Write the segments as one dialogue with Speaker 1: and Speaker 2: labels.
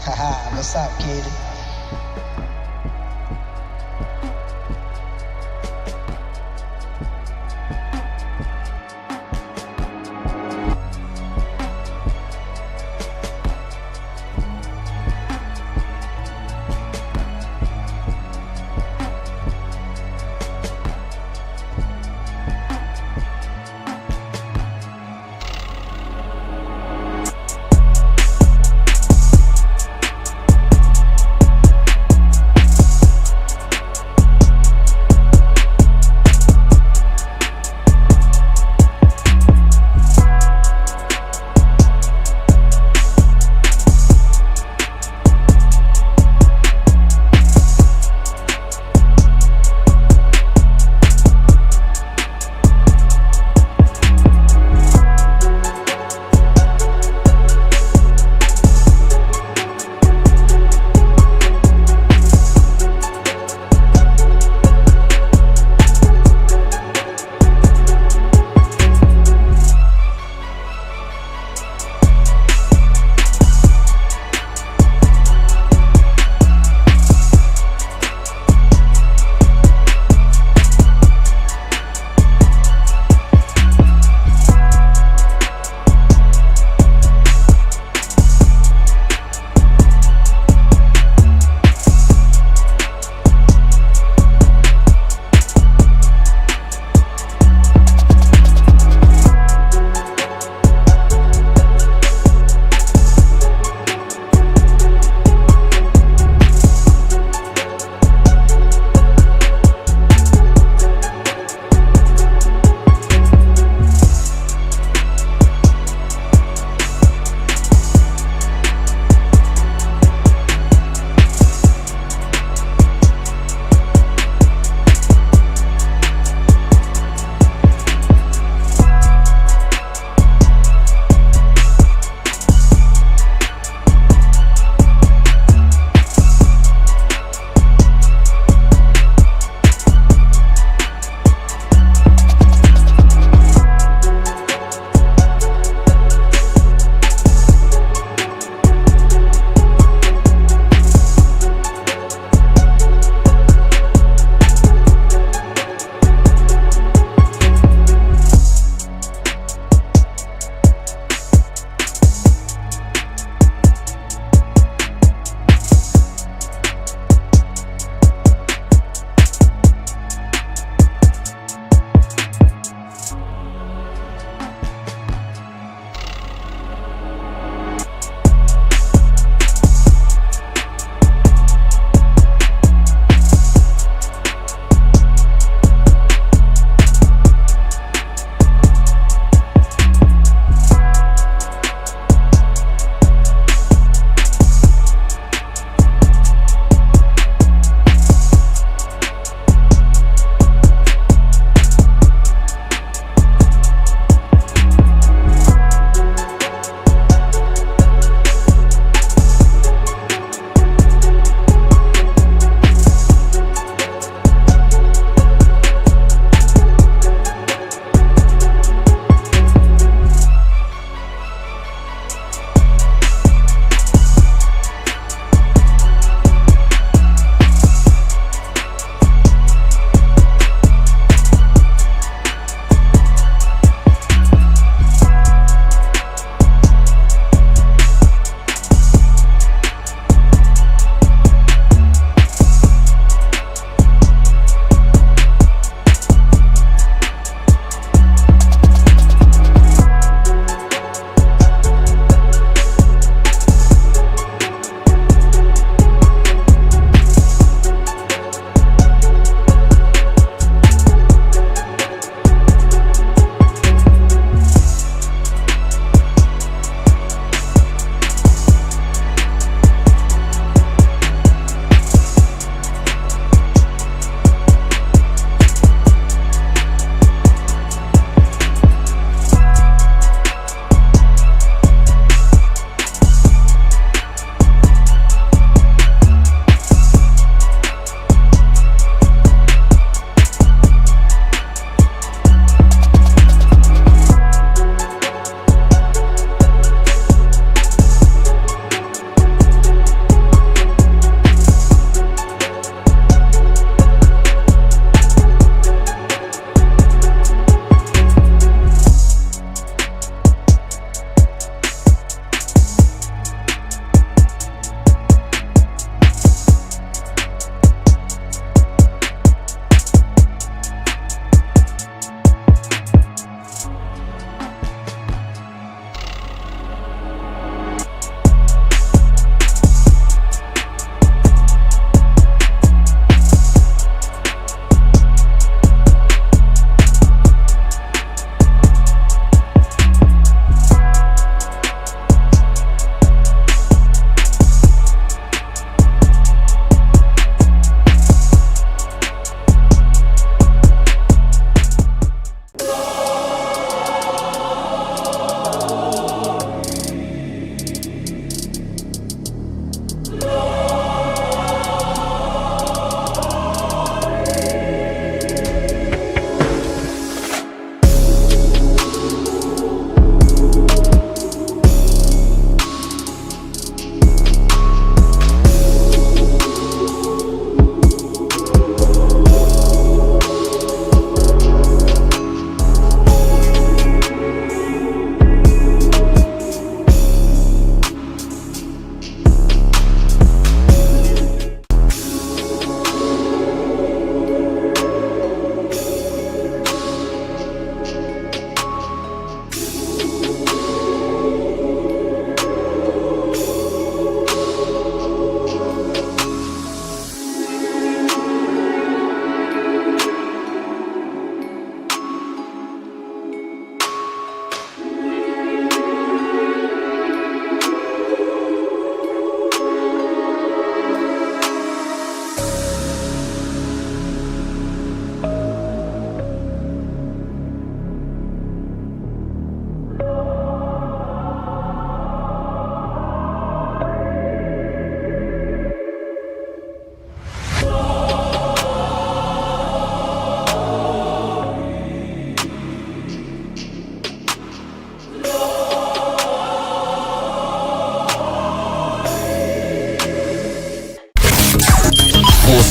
Speaker 1: Haha, what's up, kid?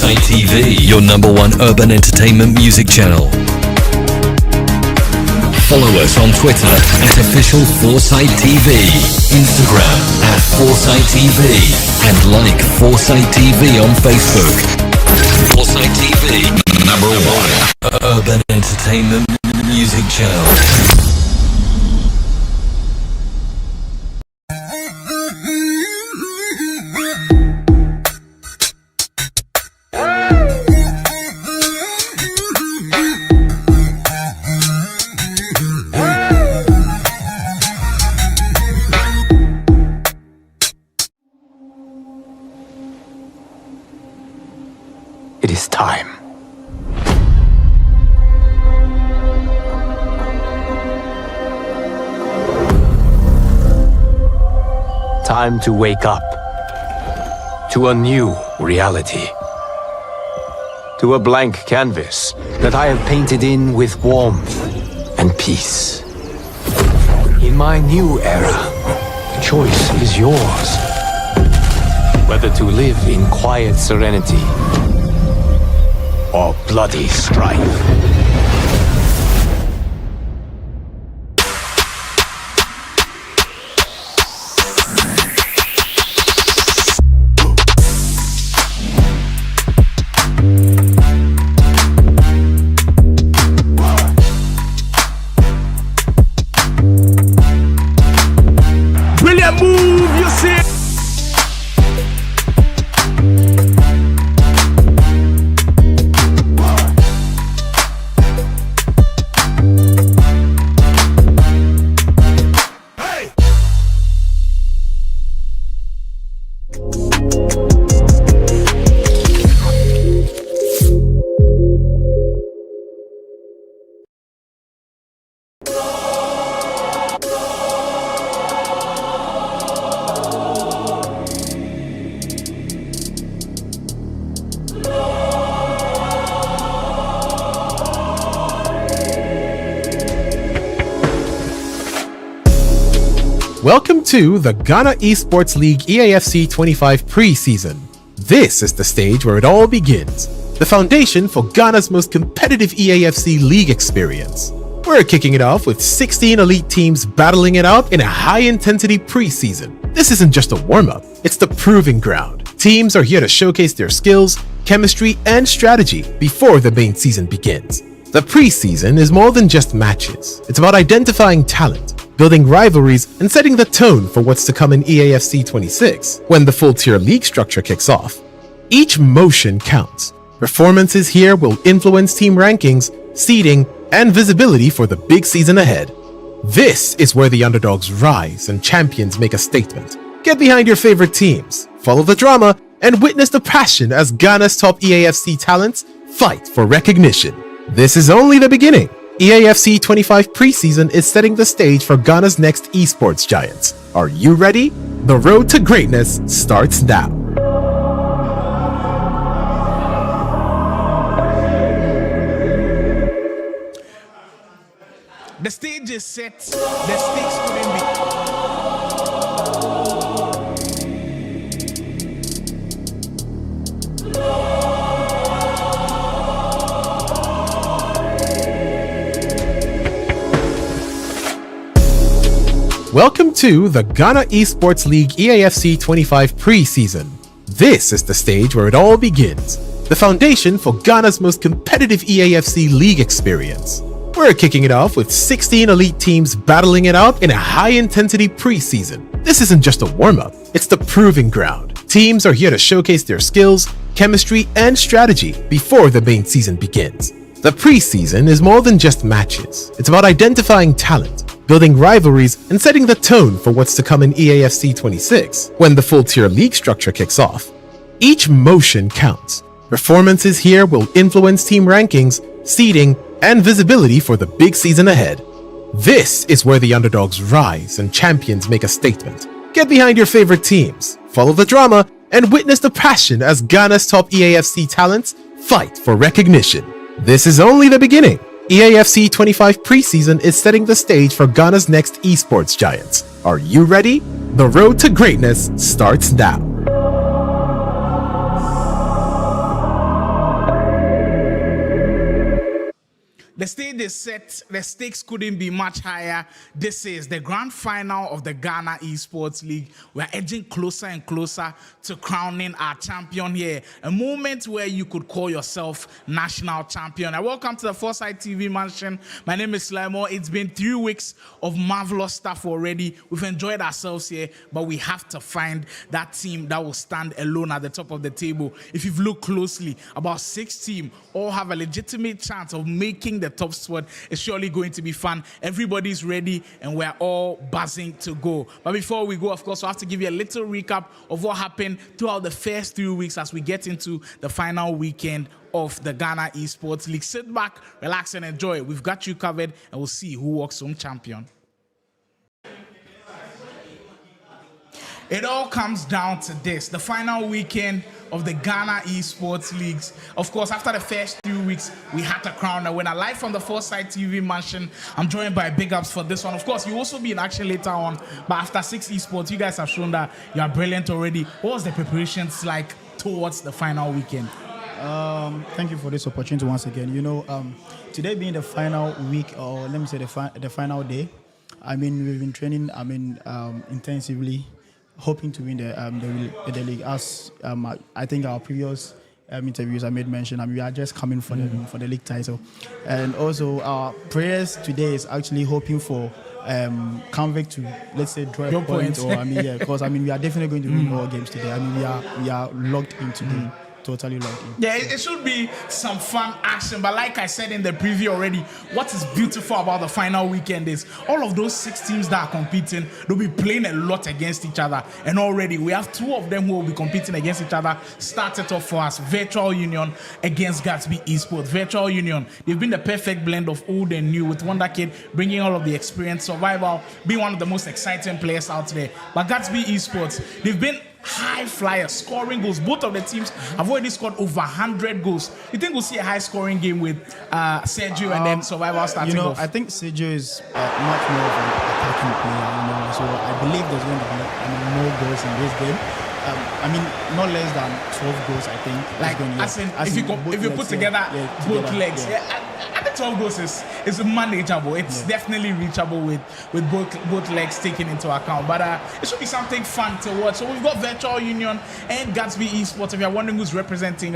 Speaker 1: Foresight TV, your #1 urban entertainment music channel. Follow us on Twitter at official Foresight TV, Instagram at Foresight TV, and like Foresight TV on Facebook. Foresight TV, #1 urban entertainment music channel.
Speaker 2: It is time. Time to wake up to a new reality. To a blank canvas that I have painted in with warmth and peace. In my new era, the choice is yours. Whether to live in quiet serenity or bloody strife. Brilliant move, you see?
Speaker 3: Welcome to the Ghana Esports League EAFC 25 preseason. This is the stage where it all begins, the foundation for Ghana's most competitive EAFC league experience. We're kicking it off with 16 elite teams battling it out in a high-intensity preseason. This isn't just a warm-up, it's the proving ground. Teams are here to showcase their skills, chemistry, and strategy before the main season begins. The preseason is more than just matches. It's about identifying talent, building rivalries, and setting the tone for what's to come in EAFC 26 when the full-tier league structure kicks off. Each motion counts. Performances here will influence team rankings, seeding, and visibility for the big season ahead. This is where the underdogs rise and champions make a statement. Get behind your favorite teams, follow the drama, and witness the passion as Ghana's top EAFC talents fight for recognition. This is only the beginning. EAFC 25 preseason is setting the stage for Ghana's next esports giants. Are you ready? The road to greatness starts now.
Speaker 4: The stage is set, the stakes couldn't be.
Speaker 3: Welcome to the Ghana Esports League EAFC 25 preseason. This is the stage where it all begins, the foundation for Ghana's most competitive EAFC league experience. We're kicking it off with 16 elite teams battling it out in a high-intensity preseason. This isn't just a warm-up, it's the proving ground. Teams are here to showcase their skills, chemistry, and strategy before the main season begins. The preseason is more than just matches. It's about identifying talent, building rivalries, and setting the tone for what's to come in EAFC 26 when the full-tier league structure kicks off. Each motion counts. Performances here will influence team rankings, seeding, and visibility for the big season ahead. This is where the underdogs rise and champions make a statement. Get behind your favorite teams, follow the drama, and witness the passion as Ghana's top EAFC talents fight for recognition. This is only the beginning. EAFC 25 preseason is setting the stage for Ghana's next esports giants. Are you ready? The road to greatness starts now.
Speaker 4: The stage is set. The stakes couldn't be much higher. This is the grand final of the Ghana Esports League. We're edging closer and closer to crowning our champion here. A moment where you could call yourself national champion. And welcome to the Foresight TV mansion. My name is Slimo. It's been 3 weeks of marvelous stuff already. We've enjoyed ourselves here, but we have to find that team that will stand alone at the top of the table. If you've looked closely, about 6 teams all have a legitimate chance of making the top spot. It's surely going to be fun. Everybody's ready and we're all buzzing to go. But before we go, of course, I have to give you a little recap of what happened throughout the first 3 weeks as we get into the final weekend of the Ghana Esports League. Sit back, relax and enjoy. We've got you covered and we'll see who walks home champion. It all comes down to this, the final weekend of the Ghana Esports Leagues. Of course, after the first 3 weeks, we had to crown a winner. Live from the Foresight TV mansion, I'm joined by Big Ups for this one. Of course, you also be in action later on, but after 6 esports, you guys have shown that you are brilliant already. What was the preparations like towards the final weekend?
Speaker 5: Thank you for this opportunity once again. You know, today being the final week, or let me say the final day, I mean, we've been training, intensively, hoping to win the league. As I think our previous interviews I made mention, we are just coming for the league title, and also our prayers today is actually hoping for Convict to, let's say, draw a point, or because we are definitely going to win all games today. We are locked in today. Totally locked in. Yeah,
Speaker 4: it should be some fun action. But like I said in the preview already, what is beautiful about the final weekend is all of those 6 teams that are competing, they'll be playing a lot against each other. And already we have 2 of them who will be competing against each other. Started off for us, Virtual Union against Gatsby Esports. Virtual Union, they've been the perfect blend of old and new, with Wonder Kid bringing all of the experience, survival, being one of the most exciting players out there. But Gatsby Esports, they've been high flyers, scoring goals. Both of the teams have already scored over 100 goals. You think we'll see a high scoring game with Sergio and then Survival starting off?
Speaker 5: I think Sergio is much more of an attacking player, so I believe there's going to be more goals in this game. Not less than 12 goals, I think.
Speaker 4: Like, if you put together both legs. Yeah, I think 12 goals is manageable. It's definitely reachable with both legs taken into account. But it should be something fun to watch. So we've got Virtual Union and Gatsby Esports. If you're wondering who's representing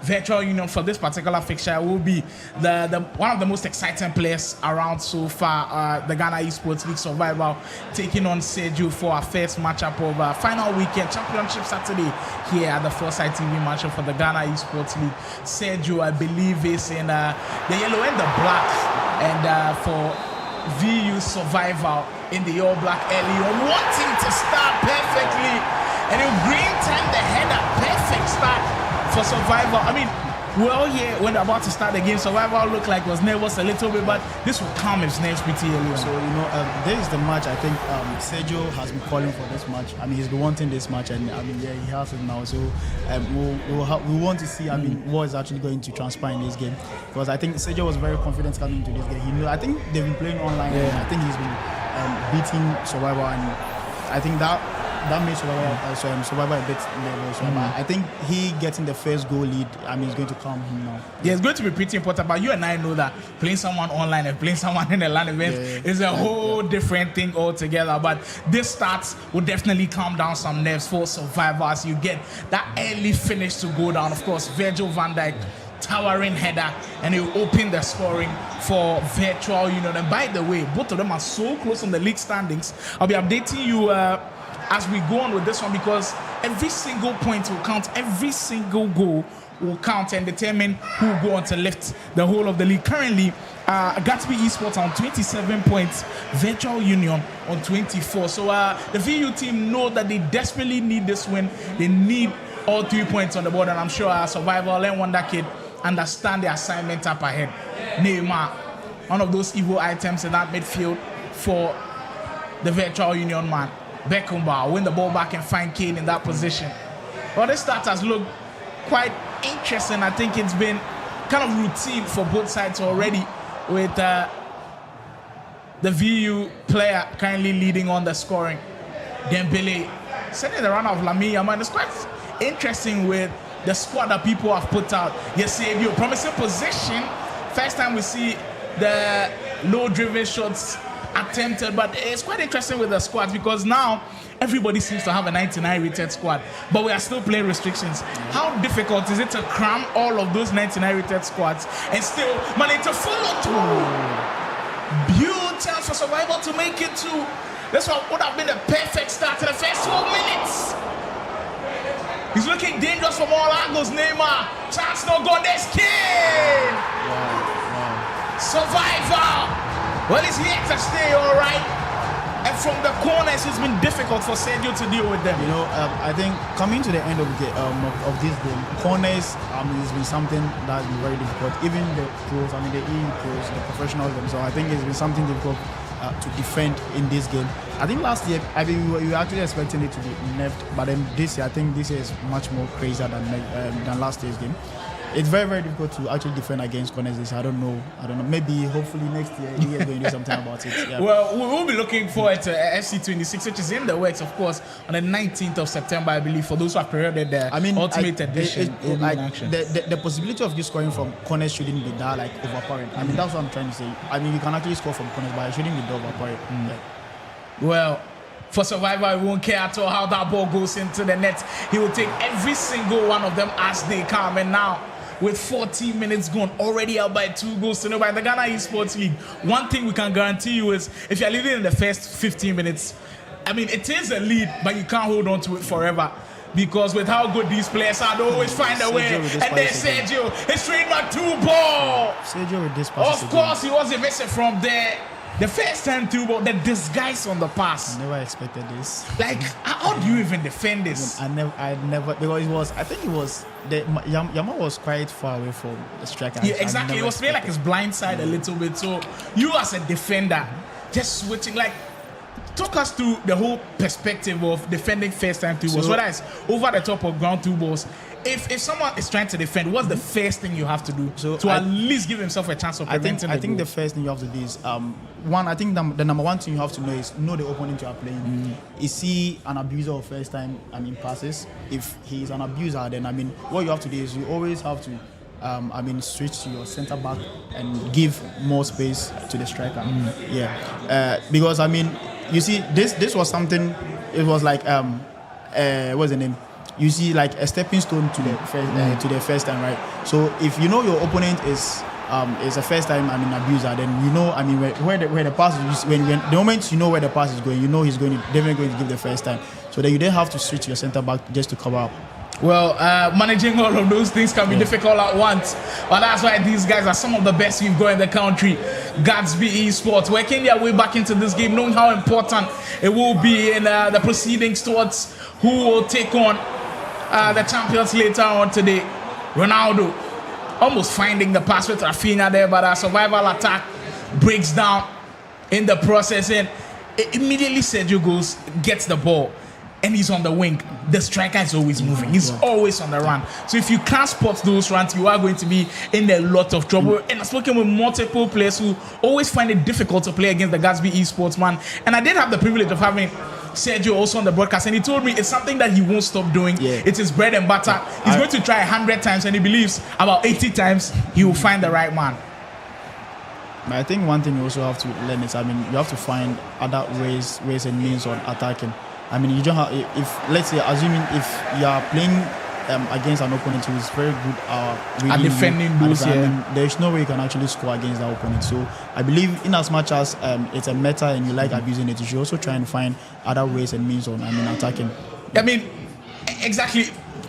Speaker 4: Virtual Union for this particular fixture, it will be the one of the most exciting players around so far, the Ghana Esports League Survival, taking on Sergio for our first matchup of final weekend championship Saturday here at the Foresight TV matchup for the Ghana Esports League. Sergio, I believe, is in the yellow and the black, and for VU Survival in the all black early on, wanting to start perfectly, and in green time the header, perfect start for Survival. We're all here when they're about to start the game. Survival looked like was nervous a little bit, but this will calm his nerves pretty early on.
Speaker 5: So, this is the match. I think Sergio has been calling for this match. He's been wanting this match, and he has it now. So, we want to see, what is actually going to transpire in this game, because I think Sergio was very confident coming into this game. I think they've been playing online, and I think he's been beating Survival, and I think that made Survival a bit nervous. I think he getting the first goal lead, is going to calm him now.
Speaker 4: Yeah, it's going to be pretty important, but you and I know that playing someone online and playing someone in a LAN event is a whole different thing altogether. But this start will definitely calm down some nerves for Survival as you get that early finish to go down. Of course, Virgil van Dijk, towering header, and he will open the scoring for Virtual Union. And by the way, both of them are so close on the league standings. I'll be updating you as we go on with this one, because every single point will count, every single goal will count and determine who will go on to lift the whole of the league. Currently, Gatsby Esports on 27 points, Virtual Union on 24. So the VU team know that they desperately need this win. They need all 3 points on the board, and I'm sure Survival and Wonder Kid understand the assignment up ahead. Neymar, one of those evil items in that midfield for the Virtual Union man. Beckenbauer win the ball back and find Kane in that position. Well, this start has looked quite interesting. I think it's been kind of routine for both sides already, with the VU player currently leading on the scoring. Dembele sending the run of Lamia. It's quite interesting with the squad that people have put out. Yes, Savio, promising position. First time we see the low-driven shots attempted, but it's quite interesting with the squad because now everybody seems to have a 99 rated squad, but we are still playing restrictions. How difficult is it to cram all of those 99 rated squads and still manage to follow through? Huge chance for Survival to make it to this one would have been the perfect start to the first 12 minutes. He's looking dangerous from all angles. Neymar, chance no goal. This kid.
Speaker 5: Wow.
Speaker 4: Survivor. Well, he's here to stay, all right. And from the corners, it's been difficult for Sergio to deal with them.
Speaker 5: You know, I think coming to the end of this game, corners has been something that has been very difficult. Even the pros, the EU pros, the professionals themselves, I think it's been something difficult to defend in this game. I think last year, we were actually expecting it to be nerfed, but then this year, I think this year is much more crazier than last year's game. It's very, very difficult to actually defend against corners. I don't know. Maybe, hopefully next year, he is going to do something about it. Yeah.
Speaker 4: Well, we will be looking forward to FC26, which is in the works, of course, on the 19th of September, I believe, for those who have pre-ordered the Ultimate Edition.
Speaker 5: The possibility of you scoring from corners shouldn't be that overpowering. That's what I'm trying to say. You can actually score from corners, but it shouldn't be that overpowering. Yeah.
Speaker 4: Well, for Survivor, he won't care at all how that ball goes into the net. He will take every single one of them as they come. And now, with 14 minutes gone, already out by 2 goals to nobody in the Ghana Esports League, one thing we can guarantee you is if you're leading in the first 15 minutes, it is a lead, but you can't hold on to it forever. Because with how good these players are, they always find a way. And then Sergio, his trademark 2 ball.
Speaker 5: Sergio with this pass.
Speaker 4: Of course, he wasn't missing from there. The first time 2 ball, the disguise on the pass.
Speaker 5: I never expected this.
Speaker 4: How do you even defend this?
Speaker 5: I never, because Yama was quite far away from the striker.
Speaker 4: Yeah, exactly. He was playing like his blind side a little bit. So you as a defender, just switching, talk us through the whole perspective of defending first time 2 balls, whether it's over the top or ground 2 balls. If someone is trying to defend, what's the first thing you have to do at least give himself a chance of preventing
Speaker 5: I think the first thing you have to do is one. I think the number one thing you have to know is know the opponent you are playing. Is he an abuser of first time passes? If he is an abuser, then what you have to do is you always have to switch to your centre back and give more space to the striker. Because you see this was something. It was like what's the name? You see, like a stepping stone to the first time, right? So if you know your opponent is a first time abuser, then you know where the pass is. When the moment you know where the pass is going, you know he's definitely going to give the first time. So then you then have to switch your centre back just to cover up.
Speaker 4: Well, managing all of those things can be difficult at once, but that's why these guys are some of the best we've got in the country. Gatsby Esports working their way back into this game, knowing how important it will be in the proceedings towards who will take on the champions later on today. Ronaldo almost finding the pass with Rafinha there, but our survival attack breaks down in the process, and immediately Sergio gets the ball. And he's on the wing. The striker is always moving. He's always on the run. So if you can't spot those runs, you are going to be in a lot of trouble. And I've spoken with multiple players who always find it difficult to play against the Gatsby Esports man. And I did have the privilege of having Sergio also on the broadcast, and he told me it's something that he won't stop doing. It's his bread and butter. He's going to try 100 times, and he believes about 80 times he will find the right man.
Speaker 5: I think one thing you also have to learn is, you have to find other ways and means on attacking. You don't have, if let's say, assuming if you are playing against an opponent who is very good
Speaker 4: at defending those,
Speaker 5: there's no way you can actually score against that opponent. So I believe, in as much as it's a meta and you like abusing it, you should also try and find other ways and means on attacking.
Speaker 4: Exactly.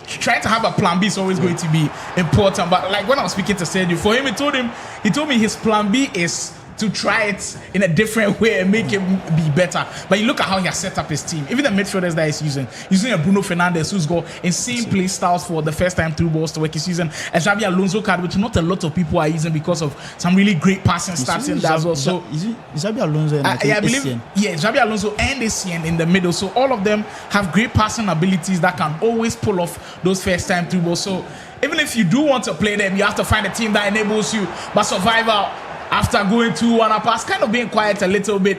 Speaker 4: Trying to have a plan B is always going to be important. But like when I was speaking to Sergio, for him, he told me his plan B is to try it in a different way and make it be better. But you look at how he has set up his team. Even the midfielders that he's using a Bruno Fernandes who's got insane play styles for the first time through balls to work. He's using a Xabi Alonso card, which not a lot of people are using because of some really great passing stats in that as well. So
Speaker 5: is it Xabi Alonso and
Speaker 4: I believe Xabi Alonso and Essien in the middle. So all of them have great passing abilities that can always pull off those first time through balls. So even if you do want to play them, you have to find a team that enables you. But Survivor, after going 2-1 up, pass, kind of being quiet a little bit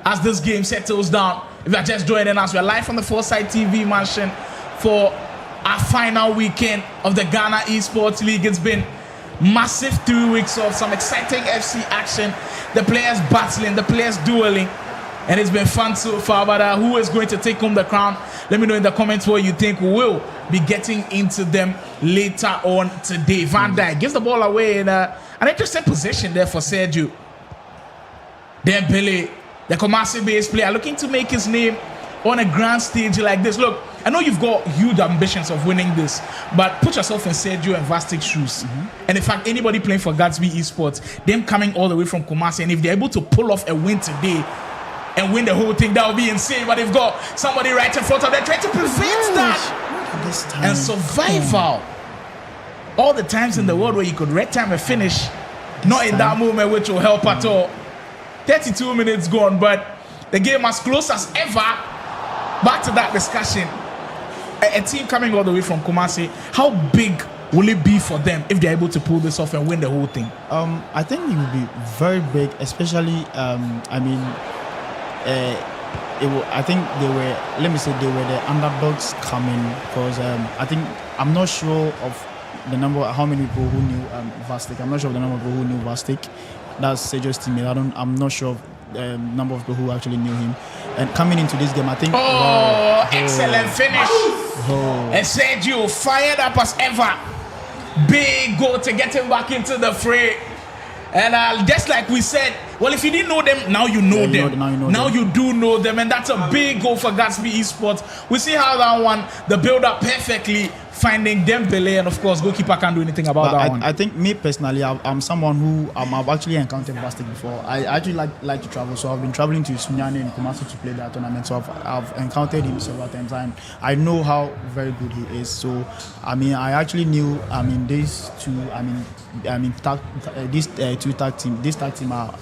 Speaker 4: as this game settles down. If you're just joining us, we're live from the Foresight TV mansion for our final weekend of the Ghana Esports League. It's been massive 3 weeks of some exciting FC action. The players battling, the players dueling. And it's been fun so far, but who is going to take home the crown? Let me know in the comments what you think. We will be getting into them later on today. Van Dijk gives the ball away in an interesting position there for Sergio. Dembele, the Kumasi-based player, looking to make his name on a grand stage like this. Look, I know you've got huge ambitions of winning this, but put yourself in Sergio and Vastic's shoes. And in fact, anybody playing for Gatsby Esports, them coming all the way from Kumasi, and if they're able to pull off a win today, and win the whole thing, that would be insane. But they've got somebody right in front of them trying to prevent that. And survival. All the times in the world where you could red time a finish, not in that moment, which will help at all. 32 minutes gone, but the game as close as ever. Back to that discussion. A team coming all the way from Kumasi, how big will it be for them if they're able to pull this off and win the whole thing?
Speaker 5: I think it will be very big, especially, I think they were the underdogs coming, because I'm not sure of the number, how many people who knew Vastic. I'm not sure of the number of people who knew Vastic. That's Sergio's teammate. I'm not sure of the number of people who actually knew him. And coming into this game, I think.
Speaker 4: Excellent finish! And Sergio fired up as ever. Big goal to get him back into the fray. And just like we said, well, if you didn't know them, now you know them. Now you do know them, and that's a big goal for Gatsby Esports. We see how that one, the build-up perfectly, finding Dembele, and of course, goalkeeper can't do anything about that one.
Speaker 5: I think me personally, I'm someone who I've actually encountered Vastic before. I actually like to travel, so I've been traveling to Sunyani and Kumasi to play that tournament. So I've encountered him several times, and I know how very good he is. So I actually knew these two tag team are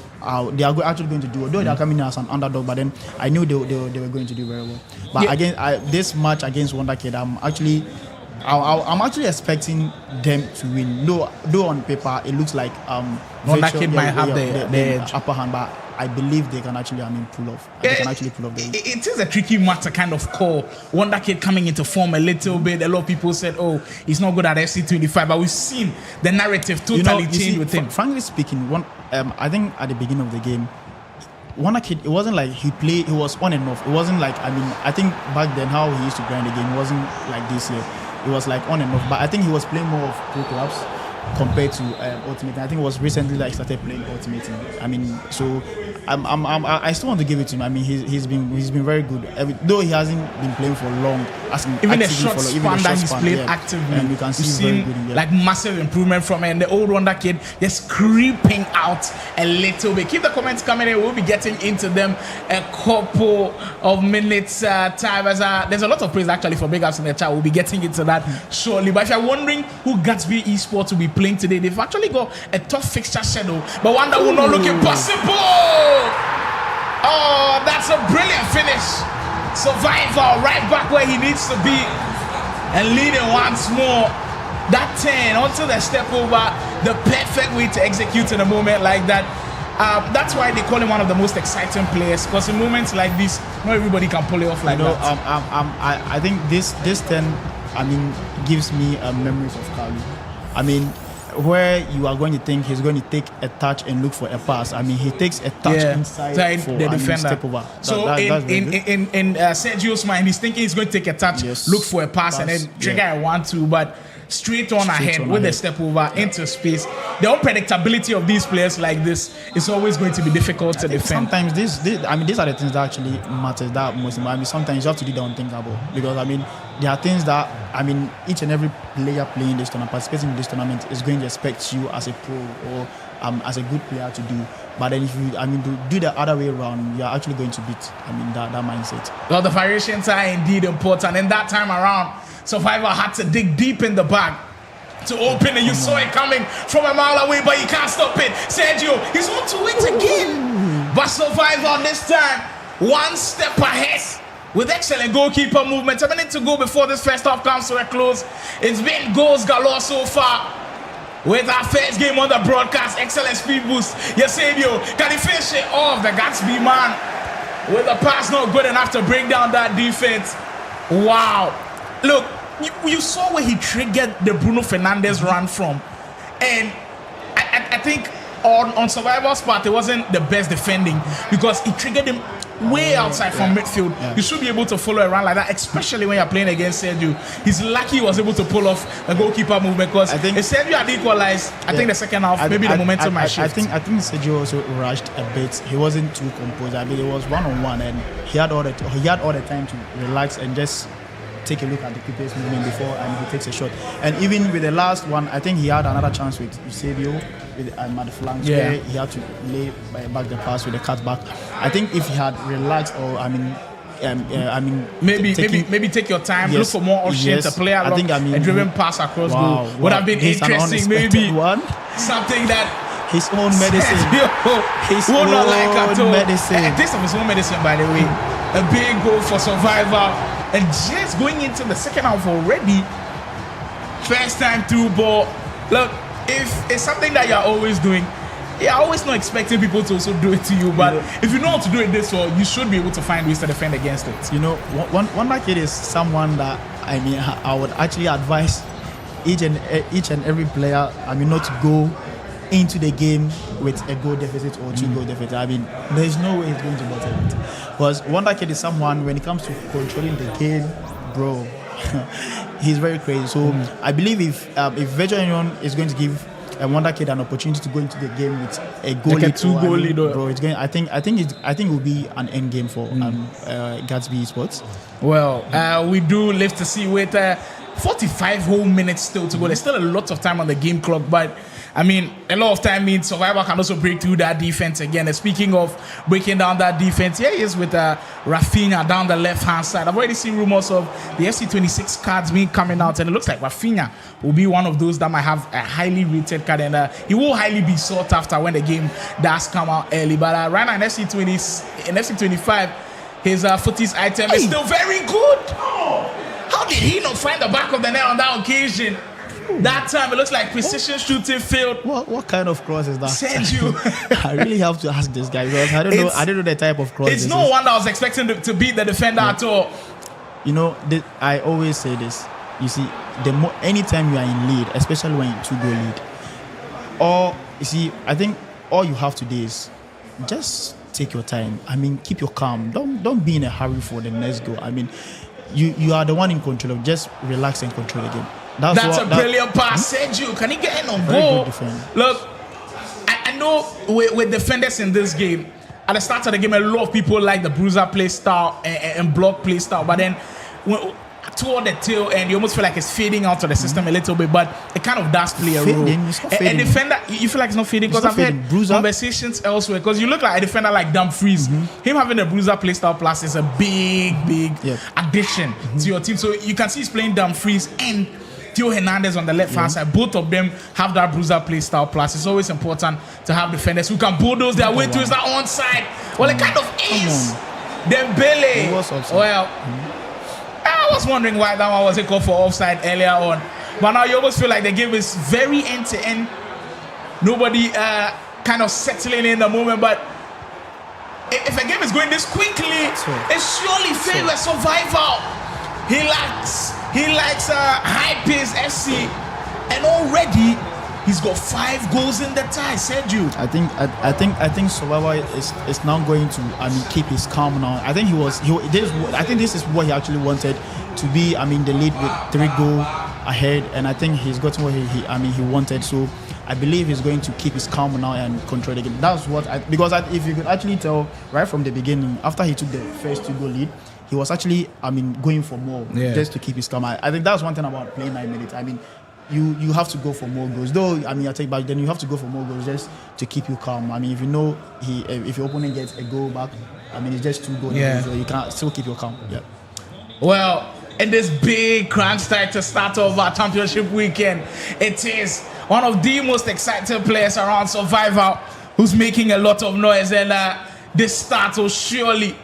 Speaker 5: they are actually going to do, although they are coming in as an underdog, but then I knew they were going to do very well. But again, this match against Wonder Kid, I'm actually expecting them to win. Though on paper it looks like
Speaker 4: Wonder Kid might have the
Speaker 5: upper hand, but I believe they can actually pull off. They can actually pull off the.
Speaker 4: It is a tricky match to kind of call. Wonder Kid coming into form a little bit. A lot of people said, "Oh, he's not good at FC25," but we've seen the narrative totally change with him.
Speaker 5: Frankly speaking, I think at the beginning of the game, Wonder Kid, it wasn't like he was on and off. It wasn't like I think back then how he used to grind the game wasn't like this year. It was like on and off. But I think he was playing more of pro clubs compared to Ultimate. I think it was recently that he started playing Ultimate. So I still want to give it to him. He's been very good. Though he hasn't been playing for long,
Speaker 4: even the short span that he's played actively,
Speaker 5: and you can see very good in there.
Speaker 4: Like massive improvement from him. And the old Wonder Kid just creeping out a little bit. Keep the comments coming in. We'll be getting into them a couple of minutes time. As there's a lot of praise actually for big ups in the chat. We'll be getting into that shortly. But if you're wondering who Gatsby Esports will be playing today, they've actually got a tough fixture schedule, but one that will not look impossible. Oh, that's a brilliant finish. Survival right back where he needs to be, and leading once more. That 10 onto the step over, the perfect way to execute in a moment like that. That's why they call him one of the most exciting players, because in moments like this, not everybody can pull it off like that.
Speaker 5: I think this 10, gives me memories of Kali. Where you are going to think he's going to take a touch and look for a pass. He takes a touch inside for
Speaker 4: the defender.
Speaker 5: Step over.
Speaker 4: So in Sergio's mind, he's thinking he's going to take a touch, look for a pass, and then trigger a 1-2, but straight on ahead with a step over into space. The unpredictability of these players like this is always going to be difficult to defend.
Speaker 5: Sometimes these are the things that actually matters that most. Sometimes you have to do the unthinkable, because there are things that each and every player playing this tournament, participating in this tournament, is going to expect you as a pro or as a good player to do. But then if you do the other way around, you're actually going to beat that mindset.
Speaker 4: Well, the variations are indeed important, and that time around, Survivor had to dig deep in the bag to open it. You saw it coming from a mile away, but you can't stop it. Sergio, he's on to it again. But Survivor this time, one step ahead with excellent goalkeeper movement. A minute to go before this first half comes to a close. It's been goals galore so far. With our first game on the broadcast, excellent speed boost. Sergio, can he finish it off? The Gatsby man with a pass not good enough to bring down that defense. Wow. Look, you saw where he triggered the Bruno Fernandes run from. And I think on Survivor's part, it wasn't the best defending because it triggered him way outside from midfield. Yeah. You should be able to follow around like that, especially when you're playing against Sergio. He's lucky he was able to pull off a goalkeeper movement because if Sergio had equalized, I think the second half, maybe the momentum might shift.
Speaker 5: I think Sergio also rushed a bit. He wasn't too composed. I mean, it was 1-on-1 and he had all the time to relax and just take a look at the keeper's movement before he takes a shot. And even with the last one, I think he had another chance with Eusebio at the flanks where he had to lay back the pass with the cutback. I think if he had relaxed or
Speaker 4: maybe take your time, look for more options, a player a driven pass across goal would have been interesting. Maybe something that
Speaker 5: his own medicine.
Speaker 4: A taste of his own medicine, by the way. A big goal for Survivor. And just going into the second half already, first time through ball. Look, if it's something that you're always doing, you're always not expecting people to also do it to you. But if you know how to do it this way, you should be able to find ways to defend against it.
Speaker 5: You know, one like it is someone that I would actually advise each and every player. Not to go into the game with a goal deficit or 2 goal deficit. There's no way he's going to bottle it. Because Wonder Kid is someone, when it comes to controlling the game, bro, he's very crazy. So I believe if Virtual Union is going to give Wonder Kid an opportunity to go into the game with a goal lead,
Speaker 4: 2-goal lead,
Speaker 5: bro, it's going. I think it will be an end game for Gatsby Esports.
Speaker 4: Well, we do live to see with 45 whole minutes still to go. There's still a lot of time on the game clock, but a lot of time means Survivor can also break through that defense again. And speaking of breaking down that defense, here he is with Rafinha down the left-hand side. I've already seen rumors of the FC26 cards being coming out, and it looks like Rafinha will be one of those that might have a highly rated card, and he will highly be sought after when the game does come out early. But right now in FC25, his footies item is still very good. How did he not find the back of the net on that occasion? That time it looks like precision shooting failed.
Speaker 5: What kind of cross is that?
Speaker 4: Send you.
Speaker 5: I really have to ask this guy because I don't know the type of cross.
Speaker 4: It's no wonder I was expecting to beat the defender at all.
Speaker 5: You know, I always say this. You see, anytime you are in lead, especially when you're 2-goal lead, or you see, I think all you have to do is just take your time. Keep your calm. Don't be in a hurry for the next goal. You are the one in control. Just relax and control the game.
Speaker 4: That's a brilliant pass. Sergio, can he get in on goal? Look, I know with defenders in this game, at the start of the game, a lot of people like the bruiser play style and block play style. But then toward the tail end, you almost feel like it's fading out of the system a little bit. But it kind of does play a role. A defender, you feel like it's not fading? Because I've had conversations elsewhere. Because you look like a defender like Dumfries. Him having a bruiser play style plus is a big addition to your team. So you can see he's playing Dumfries and Theo Hernandez on the left-hand side. Both of them have that bruiser play style plus. It's always important to have defenders who can bulldoze their way through that onside. Well, it kind of is. Dembele. Well, I was wondering why that one wasn't called for offside earlier on. But now you almost feel like the game is very end-to-end. Nobody kind of settling in the moment. But if a game is going this quickly, it surely favors Survival. He likes high-paced FC, and already he's got 5 goals in the tie. Sergio,
Speaker 5: I think Survivor is now going to keep his calm now. I think this is what he actually wanted to be. The lead with 3 goals ahead, and I think he's gotten what he wanted. So I believe he's going to keep his calm now and control the game. That's what because if you could actually tell right from the beginning, after he took the first 2-goal lead, he was actually, going for more just to keep his calm. I think that's one thing about playing 9 minutes. You have to go for more goals. Though, I take back, then you have to go for more goals just to keep you calm. If you know if your opponent gets a goal back, it's just 2 goals. So you can still keep your calm. Yeah.
Speaker 4: Well, in this big crunch time to start off our championship weekend, it is one of the most exciting players around Survivor who's making a lot of noise. And this start will surely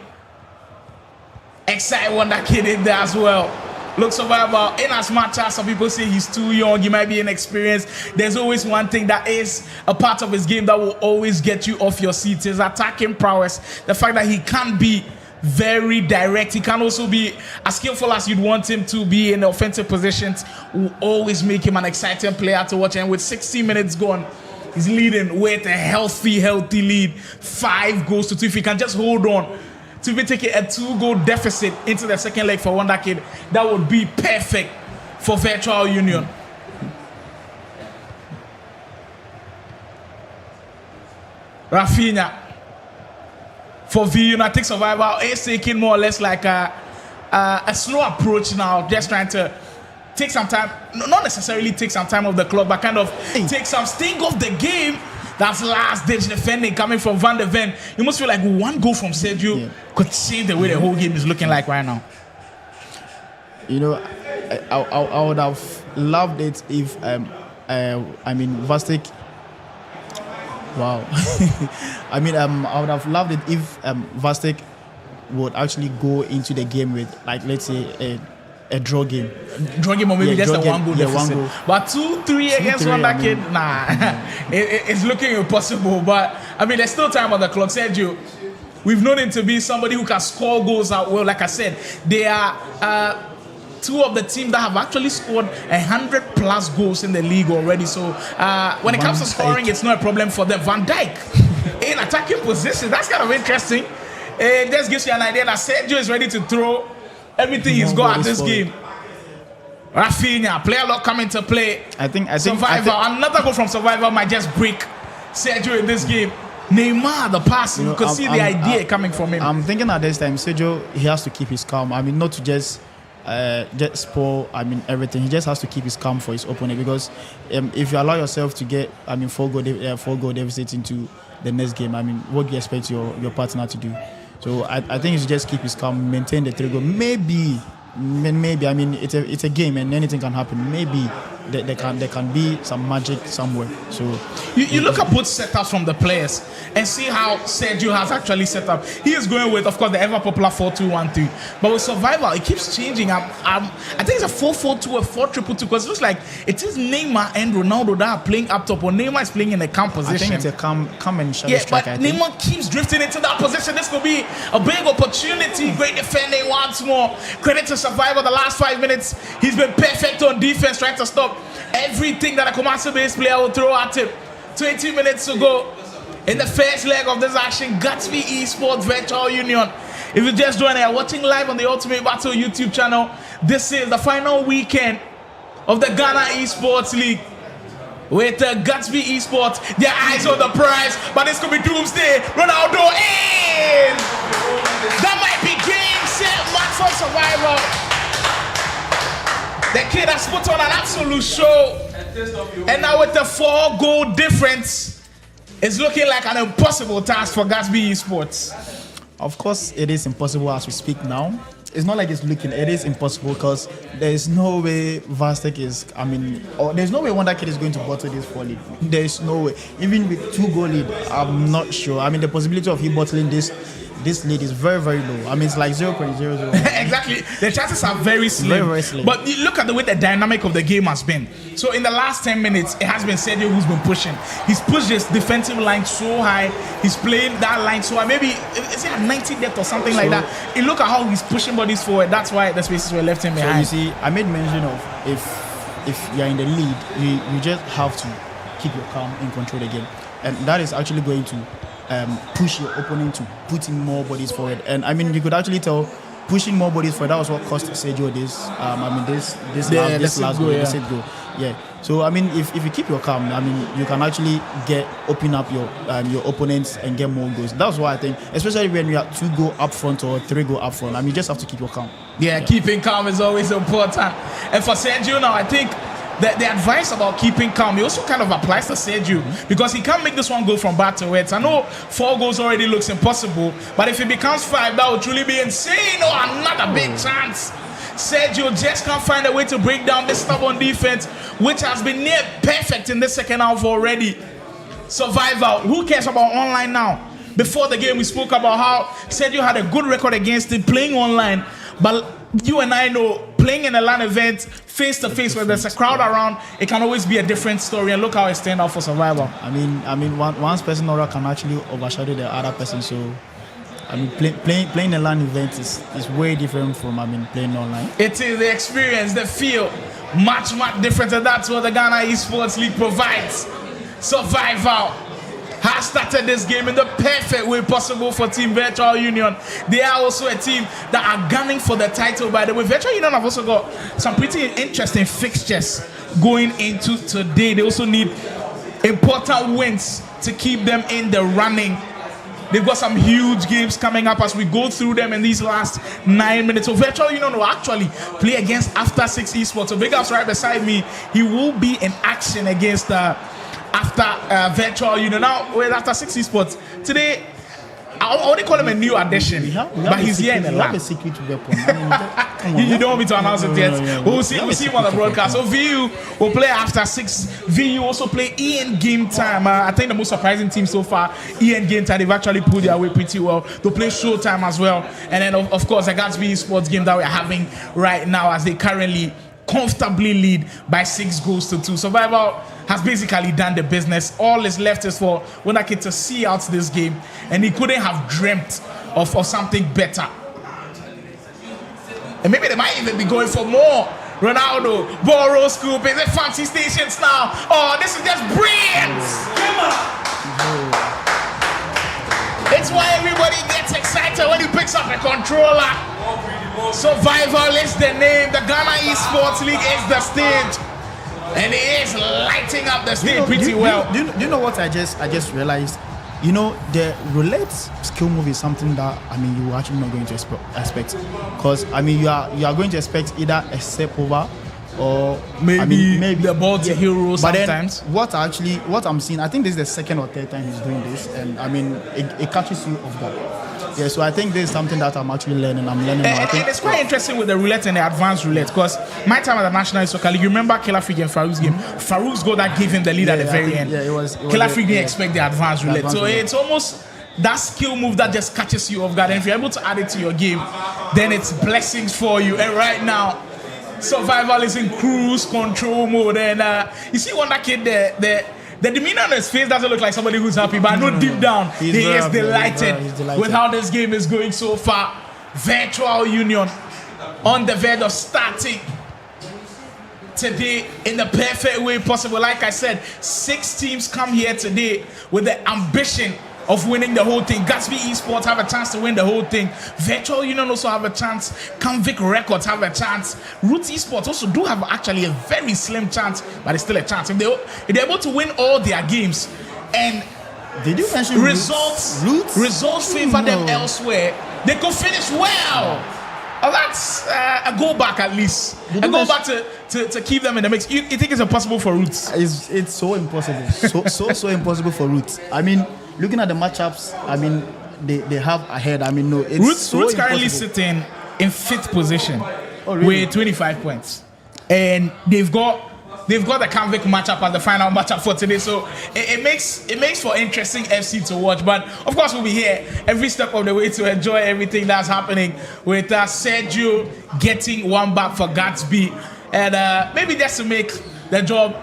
Speaker 4: excite Wonder Kid in there as well. Look, Survivor, in as much as some people say he's too young, he might be inexperienced, there's always one thing that is a part of his game that will always get you off your seat. His attacking prowess. The fact that he can be very direct. He can also be as skillful as you'd want him to be in offensive positions. Will always make him an exciting player to watch. And with 60 minutes gone, He's leading with a healthy lead. 5 goals to 2. If he can just hold on to be taking a 2-goal deficit into the second leg for Wonder Kid, that would be perfect for Virtual Union. Rafinha for V United Survival is taking more or less like a slow approach now, just trying to take some time, not necessarily take some time off the clock, but kind of take some sting off the game. That's last-ditch defending coming from Van de Ven. You must feel like one goal from Sergio could change the way the whole game is looking like right now.
Speaker 5: You know, I would have loved it if, Vastic. Wow. I would have loved it if Vastic would actually go into the game with, like, let's say, a draw game.
Speaker 4: Draw game or maybe just a 1-goal deficit.
Speaker 5: 1 goal.
Speaker 4: But 2-3 against Wonder Kid, it's looking impossible. But, there's still time on the clock. Sergio, we've known him to be somebody who can score goals out well. Like I said, they are 2 of the teams that have actually scored 100+ goals in the league already. So when it comes to scoring, it's not a problem for them. Van Dijk in attacking position, that's kind of interesting. It just gives you an idea that Sergio is ready to throw everything he's got at this game. Rafinha, player lock coming to play. I think Survivor, another goal from Survivor might just break Sergio in this game. Neymar, the pass, you could see the idea coming from him.
Speaker 5: I'm thinking at this time, Sergio, he has to keep his calm. Not to just spoil everything. He just has to keep his calm for his opponent, because if you allow yourself to get 4-goal deficit into the next game, what do you expect your partner to do? So I think he should just keep his calm, maintain the 3-goal. Maybe it's a game and anything can happen. Maybe there can be some magic somewhere. So
Speaker 4: you look at both setups from the players and see how Sergio has actually set up. He is going with, of course, the ever popular 4-2-1-3, but with Survival it keeps changing. I think it's a 4-4-2, a 4-2-2, because it looks like it is Neymar and Ronaldo that are playing up top, or Neymar is playing in a calm position.
Speaker 5: I think it's a calm and shadow
Speaker 4: strike.
Speaker 5: But
Speaker 4: Neymar keeps drifting into that position. This could be a big opportunity. Great defending once more. Credit to Survival. The last 5 minutes, he's been perfect on defense, trying to stop everything that a Kumasi-based player will throw at him. 20 minutes to go in the first leg of this action. Gatsby Esports Virtual Union. If you just joined here, watching live on the Ultimate Battle YouTube channel, this is the final weekend of the Ghana Esports League. With Gatsby Esports, their eyes on the prize, but this could be doomsday. Ronaldo in! That might be game, set, match for Survival. The kid has put on an absolute show, and now with the 4-goal difference, it's looking like an impossible task for Gatsby Esports.
Speaker 5: Of course, it is impossible as we speak now. It's not like it's looking, it is impossible, because there's no way Vastic is, or there's no way Wonder Kid is going to bottle this 4 lead. There's no way. Even with 2-goal lead, I'm not sure. The possibility of him bottling this lead is very, very low. It's like 0.00.
Speaker 4: Exactly. The chances are very slim.
Speaker 5: Very, very slim.
Speaker 4: But you look at the way the dynamic of the game has been. So in the last 10 minutes, it has been Sergio who's been pushing. He's pushed his defensive line so high. He's playing that line so high. Maybe, is it at 90 depth or something like that? You look at how he's pushing bodies forward. That's why the spaces were left him behind.
Speaker 5: So you see, I made mention of if you're in the lead, you just have to keep your calm and control the game. And that is actually going to push your opponent to put in more bodies forward. And you could actually tell pushing more bodies forward, that was what cost Sergio this last goal. Yeah. So if you keep your calm, you can actually open up your opponents and get more goals. That's why I think, especially when you are 2-goal up front or 3-goal up front, you just have to keep your calm.
Speaker 4: Yeah, keeping calm is always important. And for Sergio now, I think the advice about keeping calm, it also kind of applies to Sergio, because he can't make this 1 goal from bad to worse. I know 4 goals already looks impossible, but if it becomes 5, that would truly be insane. Another big chance. Sergio just can't find a way to break down this stubborn defense, which has been near perfect in the second half already. Survival. Who cares about online now? Before the game, we spoke about how Sergio had a good record against him playing online, but you and I know, playing in a LAN event, face-to-face, where there's a crowd around, it can always be a different story. And look how it's turned out for Survival.
Speaker 5: One person aura can actually overshadow the other person. So, playing a LAN event is way different from playing online.
Speaker 4: It is the experience, the feel, much different, and that's what the Ghana Esports League provides. Survival has started this game in the perfect way possible for Team Virtual Union. They are also a team that are gunning for the title. By the way, Virtual Union have also got some pretty interesting fixtures going into today. They also need important wins to keep them in the running. They've got some huge games coming up as we go through them in these last 9 minutes. So Virtual Union will actually play against After 6 Esports. So Big Up's right beside me. He will be in action against Virtual Union. Now, with After 6 Esports, today, I only call him a new addition, but he's here in the lab.
Speaker 5: A secret weapon.
Speaker 4: You don't want me to announce it yet. We'll see him on the broadcast. So VU will play After 6. VU also play EN Game Time. I think the most surprising team so far, EN Game Time, they've actually pulled their way pretty well. They'll play Showtime as well. And then, of course, the Gatsby Sports game that we're having right now as they currently comfortably lead by 6 goals to 2. Survival has basically done the business. All is left is for Wonderkid to see out this game, and he couldn't have dreamt of something better. And maybe they might even be going for more. Ronaldo, Boro Scoop, is it fancy stations now? Oh, this is just brilliant! It's why everybody gets excited when he picks up a controller. Survival is the name. The Ghana Esports League is the stage, and he is lighting up the stage pretty well.
Speaker 5: Do you know what I just realized? You know, the roulette skill move is something that you are actually not going to expect, because you are going to expect either a step over or
Speaker 4: maybe the ball to hero sometimes.
Speaker 5: But then what I'm seeing, I think this is the second or third time he's doing this, and it catches you off guard. Yeah, so I think this is something that I'm actually learning. I'm learning now.
Speaker 4: And it's quite interesting with the roulette and the advanced roulette, because my time at the National Soccer League, you remember Killer Freak and Farouk's game? Farouk's goal that gave him the lead at the very end.
Speaker 5: Yeah, it was
Speaker 4: Killer Freak didn't expect the advanced roulette. So it's almost that skill move that just catches you off guard. And if you're able to add it to your game, then it's blessings for you. And right now, Survival is in cruise control mode. And you see Wonderkid there, the demeanor on his face doesn't look like somebody who's happy, but I know deep down he is delighted with how this game is going so far. Virtual Union on the verge of starting today in the perfect way possible. Like I said, 6 teams come here today with the ambition of winning the whole thing. Gatsby Esports have a chance to win the whole thing. Virtual Union also have a chance. Convict Records have a chance. Roots Esports also do have actually a very slim chance, but it's still a chance. If they're able to win all their games, and
Speaker 5: did you mention
Speaker 4: results favor them elsewhere, they could finish well. Oh, that's a go back at least. A go back to keep them in the mix. You think it's impossible for Roots?
Speaker 5: It's so impossible. So impossible for Roots. Looking at the matchups, they have ahead. No, it's
Speaker 4: Roots currently sitting in 5th position with 25 points, and they've got the Convict matchup as the final matchup for today. So it makes for interesting FC to watch. But of course, we'll be here every step of the way to enjoy everything that's happening with Sergio getting 1 back for Gatsby, and maybe just to make the job.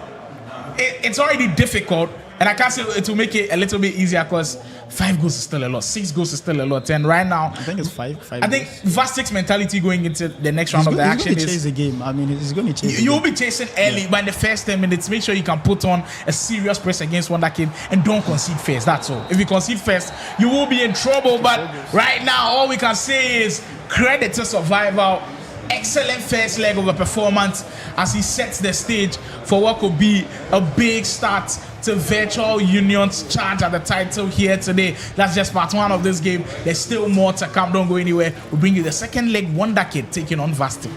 Speaker 4: It's already difficult. And I can't say it will make it a little bit easier, because 5 goals is still a lot, 6 goals is still a lot, and right now
Speaker 5: I think it's 5.
Speaker 4: I think Vastic's mentality going into the next round of the action
Speaker 5: is chase the game. He's going to chase.
Speaker 4: You'll be chasing early, but in the first 10 minutes, make sure you can put on a serious press against Wonderkid and don't concede first. That's all. If you concede first, you will be in trouble. But right now, all we can say is credit to Survival. Excellent first leg of a performance as he sets the stage for what could be a big start to Virtual Union's charge at the title here today. That's just part 1 of this game. There's still more to come. Don't go anywhere. We'll bring you the second leg. Wonderkid taking on Vastic.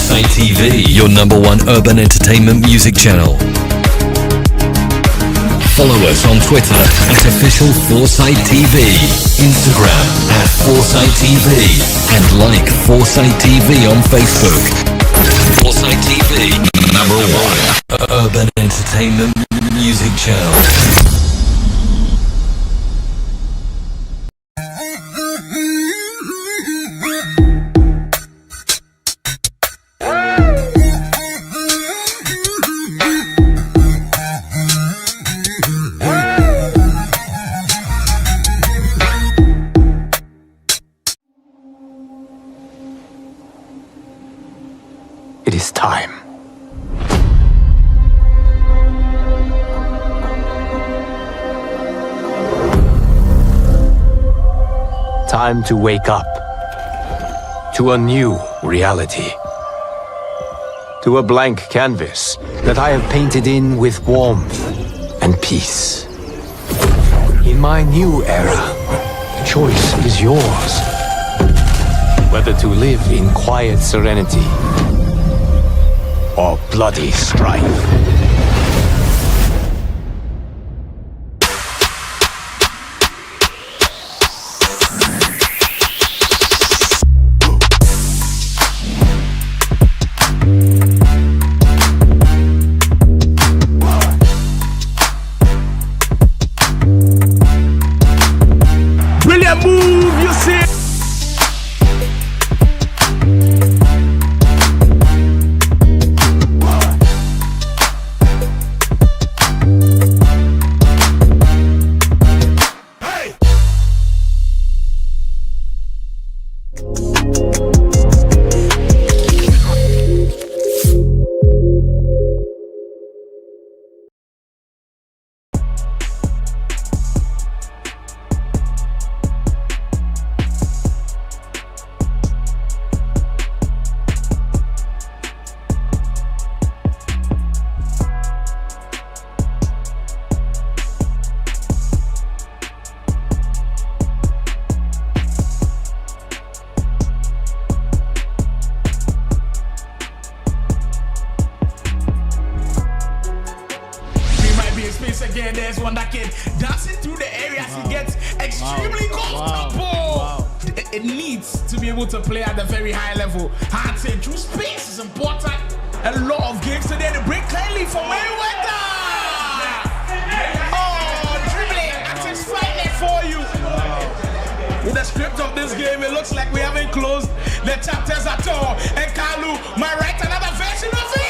Speaker 1: Foresight TV, your #1 urban entertainment music channel. Follow us on Twitter at official Foresight TV, Instagram at Foresight TV, and like Foresight TV on Facebook. Foresight TV, #1 urban entertainment music channel.
Speaker 2: It is time. Time to wake up to a new reality. To a blank canvas that I have painted in with warmth and peace. In my new era, the choice is yours. Whether to live in quiet serenity or bloody strife.
Speaker 4: Brilliant move, you see. Again, there's one that can dancing through the areas. He gets extremely comfortable. It needs to be able to play at the very high level. I'd say true space is important. A lot of games today. The break clearly for Mayweather. Oh, dribbling at his finest for you. With the script of this game, it looks like we haven't closed the chapters at all. And Kalu might write another version of it.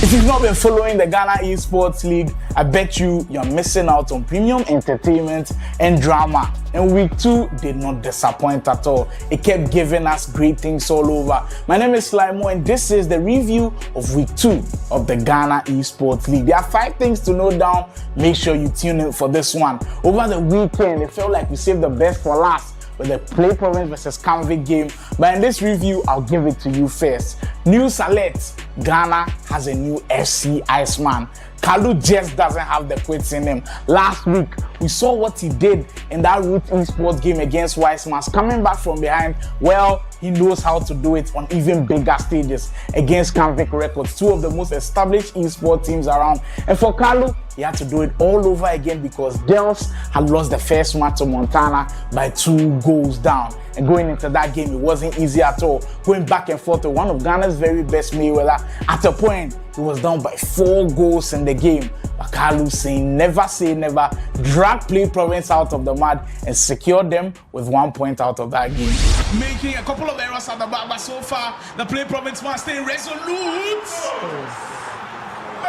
Speaker 6: If you've not been following the Ghana Esports League, I bet you're missing out on premium entertainment and drama. And week 2 did not disappoint at all. It kept giving us great things all over. My name is Slimo and this is the review of week 2 of the Ghana Esports League. There are 5 things to note down. Make sure you tune in for this one. Over the weekend, it felt like we saved the best for last with the Play Province versus Convict game. But in this review, I'll give it to you first. News alert, Ghana has a new FC Iceman. Kalu just doesn't have the quits in him. Last week, we saw what he did in that Root Esports game against Wisemans. Coming back from behind, well, he knows how to do it on even bigger stages against Convict Records, 2 of the most established esports teams around. And for Kalu, he had to do it all over again because Dels had lost the first match to Montana by 2 goals down. And going into that game, it wasn't easy at all. Going back and forth with one of Ghana's very best Mayweather. At a point, he was down by 4 goals in the game. But Kalu saying never say never, dragged Play Province out of the mud and secured them with 1 point out of that game.
Speaker 4: Making a couple of errors at the back, but so far, the Play Province man staying resolute.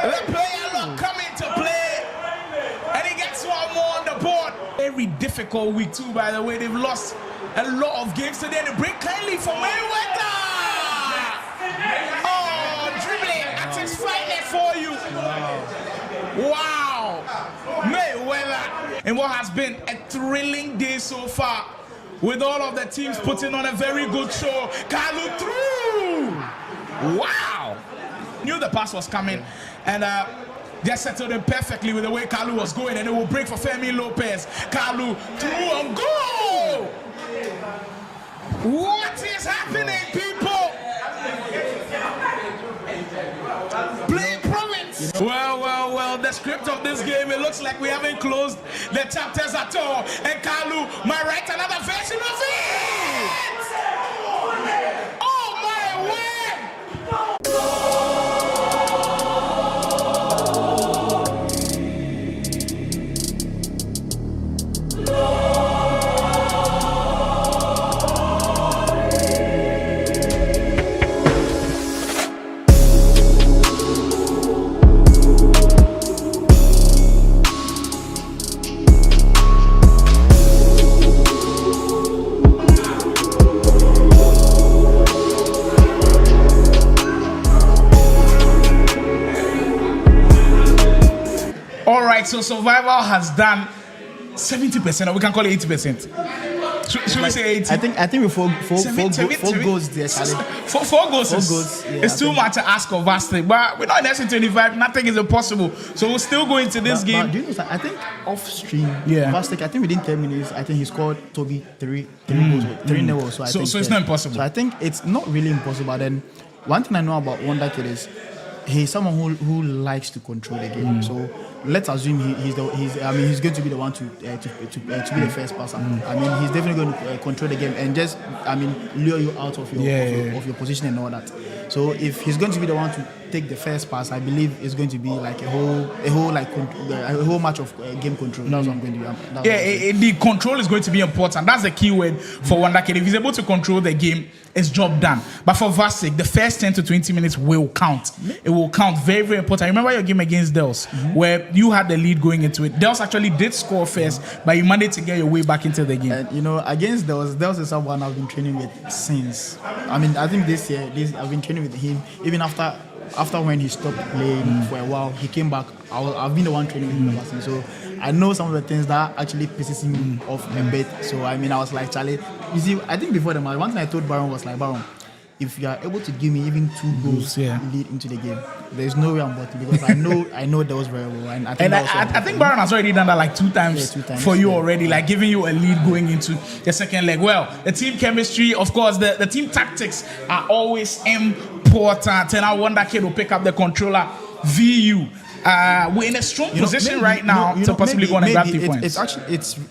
Speaker 4: The player look coming to play. And he gets 1 more on the board. Very difficult week 2, by the way. They've lost a lot of games today. The break kindly for Mayweather. Oh, dribbling at his finest for you. Wow. Mayweather. And what has been a thrilling day so far, with all of the teams putting on a very good show. Kalu through. Wow. Knew the pass was coming. And just settled in perfectly with the way Kalu was going, and it will break for Femi Lopez. Kalu through and goal! What is happening, people? Play province. Well, the script of this game, it looks like we haven't closed the chapters at all. And Kalu might write another version of it. Oh my word! So Survival has done 70%, or we can call it 80%. Should we say 80?
Speaker 5: I think with four goals there, Charlie.
Speaker 4: Four goals it's too much to ask of us, but we're not in SC25. Nothing is impossible. So we'll still go into this game.
Speaker 5: But do you know, I think off stream, Vastic, I think within 10 minutes, I think he scored Toby three goals, 3-0. So
Speaker 4: it's not impossible.
Speaker 5: So I think it's not really impossible. But then one thing I know about Wonder Kid is he's someone who likes to control the game. So let's assume he's going to be the one to be the first passer. I mean, he's definitely going to control the game and just lure you out of your position and all that. So if he's going to be the one to take the first pass, I believe it's going to be like a whole match of game control. That's what I'm going to do.
Speaker 4: The control is going to be important. That's the key word for Wonder Kid. If he's able to control the game, it's job done. But for Vastic, the first 10 to 20 minutes will count. It will count. Very, very important. Remember your game against Dels, where you had the lead going into it. Dels actually did score first, but you managed to get your way back into the game.
Speaker 5: And against Dels is someone I've been training with since. I mean, I think this year I've been training with him even after when he stopped playing for a while. He came back. I've been the one training with him ever since. So I know some of the things that actually pisses him off a bit. So I mean, I was like, Charlie, you see, I think before the match, one thing I told Baron was like, Baron, if you are able to give me even 2 goals lead into the game, there's no way I'm bottom, because I know those very well. And
Speaker 4: I think Baron has already done that like two times for you already, like giving you a lead going into the second leg. Well, the team chemistry, of course, the team tactics are always important. And I Wonder Kid will pick up the controller. VU. We're in a strong position right now to possibly go and grab 3 points.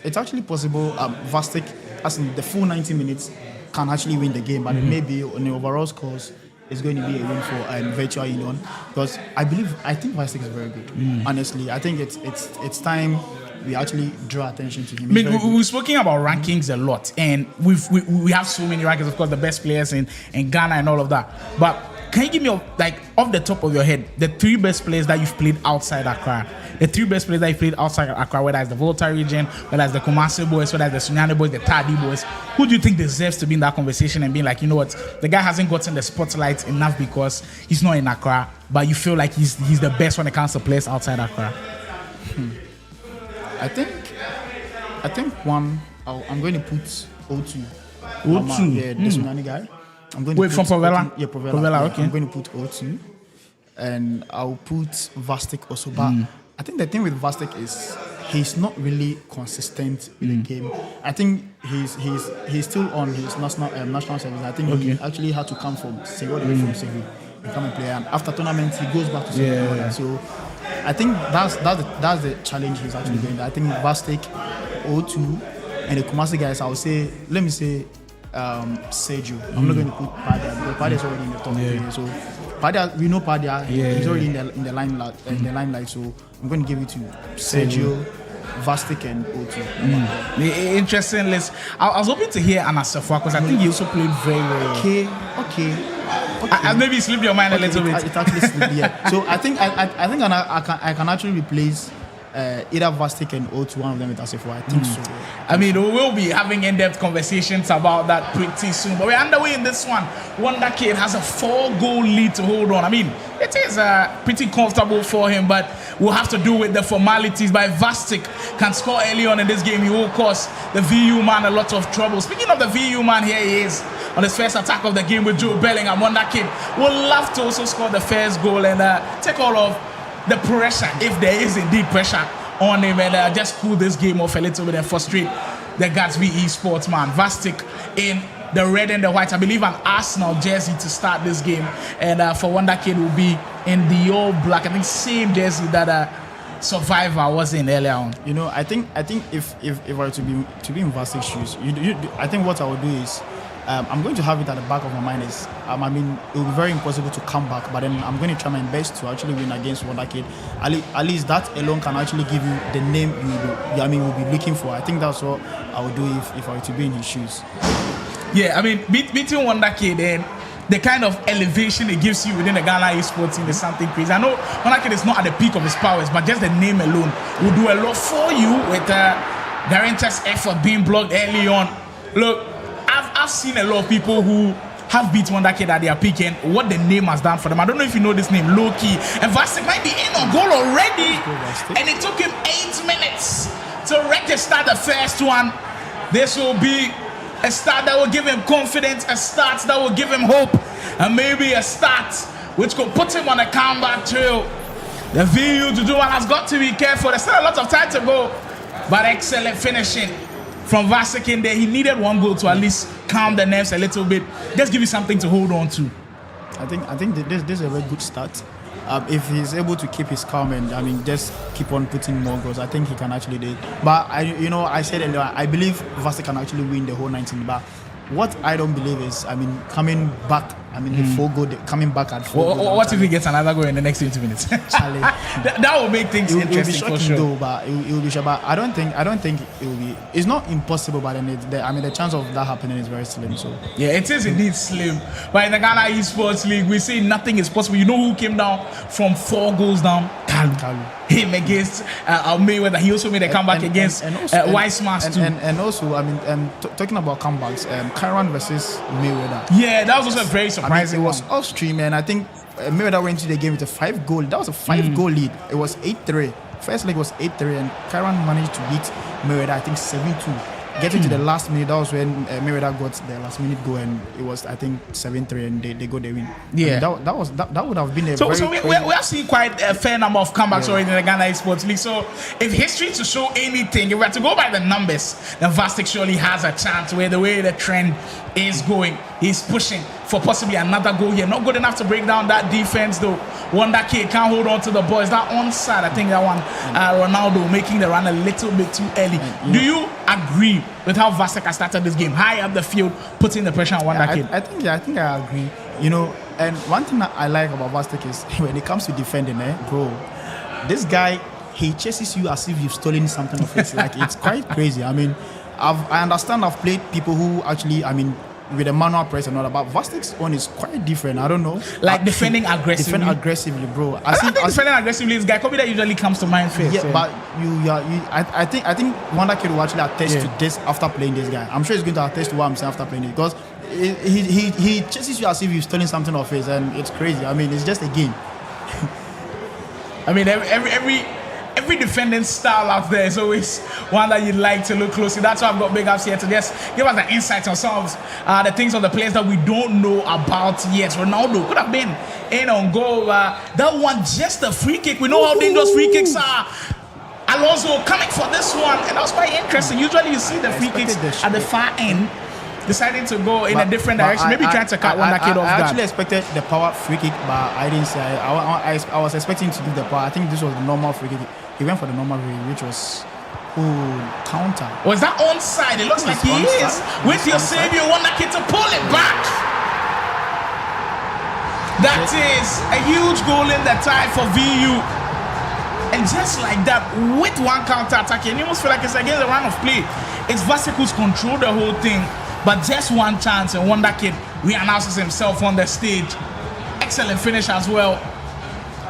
Speaker 5: It's actually possible. Vastic, as in the full 90 minutes, can actually win the game, but maybe on the overall scores, it's going to be a win for Virtual Union, because I think Vastic is very good. Honestly, I think it's time we actually draw attention to him.
Speaker 4: I mean, we've spoken about rankings a lot, and we have so many rankings, of course, the best players in Ghana and all of that. But can you give me, like, off the top of your head, the 3 best players that you've played outside Accra? The 3 best players that you've played outside Accra, whether it's the Volta region, whether it's the Kumasi boys, whether it's the Sunyani boys, the Tadi boys. Who do you think deserves to be in that conversation and being like, you know what, the guy hasn't gotten the spotlight enough because he's not in Accra, but you feel like he's the best when it comes to players outside Accra?
Speaker 5: I think one, I'm going to put O2.
Speaker 4: O2?
Speaker 5: The Sunyani guy. I'm going
Speaker 4: to from Provela?
Speaker 5: Yeah, Provela.
Speaker 4: Okay.
Speaker 5: I'm going to put O2, and I'll put Vastic also. But I think the thing with Vastic is he's not really consistent in the game. I think he's still on his national service. I think he actually had to come from Sevi and come and play. And after tournament, he goes back to Sevi. So I think that's the challenge he's actually doing. I think Vastic, O2, and the Kumasi guys, let me say. Sergio. I'm not going to put Padia, because Padia is already in the top 3. So Padia, we know Padia. He's already in the limelight. So I'm going to give it to Sergio, Vastic, and O2.
Speaker 4: Interesting list. I was hoping to hear Anasafwa, because I think he also played very well.
Speaker 5: Okay.
Speaker 4: Maybe slipped your mind a little bit.
Speaker 5: It actually slipped. Yeah. So I think I can actually replace either Vastic and O2, one of them with Asifo. I think so.
Speaker 4: I mean, we will be having in-depth conversations about that pretty soon. But we're underway in this one. Wonder Kid has a 4-goal lead to hold on. I mean, it is pretty comfortable for him, but we'll have to do with the formalities. But if Vastic can score early on in this game, he will cause the VU man a lot of trouble. Speaking of the VU man, here he is on his first attack of the game with Joe Bellingham. Wonder Kid will love to also score the first goal and take all of the pressure, if there is indeed pressure on him, and just cool this game off a little bit and frustrate the Gatsby Esports man. Vastic in the red and the white. I believe an Arsenal jersey to start this game, and for Wonder Kid will be in the all black. I think same jersey that Survivor was in earlier on.
Speaker 5: You know, I think if I were to be in Vasic's shoes, I think what I would do is I'm going to have it at the back of my mind is I mean it will be very impossible to come back, but then I'm going to try my best to actually win against Wonder Kid. At least that alone can actually give you the name you'll be looking for. I think that's what I would do if I were to be in his shoes.
Speaker 4: Yeah, I mean beating Wonder Kid and the kind of elevation it gives you within the Ghana Esports team is something crazy. I know Wonder Kid is not at the peak of his powers, but just the name alone will do a lot for you with Guarantee's effort being blocked early on. Look, I've seen a lot of people who have beat Wonder Kid at their peak and what the name has done for them. I don't know if you know this name, Loki. And Vastic might be in on goal already. And it took him 8 minutes to register the first one. This will be a start that will give him confidence, a start that will give him hope, and maybe a start which could put him on a comeback trail. The VU to do one has got to be careful. There's still a lot of time to go, but excellent finishing from Vastic in there. He needed one goal to at least calm the nerves a little bit. Just give you something to hold on to.
Speaker 5: I think this is a very good start. If he's able to keep his calm and just keep on putting more goals, I think he can actually do it. But I said earlier, I believe Vastic can actually win the whole 19. But what I don't believe is, coming back. The 4 goal, coming back at 4 goal.
Speaker 4: What if he gets another goal in the next 20 minutes? that will make things interesting
Speaker 5: for
Speaker 4: sure.
Speaker 5: Though, but it will be sure. But I don't think it will be. It's not impossible, but then the chance of that happening is very slim. So
Speaker 4: yeah, it is indeed slim. But in the Ghana Esports League, we say nothing is possible. You know who came down from 4 goals down? Kalu. Him against Mayweather. He also made a comeback against Weissmans too.
Speaker 5: And also, talking about comebacks, Kyran versus Mayweather.
Speaker 4: Yeah, that was also a very surprising.
Speaker 5: It was off stream, and I think Mayweather went into the game with a 5 goal. That was a 5 goal lead. It was 8-3. First leg was 8-3, and Kyran managed to beat Mayweather, I think 7-2. Getting to the last minute, that was when Mayweather got the last minute goal, and it was, I think, 7-3, and they got the win.
Speaker 4: Yeah,
Speaker 5: that would have been a
Speaker 4: so we are seeing quite a fair number of comebacks already in the Ghana Esports League. So if history to show anything, if we have to go by the numbers, then Vastic surely has a chance. Where the way the trend is going, he's pushing for possibly another goal here. Not good enough to break down that defense though. Wonder Kid can't hold on to the ball. Is that onside? I think that one, Ronaldo making the run a little bit too early. Do you agree with how Vastic has started this game? High up the field, putting the pressure on Wonder Kid.
Speaker 5: I think I agree. And one thing that I like about Vastic is when it comes to defending, bro, this guy, he chases you as if you've stolen something of his. Like, it's quite crazy. I understand I've played people who actually, with a manual press and all that, but Vastic's one is quite different. I don't know.
Speaker 4: Like defending aggressively.
Speaker 5: Defend aggressively, bro.
Speaker 4: I think defending aggressively is Gakobi that usually comes to mind first.
Speaker 5: Yeah, but I think Wonder Kid will actually attest to this after playing this guy. I'm sure he's going to attest to what I'm saying after playing it, because he chases you as if you've stolen something of his, and it's crazy. It's just a game.
Speaker 4: Every defending style out there is always one that you'd like to look closely. That's why I've got big ups here to just give us an insight on some of the things of the players that we don't know about yet. Ronaldo could have been in on goal. That one, just a free kick. We know how dangerous free kicks are. Alonso coming for this one, and that was quite interesting. Usually you see the free kicks at the far end, deciding to go in a different direction, maybe trying to cut Wonder Kid off guard.
Speaker 5: I actually expected the power free kick, but I didn't say. I was expecting to give the power. I think this was the normal free kick. He went for the normal free kick, which was counter.
Speaker 4: Was that onside? It looks like he is. With your savior, Wonder Kid to pull it back. That is a huge goal in the tie for VU. And just like that, with one counter attack, and you almost feel like it's against the run of play. It's Vastic who's controlled the whole thing. But just one chance, and Wonder Kid re-announces himself on the stage. Excellent finish as well.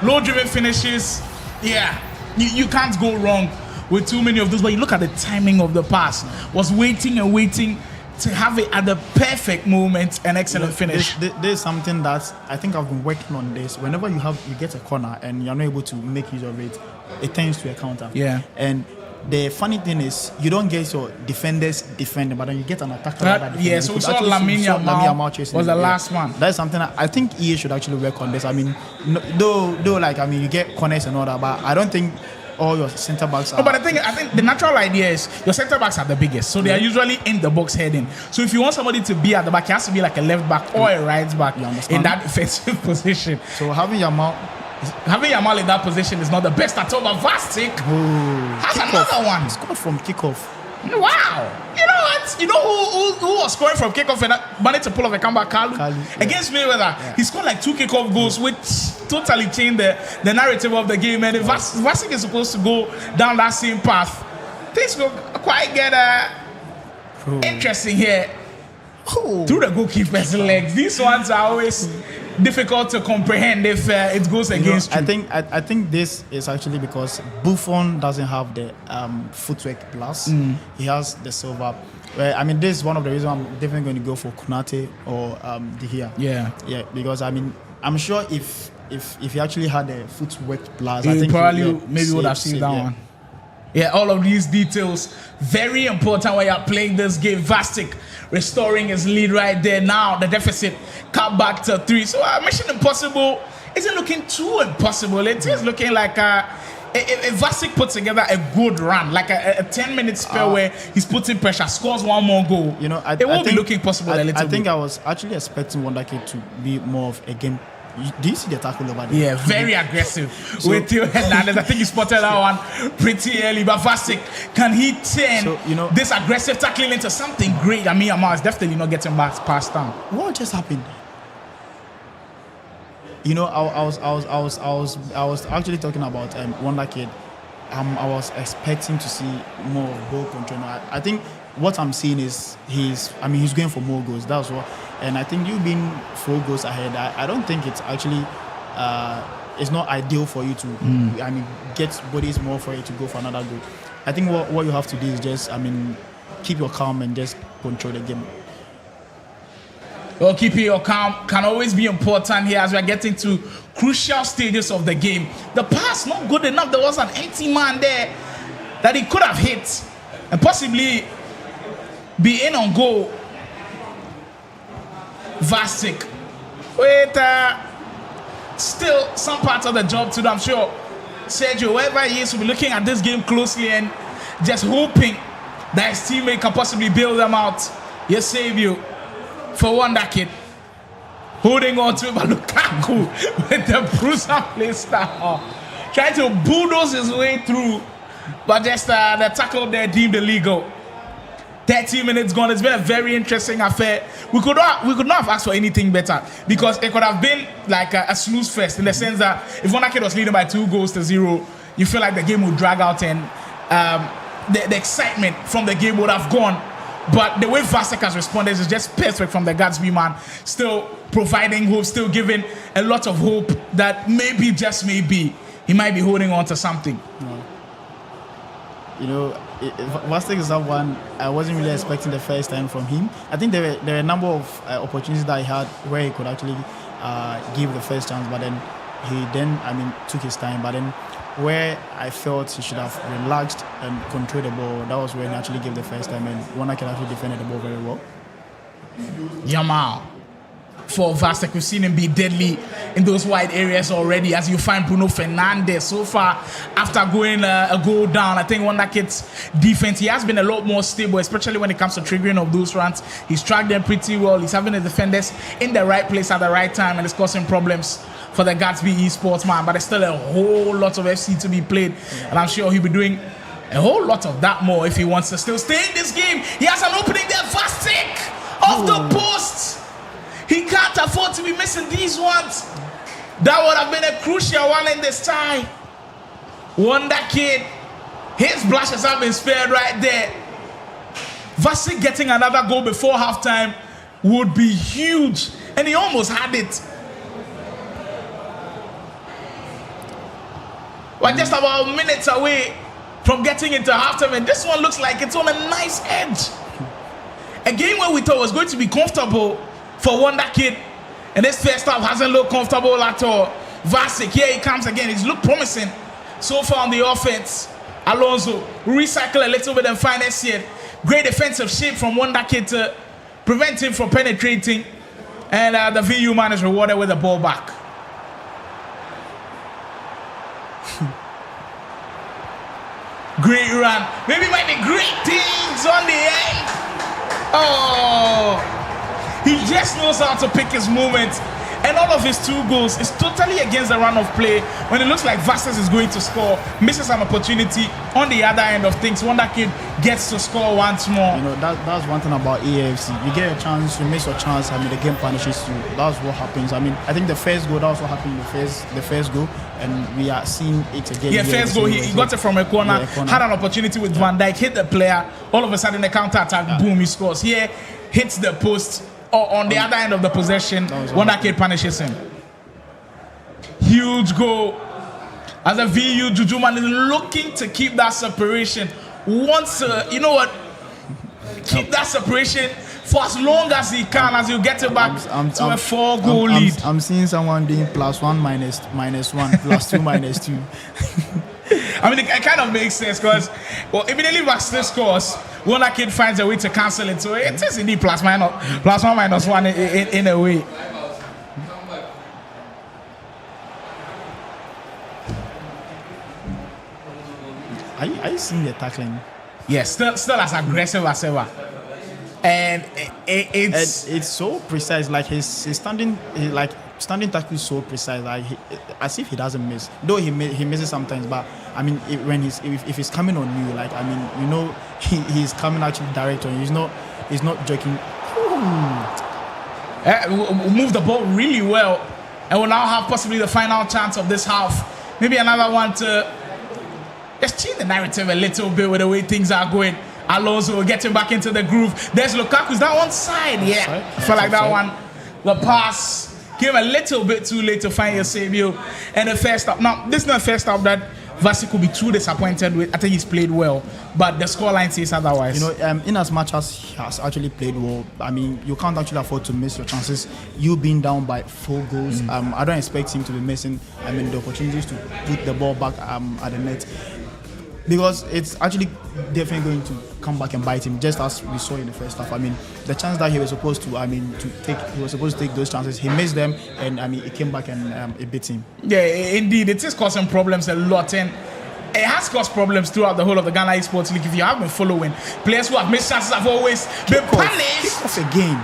Speaker 4: Low-driven finishes. Yeah, you can't go wrong with too many of those. But you look at the timing of the pass. Was waiting and waiting to have it at the perfect moment. An excellent finish.
Speaker 5: There's something that I think I've been working on this. Whenever you get a corner and you're not able to make use of it, it turns to a counter.
Speaker 4: Yeah.
Speaker 5: And the funny thing is you don't get your defenders defending, but then you get an attacker.
Speaker 4: Yeah, so we saw Lamine Yamal was the last one.
Speaker 5: That's something I think EA should actually work on this. I mean, though, like, I mean, you get corners and all that, but I don't think all your centre backs are.
Speaker 4: No, but I think the natural idea is your centre backs are the biggest, so they are usually in the box heading. So if you want somebody to be at the back, he has to be like a left back or a right back in that defensive position.
Speaker 5: So having Yamal
Speaker 4: in that position is not the best at all. But Vastic has another one.
Speaker 5: He scored from kickoff.
Speaker 4: Wow. You know what? You know who was scoring from kickoff and managed to pull off a comeback? Kalu. Against Mayweather. Yeah. He scored like 2 kickoff goals, which totally changed the narrative of the game. And if Vastic is supposed to go down that same path, things will quite get interesting here. Through the goalkeeper's legs. These ones are always difficult to comprehend if it goes against you.
Speaker 5: I think this is actually because Buffon doesn't have the footwork plus. He has the silver. Well, I mean, this is one of the reasons I'm definitely going to go for Konate or De Gea. Yeah, because I mean, I'm sure if he actually had the footwork plus, I think
Speaker 4: probably maybe would have seen that one. Yeah, all of these details very important when you're playing this game. Vastic restoring his lead right there. Now the deficit cut back to 3. So Mission Impossible isn't looking too impossible. It is looking like if Vastic puts together a good run, like a 10-minute spell where he's putting pressure, scores one more goal, it won't be looking possible a little bit.
Speaker 5: I think I was actually expecting Wonder Kid to be more of a game. Do you see the tackle over there?
Speaker 4: Yeah, very aggressive with Theo Hernandez. I think he spotted that one pretty early. But Vastic, can he turn this aggressive tackling into something great? I mean, Yamal is definitely not getting back past down.
Speaker 5: What just happened? I was actually talking about Wonder Kid. I was expecting to see more ball control. I think what I'm seeing is he's going for more goals. That's what. And I think you being 4 goals ahead, I don't think it's actually it's not ideal for you to get bodies more for you to go for another goal. I think what you have to do is just keep your calm and just control the game.
Speaker 4: Well, keeping your calm can always be important here as we're getting to crucial stages of the game. The pass not good enough. There was an empty man there that he could have hit and possibly be in on goal. Vastic with still some parts of the job to do. I'm sure Sergio, wherever he is, will be looking at this game closely and just hoping that his teammate can possibly bail them out. Yes, save you for Wonder Kid. Holding on to it, but Lukaku with the bruiser play style. Trying to bulldoze his way through, but just the tackle there deemed illegal. 30 minutes gone. It's been a very interesting affair. We could not have asked for anything better because it could have been like a snooze fest in the sense that if Wonder Kid was leading by 2-0, you feel like the game would drag out and the excitement from the game would have gone. But the way Vastic has responded is just perfect from the Gatsby man. Still providing hope, still giving a lot of hope that maybe, just maybe, he might be holding on to something.
Speaker 5: Vastic is that one I wasn't really expecting the first time from him. I think there were a number of opportunities that he had where he could actually give the first chance, but then he took his time. But then where I felt he should have relaxed and controlled the ball, that was when he actually gave the first time, and Wonder Kid actually defended the ball very well.
Speaker 4: Yamal for Vastic, we've seen him be deadly in those wide areas already. As you find Bruno Fernandes so far after going a goal down, I think Wonder Kid's defense, he has been a lot more stable, especially when it comes to triggering of those runs. He's tracked them pretty well. He's having the defenders in the right place at the right time, and it's causing problems for the Gatsby Esports man. But there's still a whole lot of FC to be played, and I'm sure he'll be doing a whole lot of that more if he wants to still stay in this game. He has an opening there. Vastic off the post. He can't afford to be missing these ones. That would have been a crucial one in this tie. Wonder Kid, his blushes have been spared right there. Vastic getting another goal before halftime would be huge, and he almost had it. We're just about minutes away from getting into halftime, and this one looks like it's on a nice edge. A game where we thought was going to be comfortable for Wonder Kid, and this first half hasn't looked comfortable at all. Vastic, here he comes again. He's looked promising so far on the offense. Alonso recycle a little bit and finance it. Great defensive shape from Wonder Kid to prevent him from penetrating. And the VU man is rewarded with the ball back. Great run. Maybe might be great things on the end. Oh, he just knows how to pick his moments. And all of his 2 goals is totally against the run of play. When it looks like Vasquez is going to score, misses an opportunity on the other end of things. Wonder Kid gets to score once more.
Speaker 5: You know, that's one thing about EAFC. You get a chance, you miss your chance. I mean, the game punishes you. That's what happens. I mean, I think the first goal, that also happened in the first goal, and we are seeing it again.
Speaker 4: Yeah, first goal, he got it from a corner, had an opportunity with Van Dijk, hit the player. All of a sudden, the counter attack, boom, he scores. Here, hits the post. Or on the other end of the possession, Wonder Kid punishes him. Huge goal. As a VU, Jujuman is looking to keep that separation. Wants to, you know what? Keep that separation for as long as he can, as you get it back to a 4-goal lead.
Speaker 5: I'm seeing someone doing +1 -1, +2 -2.
Speaker 4: I mean, it kind of makes sense because, well, immediately Baxter scores, Wonder Kid finds a way to cancel it. So it is indeed +1 -1 in a way.
Speaker 5: Are you seeing the tackling?
Speaker 4: Yes, still as aggressive as ever. And it's
Speaker 5: so precise. Like his standing tackle is so precise. Like as if he doesn't miss. Though he misses sometimes, but I mean, if he's coming on you, like I mean, you know, he's coming at you direct on you. He's not joking.
Speaker 4: Move the ball really well, and will now have possibly the final chance of this half. Maybe another one to just change the narrative a little bit with the way things are going. Alonso getting back into the groove. There's Lukaku's that one side. Yeah, I felt like that one. The pass came a little bit too late to find Eusebio. And the first half. Now, this is not the first half that Vasi could be too disappointed with. I think he's played well, but the scoreline says otherwise.
Speaker 5: You know, in as much as he has actually played well, I mean, you can't actually afford to miss your chances. You being down by 4 goals, I don't expect him to be missing. I mean, the opportunities to put the ball back at the net. Because it's actually definitely going to come back and bite him, just as we saw in the first half. I mean, the chance that he was supposed to take those chances. He missed them, and I mean, it came back and it bit him.
Speaker 4: Yeah, indeed, it is causing problems a lot, and it has caused problems throughout the whole of the Ghana Esports League. If you have been following, players who have missed chances have always been punished.
Speaker 5: Kick off again.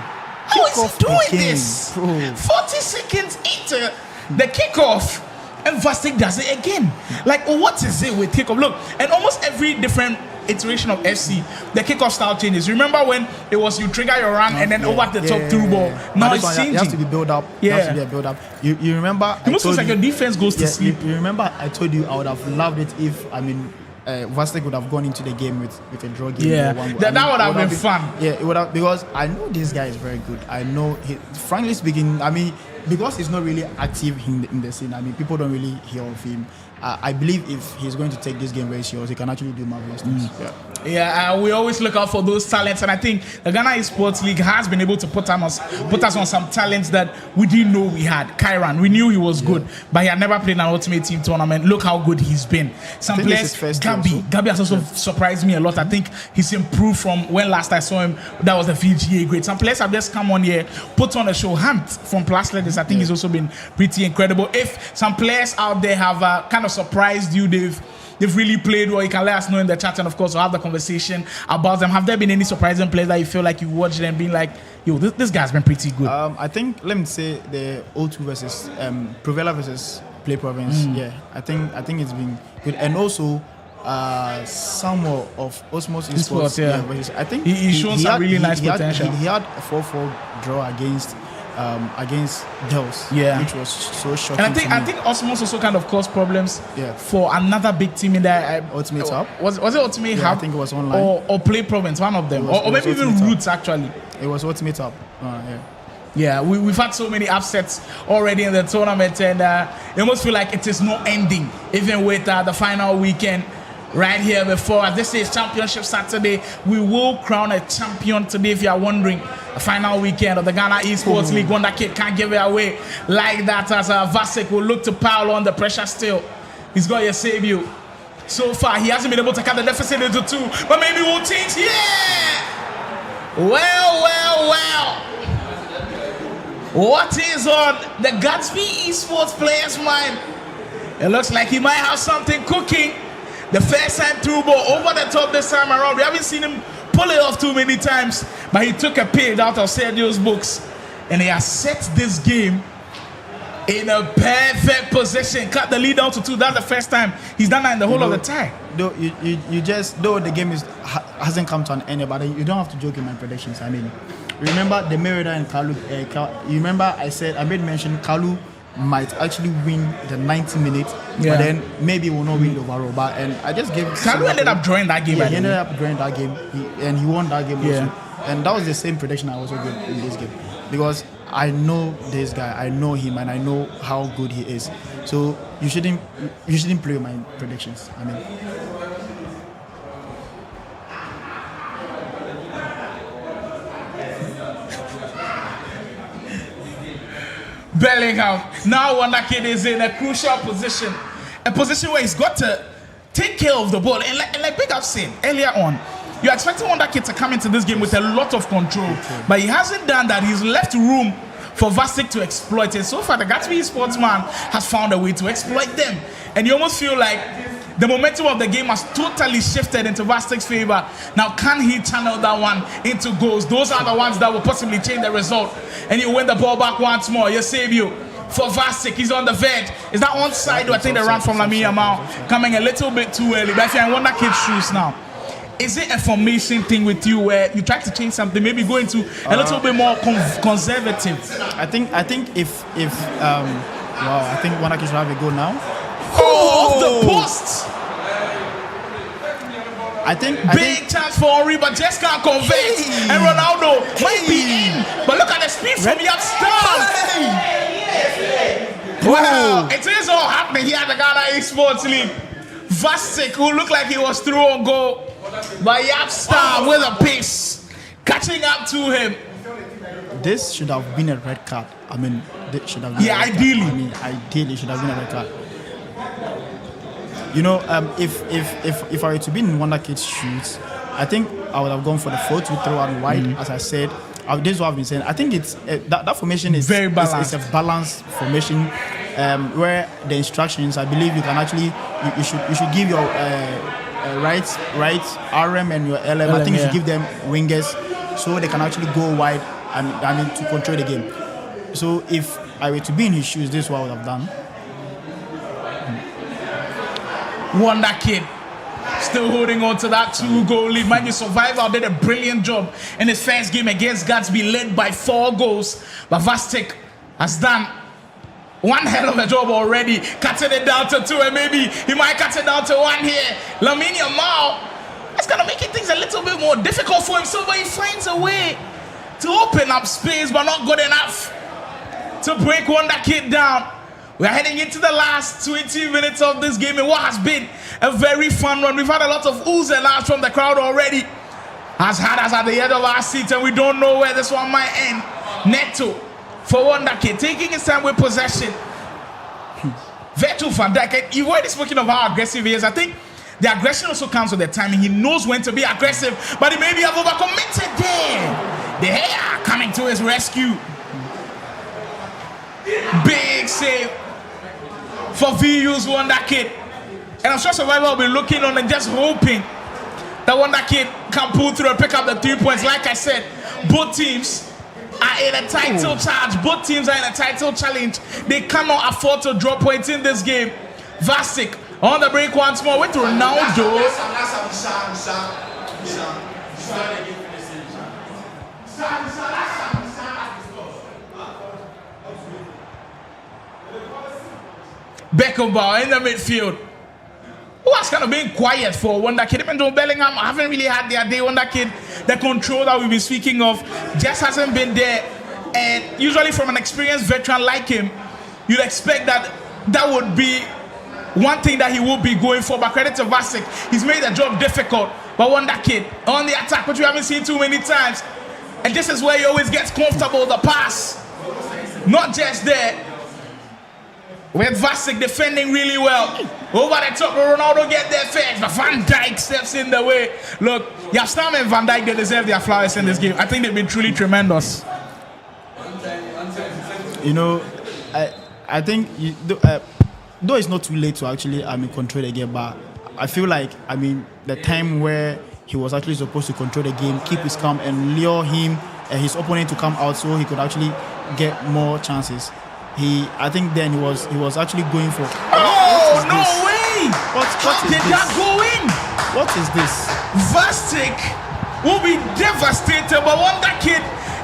Speaker 4: How is he doing this? 40 seconds into the kickoff. And Vastic does it again. Like, what is it with kickoff? Look, and almost every different iteration of FC, the kickoff style changes. Remember when it was you trigger your run and then over the top through ball? Now it's changing.
Speaker 5: It has to be built up.
Speaker 4: Yeah.
Speaker 5: It has to be a build up. You remember?
Speaker 4: It almost feels like your defense goes to sleep.
Speaker 5: You remember? I told you I would have loved it if Vastic would have gone into the game with a draw game.
Speaker 4: Yeah, that would have been fun.
Speaker 5: Yeah, it would have, because I know this guy is very good. I know, frankly speaking, I mean, because he's not really active in the scene. I mean, people don't really hear of him. I believe if he's going to take this game very serious, he can actually do marvelous things.
Speaker 4: Yeah, we always look out for those talents, and I think the Ghana Esports League has been able to put us on some talents that we didn't know we had. Kyran, we knew he was good, but he had never played an Ultimate Team tournament. Look how good he's been. Some players, Gabi has also surprised me a lot. I think he's improved from when last I saw him. That was the VGA grade. Some players have just come on here, put on a show. Hunt from Plus Letters, I think he's also been pretty incredible. If some players out there have kind of surprised you, they've really played well, you can let us know in the chat, and of course we'll have the conversation about them. Have there been any surprising players that you feel like you watched them being like, yo, this guy's been pretty good?
Speaker 5: I think, let me say, the O2 versus Provela versus Play Province. Yeah, I think it's been good, and also some of Osmos Esports. Yeah, I think
Speaker 4: he's shown some really nice potential.
Speaker 5: He had a 4-4 draw against Dels, which was so shocking.
Speaker 4: And I think Osmos also kind of caused problems for anotother big team in there.
Speaker 5: Ultimate Hub.
Speaker 4: Was it Ultimate Hub?
Speaker 5: I think it was online.
Speaker 4: Or Play Province, one of them. Or maybe even Roots, actually.
Speaker 5: It was Ultimate Hub.
Speaker 4: Yeah, we've had so many upsets already in the tournament, and it almost feel like it is no ending, even with the final weekend right here before. As this is Championship Saturday, we will crown a champion today. If you are wondering, a final weekend of the Ghana Esports League. Wonder Kid can't give it away like that, as Vasek will look to pile on the pressure still. He's got Eusebio. So far, he hasn't been able to cut the deficit into 2, but maybe we'll change. Yeah! Well. What is on the Gatsby Esports player's mind? It looks like he might have something cooking. The first time through ball over the top this time around. We haven't seen him pull it off too many times, but he took a page out of Sergio's books, and he has set this game in a perfect position. Cut the lead down to 2. That's the first time he's done that in the whole of the time.
Speaker 5: Though though the game hasn't come to an end, but you don't have to joke in my predictions. I mean, remember the Merida and Kalu. You remember I made mention Kalu might actually win the 90 minutes, but then maybe will not win the overall. But and I just gave.
Speaker 4: Kalu ended up drawing that game.
Speaker 5: Yeah, he ended up drawing that game, and he won that game also. And that was the same prediction I also gave in this game, because I know this guy, I know him, and I know how good he is. So you shouldn't play my predictions. I mean.
Speaker 4: Bellingham. Now Wonder Kid is in a crucial position. A position where he's got to take care of the ball. And like Big Up said earlier on, you're expecting Wonder Kid to come into this game with a lot of control. But he hasn't done that. He's left room for Vastic to exploit it. So far, the Gatsby sportsman has found a way to exploit them. And you almost feel like the momentum of the game has totally shifted into Vastic's favor. Now, can he channel that one into goals? Those are the ones that will possibly change the result. And you win the ball back once more. Eusebio for Vastic. He's on the verge. Is that onside? Or I think the run from Lamine Yamal coming a little bit too early. But if you're in Wonder Kid's shoes now, is it a formation thing with you where you try to change something, maybe go into a little bit more conservative?
Speaker 5: I think if I think Wonder Kid should have a go now.
Speaker 4: Off the post.
Speaker 5: I think
Speaker 4: big chance for Henry, but just can't convert. And Ronaldo might be in, but look at the speed from the upstart. Wow, it is all happening here at the Ghana Esports League. Vastic, who looked like he was through on goal, but Yapstar with a pace, catching up to him.
Speaker 5: This should have been a red card. I mean, this should have been
Speaker 4: ideally.
Speaker 5: I mean, ideally should have been a red card. You know, if I were to be in Wonder Kid's shoes, I think I would have gone for the 4-2-3-1 wide. As I said, this is what I've been saying. I think it's that formation is
Speaker 4: very balanced.
Speaker 5: It's a balanced formation where the instructions, I believe, you can actually you should give your right RM and your LM. I think you should give them wingers so they can actually go wide and to control the game. So if I were to be in his shoes, this is what I would have done.
Speaker 4: Wonder Kid still holding on to that 2-goal lead. Mind you, Survival did a brilliant job in his first game against Gatsby, led by 4 goals. But Vastic has done one hell of a job already, cutting it down to 2, and maybe he might cut it down to 1 here. Lamine Yamal, that's gonna make things a little bit more difficult for him, so but he finds a way to open up space, but not good enough to break Wonder Kid down. We are heading into the last 20 minutes of this game in what has been a very fun run. We've had a lot of oohs and ahs from the crowd already. As hard as at the end of our seats, and we don't know where this one might end. Neto for Wonder Kid, taking his time with possession. Virgil van Dijk, you've already spoken of how aggressive he is. I think the aggression also comes with the timing. He knows when to be aggressive, but he maybe have overcommitted there. De Gea coming to his rescue. Big save for VU's Wonder Kid. And I'm sure Survivor will be looking on and just hoping that Wonder Kid can pull through and pick up the 3 points. Like I said, both teams are in a title charge. Both teams are in a title challenge. They cannot afford to drop points in this game. Vastic on the break once more with Ronaldo. Beckenbauer in the midfield, who has kind of been quiet for Wonder Kid. Even though Bellingham haven't really had their day, Wonder Kid, the control that we've been speaking of just hasn't been there. And usually from an experienced veteran like him, you'd expect that would be one thing that he would be going for. But credit to Vastic, he's made the job difficult. But Wonder Kid on the attack, which we haven't seen too many times. And this is where he always gets comfortable, the pass. Not just there. With Vasek defending really well. Over the top, Ronaldo get there first, but Van Dijk steps in the way. Look, Yastam and Van Dijk, they deserve their flowers in this game. I think they've been truly tremendous.
Speaker 5: You know, I think though it's not too late to actually control the game, but I feel like the time where he was actually supposed to control the game, keep his calm, and lure him and his opponent to come out so he could actually get more chances. I think then he was actually going for.
Speaker 4: Oh no way!
Speaker 5: How
Speaker 4: did that go in?
Speaker 5: What is this?
Speaker 4: Vasek will be devastated, but Wonder Kid,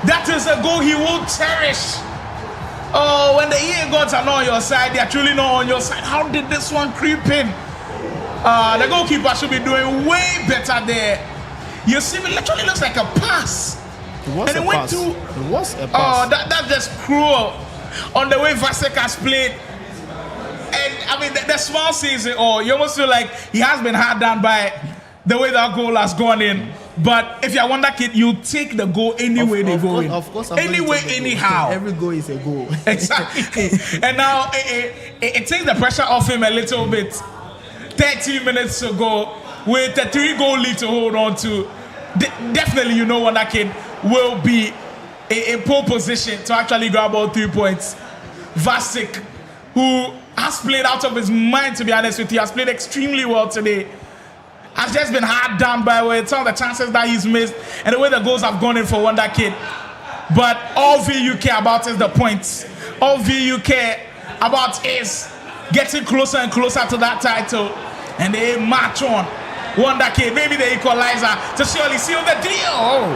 Speaker 4: that is a goal he will cherish. Oh, when the EA gods are not on your side, they are truly not on your side. How did this one creep in? The goalkeeper should be doing way better there. You see, it literally looks like a pass.
Speaker 5: It was a pass.
Speaker 4: Oh, that's just cruel. On the way Vasek has played. And the small sees it all. You almost feel like he has been hard done by the way that goal has gone in. But if you're Wonder Kid, you take the goal any way they go in.
Speaker 5: Of course,
Speaker 4: anyway, anyhow.
Speaker 5: Every goal is a goal.
Speaker 4: Exactly. And now it takes the pressure off him a little bit. 13 minutes to go with a 3-goal lead to hold on to. Definitely, Wonder Kid will be in pole position to actually grab all 3 points. Vasek, who has played out of his mind, to be honest with you, has played extremely well today. Has just been hard done by some of the chances that he's missed and the way the goals have gone in for Wonder Kid. But all VU care about is the points. All VU care about is getting closer and closer to that title. And they march on. Wonder Kid, maybe the equalizer to surely seal the deal. Oh,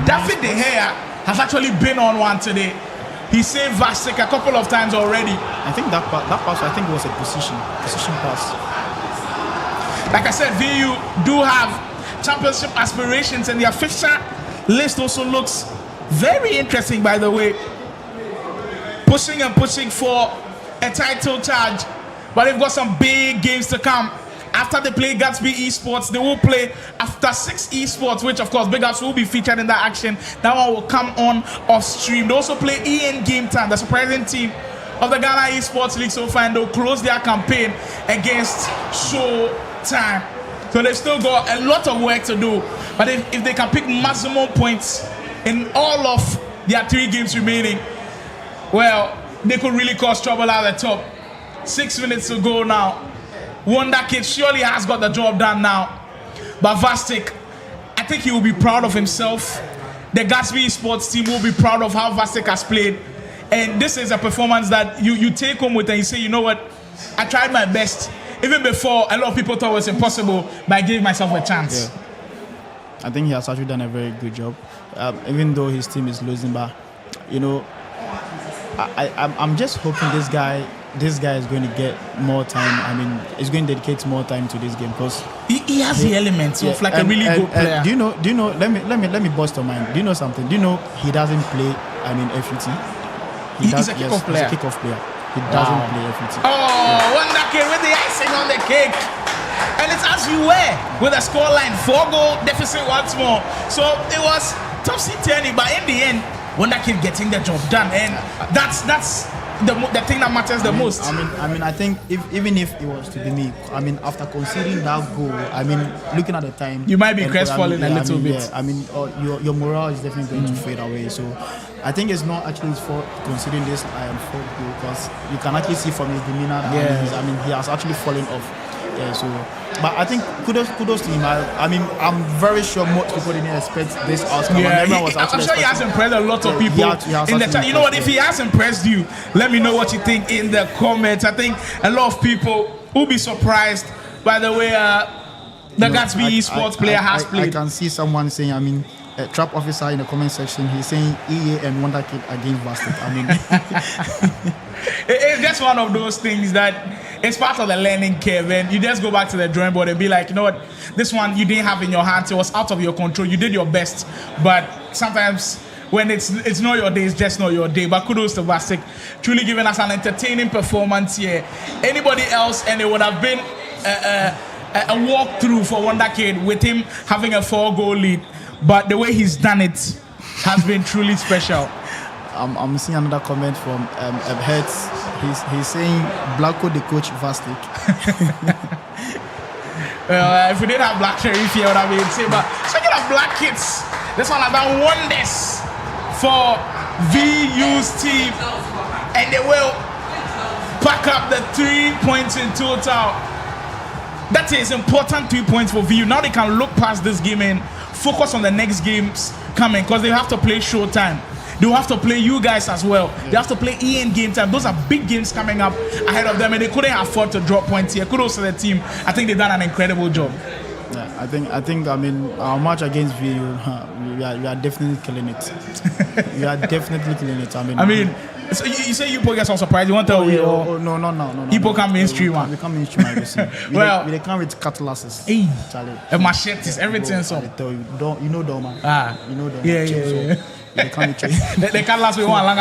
Speaker 4: David De Gea has actually been on one today. He saved Vasek a couple of times already.
Speaker 5: I think that pass, I think it was a position pass.
Speaker 4: Like I said, VU do have championship aspirations, and their fixture list also looks very interesting, by the way. Pushing for a title charge, but they've got some big games to come. After they play Gatsby Esports, they will play after 6 Esports, which of course Big Ups will be featured in that action. That one will come on off stream. They also play EN Game Time, the surprising team of the Ghana Esports League so far, and they'll close their campaign against Showtime. So they've still got a lot of work to do. But if they can pick maximum points in all of their 3 games remaining, well, they could really cause trouble at the top. 6 minutes to go now. Wonder Kid surely has got the job done now. But Vasek, I think he will be proud of himself. The Gatsby Esports team will be proud of how Vasek has played. And this is a performance that you take home with and you say, you know what, I tried my best. Even before a lot of people thought it was impossible, but I gave myself a chance.
Speaker 5: Yeah. I think he has actually done a very good job. Even though his team is losing, but I'm just hoping this guy is going to get more time. I mean, he's going to dedicate more time to this game because
Speaker 4: he has the elements of like a really good player.
Speaker 5: Do you know? Let me bust your mind. Do you know something? Do you know he doesn't play? FUT.
Speaker 4: He's a kickoff player.
Speaker 5: He's a kickoff player. He doesn't play FUT.
Speaker 4: Oh, Wonder Kid with the icing on the cake. And it's as you were with a scoreline 4-goal deficit once more. So it was topsy-turvy, but in the end, Wonder Kid getting the job done, and that's the thing that matters the most.
Speaker 5: I think even if it was to be me, after conceding that goal, looking at the time,
Speaker 4: you might be crestfallen a little bit.
Speaker 5: Yeah, your morale is definitely going to fade away. So I think it's not actually his fault considering this 4th goal, because you can actually see from his demeanor that he has actually fallen off. Yeah, so, but I think kudos to him. I'm very sure most people didn't expect this outcome.
Speaker 4: Yeah, I'm sure he has impressed a lot of people in the chat. You know what? If he has impressed you, let me know what you think in the comments. I think a lot of people will be surprised by the way the Gatsby Esports player has played.
Speaker 5: I can see someone saying, a trap officer in the comment section, he's saying EA and Wonder Kid against Vasek.
Speaker 4: It's just one of those things that it's part of the learning curve, and you just go back to the drawing board and be like, you know what, this one you didn't have in your hands, it was out of your control, you did your best, but sometimes when it's not your day, it's just not your day. But kudos to Vasek, truly giving us an entertaining performance here. Anybody else, and it would have been a walkthrough for Wonder Kid with him having a 4-goal lead, but the way he's done it has been truly special.
Speaker 5: I'm seeing another comment from Hertz. He's saying Blacko the coach Vastic.
Speaker 4: Well, if we didn't have Black Sheriff here, what I mean, say, but speaking of black kids, this one has done wonders for VU's team, and they will pack up the 3 points in total. That is important 3 points for VU. Now they can look past this game and focus on the next games coming, because they have to play Showtime. They will have to play you guys as well. They have to play EN game time. Those are big games coming up ahead of them, and they couldn't afford to drop points here. Kudos to the team. I think they've done an incredible job.
Speaker 5: Yeah, I think I mean our match against VU, we are definitely killing it. We are definitely killing it. I mean,
Speaker 4: so you say you get some surprise. You want to tell me?
Speaker 5: No.
Speaker 4: People come mainstream, man.
Speaker 5: We come mainstream, well, we come with cutlasses.
Speaker 4: Hey,
Speaker 5: Charlie.
Speaker 4: Machetes, everything. So
Speaker 5: you know Doma.
Speaker 4: You
Speaker 5: know Doma.
Speaker 4: Yeah.
Speaker 5: They can't
Speaker 4: they can't last with one long.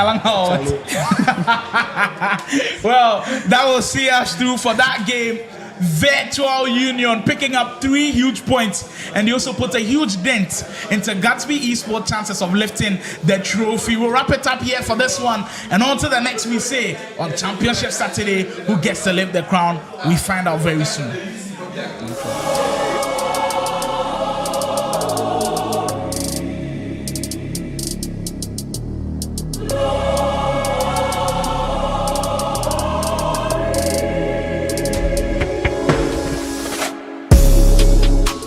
Speaker 4: Well, that will see us through for that game. Virtual Union picking up 3 huge points, and they also put a huge dent into Gatsby Esports chances of lifting the trophy. We'll wrap it up here for this one, and on to the next. We say on Championship Saturday, who gets to lift the crown? We find out very soon.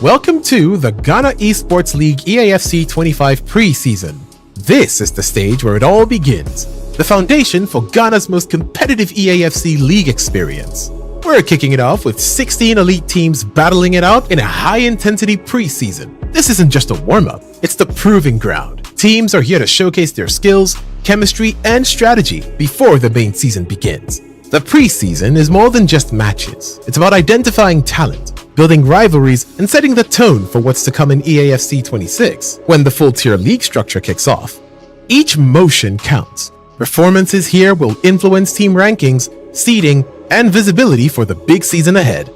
Speaker 3: Welcome to the Ghana Esports League EAFC 25 preseason. This is the stage where it all begins, the foundation for Ghana's most competitive EAFC league experience. We're kicking it off with 16 elite teams battling it out in a high-intensity preseason. This isn't just a warm-up, it's the proving ground. Teams are here to showcase their skills, chemistry, and strategy before the main season begins. The preseason is more than just matches. It's about identifying talent, building rivalries, and setting the tone for what's to come in EAFC 26 when the full-tier league structure kicks off. Each motion counts. Performances here will influence team rankings, seeding, and visibility for the big season ahead.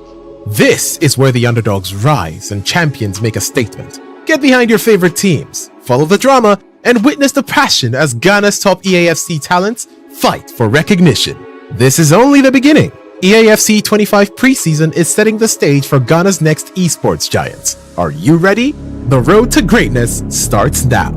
Speaker 3: This is where the underdogs rise and champions make a statement. Get behind your favorite teams, follow the drama, and witness the passion as Ghana's top EAFC talents fight for recognition. This is only the beginning. EAFC 25 preseason is setting the stage for Ghana's next esports giants. Are you ready? The road to greatness starts now.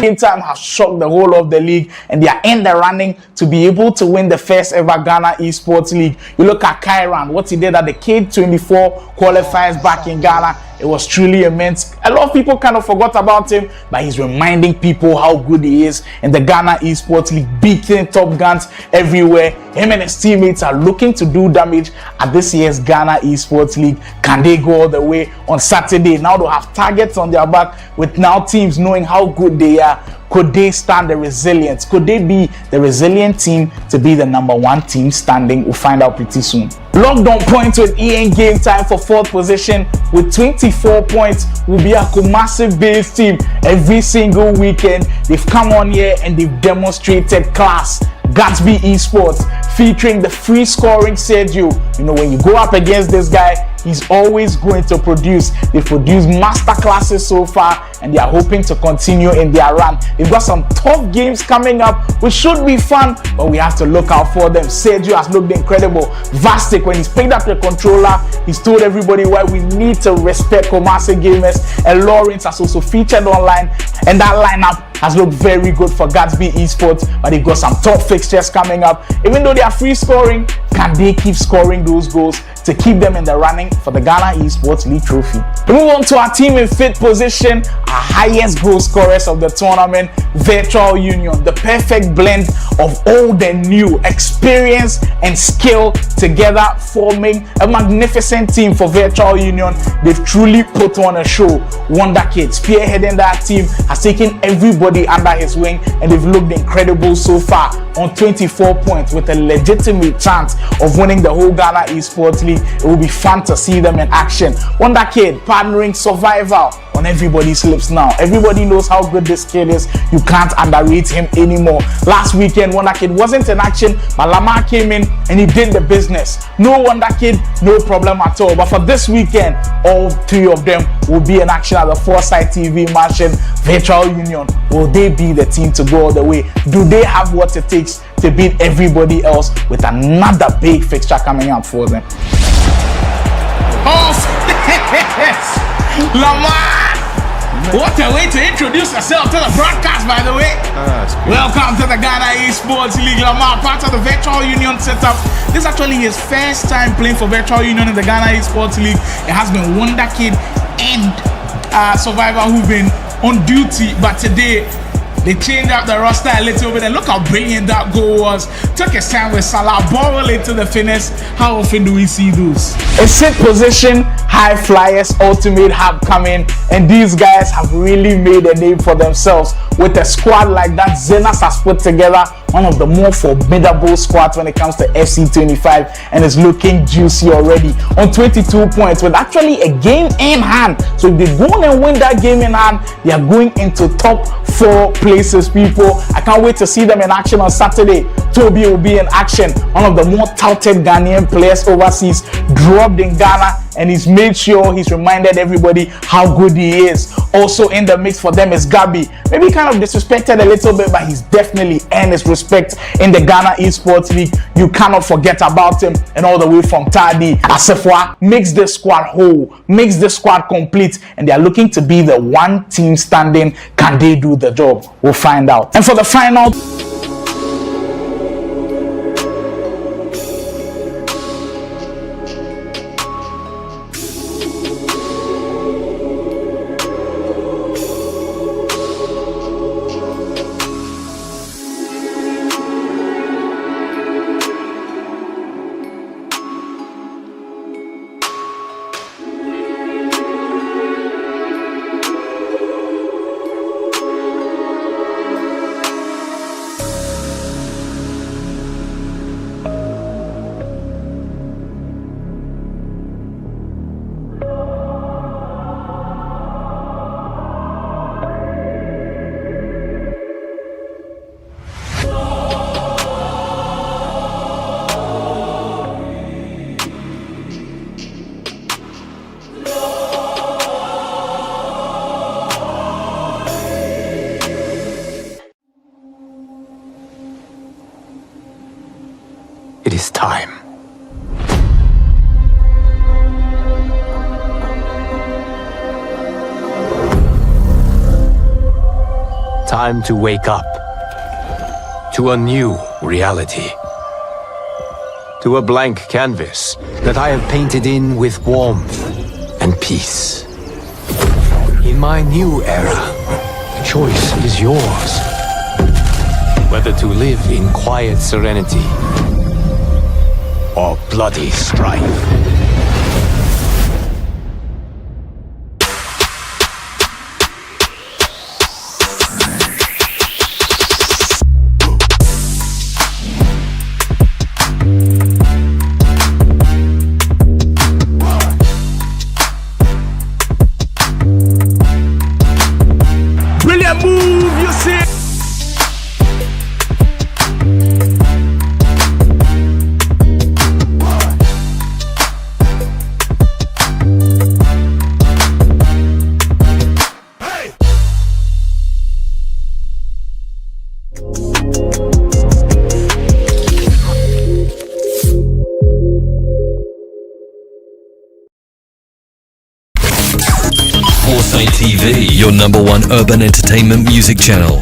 Speaker 6: Game time has shocked the whole of the league, and they are in the running to be able to win the first ever Ghana Esports League. You look at Kyran, what he did at the K24 qualifiers back in Ghana. It was truly immense. A lot of people kind of forgot about him, but he's reminding people how good he is in the Ghana Esports League, beating top guns everywhere. Him and his teammates are looking to do damage at this year's Ghana Esports League. Can they go all the way on Saturday? Now they'll have targets on their back, with now teams knowing how good they are. Could they stand the resilience? Could they be the resilient team to be the #1 team standing? We'll find out pretty soon. Locked on points with EN Game Time for 4th position with 24 points will be a massive base team every single weekend. They've come on here and they've demonstrated class. Gatsby Esports featuring the free scoring Sergio. You know, when you go up against this guy, he's always going to produce. They've produced master classes so far, and they are hoping to continue in their run. They've got some tough games coming up, which should be fun, but we have to look out for them. Sergio has looked incredible. Vastic, when he's picked up the controller, he's told everybody why we need to respect Kumasi gamers. And Lawrence has also featured online, and that lineup has looked very good for Gatsby Esports, but they've got some top fixtures coming up. Even though they are free scoring, can they keep scoring those goals to keep them in the running for the Ghana Esports League trophy? We move on to our team in 5th position, our highest goal scorers of the tournament, Virtual Union. The perfect blend of old and new, experience and skill together, forming a magnificent team for Virtual Union. They've truly put on a show. Wonder Kid, spearheading that team, has taken everybody under his wing, and they've looked incredible so far on 24 points with a legitimate chance of winning the whole Ghana Esports League. It will be fun to see them in action. Wonder Kid partnering Survival on everybody's lips now. Everybody knows how good this kid is. You can't underrate him anymore. Last weekend, Wonder Kid wasn't in action, but Lamar came in and he did the business. No Wonder Kid, no problem at all. But for this weekend, all three of them will be in action at the Foresight TV Mansion Virtual Union. Will they be the team to go all the way? Do they have what it takes to beat everybody else with another big fixture coming up for them?
Speaker 4: Oh, Lamar! What a way to introduce yourself to the broadcast, by the way. Welcome to the Ghana Esports League. Lamar, part of the Virtual Union setup. This is actually his first time playing for Virtual Union in the Ghana Esports League. It has been Wonder Kid and Survivor who've been on duty, but today they changed up the roster a little bit, and look how brilliant that goal was. Took his time with Salah, ball into the finish. How often do we see those?
Speaker 6: A set position, high flyers, ultimate hub coming, and these guys have really made a name for themselves. With a squad like that, Zenas has put together one of the more formidable squads when it comes to FC25, and is looking juicy already on 22 points with actually a game in hand. So if they go on and win that game in hand, they are going into top 4 places, people. I can't wait to see them in action on Saturday. Toby will be in action, one of the more touted Ghanaian players overseas, dropped in Ghana, and he's made sure he's reminded everybody how good he is. Also in the mix for them is Gabi. Maybe kind of disrespected a little bit, but he's definitely earned his respect in the Ghana Esports League. You cannot forget about him. And all the way from Tadi, Asefwa makes the squad whole, makes the squad complete, and they are looking to be the one team standing. Can they do the job? We'll find out. And for the final,
Speaker 2: it is time. Time to wake up to a new reality. To a blank canvas that I have painted in with warmth and peace. In my new era, choice is yours. Whether to live in quiet serenity or bloody strife.
Speaker 4: Brilliant move, you see.
Speaker 1: Foresight TV, your #1 urban entertainment music channel.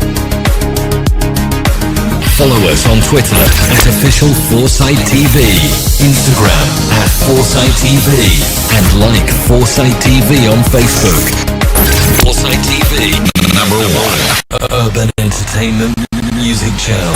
Speaker 1: Follow us on Twitter at official Foresight TV, Instagram at Foresight TV, and like Foresight TV on Facebook. Foresight TV, #1 urban entertainment music channel.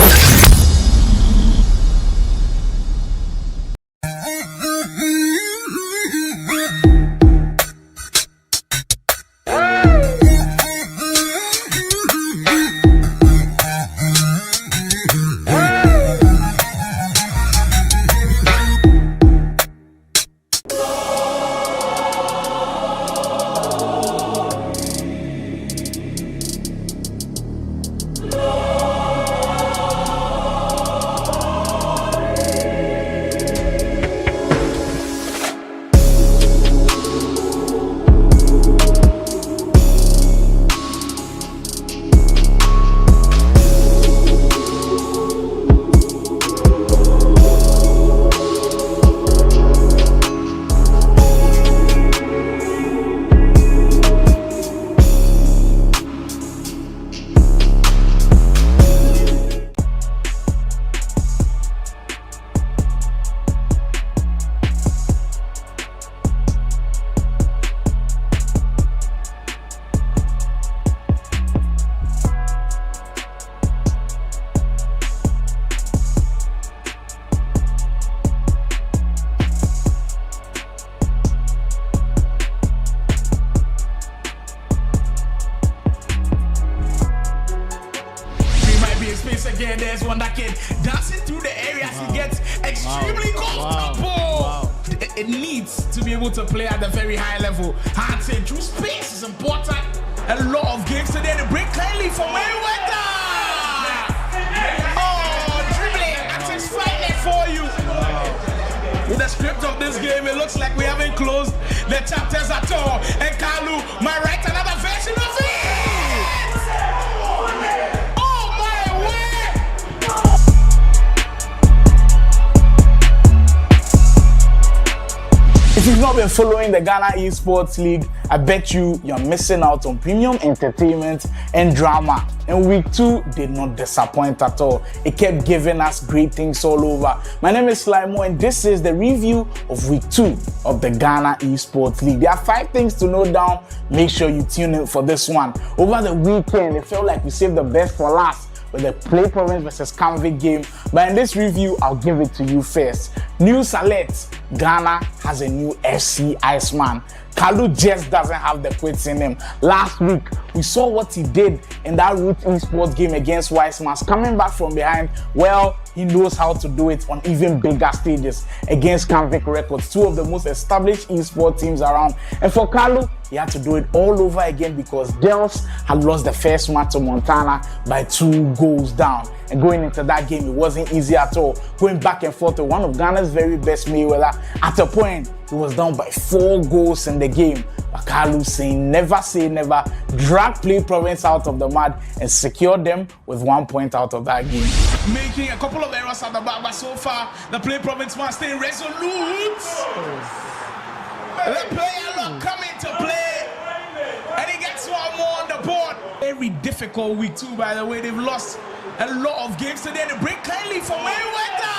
Speaker 4: Wonder Kid dancing through the areas. He gets extremely comfortable. It needs to be able to play at the very high level. Hard to true space is important. A lot of games today. The break clearly for Mayweather. Oh, dribbling at his finest for you. With the script of this game, it looks like we haven't closed the chapters at all. And Kalu might write another version of it. Oh my word!
Speaker 6: If you've not been following the Ghana Esports League, I bet you're missing out on premium entertainment and drama. And week 2 did not disappoint at all. It kept giving us great things all over. My name is Slimo, and this is the review of week 2 of the Ghana Esports League. There are 5 things to note down. Make sure you tune in for this one. Over the weekend, it felt like we saved the best for last with the Play Province versus Convict game. But in this review, I'll give it to you first. News alert: Ghana has a new FC Iceman. Kalu just doesn't have the quits in him. Last week, we saw what he did in that Root Esports game against Wisemans. Coming back from behind, well, he knows how to do it on even bigger stages against Convict Records, 2 of the most established esports teams around. And for Kalu, he had to do it all over again because Dels had lost the first match to Montana by 2 goals down. And going into that game, it wasn't easy at all. Going back and forth with one of Ghana's very best Mayweather. At a point, he was down by 4 goals in the game. But Kalu saying never say never, dragged Play Province out of the mud and secured them with 1 point out of that game.
Speaker 4: Making a couple of errors at the back, but so far, the Play Province man staying resolute. The player lock coming to play, and he gets 1 more on the board. Very difficult week 2, by the way. They've lost a lot of games today. The break clearly for Mayweather.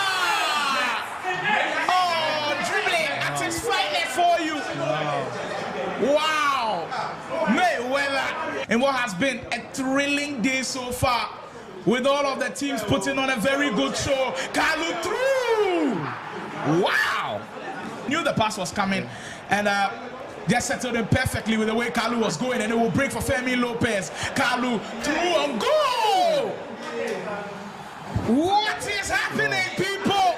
Speaker 4: Oh, dribbling at his finest for you. Wow. Mayweather. And what has been a thrilling day so far, with all of the teams putting on a very good show. Kalu through. Wow. Knew the pass was coming, and just settled him perfectly with the way Kalu was going, and it will break for Femi Lopez. Kalu through and goal! What is happening, people?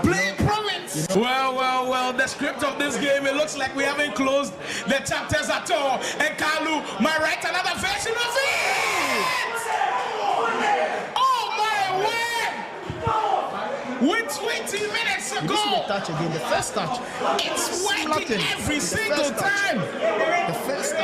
Speaker 4: Play Province! Well, the script of this game, it looks like we haven't closed the chapters at all, and Kalu might write another version of it! Oh my word! With 20 minutes ago,
Speaker 5: the touch again, the first touch.
Speaker 4: It's working every single time.
Speaker 5: The first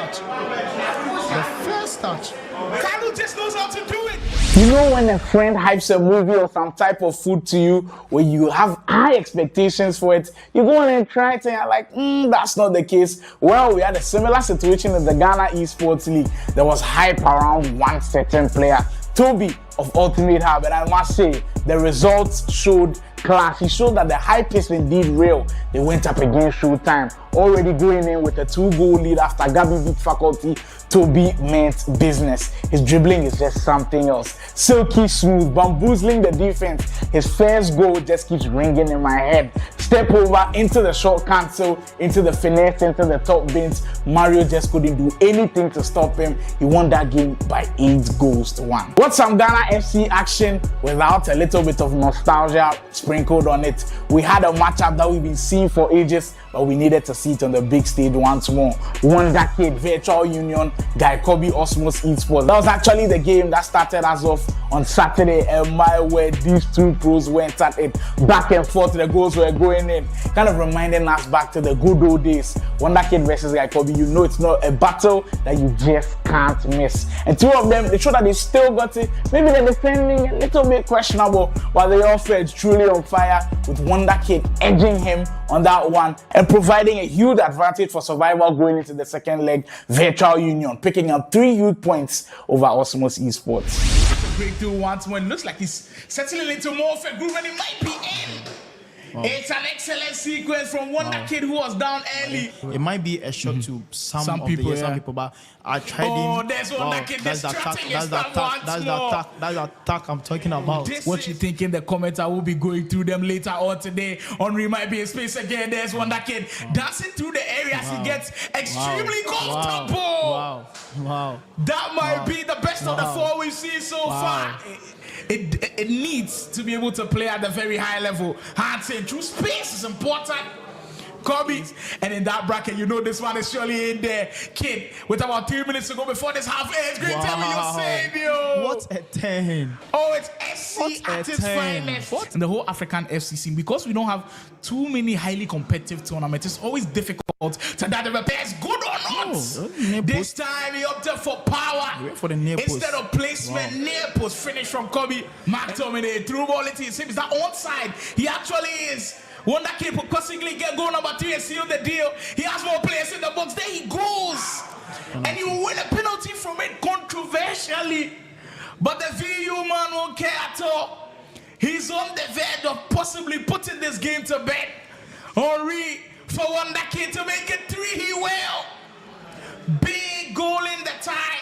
Speaker 5: touch.
Speaker 4: Kalu just knows how to do it.
Speaker 6: You know when a friend hypes a movie or some type of food to you, where you have high expectations for it, you go on and try it and you're like, that's not the case. Well, we had a similar situation in the Ghana Esports League. There was hype around one certain player, Toby of Ultimate Hub, and I must say, the results showed class. He showed that the hype is indeed real. They went up against Showtime, already going in with a 2-goal lead after Gabi beat Faculty. Toby meant business. His dribbling is just something else. Silky smooth, bamboozling the defense. His first goal just keeps ringing in my head. Step over into the short cancel, into the finesse, into the top bins. Mario just couldn't do anything to stop him. He won that game by 8-1. What's some Ghana FC action without a little bit of nostalgia sprinkled on it? We had a matchup that we've been seeing for ages, but we needed to see it on the big stage once more. Wonder Kid Virtual Union, Guy Kobe Osmos Esports. That was actually the game that started us off on Saturday, and my word, these 2 pros went at it back and forth. The goals were going in, kind of reminding us back to the good old days. Wonder Kid versus Guy Kobe, you know it's not a battle that you just can't miss. And 2 of them, they show that they still got it. Maybe they're defending a little bit questionable, but they all felt truly on fire, with Wonder Kid edging him on that one and providing a huge advantage for survival going into the second leg. Virtual Union picking up 3 huge points over Osmos Esports.
Speaker 4: Breakthrough once more. It looks like he's settling into more of a groove, and he might be in. It's an excellent sequence from Wonder Kid who was down early.
Speaker 5: It might be a shock to some
Speaker 4: people,
Speaker 5: some people, but I tried him.
Speaker 4: Oh, there's Wonder Kid distracting his stuff once more.
Speaker 5: That's the attack I'm talking about.
Speaker 4: What you think in the comments? I will be going through them later on today. Henry might be in space again. There's Wonder Kid dancing through the areas. He gets extremely comfortable.
Speaker 5: Wow.
Speaker 4: That might be the best of the 4 we've seen so far. It needs to be able to play at the very high level. Hands in true space is important. Kobe, and in that bracket, you know this one is surely in there. Kid, with about 3 minutes to go before this half ends. Great time with your savior.
Speaker 5: What a 10.
Speaker 4: Oh, it's SC at its finest. And the whole African FC scene, because we don't have too many highly competitive tournaments, it's always difficult to that the best good or not. This time he opted for power
Speaker 5: for the near
Speaker 4: instead of placement. Near post finish from Kobe. Mark Tomine through ball into his hips. That onside, he actually is. Wonder Kid possibly get goal number 3 and seal the deal. He has more players in the box. There he goes. And he will win a penalty from it controversially. But the VU man won't care at all. He's on the verge of possibly putting this game to bed. Henry for Wonder Kid to make it 3. He will. Big goal in the tie.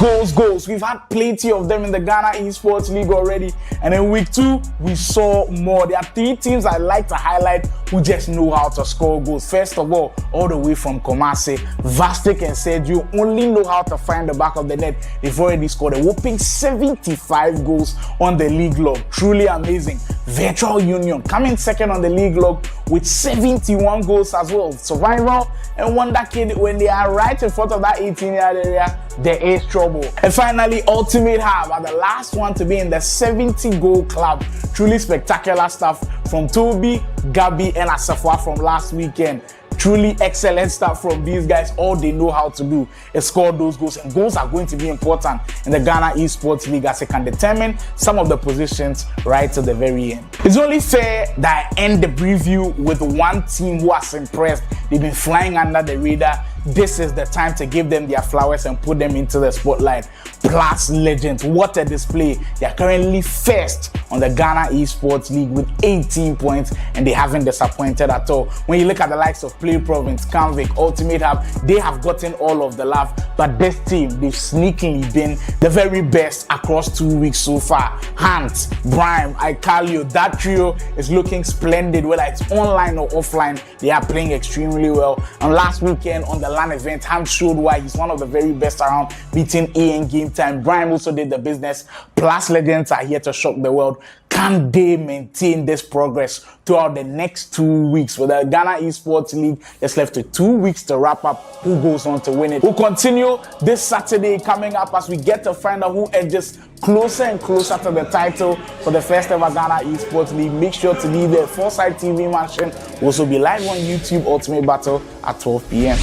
Speaker 6: Goals. We've had plenty of them in the Ghana Esports League already. And in week 2, we saw more. There are 3 teams I'd like to highlight who just know how to score goals. First of all the way from Kumasi, Vastic and Sergio only know how to find the back of the net. They've already scored a whopping 75 goals on the league log. Truly amazing. Virtual Union coming second on the league log with 71 goals as well. Survival and Wonder Kid, when they are right in front of that 18-yard area, there is trouble. And finally, Ultimate Hub are the last one to be in the 70-goal club. Truly spectacular stuff from Toby, Gabi, and Asafwa from last weekend. Truly excellent stuff from these guys. All they know how to do is score those goals, and goals are going to be important in the Ghana Esports League as it can determine some of the positions right to the very end. It's only fair that I end the preview with one team who has impressed. They've been flying under the radar. This is the time to give them their flowers and put them into the spotlight. Plus Legends, what a display. They are currently first on the Ghana Esports League with 18 points, and they haven't disappointed at all. When you look at the likes of Play Province, Canvic, Ultimate Hub, they have gotten all of the love, but this team, they've sneakily been the very best across 2 weeks so far. Hans, Brian, Ikalio, that trio is looking splendid, whether it's online or offline. They are playing extremely well. And last weekend on the LAN event, Hans showed why he's one of the very best around, beating AN Game Time. Brian also did the business. Plus Legends are here to shock the world. Can they maintain this progress throughout the next 2 weeks? With the Ghana Esports League, it's left with 2 weeks to wrap up. Who goes on to win it? We'll continue this Saturday coming up as we get to find out who edges closer and closer to the title for the first ever Ghana Esports League. Make sure to be there. Foresight TV Mansion will also be live on YouTube. Ultimate Battle at 12 p.m.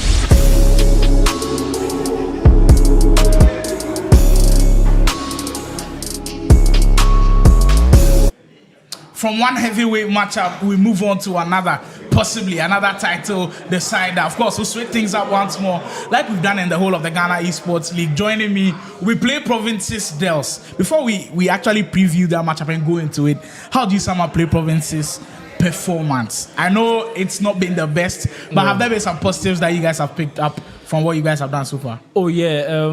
Speaker 4: From one heavyweight matchup, we move on to another, possibly another title decider. Of course, we'll switch things up once more, like we've done in the whole of the Ghana Esports League. Joining me, we play Provinces Dels. Before we actually preview that matchup and go into it, how do you sum up Play Provinces' performance? I know it's not been the best, but have there been some positives that you guys have picked up from what you guys have done so far?
Speaker 7: Oh yeah,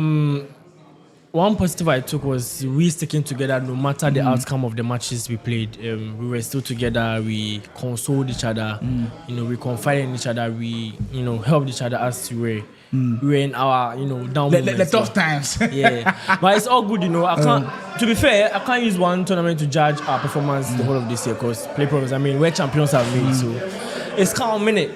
Speaker 7: one positive I took was we sticking together no matter the outcome of the matches we played. We were still together. We consoled each other. We confided in each other. We helped each other as we were in our down
Speaker 4: the tough times.
Speaker 7: Yeah, but it's all good. I can't. To be fair, I can't use one tournament to judge our performance the whole of this year because Play Province. I mean, we're champions have made so. It's count minute.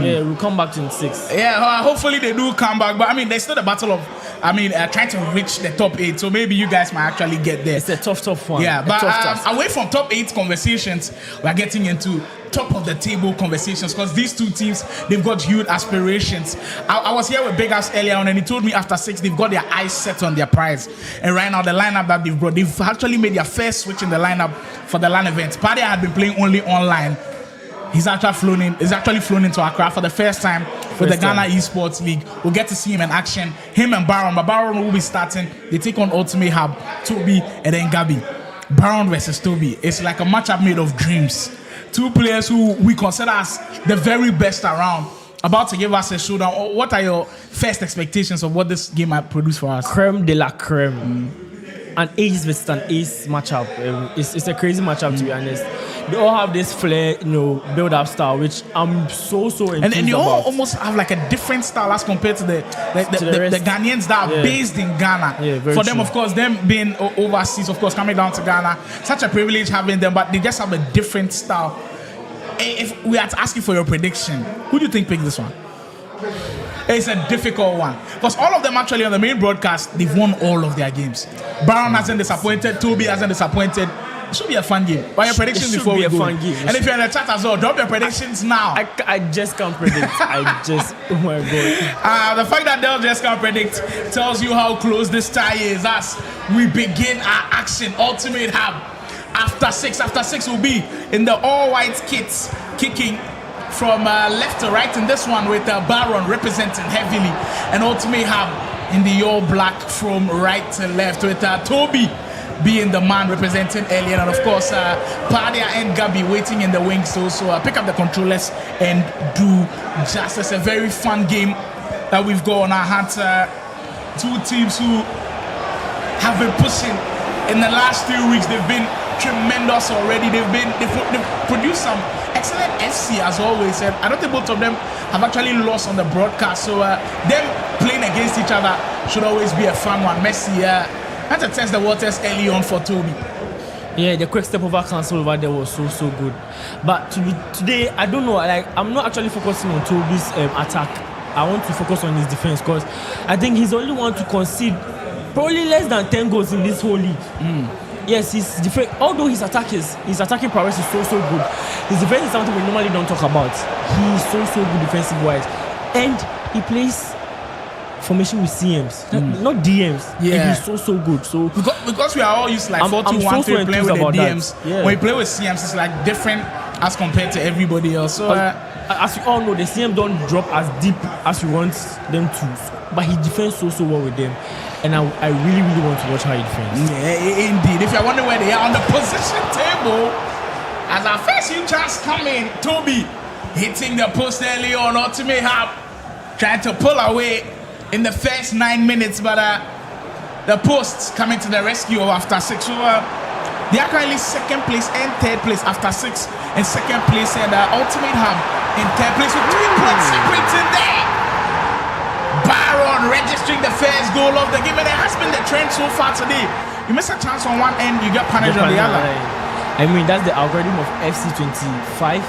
Speaker 7: Yeah, we'll come back in 6.
Speaker 4: Yeah, hopefully they do come back. But I mean, there's still the battle of, trying to reach the top 8. So maybe you guys might actually get there.
Speaker 7: It's a tough one.
Speaker 4: Yeah, but
Speaker 7: tough.
Speaker 4: Away from top 8 conversations, we're getting into top of the table conversations because these two teams, they've got huge aspirations. I was here with Big House earlier on and he told me after 6, they've got their eyes set on their prize. And right now, the lineup that they've brought, they've actually made their first switch in the lineup for the LAN event. Paddy had been playing only online. He's actually flown into Accra for the first time with the Ghana Esports League. We'll get to see him in action. Him and Baron. But Baron will be starting. They take on Ultimate Hub, Toby, and then Gabi. Baron versus Toby. It's like a matchup made of dreams. two players who we consider as the very best around, about to give us a showdown. What are your first expectations of what this game might produce for us?
Speaker 7: Creme de la creme. An ace versus an ace matchup. It's a crazy matchup, to be honest. They all have this flair, build-up style, which I'm so enthused
Speaker 4: and you all
Speaker 7: about.
Speaker 4: almost have like a different style as compared to the Ghanaians that are based in Ghana.
Speaker 7: Yeah, very
Speaker 4: for them,
Speaker 7: true.
Speaker 4: of course, them being overseas, of course, coming down to Ghana, such a privilege having them, but they just have a different style. If we had to ask you for your prediction, who do you think picked this one? It's a difficult one because all of them actually on the main broadcast, they've won all of their games. Baron hasn't disappointed, Toby hasn't disappointed. It should be a fun game. But your predictions before we go.
Speaker 7: Fun game.
Speaker 4: And if you're in the chat as well, drop your predictions now.
Speaker 7: I just can't predict. Oh my God.
Speaker 4: The fact that they'll just can't predict tells you how close this tie is as we begin our action. Ultimate Hub. After six will be in the all-white kits, kicking from left to right in this one with Baron representing heavily, and Ultimate Hub in the all-black from right to left with Toby being the man representing Alien, and of course Padia and Gabi waiting in the wings to also pick up the controllers and do justice. A very fun game that we've got on our hands. Two teams who have been pushing in the last 3 weeks. They've been tremendous already. They've produced some excellent FC as always, and I don't think both of them have actually lost on the broadcast, so them playing against each other should always be a fun one. Messi had to test the waters early on for Toby.
Speaker 7: Yeah, the quick step over cancel over there was so good, but today I don't know, like I'm not actually focusing on Toby's attack. I want to focus on his defense because I think he's the only one to concede probably less than 10 goals in this whole league. Yes, his defense, although his attacking prowess is so good, his defense is something we normally don't talk about. He's so good defensive wise, and he plays formation with CMs, not DMs.
Speaker 4: Yeah,
Speaker 7: and he's so good. So
Speaker 4: because we are all used to like 4-2-1-3 playing with the DMs.
Speaker 7: Yeah.
Speaker 4: When you play with CMs, it's like different as compared to everybody else. So
Speaker 7: as we all know, the CM don't drop as deep as we want them to, but he defends so well with them. And I really want to watch how he defends.
Speaker 4: Yeah, indeed. If you're wondering where they are on the position table, as our first few chances come in, Toby hitting the post early on, Ultimate Hub trying to pull away in the first 9 minutes, but the posts coming to the rescue after 6. So they are currently second place and third place after 6 and second place, and Ultimate Hub in third place with 3 points separating there. Baron registering the first goal of the game, and it has been the trend so far today. You miss a chance on one end, you get punished on the other.
Speaker 7: I mean, that's the algorithm of FC25.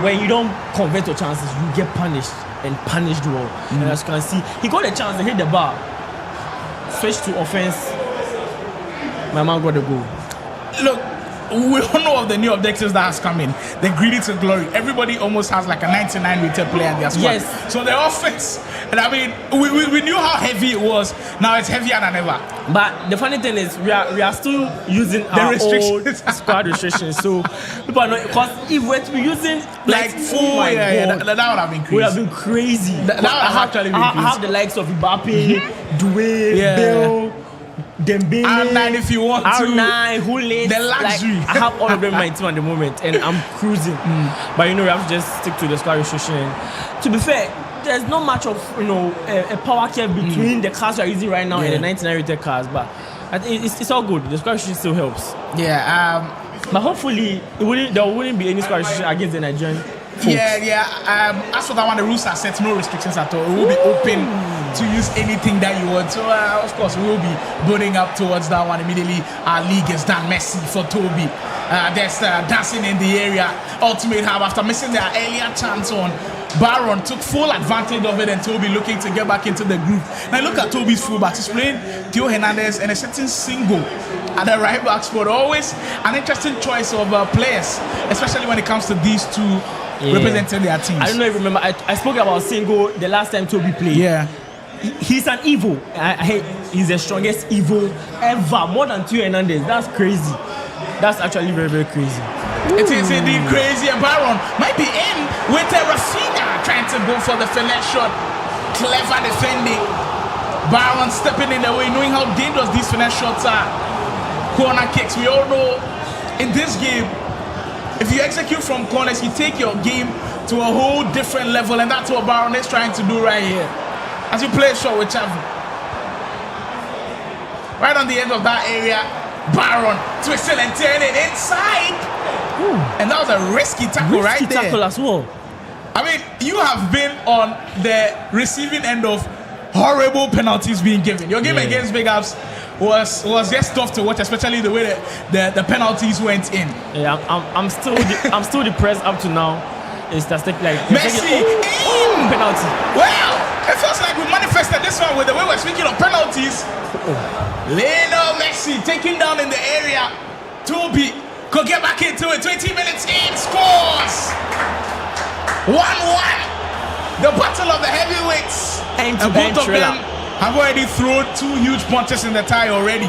Speaker 7: When you don't convert your chances, you get punished and punished well. And as you can see, he got a chance to hit the bar, switch to offense. My man got the goal.
Speaker 4: Look, we all know of the new objectives that has come in. The greedy to glory. Everybody almost has like a 99 rated player in their squad.
Speaker 7: Yes.
Speaker 4: So the offense, and I mean, we knew how heavy it was. Now it's heavier than ever.
Speaker 7: But the funny thing is, we are still using our old squad restrictions. So people are not, because if we're to be using
Speaker 4: like full,
Speaker 7: God,
Speaker 4: that would have been crazy.
Speaker 7: Would have been crazy.
Speaker 4: That would have actually been crazy.
Speaker 7: I have the likes of Mbappe, Doué, Bale, Dembele,
Speaker 4: R9 if you want
Speaker 7: R9, Hulet,
Speaker 4: the luxury.
Speaker 7: I have all of them in my team at the moment, and I'm cruising. But we have to just stick to the squad restriction. To be fair, there's not much of a power curve between the cars we are using right now and the 99 rated cars, but I think it's all good. The squad restriction still helps.
Speaker 4: Yeah.
Speaker 7: But hopefully there wouldn't be any squad restriction against the Nigerian folks.
Speaker 4: Yeah. As for that one, the rules are set, no restrictions at all. It will be open to use anything that you want. So, of course, we will be building up towards that one immediately. Our league is done. Messi for Toby. There's dancing in the area. Ultimate Hub, after missing their earlier chance on Baron, took full advantage of it, and Toby looking to get back into the group. Now, look at Toby's fullbacks. He's playing Theo Hernandez and a certain single at the right back spot. Always an interesting choice of players, especially when it comes to these two representing their teams.
Speaker 7: I don't know if you remember, I spoke about Singo the last time Toby played.
Speaker 4: Yeah.
Speaker 7: He's an evil. He's the strongest evil ever. More than Theo Hernandez. That's crazy. That's actually very crazy.
Speaker 4: It is indeed crazy. And Baron might be in with Rafinha trying to go for the finesse shot. Clever defending. Baron stepping in the way, knowing how dangerous these finesse shots are. Corner kicks. We all know in this game, if you execute from corners, you take your game to a whole different level, and that's what Baron is trying to do right here. As you play short with Chavu. Right on the end of that area, Baron twisting and turning inside.
Speaker 7: Ooh.
Speaker 4: And that was a risky tackle right there.
Speaker 7: Tackle as well.
Speaker 4: I mean, you have been on the receiving end of horrible penalties being given. Your game against Big Ups was just tough to watch, especially the way that the penalties went in.
Speaker 7: Yeah, I'm still depressed up to now. It's just like
Speaker 4: Messi in
Speaker 7: penalty.
Speaker 4: Well, it feels like we manifested this one with the way we're speaking of penalties. Lionel Messi taking down in the area. Toby could get back into it. 20 minutes in, scores. 1-1. The battle of the heavyweights. And both of them have already thrown 2 huge punches in the tie already.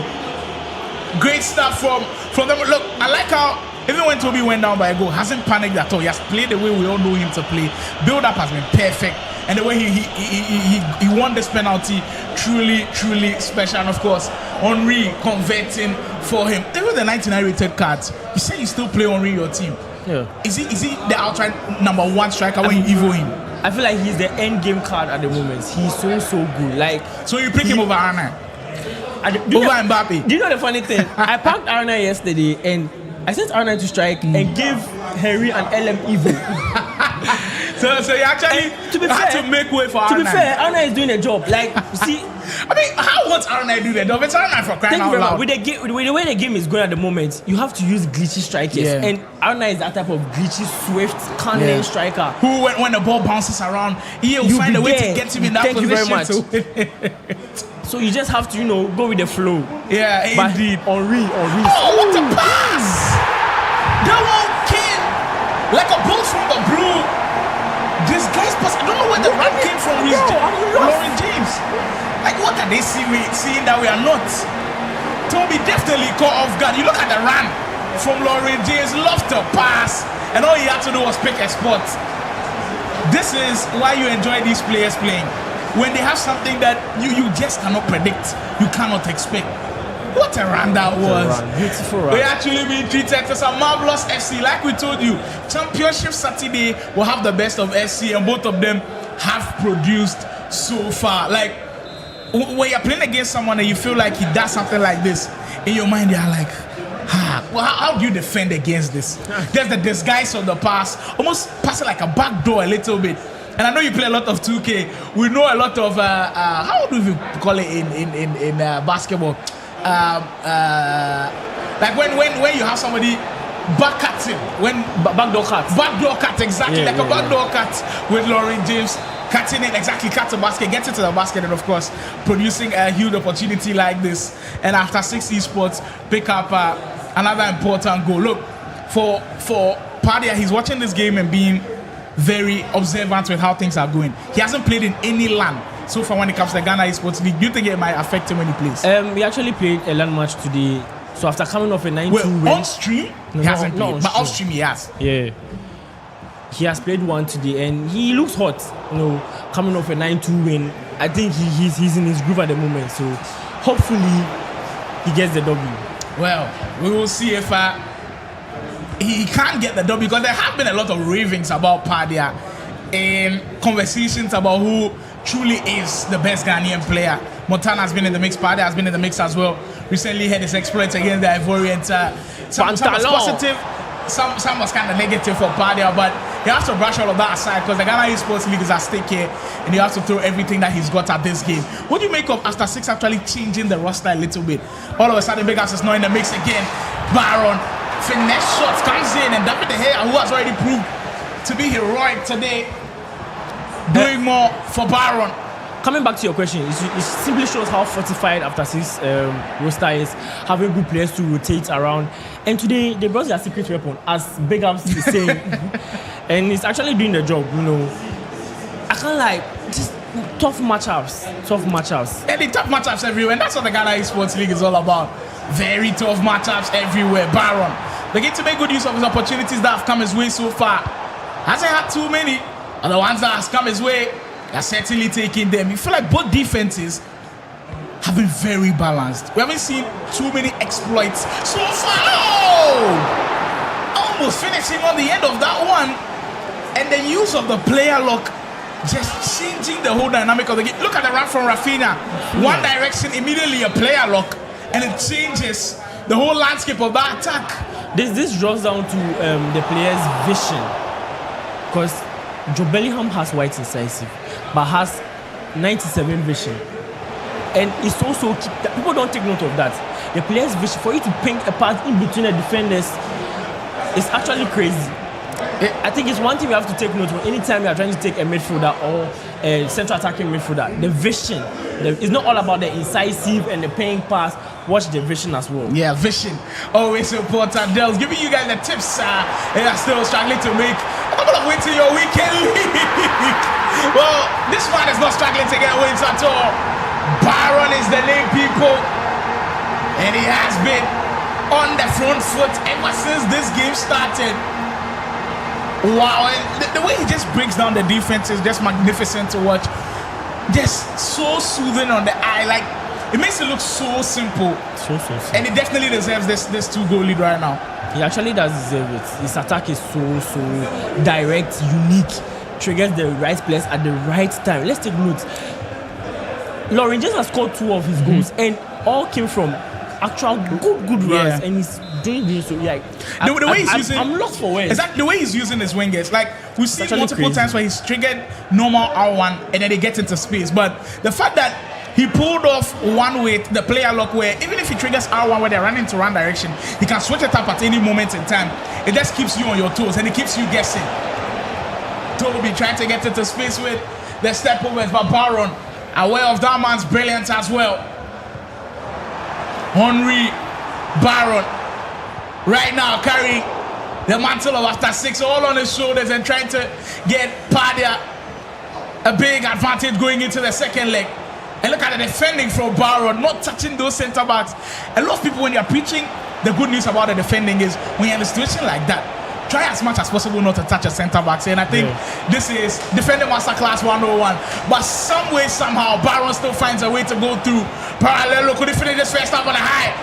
Speaker 4: Great stuff from them. Look, I like how even when Toby went down by a goal, hasn't panicked at all. He has played the way we all know him to play. Build-up has been perfect. And the way he won this penalty, truly, truly special. And of course, Henry converting for him. Even the 99 rated cards, you say you still play Henry in your team.
Speaker 7: Yeah.
Speaker 4: Is he the outright number 1 striker when you evo him?
Speaker 7: I feel like he's the end game card at the moment. He's so good. Like,
Speaker 4: so you pick him over Arna? Over Mbappe?
Speaker 7: Do you know the funny thing? I packed Arna yesterday and I sent Arna to strike and gave Henry an LM Evo.
Speaker 4: so you actually had to make way for Arna.
Speaker 7: To be fair, Arna is doing a job. Like, see,
Speaker 4: I mean, how wants Arna do that? It's Arna for crying out loud.
Speaker 7: With the way the game is going at the moment, you have to use glitchy strikers. Yeah. And Arna is that type of glitchy, swift, cunning striker. Who,
Speaker 4: when the ball bounces around, he'll find a way to get him in that position.
Speaker 7: Thank you very much. So you just have to, go with the flow.
Speaker 4: Yeah, indeed.
Speaker 7: Henry.
Speaker 4: Oh, what a pass! That one came like a bolt from the blue. This guy's pass, I don't know where the run came from. Lauren James. Like, what are they seeing that we are not? Toby definitely caught off guard. You look at the run from Lauren James, loved to pass, and all he had to do was pick a spot. This is why you enjoy these players playing. When they have something that you just cannot predict, you cannot expect. What a run that was.
Speaker 7: Beautiful run.
Speaker 4: We actually been treated as a marvelous FC. Like we told you, Championship Saturday will have the best of SC, and both of them have produced so far. Like, when you're playing against someone and you feel like he does something like this, in your mind you're like, well, how do you defend against this? There's the disguise of the pass, almost passing like a back door a little bit. And I know you play a lot of 2K. We know a lot of how do we call it in basketball? Like when you have somebody back cutting, when
Speaker 7: backdoor cut,
Speaker 4: exactly,
Speaker 7: yeah,
Speaker 4: like a backdoor cut with Lauren James cutting it, exactly, cut the basket, gets it to the basket, and of course producing a huge opportunity like this. And after 6 esports, pick up another important goal. Look, for Padia, he's watching this game and being very observant with how things are going. He hasn't played in any LAN so far when it comes to the Ghana Esports League. Do you think it might affect him when he plays?
Speaker 7: We actually played a LAN match today. So after coming off a 9-2 win,
Speaker 4: on stream, he hasn't played, but off stream he has.
Speaker 7: Yeah, he has played one today, and he looks hot. Coming off a 9-2 win, I think he's in his groove at the moment. So hopefully he gets the W.
Speaker 4: Well, we will see if he can't get the W, because there have been a lot of ravings about Padia and conversations about who truly is the best Ghanaian player. Montana has been in the mix, Padia has been in the mix as well. Recently had his exploits against the Ivorians. Some was positive, some was kind of negative for Padia, but he has to brush all of that aside, because the Ghana Esports League is at stake here, and he has to throw everything that he's got at this game. What do you make of After 6 actually changing the roster a little bit? All of a sudden, Big Ass is not in the mix again. Baron, finesse shots comes in, and David De Gea, who has already proved to be heroic today, doing more for Baron.
Speaker 7: Coming back to your question, it simply shows how fortified After 6 roster is, having good players to rotate around. And today they brought their secret weapon, as Big Ups is saying, and it's actually doing the job. I can't lie, just tough matchups.
Speaker 4: And the tough matchups everywhere, and that's what the Ghana Esports League is all about. Very tough matchups everywhere. Baron, they get to make good use of his opportunities that have come his way so far. Hasn't had too many, and the ones that has come his way, they're certainly taking them. You feel like both defenses have been very balanced. We haven't seen too many exploits so far. Oh almost finishing on the end of that one. And the use of the player lock just changing the whole dynamic of the game. Look at the run from Rafinha. One direction, immediately a player lock, and it changes the whole landscape of that attack.
Speaker 7: This draws down to the player's vision, because Joe Bellingham has wide incisive, but has 97 vision, and it's also people don't take note of that. The player's vision for you to ping a pass in between the defenders is actually crazy. I think it's one thing we have to take note of anytime you are trying to take a midfielder or a central attacking midfielder. The vision. It's not all about the incisive and the paying pass. Watch the vision as well.
Speaker 4: Yeah, vision. Always important. Dels giving you guys the tips. They are still struggling to make a couple of wins in your weekend league. Well, this one is not struggling to get wins at all. Byron is the name, people. And he has been on the front foot ever since this game started. Wow, and the way he just breaks down the defense is just magnificent to watch. Just so soothing on the eye. Like, it makes it look so simple.
Speaker 7: So simple.
Speaker 4: And he definitely deserves this 2-goal lead right now.
Speaker 7: He actually does deserve it. His attack is so direct, unique. Triggers the right players at the right time. Let's take note. Lauren just has scored 2 of his goals, and all came from actual good runs, and he's doing so. Yeah,
Speaker 4: the way he's using,
Speaker 7: I'm lost for words.
Speaker 4: Exactly the way he's using his wingers. Like, we've seen multiple
Speaker 7: crazy
Speaker 4: times where he's triggered normal R1 and then they get into space. But the fact that he pulled off one with the player lock, where even if he triggers R1 where they're running to one direction, he can switch it up at any moment in time. It just keeps you on your toes and it keeps you guessing. Toby trying to get into space with the step overs, but Baron aware of that man's brilliance as well. Henry Baron right now carrying the mantle of after 6 all on his shoulders and trying to get Padia a big advantage going into the second leg. And look at the defending from Baron, not touching those centre backs. A lot of people, when they are preaching, the good news about the defending is when you're in a situation like that, try as much as possible not to touch a centre back. And I think this is defending masterclass 101. But some way, somehow, Baron still finds a way to go through. Parallelo could he finish this first half on a high?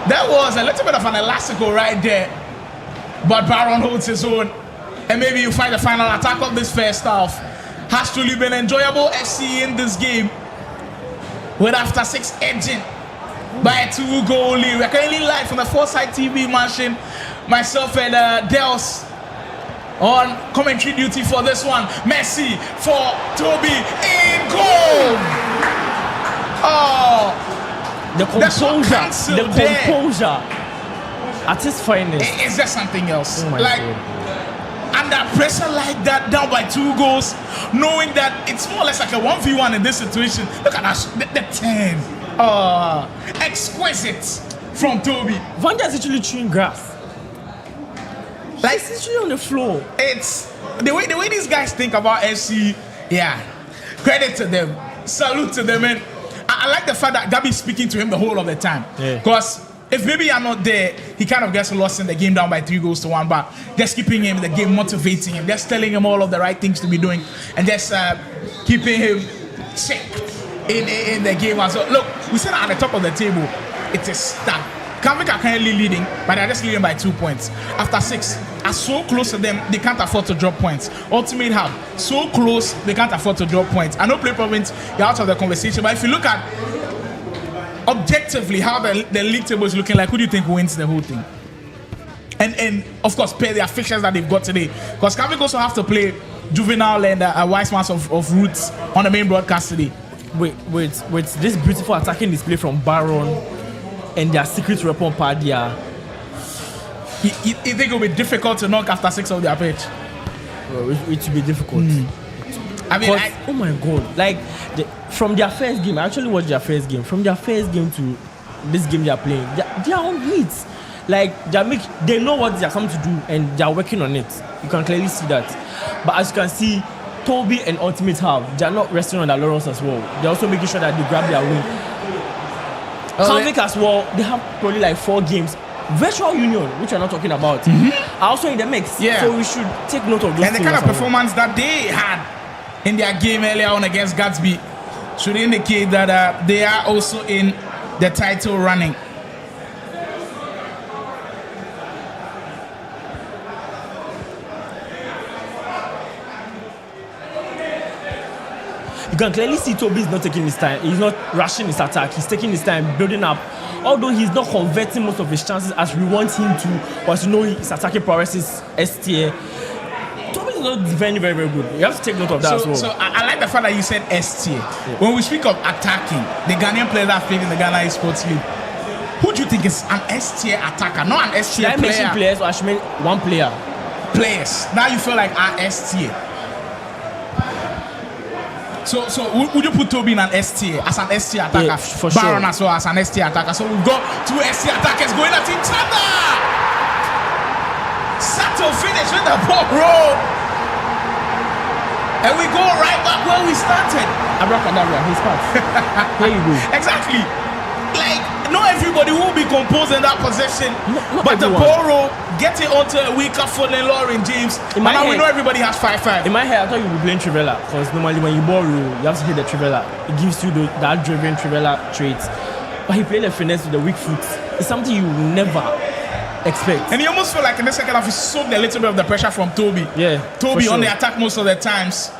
Speaker 4: That was a little bit of an elastical right there. But Baron holds his own. And maybe you find the final attack of this first half. Has truly been enjoyable FC in this game. With after 6 edging by a 2-goal lead. We're currently live from the Foresight TV mansion. Myself and Dels on commentary duty for this one. Messi for Toby in goal. Oh,
Speaker 7: the composure at his finest.
Speaker 4: It's just something else.
Speaker 7: Oh my
Speaker 4: like
Speaker 7: God.
Speaker 4: Under pressure like that, down by 2 goals, knowing that it's more or less like a 1v1 in this situation. Look at that, the 10. Exquisite from Toby.
Speaker 7: Vanja is literally chewing grass.
Speaker 4: Like,
Speaker 7: he's literally on the floor.
Speaker 4: It's the way these guys think about FC. Yeah, credit to them, salute to them, and I like the fact that Gabi's speaking to him the whole of the time. Because if maybe you're not there, he kind of gets lost in the game down by 3-1, but just keeping him in the game, motivating him, just telling him all of the right things to be doing, and just keeping him safe in the game as well. Look, we sit at the top of the table. It is stuck. Kamvik are currently leading, but they're just leading by 2 points. After 6, are so close to them, they can't afford to drop points. Ultimate Hub, so close, they can't afford to drop points. I know Play Province, you're out of the conversation, but if you look at objectively how the league table is looking like, who do you think wins the whole thing? And of course, pay their fixtures that they've got today. Because Kamvik also have to play Juvenile and Wise Mans of Roots on the main broadcast today.
Speaker 7: With this beautiful attacking display from Baron and their secret weapon Padia,
Speaker 4: you think it will be difficult to knock after 6 of their pitch?
Speaker 7: Well, it will be difficult.
Speaker 4: I mean,
Speaker 7: oh my God! Like from their first game, I actually watched their first game. From their first game to this game they are playing, they are on it. Like they know what they are coming to do and they are working on it. You can clearly see that. But as you can see, Toby and Ultimate have, they are not resting on their laurels as well. They're also making sure that they grab their win. Kamvik as well, they have probably like 4 games. Virtual Union, which we're not talking about, are also in the mix.
Speaker 4: Yeah.
Speaker 7: So we should take note of those.
Speaker 4: And the kind of performance that they had in their game earlier on against Gatsby should indicate that they are also in the title running.
Speaker 7: can clearly see Toby is not taking his time. He's not rushing his attack. He's taking his time, building up. Although he's not converting most of his chances as we want him to, but you know his attacking prowess is S tier. Toby is not very, very, very good. You have to take note of that as well.
Speaker 4: So I like the fact that you said S tier. Yeah. When we speak of attacking, the Ghanaian players that have played in the Ghana Esports League, who do you think is an S tier attacker, not an S tier player?
Speaker 7: Should I mention players or I should mention one player?
Speaker 4: Players. Now you feel like an S tier. So would you put Toby in an S tier as an S tier attacker?
Speaker 7: Yeah, for
Speaker 4: Baron
Speaker 7: sure.
Speaker 4: as well as an S tier attacker. So we've got two S tier attackers going at each other. Sato finish with the ball roll. And we go right back where we started.
Speaker 7: Abracadabra, his pass. Here you go.
Speaker 4: Exactly. Like, not everybody will be composed in that possession.
Speaker 7: Not
Speaker 4: but
Speaker 7: everyone.
Speaker 4: the ball roll, get it onto a weaker foot than Lauren James.
Speaker 7: In my
Speaker 4: Now we
Speaker 7: head-
Speaker 4: know everybody has 5-5.
Speaker 7: In my head, I thought you would be playing Trivella because normally when you ball roll, you have to hit the Trivella. It gives you that driven Trivella trait. But he played the finesse with the weak foot. It's something you never expect.
Speaker 4: And you almost feel like in the second half, he soaked a little bit of the pressure from Toby.
Speaker 7: Yeah,
Speaker 4: Toby
Speaker 7: for
Speaker 4: on the
Speaker 7: sure.
Speaker 4: attack most of the times.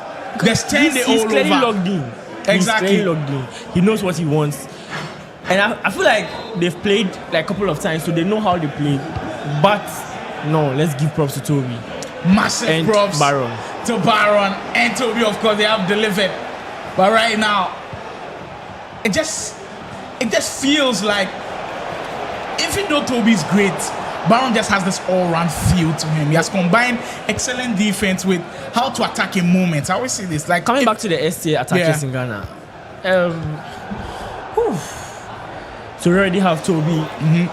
Speaker 4: There's 10
Speaker 7: He's
Speaker 4: all
Speaker 7: clearly
Speaker 4: over.
Speaker 7: logged in.
Speaker 4: Exactly.
Speaker 7: He's clearly logged in. He knows what he wants. And I feel like they've played like a couple of times, so they know how they play. But no, let's give props to Toby.
Speaker 4: Massive
Speaker 7: And
Speaker 4: props
Speaker 7: Baron.
Speaker 4: to Baron and Toby. Of course, they have delivered. But right now, it just feels like even though Toby's great, Baron just has this all-round feel to him. He has combined excellent defense with how to attack in moments. I always say this. Like
Speaker 7: Coming back to the STA attackers in Ghana. So we already have Toby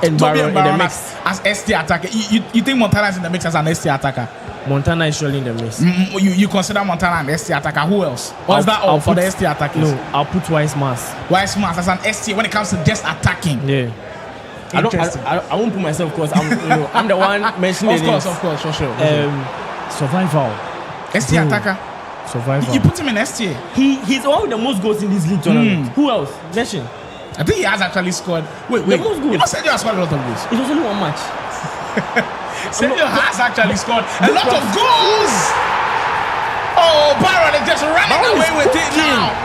Speaker 7: and Baron in the mix.
Speaker 4: as ST attacker. You think Montana is in the mix as an ST attacker?
Speaker 7: Montana is surely in the mix.
Speaker 4: You consider Montana an ST attacker? Who else? Or is that all for the ST attackers?
Speaker 7: No, I'll put Wise Mass.
Speaker 4: Wise Mass as an ST when it comes to just attacking.
Speaker 7: Yeah. I won't put myself because I'm the one mentioning
Speaker 4: Of course, for sure.
Speaker 7: Survival.
Speaker 4: ST
Speaker 7: Bro.
Speaker 4: attacker.
Speaker 7: Survival.
Speaker 4: You put him in ST.
Speaker 7: He's the one with the most goals in this league tournament. Who else? Mention.
Speaker 4: I think he has actually scored. Wait.
Speaker 7: The most goals.
Speaker 4: You know Sergio has scored a lot of goals.
Speaker 7: It was only one match.
Speaker 4: Sergio has actually scored a lot of goals. Oh, Baron is just running away with it now.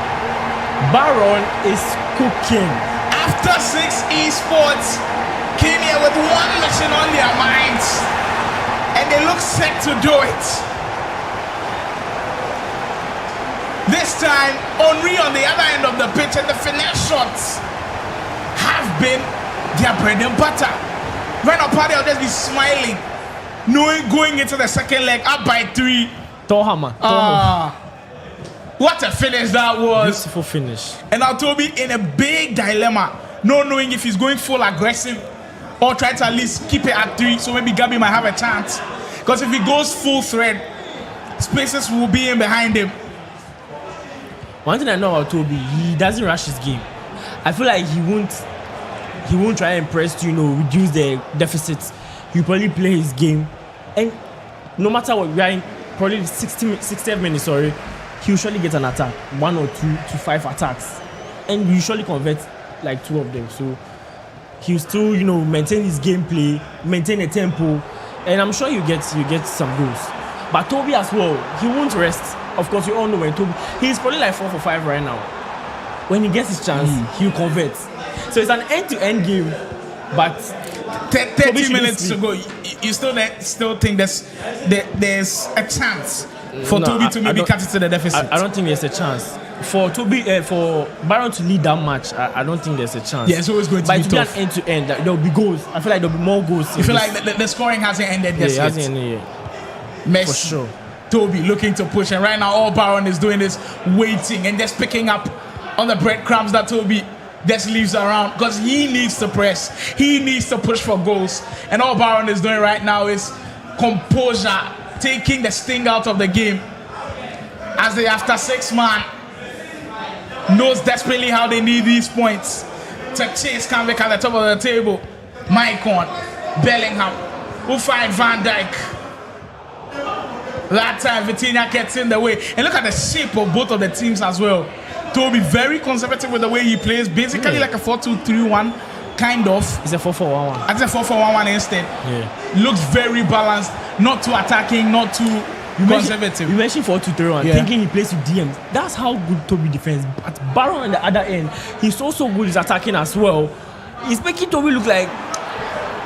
Speaker 7: Baron is cooking.
Speaker 4: After 6 esports came here with one mission on their minds, and they look set to do it. This time, Henri on the other end of the pitch, and the finesse shots have been their bread and butter. Right now, Paddy will just be smiling, knowing going into the second leg up by 3.
Speaker 7: Tohama.
Speaker 4: What a finish that was.
Speaker 7: Beautiful finish.
Speaker 4: And now Toby in a big dilemma, not knowing if he's going full aggressive or try to at least keep it at 3, so maybe Gabi might have a chance. Because if he goes full thread, spaces will be in behind him.
Speaker 7: One thing I know about Toby, he doesn't rush his game. I feel like he won't try and press to, reduce the deficits. He'll probably play his game. And no matter what, we are in probably 60th minutes, he'll surely get an attack. 1 or 2 to 5 attacks. And we usually convert like 2 of them. So he'll still, maintain his gameplay, maintain a tempo. And I'm sure you get some goals. But Toby as well, he won't rest. Of course, you all know when Toby, he's probably like 4 for 5 right now. When he gets his chance, he'll convert. So it's an end-to-end game, but
Speaker 4: 30 minutes to go. You still think there's a chance for Toby to maybe cut it to the deficit?
Speaker 7: I don't think there's a chance. For Baron to lead that match, I don't think there's a chance.
Speaker 4: Yeah, it's always going to be tough.
Speaker 7: But to be an end-to-end, there'll be goals. I feel like there'll be more goals.
Speaker 4: You feel like the scoring hasn't ended yet?
Speaker 7: It hasn't ended yet.
Speaker 4: Messi.
Speaker 7: For sure.
Speaker 4: Toby looking to push, and right now all Baron is doing is waiting and just picking up on the breadcrumbs that Toby just leaves around, because he needs to press, he needs to push for goals, and all Baron is doing right now is composure, taking the sting out of the game, as the after 6 man knows desperately how they need these points to chase Canvick at the top of the table. Maicon, Bellingham will find Van Dijk. That time, Vitinha gets in the way. And look at the shape of both of the teams as well. Toby, very conservative with the way he plays. Basically like a 4-2-3-1, kind of.
Speaker 7: It's a 4-4-1-1.
Speaker 4: It's a 4-4-1-1 instead.
Speaker 7: Yeah.
Speaker 4: Looks very balanced. Not too attacking, not too, conservative.
Speaker 7: You mentioned 4-2-3-1,
Speaker 4: Yeah.
Speaker 7: thinking he plays with DMs. That's how good Toby defends. But Baron on the other end, he's also good. He's attacking as well. He's making Toby look like.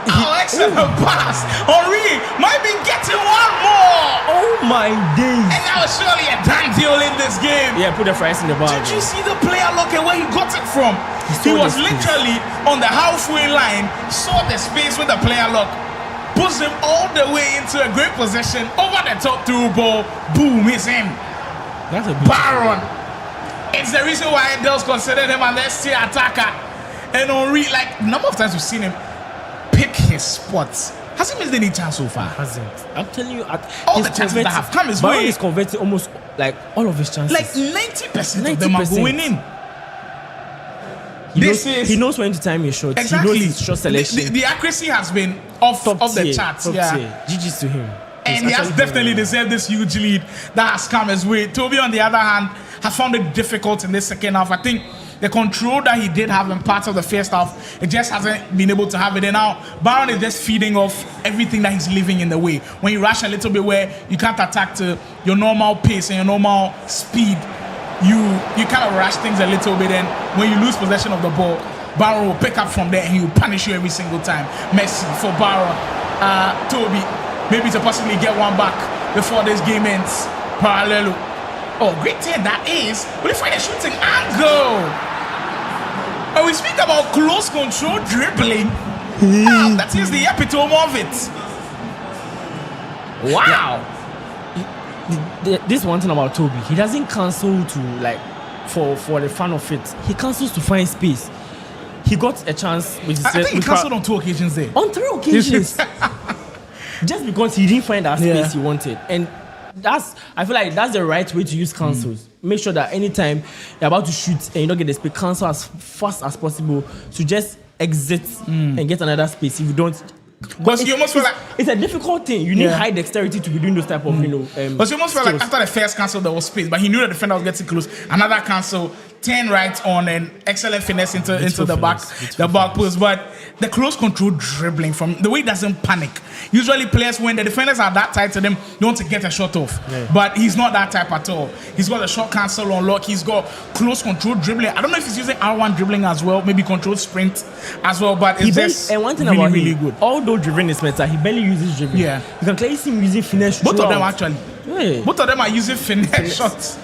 Speaker 4: Excellent pass. Henri might be getting one more.
Speaker 7: Oh my days!
Speaker 4: And that was surely a done deal in this game.
Speaker 7: Yeah, put the fries in the bag.
Speaker 4: Did you see the player look at where he got it from? He
Speaker 7: saw
Speaker 4: was
Speaker 7: the space.
Speaker 4: literally on the halfway line, saw the space with the player look, pushed him all the way into a great position, over the top through ball, boom, it's him.
Speaker 7: That's a big
Speaker 4: Baron. It's the reason why Dels considered him an ST attacker. And Henri, like, number of times we've seen him pick his spots. Has he missed any chance so far?
Speaker 7: Hasn't. I'm telling you,
Speaker 4: All the chances that have come his
Speaker 7: Baron
Speaker 4: way.
Speaker 7: is converting almost like all of his chances.
Speaker 4: Like 90% of them are
Speaker 7: 90%.
Speaker 4: going in.
Speaker 7: He knows when to time his shots.
Speaker 4: Exactly.
Speaker 7: He knows his shot selection.
Speaker 4: The accuracy has been off the charts.
Speaker 7: Top
Speaker 4: Yeah.
Speaker 7: tier. GG's to him.
Speaker 4: And he has definitely deserved this huge lead that has come his way. Toby, on the other hand, has found it difficult in this second half. I think the control that he did have in parts of the first half, it just hasn't been able to have it. And now Baron is just feeding off everything that he's leaving in the way. When you rush a little bit where you can't attack to your normal pace and your normal speed, you kind of rush things a little bit. And when you lose possession of the ball, Baron will pick up from there and he will punish you every single time. Messi for Baron. Toby, maybe to possibly get one back before this game ends. Parallelo. Oh, great thing that is. Will you find a shooting angle? When we speak about close control dribbling, that is the epitome of it. Wow.
Speaker 7: This one thing about Toby, he doesn't cancel to like for the fun of it. He cancels to find space. He got a chance with his
Speaker 4: I think he cancelled on 2 occasions there.
Speaker 7: On 3 occasions. Just because he didn't find that space he wanted. And I feel like that's the right way to use cancels. Make sure that anytime you're about to shoot and you don't get the space, cancel as fast as possible to just exit and get another space. If you don't,
Speaker 4: Because you almost feel like
Speaker 7: it's a difficult thing. You need high dexterity to be doing those type of
Speaker 4: but you almost felt like
Speaker 7: skills.
Speaker 4: after the first cancel there was space, but he knew the defender was getting close. Another cancel, 10 right on, and excellent finesse into the back post. But the close control dribbling from the way he doesn't panic. Usually players, when the defenders are that tight to them, they want to get a shot off. Yeah. But he's not that type at all. He's got a short cancel on lock. He's got close control dribbling. I don't know if he's using R1 dribbling as well, maybe control sprint as well. But it's just
Speaker 7: and one thing
Speaker 4: really,
Speaker 7: about
Speaker 4: really
Speaker 7: him,
Speaker 4: good.
Speaker 7: Although dribbling is better, he barely uses dribbling.
Speaker 4: Yeah.
Speaker 7: You can clearly see him using finesse.
Speaker 4: Both of them
Speaker 7: throughout.
Speaker 4: actually.
Speaker 7: Yeah.
Speaker 4: Both of them are using finesse shots.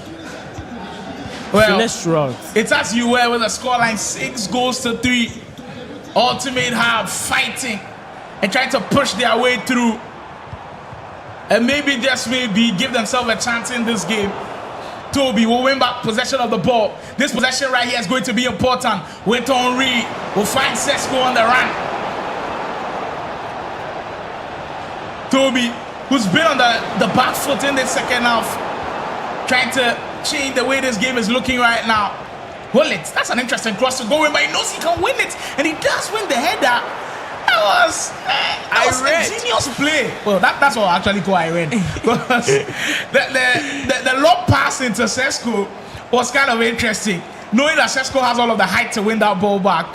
Speaker 4: Well,
Speaker 7: Finesse throughout.
Speaker 4: it's as you were with a scoreline 6-3. Ultimate Hub fighting and trying to push their way through. And maybe, just maybe, give themselves a chance in this game. Toby will win back possession of the ball. This possession right here is going to be important. With Henri, will find Sesko on the run. Toby, who's been on the back foot in the second half, trying to change the way this game is looking right now. Well, that's an interesting cross to go in, but he knows he can win it, and he does win the header. That was a genius play. Well, that's what I actually call I read. Because the lob pass into Sesko was kind of interesting, knowing that Sesko has all of the height to win that ball back,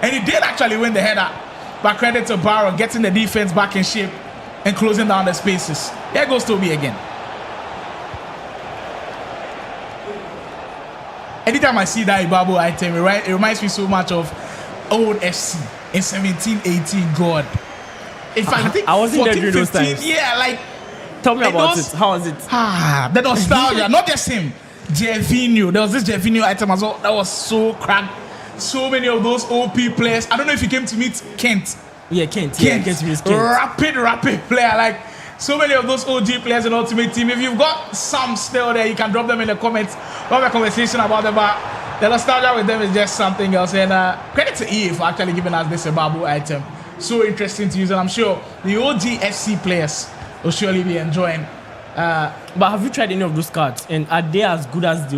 Speaker 4: and he did actually win the header. But credit to Barrow getting the defense back in shape and closing down the spaces. Here goes Toby again. Anytime I see that Ibabu item, it reminds me so much of old FC in 17-18. God, in fact, I think
Speaker 7: I wasn't there
Speaker 4: 14,
Speaker 7: during those
Speaker 4: 15,
Speaker 7: times.
Speaker 4: Yeah, like
Speaker 7: Tell me about
Speaker 4: those-
Speaker 7: it. How was it?
Speaker 4: the nostalgia. Not just him, Gervinho. There was this Gervinho item as well that was so cracked. So many of those OP players. I don't know if you came to meet Kent.
Speaker 7: Yeah, Kent. Yeah, Kent.
Speaker 4: Rapid player. Like so many of those OG players in Ultimate Team. If you've got some still there, you can drop them in the comments. We'll have a conversation about them. But the nostalgia with them is just something else. And credit to EA for actually giving us this Babu item. So interesting to use, and I'm sure the OG FC players will surely be enjoying.
Speaker 7: But have you tried any of those cards? And are they as good as they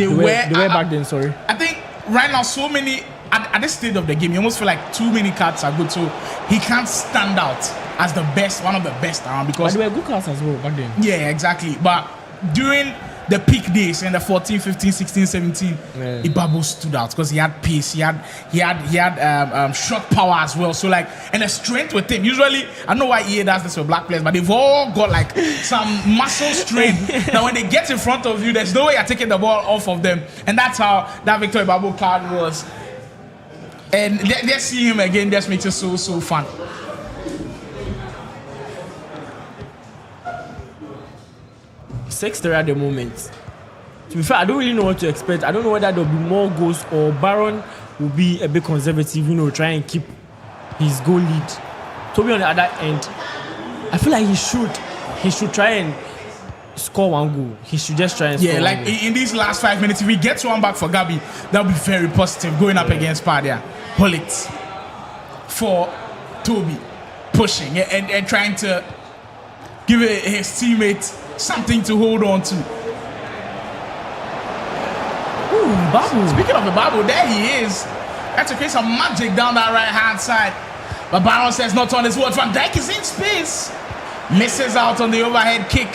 Speaker 7: were back then? Sorry.
Speaker 4: I think right now, so many at this stage of the game, you almost feel like too many cards are good, so he can't stand out as the best, one of the best around. Because
Speaker 7: But they were good cards as well back then.
Speaker 4: yeah, exactly. But during the peak days in the 14, 15, 16, 17, Ibabu stood out because he had pace, he had shot power as well. So like, and the strength with him. Usually, I don't know why EA does this with black players, but they've all got like some muscle strength. Now when they get in front of you, there's no way you're taking the ball off of them, and that's how that Victor Ibabu card was. And let's see him again. Just makes it so fun.
Speaker 7: Six there at the moment. To be fair, I don't really know what to expect. I don't know whether there'll be more goals or Baron will be a bit conservative, try and keep his goal lead. Toby on the other end, I feel like he should try and score one goal. He should just try and score
Speaker 4: like
Speaker 7: one goal.
Speaker 4: In these last 5 minutes, if we get one back for Gabi, that'll be very positive going up against Padia. Hold it for Toby, pushing and trying to give his teammate something to hold on to.
Speaker 7: Ooh, Babu.
Speaker 4: Speaking of the Babu, there he is. That's to create some magic down that right hand side. But Baron says not on his word. Van Dijk is in space. Misses out on the overhead kick.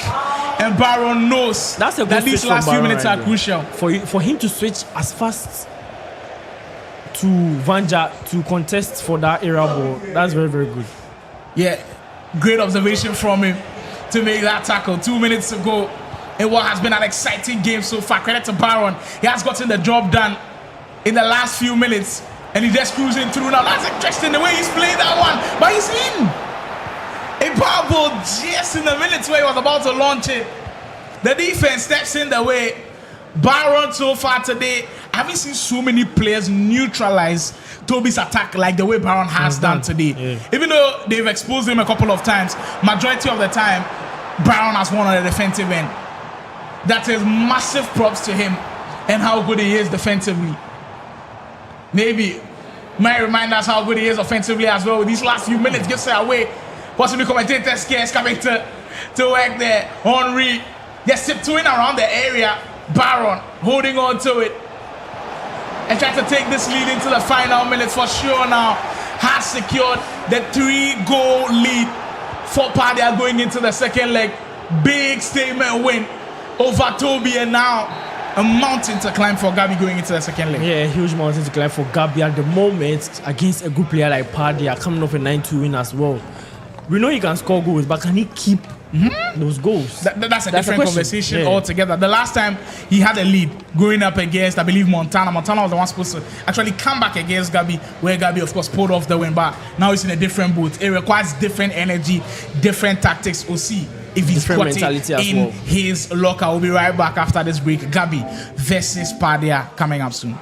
Speaker 4: And Baron knows
Speaker 7: That's a good
Speaker 4: that these
Speaker 7: switch from
Speaker 4: last few
Speaker 7: Baron
Speaker 4: minutes
Speaker 7: right
Speaker 4: are
Speaker 7: there.
Speaker 4: crucial.
Speaker 7: For him to switch as fast to Vanja to contest for that era ball, that's very, very good.
Speaker 4: Yeah, great observation from him to make that tackle. 2 minutes to go in what has been an exciting game so far. Credit to Baron. He has gotten the job done in the last few minutes. And he's just cruising through now. That's interesting the way he's playing that one. But he's in. A power ball just in the minutes where he was about to launch it. The defense steps in the way. Baron so far today, I haven't seen so many players neutralize Toby's attack like the way Baron has done today.
Speaker 7: Yeah.
Speaker 4: Even though they've exposed him a couple of times, majority of the time, Baron has won on the defensive end. That is massive props to him and how good he is defensively. Maybe might remind us how good he is offensively as well. With these last few minutes, gives it away. Possibly commentator scares coming to work there. Henry just tiptoeing around the area. Baron holding on to it and trying to take this lead into the final minutes for sure now. Has secured the 3-goal lead for Padia going into the second leg. Big statement win over Toby, and now a mountain to climb for Gabi going into the second leg.
Speaker 7: Yeah, a huge mountain to climb for Gabi at the moment against a good player like Padia, coming off a 9-2 win as well. We know he can score goals, but can he keep those goals?
Speaker 4: That's a different conversation altogether. The last time he had a lead going up against, I believe, Montana. Montana was the one supposed to actually come back against Gabi, where Gabi, of course, pulled off the win. But now he's in a different boat. It requires different energy, different tactics. We'll see if he's got it in his locker. We'll be right back after this break. Gabi versus Padia coming up soon.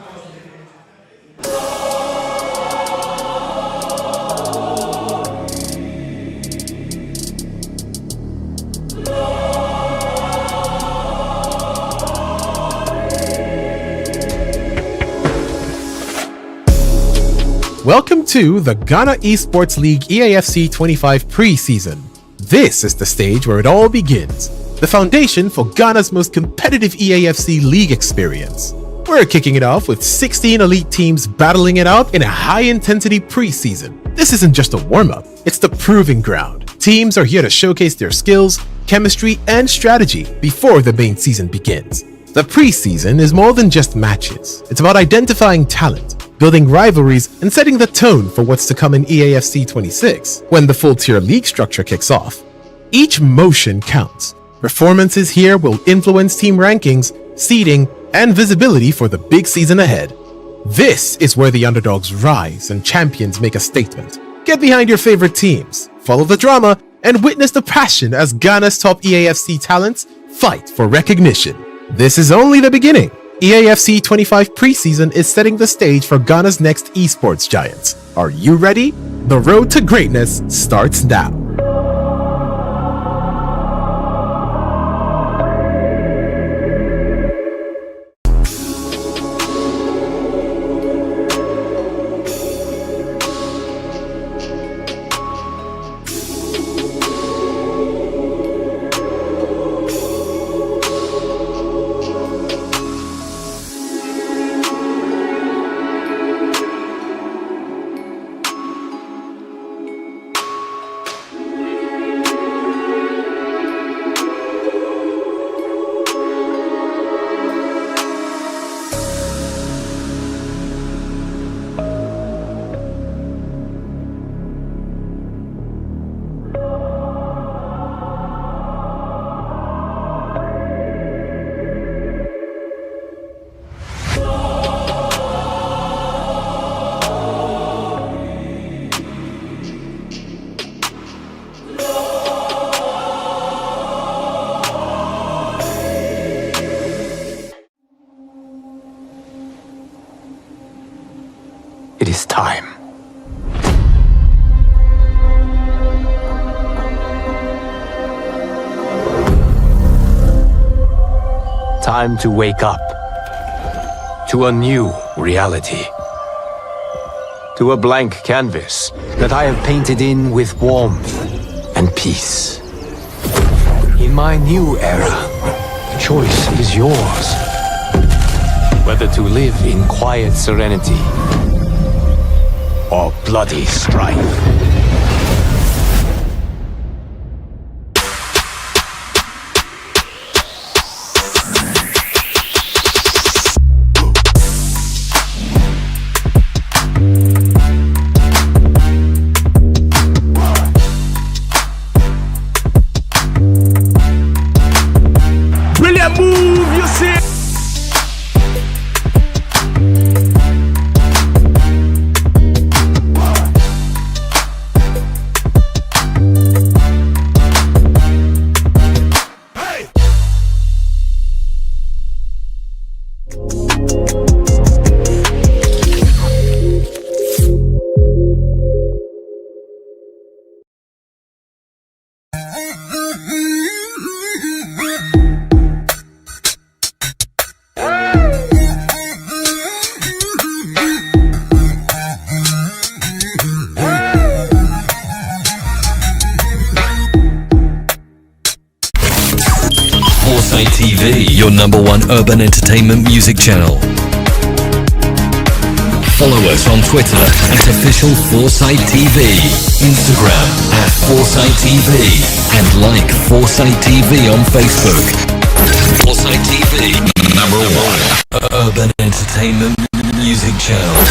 Speaker 3: Welcome to the Ghana Esports League EAFC 25 preseason. This is the stage where it all begins, the foundation for Ghana's most competitive EAFC league experience. We're kicking it off with 16 elite teams battling it out in a high-intensity preseason. This isn't just a warm-up, it's the proving ground. Teams are here to showcase their skills, chemistry, and strategy before the main season begins. The preseason is more than just matches. It's about identifying talent, building rivalries, and setting the tone for what's to come in EAFC 26 when the full-tier league structure kicks off. Each motion counts. Performances here will influence team rankings, seeding, and visibility for the big season ahead. This is where the underdogs rise and champions make a statement. Get behind your favorite teams, follow the drama, and witness the passion as Ghana's top EAFC talents fight for recognition. This is only the beginning. EAFC 25 preseason is setting the stage for Ghana's next esports giants. Are you ready? The road to greatness starts now.
Speaker 2: Time to wake up. To a new reality. To a blank canvas that I have painted in with warmth and peace. In my new era, the choice is yours. Whether to live in quiet serenity or bloody strife.
Speaker 1: Your number one urban entertainment music channel. Follow us on Twitter at official Foresight TV, Instagram at Foresight TV, and like Foresight TV on Facebook. Foresight TV, number one urban entertainment music channel.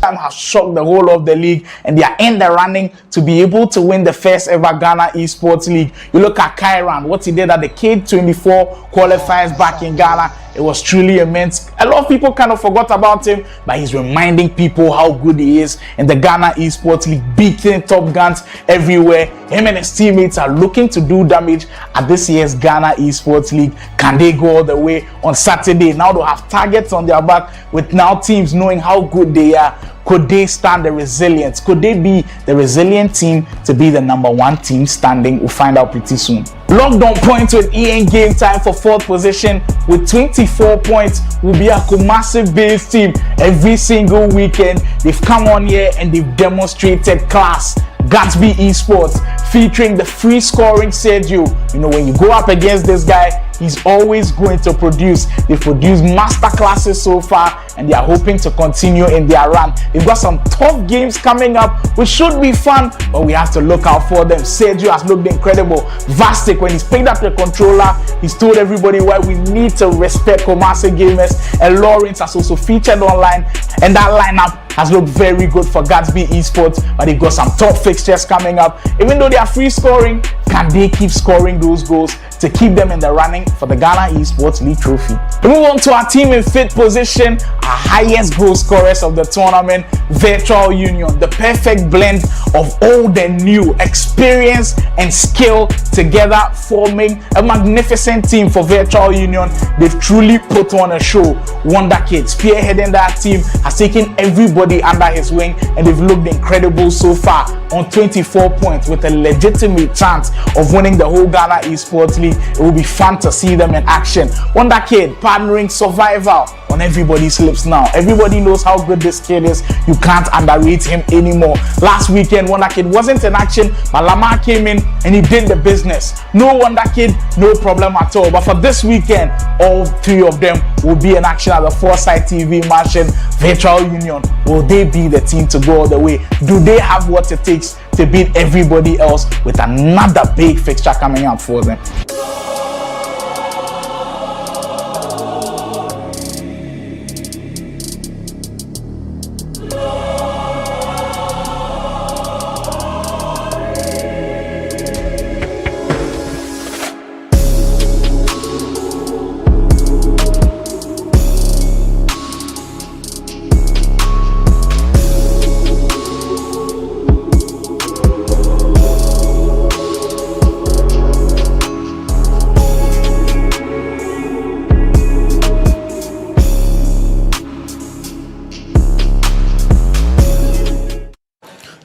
Speaker 6: Has shocked the whole of the league, and they are in the running to be able to win the first ever Ghana Esports League. You look at Kyran, what he did at the K24 qualifiers back in Ghana. It was truly immense. A lot of people kind of forgot about him, but he's reminding people how good he is in the Ghana Esports League, beating top guns everywhere. Him and his teammates are looking to do damage at this year's Ghana Esports League. Can they go all the way on Saturday? Now they'll have targets on their back, with now teams knowing how good they are. Could they stand the resilience? Could they be the resilient team to be the number one team standing? We'll find out pretty soon. Lockdown points with EN Game Time for 4th position with 24 points will be a massive base team every single weekend. They've come on here and they've demonstrated class. Gatsby Esports featuring the free scoring Sergio. You know, when you go up against this guy, he's always going to produce. They've produced master classes so far, and they are hoping to continue in their run. They've got some tough games coming up, which should be fun, but we have to look out for them. Sergio has looked incredible. Vastic, when he's picked up the controller, he's told everybody why we need to respect Kumasi gamers. And Lawrence has also featured online, and that lineup has looked very good for Gatsby Esports, but they've got some top fixtures coming up. Even though they are free scoring, can they keep scoring those goals to keep them in the running for the Ghana Esports League trophy? We move on to our team in 5th position, our highest goal scorers of the tournament, Virtual Union. The perfect blend of old and new, experience and skill together, forming a magnificent team for Virtual Union. They've truly put on a show. Wonder Kid, spearheading that team, has taken everybody under his wing, and they've looked incredible so far on 24 points with a legitimate chance of winning the whole Ghana Esports League. It will be fun to see them in action. Wonder Kid partnering Survival on everybody's lips now. Everybody knows how good this kid is. You can't underrate him anymore. Last weekend, Wonder Kid wasn't in action, but Lamar came in and he did the business. No Wonder Kid, no problem at all. But for this weekend, all three of them will be in action at the Foresight TV Mansion. Virtual Union, will they be the team to go all the way? Do they have what it takes to beat everybody else with another big fixture coming up for them?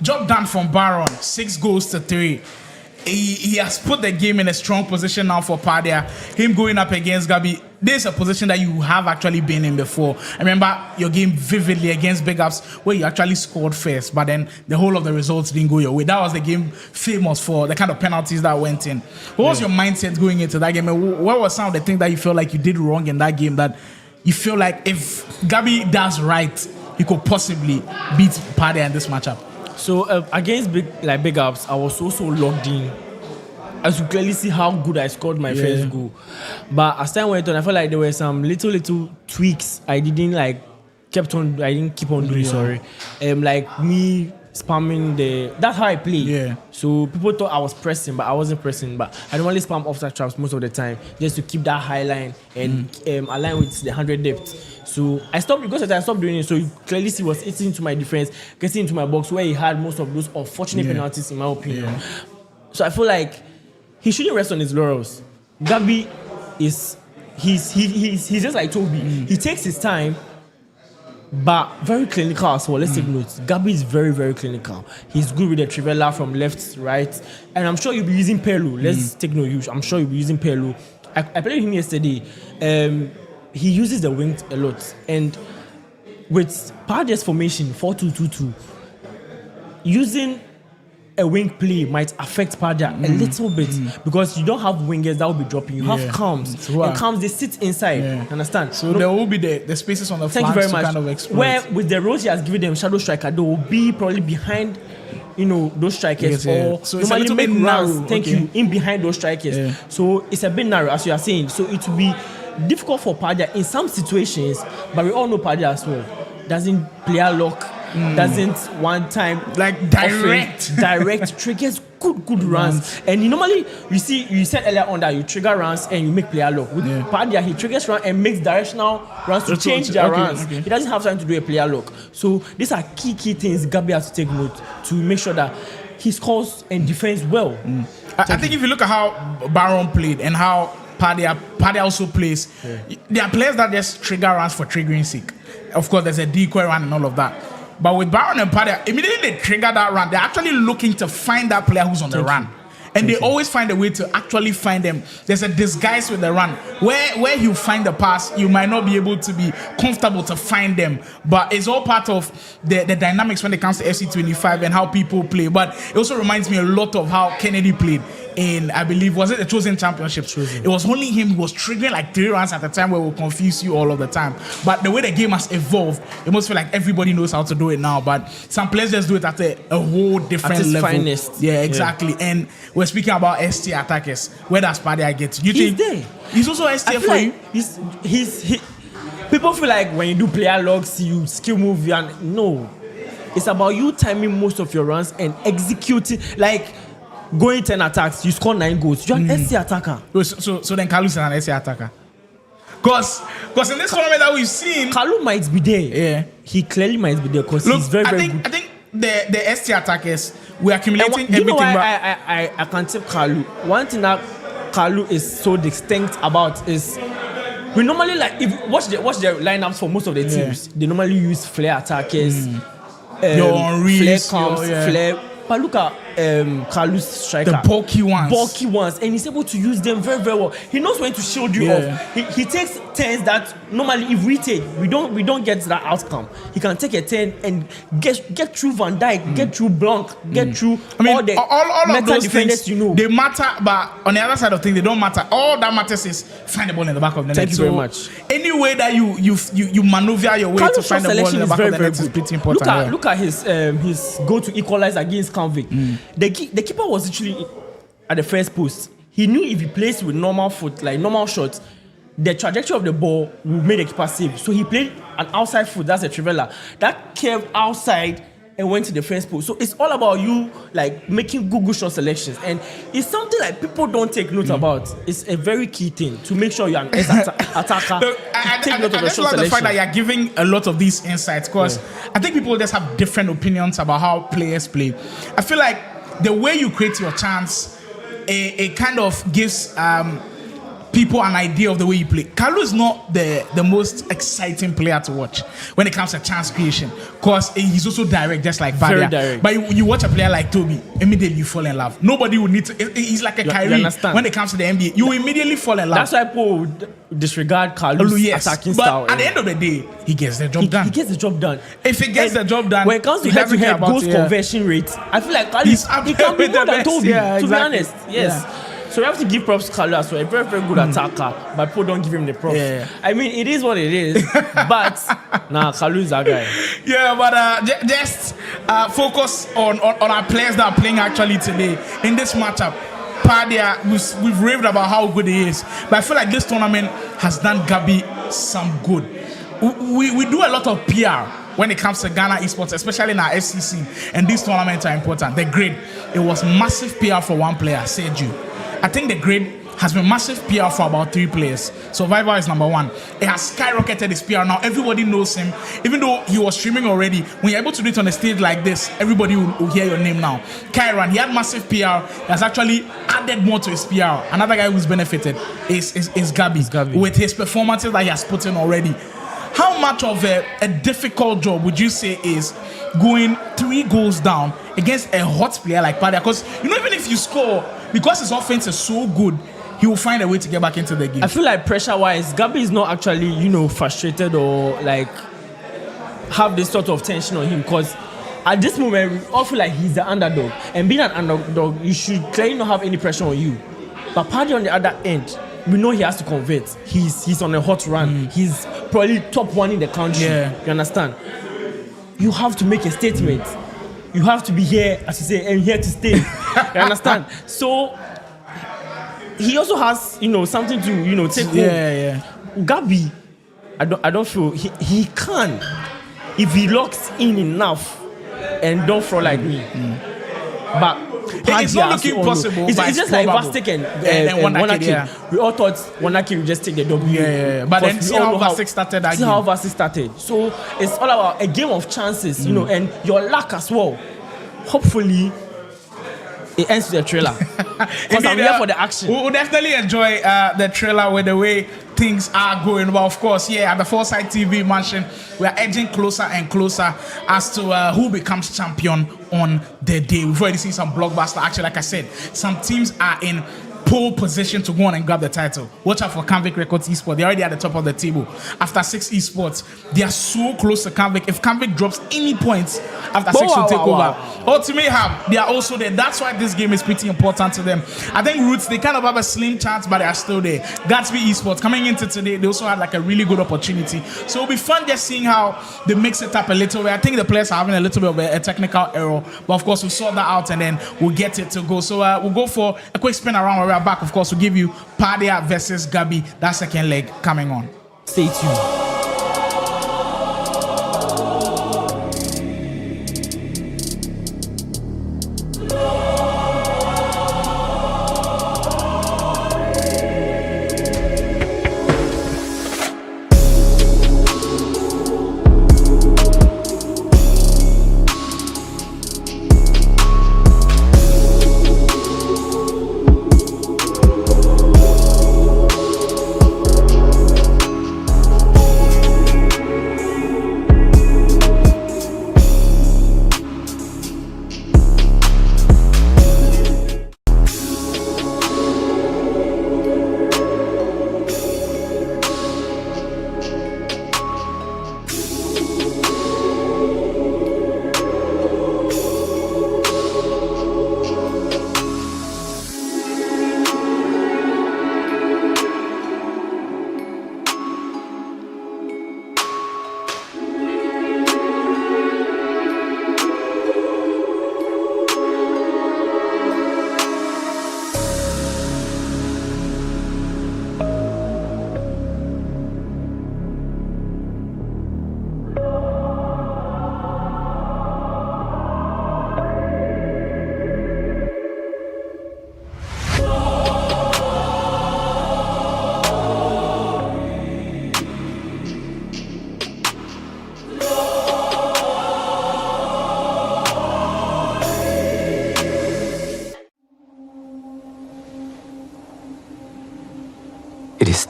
Speaker 4: Job done from Baron, 6 goals to 3. he has put the game in a strong position now for Padia. Him going up against Gabi, this is a position that you have actually been in before. I remember your game vividly against Big Ups where you actually scored first, but then the whole of the results didn't go your way. That was the game famous for the kind of penalties that went in. What was your mindset going into that game? And what was some of the things that you feel like you did wrong in that game that you feel like if Gabi does right, he could possibly beat Padia in this matchup?
Speaker 7: So against Big Ups, I was also logged in. As you clearly see how good I scored my first goal. But as time went on, I felt like there were some little tweaks I didn't keep on doing. Sorry, like me spamming that's how I play.
Speaker 4: Yeah.
Speaker 7: So people thought I was pressing, but I wasn't pressing. But I normally spam offside traps most of the time just to keep that high line and align with the 100 depth. So I stopped doing it. So you clearly see was eating into my defense, getting into my box where he had most of those unfortunate penalties in my opinion. Yeah. So I feel like he shouldn't rest on his laurels. Gabi he's just like Toby. He takes his time, but very clinical as well. Let's take notes. Gabi is very, very clinical. He's good with the trivela from left, right, and I'm sure you'll be using Perlu. Let's take note. I'm sure you'll be using Perlu. I played him yesterday. He uses the wing a lot, and with Padia's formation 4-2-2-2, using a wing play might affect Padia a little bit because you don't have wingers that will be dropping. You have cams, and cams they sit inside. Understand?
Speaker 4: So there will be the spaces on the flanks.
Speaker 7: Thank you very much.
Speaker 4: Kind of exploit.
Speaker 7: Where with the roles he has given them, shadow striker, they will be probably behind, those strikers, or
Speaker 4: so it's a little bit narrow.
Speaker 7: Thank you, in behind those strikers. Yeah. So it's a bit narrow, as you are saying. So it will be difficult for Padia in some situations, but we all know Padia as well doesn't play a lock. Doesn't one time
Speaker 4: like direct
Speaker 7: triggers good runs, and normally you said earlier on that you trigger runs and you make player lock. With Padia, he triggers run and makes directional runs to change their runs. He doesn't have time to do a player lock. So these are key things Gabi has to take note to make sure that he scores and defends well.
Speaker 4: I think if you look at how Baron played and how Padia also plays, there are players that just trigger runs for triggering sake. Of course, there's a decoy run and all of that. But with Baron and Padia, immediately they trigger that run, they're actually looking to find that player who's on the run. And they always find a way to actually find them. There's a disguise with the run. Where you find the pass, you might not be able to be comfortable to find them. But it's all part of the dynamics when it comes to FC25 and how people play. But it also reminds me a lot of how Kennedy played in, I believe, was it the Chosen Championship? It was only him who was triggering like 3 runs at a time where it will confuse you all of the time. But the way the game has evolved, it must feel like everybody knows how to do it now. But some players just do it at a whole different level.
Speaker 7: Finest.
Speaker 4: Yeah, exactly. And we're speaking about ST attackers. Where does Padia get?
Speaker 7: He's there.
Speaker 4: He's also ST for you?
Speaker 7: He's people feel like when you do player logs, you skill move, no. It's about you timing most of your runs and executing, like going 10 attacks, you score 9 goals. You're an SC attacker.
Speaker 4: So then Kalu is an SC attacker. Because in this tournament that we've seen,
Speaker 7: Kalu might be there.
Speaker 4: Yeah.
Speaker 7: He clearly might be there because he's very good.
Speaker 4: I think the ST attackers, we're accumulating everything.
Speaker 7: You know why I can tip Kalu? One thing that Kalu is so distinct about is we normally if watch the lineups for most of the teams. They normally use flare attackers, flare comps, flare. But look at Kalu's striker.
Speaker 4: The bulky ones.
Speaker 7: And he's able to use them very, very well. He knows when to shield you off. He takes turns that normally if we take, we don't get that outcome. He can take a turn and get through Van Dijk, get through Blanc, get through all
Speaker 4: of those
Speaker 7: defenders
Speaker 4: things, they matter, but on the other side of things, they don't matter. All that matters is find the ball in the back of the net.
Speaker 7: Thank you very much.
Speaker 4: Any way that you maneuver your way to find the ball in the back of the net is pretty important.
Speaker 7: Look at his goal to equalize against Convict. The keeper was literally at the first post. He knew if he plays with normal foot, like normal shots, the trajectory of the ball will make the keeper save. So he played an outside foot, that's a trivela. That curved outside and went to the first post. So it's all about you like making good shot selections. And it's something like people don't take note about. It's a very key thing to make sure you're an attacker.
Speaker 4: Look, I just love the fact that you're giving a lot of these insights because I think people just have different opinions about how players play. I feel like the way you create your chance, it kind of gives people an idea of the way you play. Kalu is not the most exciting player to watch when it comes to chance creation, because he's also direct, just like Badia.
Speaker 7: Very direct.
Speaker 4: But you watch a player like Toby, immediately you fall in love. Nobody would need to. He's like a Kyrie when it comes to the NBA. You immediately fall in love.
Speaker 7: That's why people disregard Kalu's attacking style.
Speaker 4: But at the end of the day, he gets the job done.
Speaker 7: He gets the job done.
Speaker 4: If he gets the job done,
Speaker 7: when it comes to head-to-head goals conversion rate, I feel like Kalu he can be more than Toby. To be honest, yes. Yeah. So we have to give props to Kalu as well. A very, very good attacker, but people don't give him the props.
Speaker 4: Yeah.
Speaker 7: I mean, it is what it is, but Kalu is that guy.
Speaker 4: Yeah, but just focus on our players that are playing actually today in this matchup. Padia, we've raved about how good he is, but I feel like this tournament has done Gabi some good. We do a lot of PR when it comes to Ghana Esports, especially in our FCC, and these tournaments are important. The grade, it was massive PR for one player, Sergio. I think the grade has been massive PR for about 3 players. Survivor is number 1. It has skyrocketed his PR. Now everybody knows him. Even though he was streaming already, when you're able to do it on a stage like this, everybody will hear your name now. Kyran, he had massive PR. He has actually added more to his PR. Another guy who's benefited is Gabi. With his performances that he has put in already. How much of a difficult job would you say is going 3 goals down against a hot player like Padia? Because even if you score, because his offense is so good, he will find a way to get back into the game.
Speaker 7: I feel like pressure-wise, Gabi is not actually, frustrated or like have this sort of tension on him, because at this moment we all feel like he's the underdog, and being an underdog, you should clearly not have any pressure on you. But Padia on the other end, we know he has to convert. He's on a hot run. He's probably top 1 in the country.
Speaker 4: Yeah.
Speaker 7: You understand? You have to make a statement. You have to be here, as you say, and here to stay. You understand? So he also has, something to, take home.
Speaker 4: Yeah.
Speaker 7: Gabi, I don't feel he can, if he locks in enough and don't throw like me. But
Speaker 4: it's not looking possible.
Speaker 7: It's just like Vastic and Wanaki. Yeah. We all thought Wanaki would just take the W.
Speaker 4: Yeah. But then see how Vastic started that game.
Speaker 7: See how Vastic started. So it's all about a game of chances, and your luck as well. Hopefully, it ends with a trailer. Because I'm here for the action.
Speaker 4: We'll definitely enjoy the trailer with the way things are going. But of course, at the Foresight TV mansion, we are edging closer and closer as to who becomes champion on the day. We've already seen some blockbuster action. Like I said, some teams are in pole position to go on and grab the title. Watch out for Canvic Records Esports. They're already at the top of the table. After 6 esports, they are so close to Canvic. If Canvic drops any points after 6 will take over. Ultimate Hub, they are also there. That's why this game is pretty important to them. I think Roots, they kind of have a slim chance, but they are still there. Gatsby Esports, coming into today, they also had like a really good opportunity. So it'll be fun just seeing how they mix it up a little bit. I think the players are having a little bit of a technical error, but of course we'll sort that out and then we'll get it to go. So we'll go for a quick spin around where we're back. Of course, we'll give you Padia versus Gabi, that second leg coming on.
Speaker 7: Stay tuned.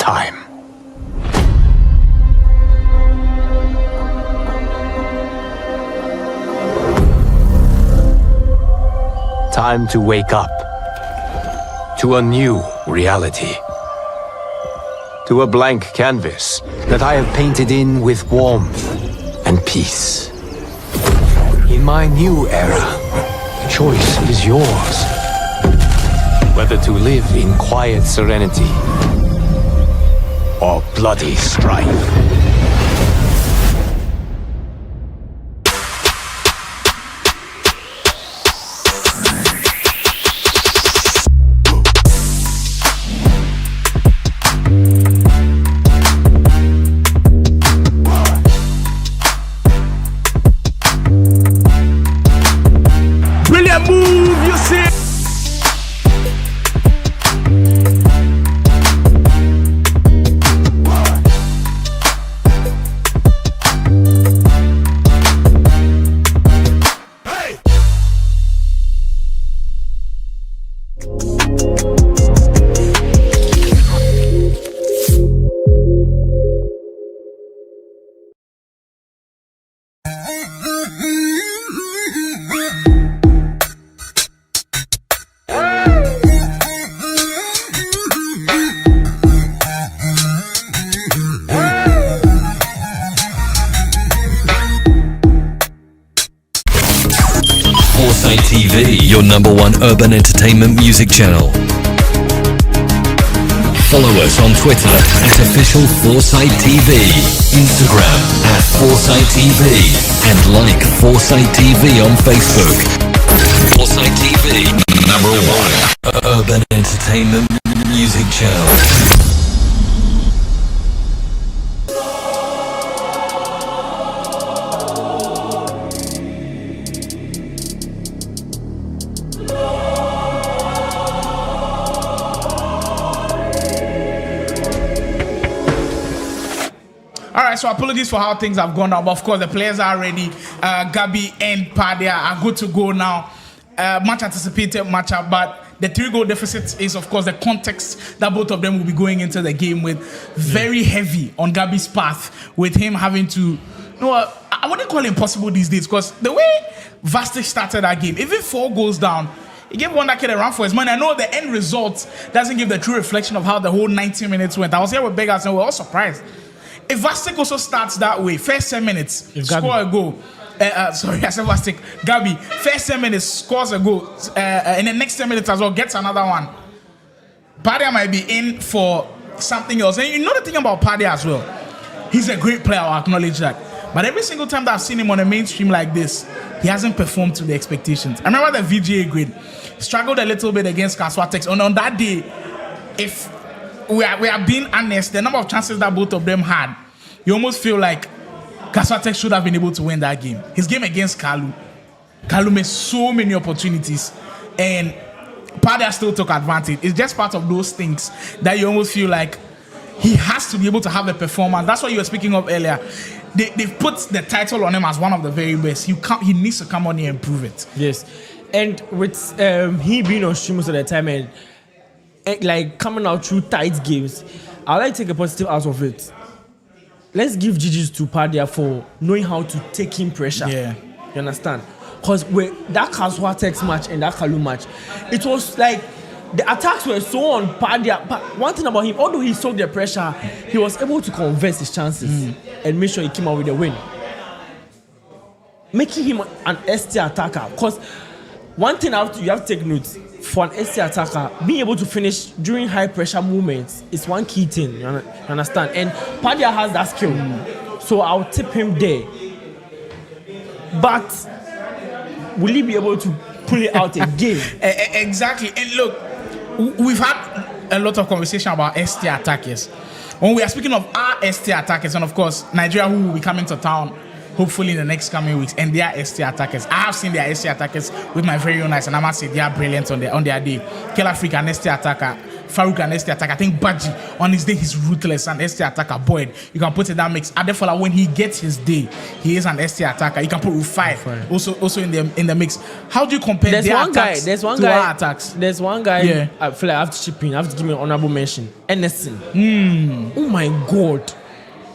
Speaker 2: time. Time to wake up to a new reality. To a blank canvas that I have painted in with warmth and peace. In my new era, choice is yours. Whether to live in quiet serenity or bloody strife.
Speaker 1: Your number one urban entertainment music channel. Follow us on Twitter at official Foresight TV, Instagram at Foresight TV, and like Foresight TV on Facebook. Foresight TV, number one urban entertainment music channel.
Speaker 4: So apologies for how things have gone down, but of course the players are ready. Gabi and Padia are good to go now. Much anticipated matchup, but the 3-goal deficit is of course the context that both of them will be going into the game with. Very heavy on Gabi's path, with him having to, I wouldn't call it impossible these days, because the way Vastic started that game, even 4 goals down, he gave one that kid a run for his money. I know the end result doesn't give the true reflection of how the whole 90 minutes went. I was here with Beggars and we were all surprised. If Vastic also starts that way, first 10 minutes, score a goal. Sorry, I said Vastic. Gabi, first 10 minutes, scores a goal. In the next 10 minutes as well, gets another one. Padia might be in for something else. And you know the thing about Padia as well? He's a great player, I'll acknowledge that. But every single time that I've seen him on a mainstream like this, he hasn't performed to the expectations. I remember the VGA grade. Struggled a little bit against Kaswatex. And on that day, if we are being honest, the number of chances that both of them had, you almost feel like Kaswatex should have been able to win that game. His game against Kalu made so many opportunities, and Padia still took advantage. It's just part of those things that you almost feel like he has to be able to have a performance. That's what you were speaking of earlier. They've put the title on him as one of the very best. He needs to come on here and prove it.
Speaker 7: Yes, and with he being on stream most of the time and like coming out through tight games, I like to take a positive out of it. Let's give GG's to Padia for knowing how to take in pressure.
Speaker 4: Yeah,
Speaker 7: you understand? Because with that Kaswatex match and that Kalu match, it was like the attacks were so on Padia. But one thing about him, although he saw the pressure, he was able to convert his chances and make sure he came out with a win, making him an ST attacker. Because one thing you have to take note. For an ST attacker, being able to finish during high pressure movements is one key thing. You understand? And Padia has that skill, so I'll tip him there. But will he be able to pull it out again?
Speaker 4: Exactly. And look, we've had a lot of conversation about ST attackers. When we are speaking of our ST attackers, and of course Nigeria, who will be coming to town hopefully in the next coming weeks, and they are ST attackers. I have seen their ST attackers with my very own eyes, and I must say they are brilliant on their day. Kill Africa, an ST attacker. Farouk and ST attack. I think Badji on his day he's ruthless and ST attacker. Boyd, you can put in that mix. Adefola, when he gets his day, he is an ST attacker. You can put Rufai also in the mix. How do you compare their attacks to our attacks?
Speaker 7: There's one guy. Yeah. I feel like I have to chip in. I have to give him an honorable mention. Emerson. Oh my God,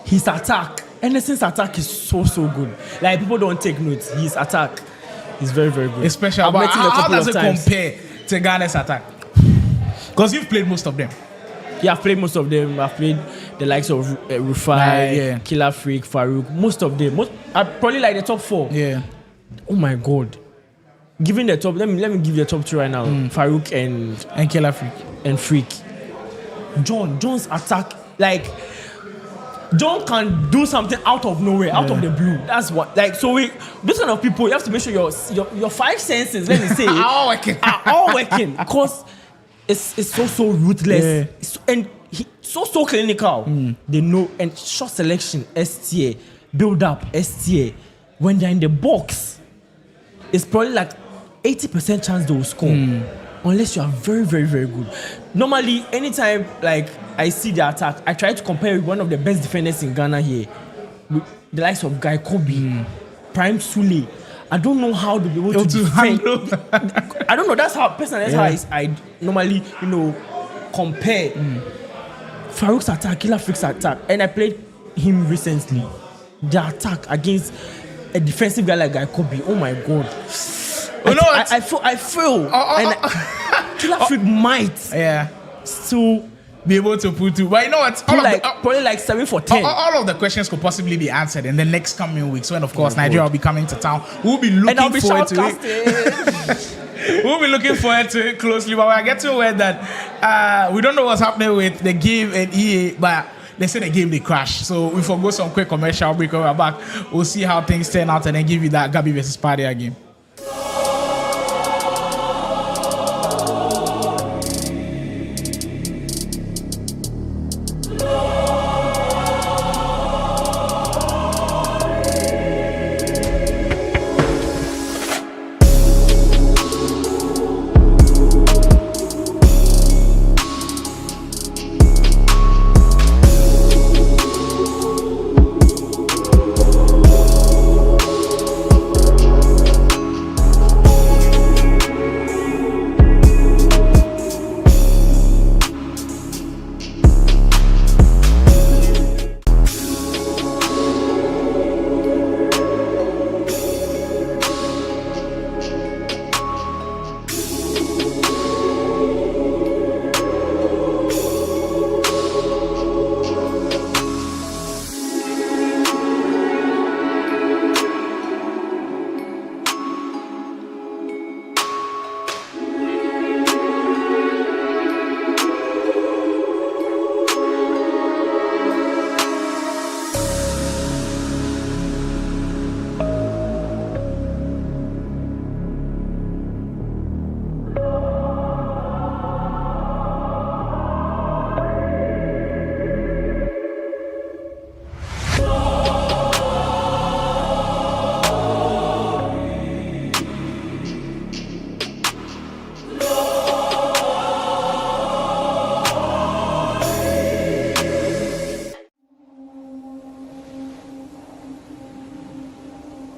Speaker 7: his attack. Emerson's attack is so good. Like people don't take notes. His attack is very good.
Speaker 4: Especially how does it compare to Ghana's attack? Because you've played most of them.
Speaker 7: Yeah, I've played most of them. I've played the likes of Rufai, Killer Freak, Farouk. Most of them. I probably like the top 4.
Speaker 4: Yeah.
Speaker 7: Oh my God. Giving the top. Let me give you the top 2 right now. Farouk and
Speaker 4: Killer Freak
Speaker 7: and Freak. John's attack, like John can do something out of nowhere, out of the blue. That's what, like, so this kind of people, you have to make sure your 5 senses, let me say,
Speaker 4: are
Speaker 7: all working, because it's so ruthless, and so clinical. They know, and shot selection, STA, build up, STA. When they're in the box, it's probably like 80% chance they will score. Unless you are very good. Normally, anytime like I see the attack, I try to compare with one of the best defenders in Ghana here, with the likes of Guy Kobe, Prime Sule. I don't know how to be able to defend. I don't know. That's how I normally compare Farouk's attack, Killer Freak's attack, and I played him recently. The attack against a defensive guy like Guy Kobe. Oh my God. I feel and Killer Freak might still
Speaker 4: be able to put 2. But you know what?
Speaker 7: Probably like 7 for 10.
Speaker 4: All of the questions could possibly be answered in the next coming weeks when, of course, Nigeria will be coming to town. We'll be looking forward to it. We'll be looking forward to it closely. But we're getting aware that we don't know what's happening with the game and EA, but they say the game they crashed. So we forgo some quick commercial break. When we're back, we'll see how things turn out and then give you that Gabi versus Padia game.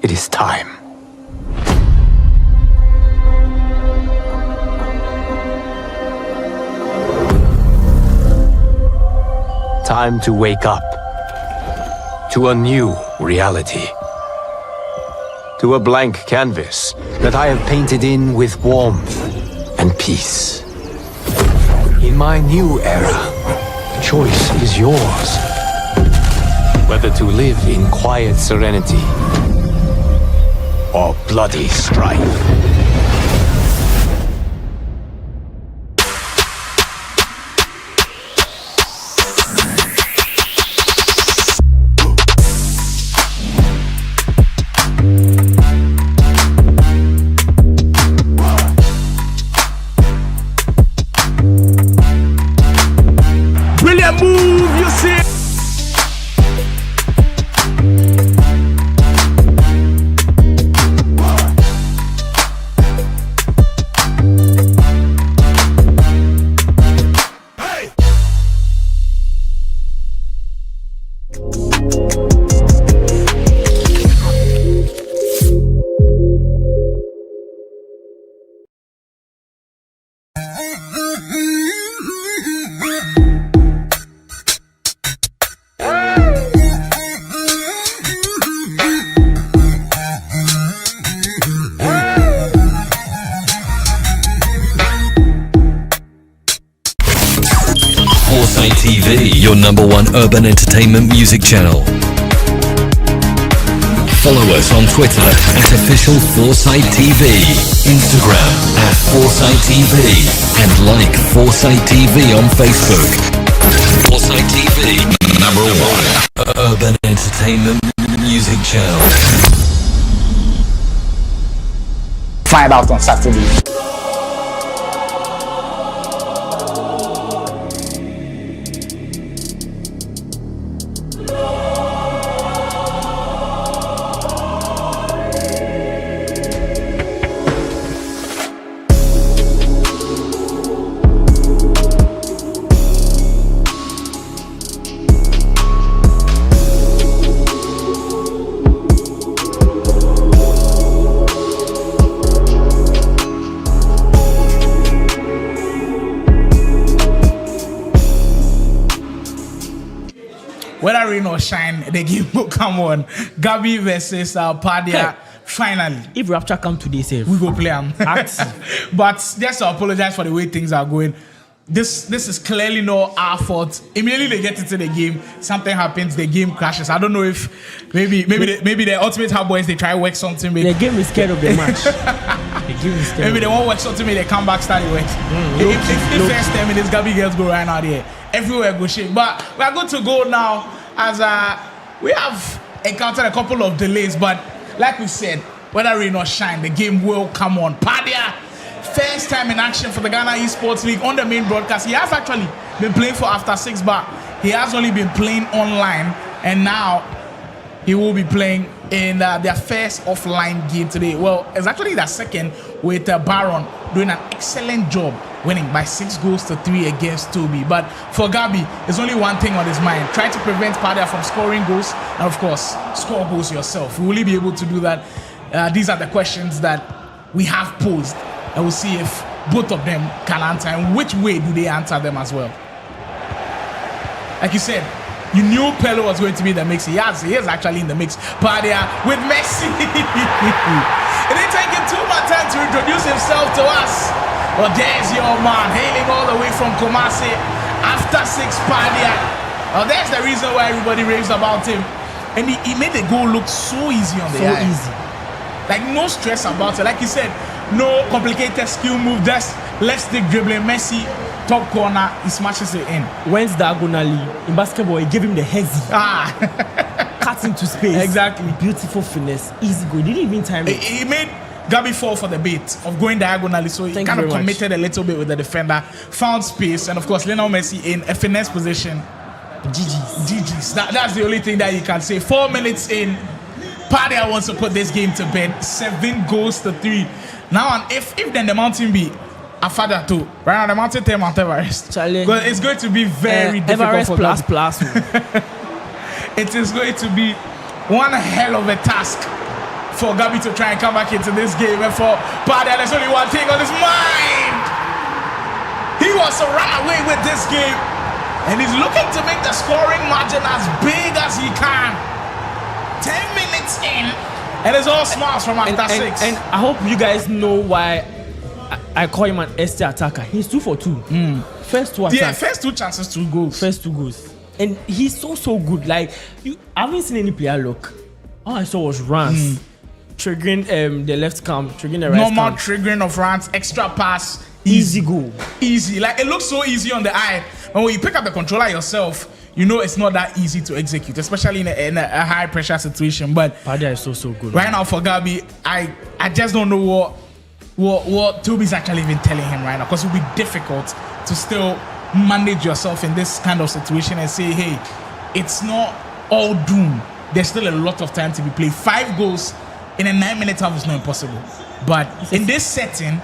Speaker 4: It is time. Time to wake up to a new reality. To a blank canvas that I have painted in with warmth and peace. In my new era, the choice is yours. Whether to live in quiet serenity or bloody strife. Brilliant move, you see.
Speaker 1: your #1 urban entertainment music channel. Follow us on Twitter at official Foresight TV, Instagram at Foresight TV, and like Foresight TV on Facebook. Foresight TV, #1 urban entertainment music channel.
Speaker 6: Find out on Saturday.
Speaker 4: Whether rain or shine, the game will come on. Gabi versus Padia. Finally,
Speaker 7: if Rapture come today, safe.
Speaker 4: We go play them. But just to apologize for the way things are going. This is clearly not our fault. Immediately they get into the game, something happens, the game crashes. I don't know if maybe the Ultimate Hub Boys they try to work something.
Speaker 7: The game is scared of the match.
Speaker 4: Maybe they won't work something. Maybe they come back start it work. If first 10 minutes, Gabi girls go right now there. Everywhere go shake. But we are good to go now as we have encountered a couple of delays. But like we said, whether rain or shine, the game will come on. Padia, first time in action for the Ghana Esports League on the main broadcast. He has actually been playing for After 6, but he has only been playing online. And now he will be playing in their first offline game today. Well, it's actually their second with Baron doing an excellent job, winning by 6-3 against Toby. But for Gabi, there's only one thing on his mind: try to prevent Padia from scoring goals, and of course, score goals yourself. Will he be able to do that? These are the questions that we have posed, and we'll see if both of them can answer, and which way do they answer them as well. Like you said, you knew Pelo was going to be in the mix. He is actually in the mix. Padia with Messi. It didn't take him too much time to introduce himself to us. Well, there's your man, hailing all the way from Kumasi. After 6, Padia. Well, there's the reason why everybody raves about him. And he made the goal look so easy on the eye.
Speaker 7: So easy.
Speaker 4: Like no stress about it. Like you said, no complicated skill move. Just left stick dribbling. Messi, top corner, he smashes it in.
Speaker 7: Went diagonally. In basketball, he gave him the hezzy. Cut into space.
Speaker 4: Exactly.
Speaker 7: Beautiful finesse. Easy goal. Didn't even time it.
Speaker 4: He made Gabi fall for the bait of going diagonally, so he kind of committed a little bit with the defender. Found space, and of course, Lionel Messi in a finesse position. GG's. That's the only thing that you can say. 4 minutes in, Padia wants to put this game to bed. 7-3. Now, and if then the mountain be a father too, right now the mountain take Mount Everest. But it's going to be very difficult
Speaker 7: Everest
Speaker 4: for
Speaker 7: plus.
Speaker 4: It is going to be one hell of a task for Gabi to try and come back into this game. And for Padia, there's only one thing on his mind. He wants to run away with this game, and he's looking to make the scoring margin as big as he can. 10 minutes in, and it's all smiles from After 6.
Speaker 7: And I hope you guys know why I call him an ST attacker. He's 2 for 2. First 2 attacks.
Speaker 4: Yeah, first 2 chances, 2 goals.
Speaker 7: First 2 goals. And he's so good. Like, I haven't seen any player look. All I saw was runs. Triggering the left cam, triggering the right cam.
Speaker 4: Normal triggering of runs, extra pass.
Speaker 7: Easy goal.
Speaker 4: Easy. Like, it looks so easy on the eye. And when you pick up the controller yourself, you know it's not that easy to execute, especially in a high pressure situation. But
Speaker 7: Padia is so good.
Speaker 4: Right now for Gabi, I just don't know what Toby's actually even telling him right now, because it will be difficult to still manage yourself in this kind of situation and say, hey, it's not all doom. There's still a lot of time to be played. 5 goals in a 9-minute half is not impossible. But in this setting,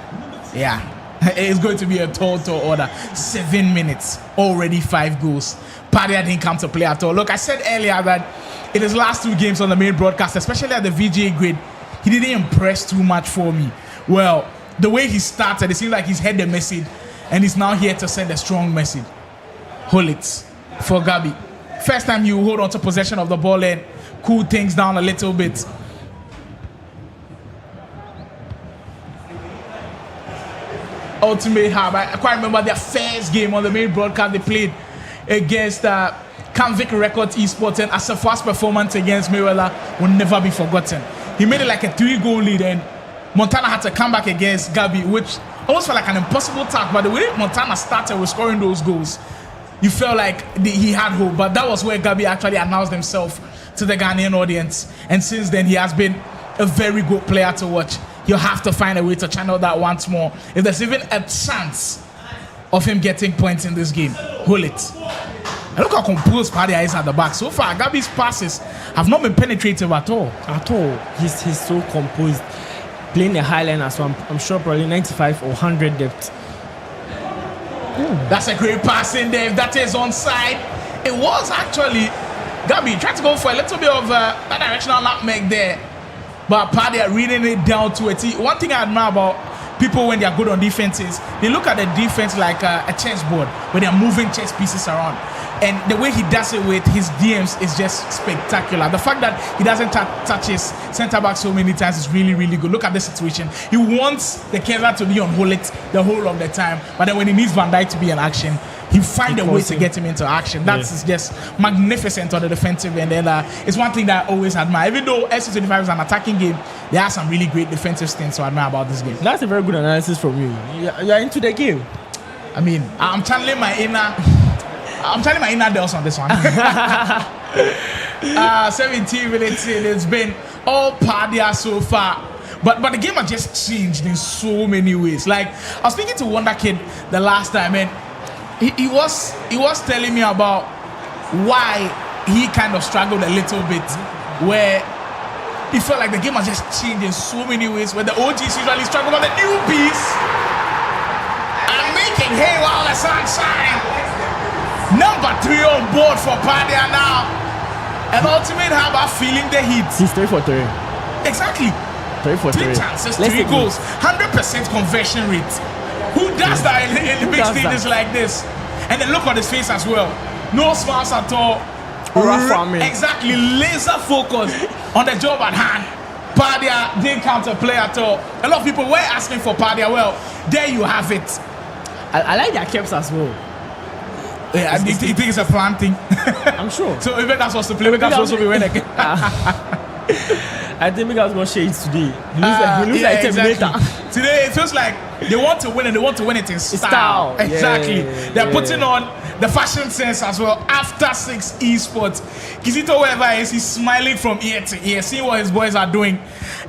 Speaker 4: yeah, it's going to be a tall order. 7 minutes, already 5 goals. Padia didn't come to play at all. Look, I said earlier that in his last 2 games on the main broadcast, especially at the VGA grid, he didn't impress too much for me. Well, the way he started, it seems like he's heard the message, and he's now here to send a strong message. Hold it for Gabi. First time you hold on to possession of the ball and cool things down a little bit. Ultimate Hub, I quite remember their first game on the main broadcast they played against Canvic Records Esports, and Asafua's performance against Mayweather will never be forgotten. He made it like a 3-goal lead, and Montana had to come back against Gabi, which almost felt like an impossible task. But the way Montana started with scoring those goals, you felt like he had hope. But that was where Gabi actually announced himself to the Ghanaian audience. And since then, he has been a very good player to watch. You'll have to find a way to channel that once more. If there's even a chance of him getting points in this game, hold it. And look how composed Padia is at the back. So far, Gabi's passes have not been penetrative at all.
Speaker 7: At all. He's so composed. Playing the high line as well. I'm sure probably 95 or 100 depth.
Speaker 4: That's a great pass in there. If that is onside, it was actually Gabi tried to go for a little bit of a directional nutmeg there, but Padia reading it down to a T. One thing I admire about people when they are good on defense is they look at the defense like a chessboard where they are moving chess pieces around. And the way he does it with his DMs is just spectacular. The fact that he doesn't touch his center back so many times is really, really good. Look at this situation. He wants the Keza to be on hold it the whole of the time, but then when he needs Van Dijk to be in action, he finds a way to get him into action. That's just magnificent on the defensive end. And it's one thing that I always admire. Even though SC25 is an attacking game, there are some really great defensive things to admire about this game.
Speaker 7: That's a very good analysis from you. You're into the game.
Speaker 4: I mean, I'm channeling my inner Dells on this one. 17 minutes in, it's been all Padia so far. But the game has just changed in so many ways. Like, I was speaking to Wonder Kid the last time, and he was telling me about why he kind of struggled a little bit, where he felt like the game has just changed in so many ways, where the OGs usually struggle, but the newbies are making hay while the sun shines. Number 3 on board for Padia now. And Ultimate Harbour feeling the heat.
Speaker 7: He's 3 for 3.
Speaker 4: Exactly.
Speaker 7: 3 for 3.
Speaker 4: 3 chances, 3 goals, 100% conversion rate. Who does that in the big stages like this? And then look on his face as well. No smiles at all. Exactly, laser focus on the job at hand. Padia didn't counterplay at all. A lot of people were asking for Padia. Well, there you have it.
Speaker 7: I like their caps as well.
Speaker 4: Yeah, I think it's a plan thing.
Speaker 7: I'm sure.
Speaker 4: So if that's supposed to play, that's supposed to be winning again.
Speaker 7: I think Miguel's going to shade it today. He looks like Terminator.
Speaker 4: Exactly. Today it feels like they want to win and they want to win it in style. Exactly. They're putting on the fashion sense as well. After 6 esports, Kizito, wherever he is, he's smiling from ear to ear, seeing what his boys are doing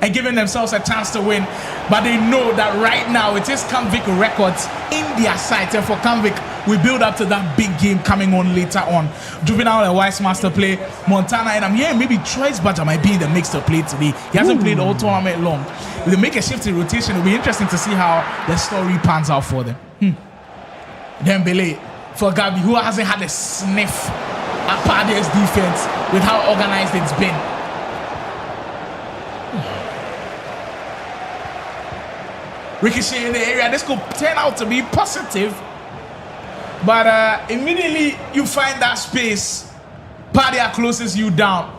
Speaker 4: and giving themselves a chance to win. But they know that right now it is Canvic Records in their sights, and for Canvic, we build up to that big game coming on later on. Juvenile and Wise Master play Montana, and I'm hearing maybe Troy's Badger might be in the mix to play today. He hasn't played all tournament long. If they make a shift in rotation, it'll be interesting to see how the story pans out for them. Dembele for Gabi, who hasn't had a sniff at Padia's defense with how organized it's been. Ricochet in the area. This could turn out to be positive. But immediately you find that space, Padia closes you down.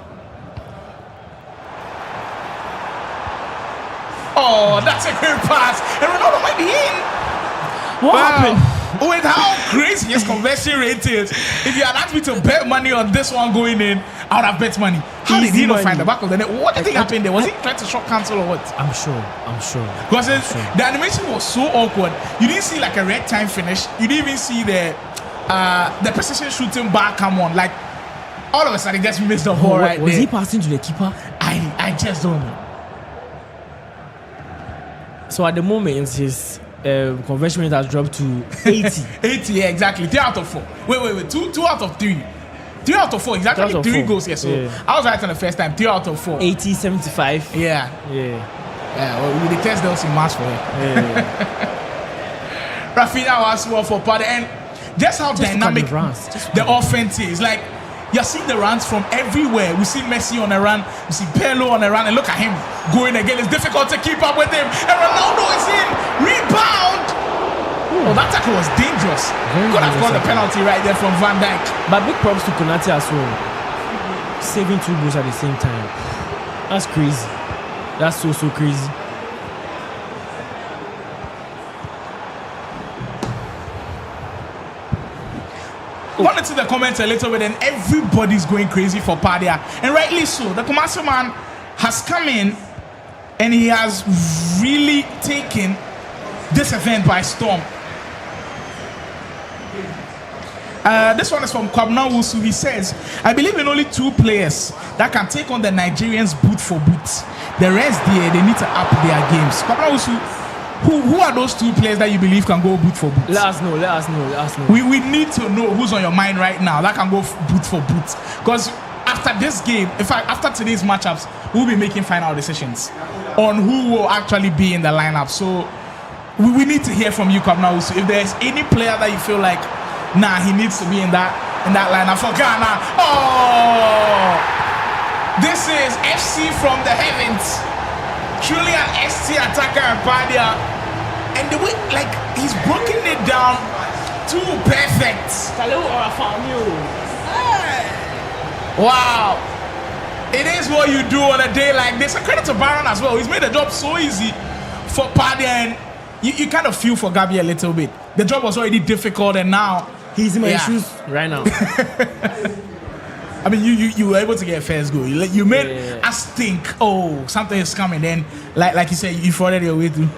Speaker 4: Oh, that's a great pass. And Ronaldo might be in.
Speaker 7: What happened?
Speaker 4: With how crazy his conversion rate is. If you had asked me to bet money on this one going in, I would have bet money. How did he not find the back of the net? What do you think happened there? Was he trying to shot cancel or what?
Speaker 7: I'm sure.
Speaker 4: Because the animation was so awkward. You didn't see like a red time finish. You didn't even see the precision shooting bar come on. Like all of a sudden, he just missed the ball right
Speaker 7: was
Speaker 4: there.
Speaker 7: Was he passing to the keeper?
Speaker 4: I just don't know.
Speaker 7: So at the moment, his conversion rate has dropped to 80.
Speaker 4: 80, yeah, exactly. 3 out of 4. Wait. 2 out of 3. 3 out of 4. Exactly 3 goals here. So I was right on the first time. 3 out of 4.
Speaker 7: 80, 75.
Speaker 4: Yeah. Well, we declare those in March for him. Rafinha was well for Padia, and just how dynamic the offense is. Like, you're seeing the runs from everywhere. We see Messi on a run, we see Pirlo on a run, and look at him going again. It's difficult to keep up with him. And Ronaldo is in. Rebound. Oh, that tackle was dangerous. Could have got the penalty right there from Van Dijk.
Speaker 7: But big props to Konate as well. Saving 2 goals at the same time. That's crazy. That's so crazy.
Speaker 4: Gone into the comments a little bit, and everybody's going crazy for Padia, and rightly so. The Kumasi man has come in, and he has really taken this event by storm. This one is from Kwabna Wusu. He says, I believe in only 2 players that can take on the Nigerians boot for boot. The rest there, they need to up their games. Kwabna Wusu, who are those 2 players that you believe can go boot for boot?
Speaker 7: Let us know.
Speaker 4: We need to know who's on your mind right now that can go boot for boot. Because after this game, in fact, after today's matchups, we'll be making final decisions on who will actually be in the lineup. So we need to hear from you, Kwabna Wusu. If there's any player that you feel like, nah, he needs to be in that lineup for Ghana. Oh, this is FC from the heavens. Truly an ST attacker and Padia. And the way, like, he's broken it down too perfect. Wow. It is what you do on a day like this. A credit to Baron as well. He's made the job so easy for Padia, and you kind of feel for Gabi a little bit. The job was already difficult, and now
Speaker 7: he's in my shoes right now.
Speaker 4: I mean, you were able to get first goal. You made us think, oh, something is coming. Then, like you said, you followed your way through.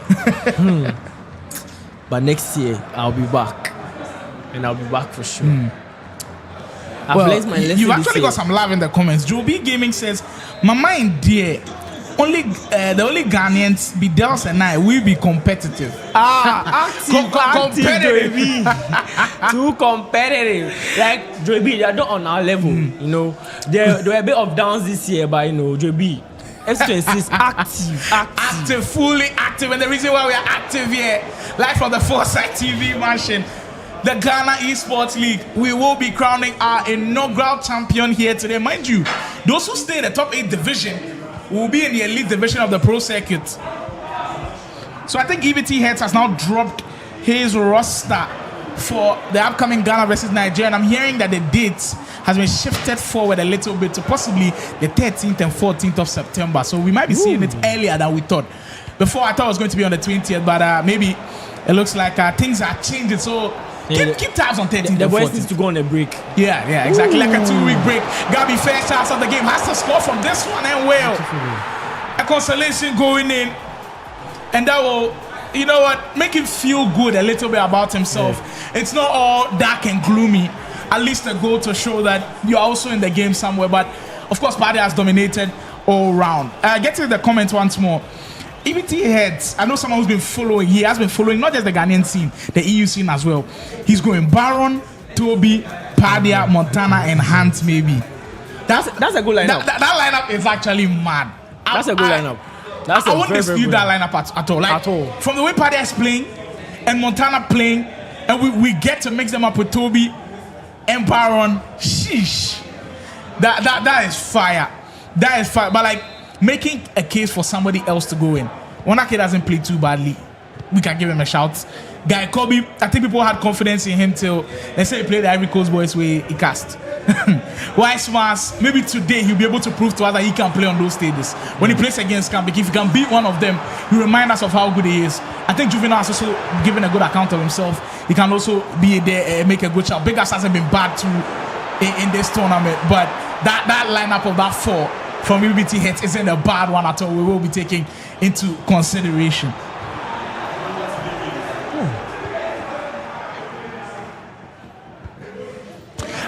Speaker 7: But next year, I'll be back. And I'll be back for sure.
Speaker 4: You actually got some love in the comments. Joe B Gaming says, my mind dear, the only Ghanaians, Bidels and I, will be competitive.
Speaker 7: Competitive. Too competitive. Like Joe B, they're not on our level. You know, there were a bit of downs this year, but you know, Joe B, S26 active,
Speaker 4: fully active, and the reason why we are active here, live from the Foresight TV mansion, the Ghana Esports League, we will be crowning our inaugural champion here today. Mind you, those who stay in the top 8 division will be in the elite division of the pro circuit. So I think EBT Heads has now dropped his roster for the upcoming Ghana versus Nigeria, and I'm hearing that the dates has been shifted forward a little bit to possibly the 13th and 14th of September. So we might be seeing it earlier than we thought. Before I thought it was going to be on the 20th, but maybe it looks like things are changing. So keep tabs on 13th.
Speaker 7: The boys needs to go on a break.
Speaker 4: Yeah, exactly. Like a 2-week break. Gabi, first chance of the game, has to score from this one, and well, a consolation going in, and that will, you know what, make him feel good a little bit about himself. It's not all dark and gloomy. At least a goal to show that you're also in the game somewhere. But of course, Padia has dominated all round. Get to the comments once more. EBT Heads, I know someone who's been following. He has been following not just the Ghanaian scene, the EU scene as well. He's going Baron, Toby, Padia, Montana, and Hunt maybe. That's
Speaker 7: a good lineup.
Speaker 4: That lineup is actually mad.
Speaker 7: That's a good lineup.
Speaker 4: I won't dispute that lineup at all. Like,
Speaker 7: at all.
Speaker 4: From the way Padia is playing and Montana playing, and we get to mix them up with Toby and Baron. Sheesh. That is fire. That is fire. But like, making a case for somebody else to go in. Wanake doesn't play too badly. We can give him a shout. Guy Kobe, I think people had confidence in him till they say he played the Ivory Coast boys where he cast. Wise Mars, maybe today he'll be able to prove to us that he can play on those stages. When he plays against Kambik, if he can beat one of them, he reminds us of how good he is. I think Juvenal has also given a good account of himself. He can also be there, make a good shot. Big Ass hasn't been bad too in this tournament, but that lineup of that 4 from UBT Heads isn't a bad one at all. We will be taking into consideration.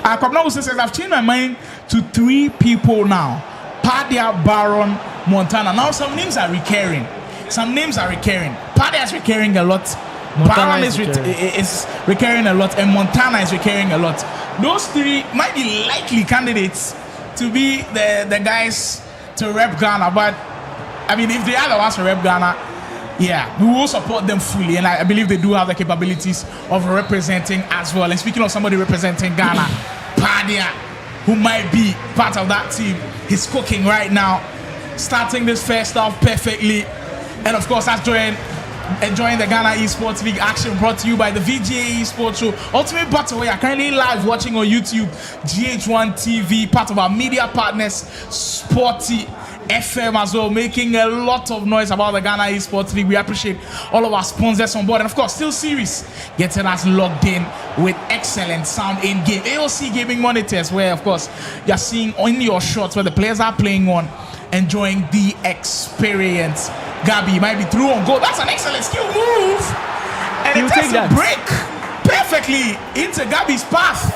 Speaker 4: Kwabna says, I've changed my mind to 3 people now. Padia, Baron, Montana. Now some names are recurring. Padia is recurring a lot. Baron is recurring a lot. And Montana is recurring a lot. Those 3 might be likely candidates to be the guys to rep Ghana. But, I mean, if they are the ones to rep Ghana, yeah, we will support them fully. And I believe they do have the capabilities of representing as well. And speaking of somebody representing Ghana, Padia, who might be part of that team, he's cooking right now, starting this first half perfectly. And of course, that's enjoying the Ghana Esports League action brought to you by the VGA Esports Show. Ultimate Battle, we are currently live watching on YouTube, GH1 TV, part of our media partners, Sporty FM as well, making a lot of noise about the Ghana Esports League. We appreciate all of our sponsors on board, and of course, Still Series getting us logged in with excellent sound in game. AOC gaming monitors, where of course you're seeing on your shots where the players are playing on, enjoying the experience. Gabi might be through on goal. That's an excellent skill move, and it takes a break perfectly into Gabi's path.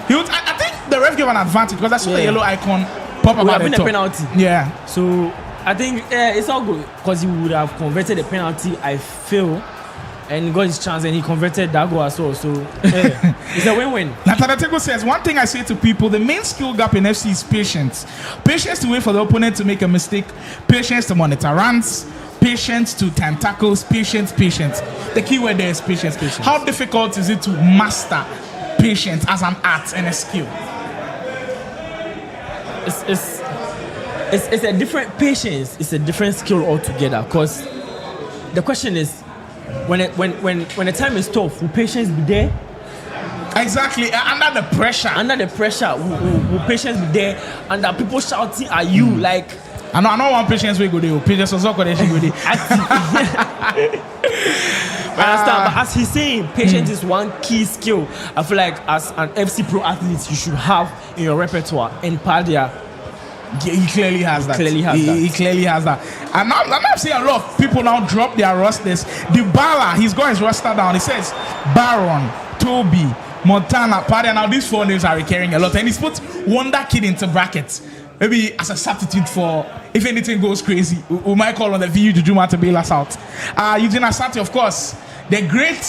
Speaker 4: I think the ref gave an advantage because I saw the yellow icon pop up at the top.
Speaker 7: A penalty.
Speaker 4: Yeah.
Speaker 7: So I think it's all good because he would have converted the penalty, I feel, and got his chance, and he converted that goal as well. So it's a win-win.
Speaker 4: Natanateko says, one thing I say to people, the main skill gap in FC is patience. Patience to wait for the opponent to make a mistake, patience to monitor runs, patience to time tackles, patience. The key word there is patience. How difficult is it to master patience as an art and a skill?
Speaker 7: It's a different patience. It's a different skill altogether. Because the question is, when the time is tough, will patience be there?
Speaker 4: Exactly. Under the pressure,
Speaker 7: will patience be there? And are people shouting at you like?
Speaker 4: I know one patience we go there. Patience also go there.
Speaker 7: Understand, but as he's saying, patience is one key skill. I feel like as an FC Pro athlete, you should have in your repertoire. And Padia,
Speaker 4: he clearly has that. He clearly has that. And now I'm seeing a lot of people now drop their rosters. Dybala, he's got his roster down. He says Baron, Toby, Montana, Padia. Now these 4 names are recurring a lot, and he's put Wonder Kid into brackets. Maybe as a substitute for if anything goes crazy, we might call on the VU Jujuma to bail us out. Eugene Asante, of course, the great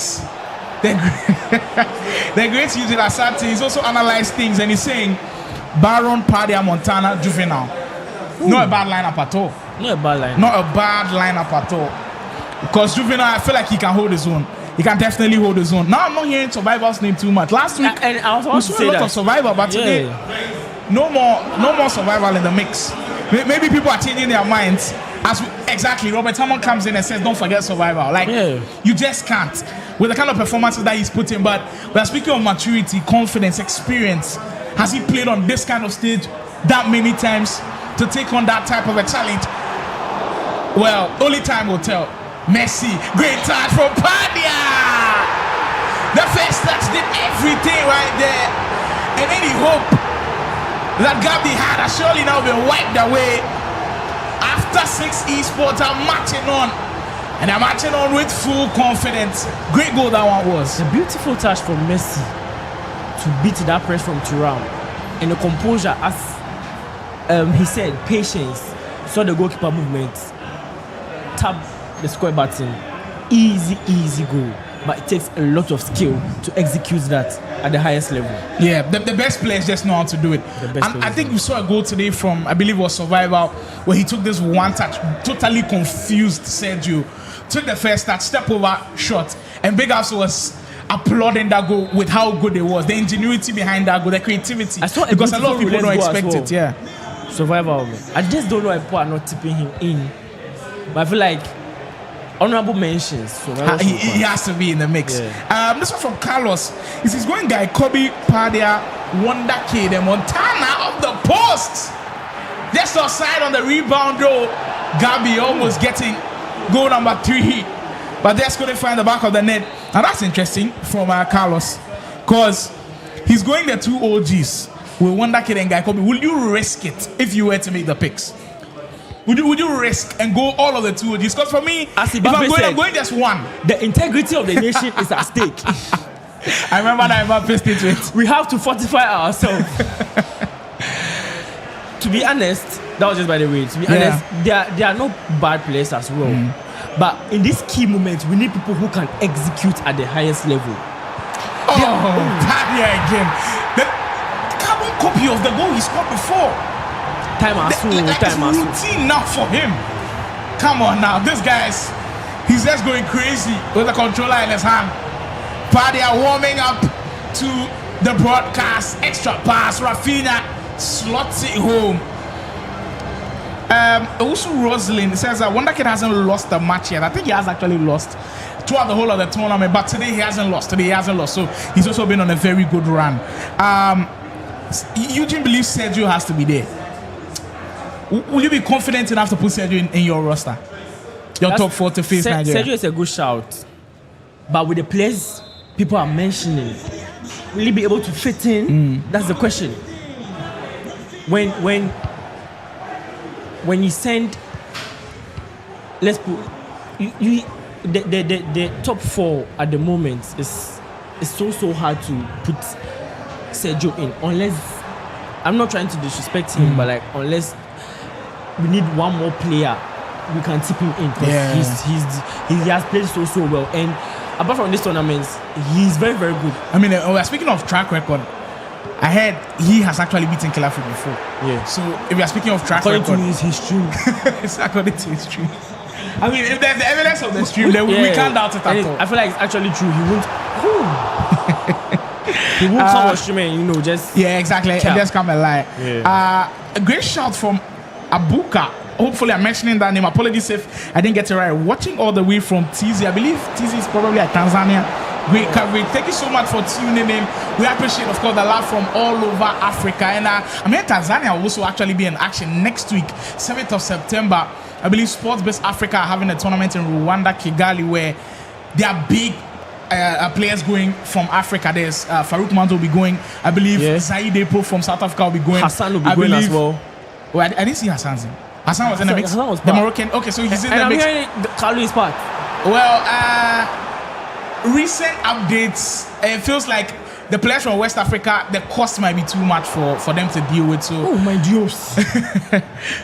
Speaker 4: Eugene Asante. He's also analyzed things, and he's saying Baron, Padia, Montana, Juvenile. Not a bad lineup at all. Not a bad lineup at all. Because Juvenile, I feel like he can hold his own. He can definitely hold his own. Now I'm not hearing Survivor's name too much. Last week,
Speaker 7: and I was
Speaker 4: we saw a lot of Survivor, but today, no more Survival in the mix. Maybe people are changing their minds. Exactly, Robert Hammond comes in and says, "Don't forget Survival." You just can't with the kind of performances that he's put in. But we're speaking of maturity, confidence, experience. Has he played on this kind of stage that many times to take on that type of a challenge? Well, only time will tell. Messi, great touch from Padia. The first touch did everything right there, and any hope that Gabi had has surely now been wiped away. After 6 esports are marching on, and they're marching on with full confidence. Great goal that one was.
Speaker 7: A beautiful touch from Messi to beat that press from Thuram, and the composure, as he said, patience. Saw the goalkeeper movement, tap the square button, easy goal. But it takes a lot of skill to execute that at the highest level.
Speaker 4: Yeah, the best players just know how to do it. And I think we saw a goal today from, I believe it was Survival, where he took this one touch, totally confused Sergio, took the first touch, step over, shot, and Big House was applauding that goal with how good it was, the ingenuity behind that goal, the creativity. Because a lot of people don't expect it. Yeah,
Speaker 7: Survival. I just don't know why people are not tipping him in, but I feel like honorable mentions.
Speaker 4: He has to be in the mix. Yeah. This one from Carlos. He says, going guy, Kobe, Padia, Wonder Kid, and Montana off the post. Just offside on the rebound, though. Gabi almost getting goal number 3. But just couldn't find the back of the net. Now that's interesting from Carlos. Because he's going the 2 OGs with Wonder Kid and Guy Kobe. Will you risk it if you were to make the picks? Would you risk and go all of the 2 OGs? Because for me,
Speaker 7: as
Speaker 4: if I'm going just one.
Speaker 7: The integrity of the nation is at stake.
Speaker 4: I remember that Mbappe pissed into it.
Speaker 7: We have to fortify ourselves. To be honest, that was just by the way. To be honest, there are no bad players as well. But in this key moment, we need people who can execute at the highest level.
Speaker 4: Padia again. The carbon copy of the goal he scored before. Routine now for him. Come on now, this guy's he's just going crazy with the controller in his hand. Padia warming up to the broadcast. Extra pass. Rafinha slots it home. Also, Rosalind says that Wonder Kid hasn't lost a match yet. I think he has actually lost throughout the whole of the tournament, but today he hasn't lost. So he's also been on a very good run. Eugene believes Sergio has to be there. Will you be confident enough to put Sergio in your roster? Your top 4 to face Nigeria?
Speaker 7: Sergio is a good shout. But with the players people are mentioning, will he be able to fit in? That's the question. When you send, let's put the top 4 at the moment is so hard to put Sergio in, unless, I'm not trying to disrespect him, but like unless we need one more player we can tip him in, because he has played so well, and apart from these tournaments he's very very good.
Speaker 4: I mean, speaking of track record, I heard he has actually beaten Kelafri before.
Speaker 7: Yeah.
Speaker 4: So if we are speaking of track
Speaker 7: According
Speaker 4: record,
Speaker 7: to his history,
Speaker 4: it's according to history. I mean, if there's the evidence of the stream, then we can't doubt it at all.
Speaker 7: I feel like it's actually true. He won't. He won't come on stream and just.
Speaker 4: Yeah, exactly.
Speaker 7: Cap.
Speaker 4: And just come and lie.
Speaker 7: Yeah.
Speaker 4: A great shot from Abuka. Hopefully, I'm mentioning that name. Apologies if I didn't get it right. Watching all the way from TZ. I believe TZ is probably at Tanzania. Great coverage. Thank you so much for tuning in. We appreciate, of course, the love from all over Africa. And I mean, Tanzania will also actually be in action next week, 7th of September. I believe Sports Best Africa are having a tournament in Rwanda, Kigali, where there are big players going from Africa. There's Farouk Manzo will be going. I believe Zaide Pro from South Africa will be going.
Speaker 7: Hassan will be going as well.
Speaker 4: Oh, I didn't see Hassan's name. Hassan was in the mix.
Speaker 7: Hassan was
Speaker 4: the Moroccan. Okay, so he's in the mix.
Speaker 7: And I'm hearing Kalu is part.
Speaker 4: Well, recent updates, it feels like the players from West Africa, the cost might be too much for them to deal with. So,
Speaker 7: oh my Dios,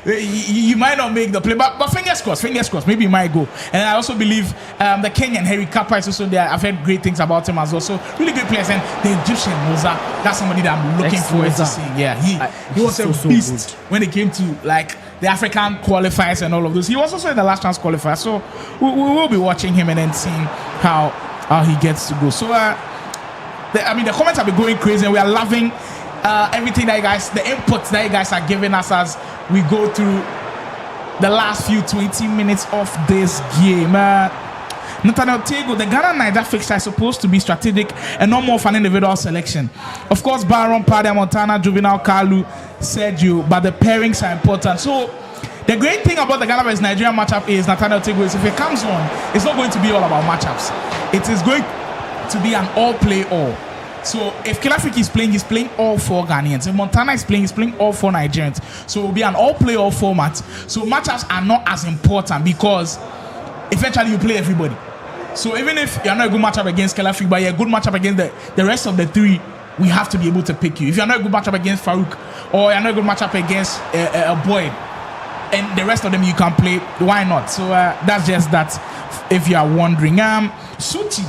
Speaker 4: you might not make the play, but fingers crossed, maybe he might go. And I also believe the Kenyan Harry Kappa is also there. I've heard great things about him as well. So really good players. And the Egyptian Moza, that's somebody that I'm looking forward to seeing. Yeah, he was a beast when it came to like the African qualifiers and all of those. He was also in the last chance qualifier. So we will be watching him and then seeing how he gets to go. So the comments have been going crazy, and we are loving everything that you guys, the inputs that you guys are giving us as we go through the last few 20 minutes of this game. Nathaniel Tego, the Ghana-Niger fixture is supposed to be strategic and not more of an individual selection. Of course, Baron, Padia, Montana, Juvenal, Kalu, Sergio, but the pairings are important. So the great thing about the Ghana vs Nigeria matchup is, Nathaniel Tego, is if it comes on, it's not going to be all about matchups. It is going to be an all-play-all. So if Kelafrik is playing, he's playing all 4 Ghanaians. If Montana is playing all 4 Nigerians. So it will be an all-play-all format. So matchups are not as important because eventually you play everybody. So even if you're not a good matchup against Kelafrik, but you're a good matchup against the rest of the 3, we have to be able to pick you. If you're not a good matchup against Farouk, or you're not a good matchup against a Boyd, and the rest of them you can play, why not? So that's just that, if you are wondering. Suchi,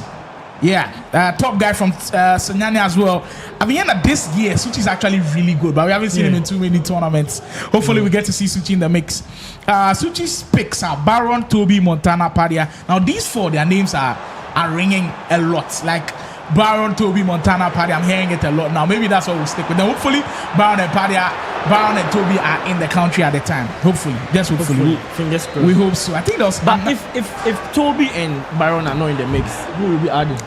Speaker 4: top guy from Sanyani as well. At the end of this year, Suchi is actually really good, but we haven't seen him in too many tournaments. Hopefully we get to see Suchi in the mix. Suchi's picks are Baron, Toby, Montana, Padia. Now these 4, their names are ringing a lot. Like Baron, Toby, Montana, Padia. I'm hearing it a lot now. Maybe that's what we'll stick with. Then hopefully Baron and Toby are in the country at the time. Hopefully, just hopefully.
Speaker 7: Fingers crossed.
Speaker 4: We hope so. I think those.
Speaker 7: But if Toby and Baron are not in the mix, who will be adding?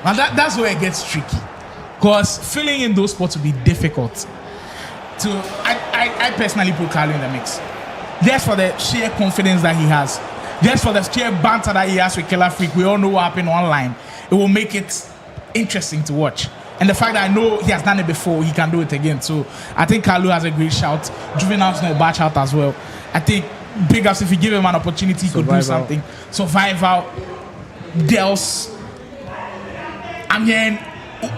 Speaker 4: And that's where it gets tricky, because filling in those spots will be difficult. I personally put Kalu in the mix, just for the sheer confidence that he has, just for the sheer banter that he has with Kelafrik. We all know what happened online. It will make it interesting to watch. And the fact that I know he has done it before, he can do it again. So I think Kalu has a great shout. Juvenal's not a bad shout as well. I think big ups, if you give him an opportunity, he could do something. Survival. Dels. I mean,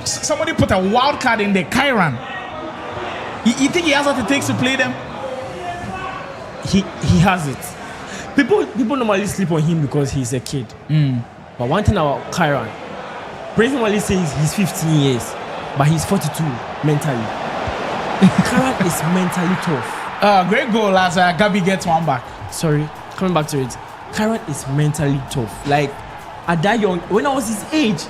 Speaker 4: somebody put a wild card in there. Kyran. You think he has what it takes to play them?
Speaker 7: He has it. People normally sleep on him because he's a kid. But one thing about Kyran, Prince normally says he's 15 years, but he's 42 mentally. Kyran is mentally tough.
Speaker 4: Great goal as Gabi gets one back.
Speaker 7: Sorry, coming back to it. Kyran is mentally tough. Like at that young, when I was his age,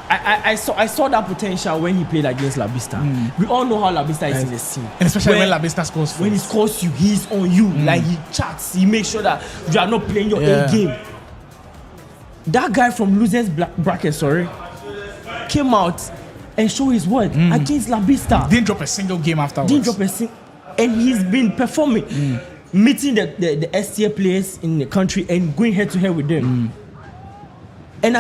Speaker 7: I saw that potential when he played against La Vista. We all know how La Vista is in the scene,
Speaker 4: and especially when La Vista scores.
Speaker 7: When he scores you, he's on you. Like he chats, he makes sure that you are not playing your A game. That guy from losers bracket, came out and showed his word against La Vista.
Speaker 4: Didn't drop a single game afterwards.
Speaker 7: and he's been performing, meeting the S tier players in the country and going head to head with them. And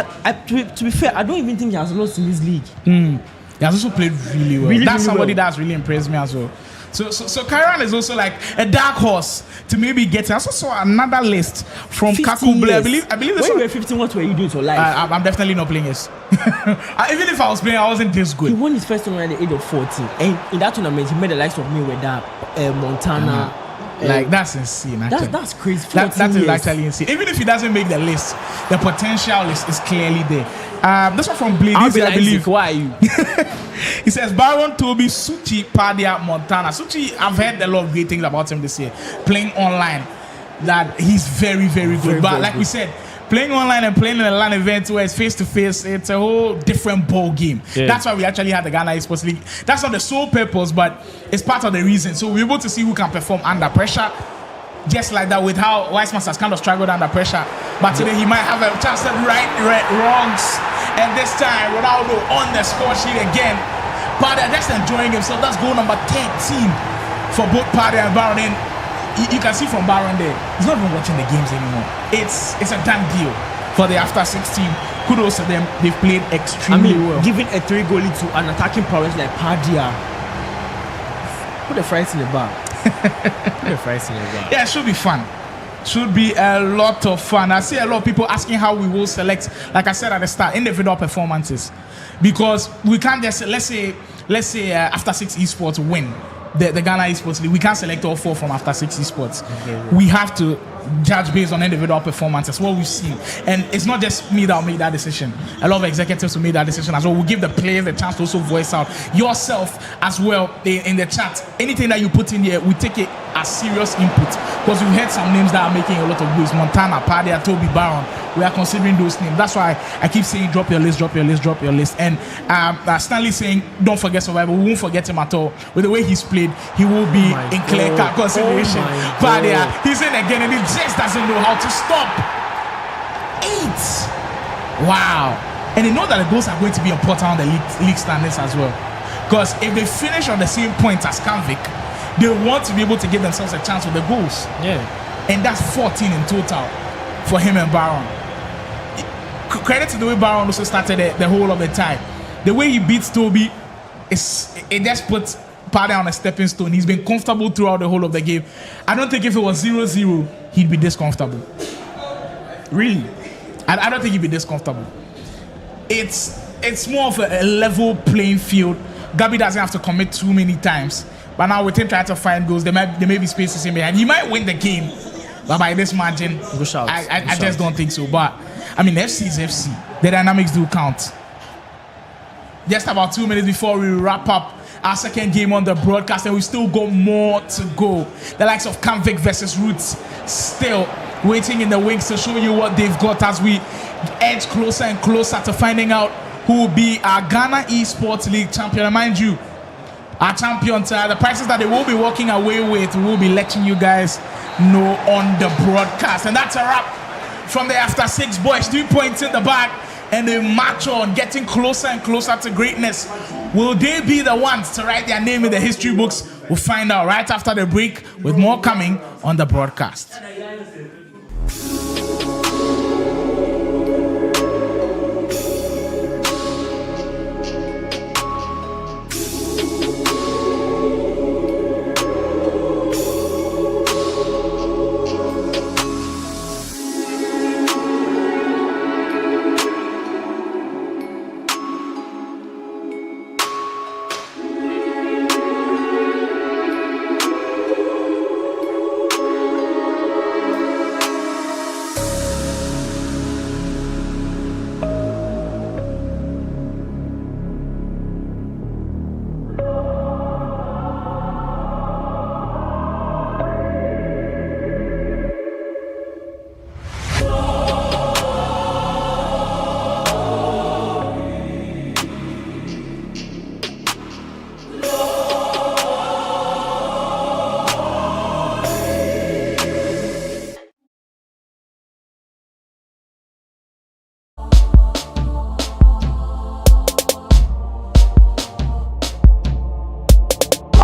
Speaker 7: to be fair, I don't even think he has lost in this league.
Speaker 4: He has also played really well.
Speaker 7: Really,
Speaker 4: That's
Speaker 7: really
Speaker 4: somebody
Speaker 7: well.
Speaker 4: that's really impressed me as well. So Kyran is also like a dark horse to maybe get. I also saw another list from
Speaker 7: 15
Speaker 4: Kakubule. I
Speaker 7: years.
Speaker 4: believe this
Speaker 7: When you
Speaker 4: one.
Speaker 7: were 15, what were you doing to life?
Speaker 4: I'm definitely not playing this. Even if I was playing, I wasn't this
Speaker 7: He
Speaker 4: good.
Speaker 7: won his first tournament at the age of 14, and in that tournament, he made the likes of Mayweather, Montana.
Speaker 4: Like that's insane. Actually.
Speaker 7: That's crazy.
Speaker 4: That
Speaker 7: 14
Speaker 4: is
Speaker 7: years.
Speaker 4: actually insane. Even if he doesn't make the list, the potential is clearly there. This one from Blade,
Speaker 7: I
Speaker 4: believe.
Speaker 7: Why are you?
Speaker 4: He says Baron Toby Suchi Padia Montana. Suchi, I've heard a lot of great things about him this year. Playing online, that he's very, very good.
Speaker 7: Very,
Speaker 4: but
Speaker 7: very
Speaker 4: like
Speaker 7: good.
Speaker 4: we said, playing online and playing in a LAN event where it's face to face, it's a whole different ball game.
Speaker 7: Yeah.
Speaker 4: That's why we actually had the Ghana Esports League. That's not the sole purpose, but it's part of the reason. So we're able to see who can perform under pressure. Just like that, with how Weissman has kind of struggled under pressure, but today he might have a chance to right wrongs. And this time, Ronaldo on the score sheet again. Padia just enjoying himself. That's goal number 13 for both Padia and Baron. And you can see from Baron there, he's not even watching the games anymore. It's a done deal for the after 16. Kudos to them. They've played extremely well.
Speaker 7: Giving a 3-goal lead to an attacking prowess like Padia. Put the fries in the bar.
Speaker 4: Yeah, it should be fun. Should be a lot of fun. I see a lot of people asking how we will select, like I said at the start, individual performances, because we can't just let's say after 6 esports win the Ghana Esports League. We can't select all 4 from after 6 esports. We have to judge based on individual performances, what we've seen. And it's not just me that will make that decision. A lot of executives will make that decision as well. We'll give the players the chance to also voice out yourself as well in the chat. Anything that you put in here, we take it as serious input, because we've heard some names that are making a lot of waves. Montana, Padia, Toby, Baron. We are considering those names. That's why I keep saying drop your list, drop your list, drop your list. And Stanley saying don't forget Survivor. We won't forget him at all. With the way he's played, he will be in clear cut consideration. Padia, he's in again and he just doesn't know how to stop. 8. Wow. And they know that the goals are going to be important on the league standings as well. Because if they finish on the same point as Kanvik, they want to be able to give themselves a chance with the goals.
Speaker 7: Yeah.
Speaker 4: And that's 14 in total for him and Baron. Credit to the way Baron also started the whole of the time. The way he beats Toby, it just puts Padia on a stepping stone. He's been comfortable throughout the whole of the game. I don't think if it was 0-0, he'd be this comfortable. Really. I don't think he'd be this comfortable. It's more of a level playing field. Gabi doesn't have to commit too many times. But now with him trying to find goals, there may be spaces in behind. He might win the game, but by this margin, I just don't think so. But I mean, FC is FC. The dynamics do count. Just about 2 minutes before we wrap up our second game on the broadcast, and we still got more to go. The likes of Kanvik versus Roots still waiting in the wings to show you what they've got as we edge closer and closer to finding out who will be our Ghana Esports League champion. And mind you, our champions, the prices that they will be walking away with, we will be letting you guys know on the broadcast. And that's a wrap from the After 6 boys. 3 points in the bag, and they march on, getting closer and closer to greatness. Will they be the ones to write their name in the history books? We'll find out right after the break, with more coming on the broadcast.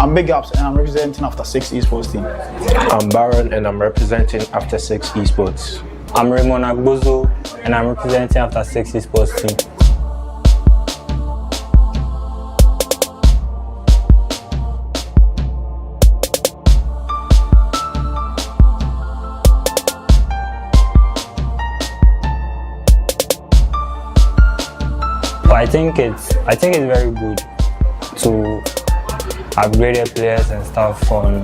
Speaker 5: I'm Big Ups and I'm representing After 6 Esports team.
Speaker 8: I'm Baron and I'm representing After 6 Esports.
Speaker 9: I'm Raymond Agbozo and I'm representing After 6 Esports team. I think it's very good to upgrade the players and stuff on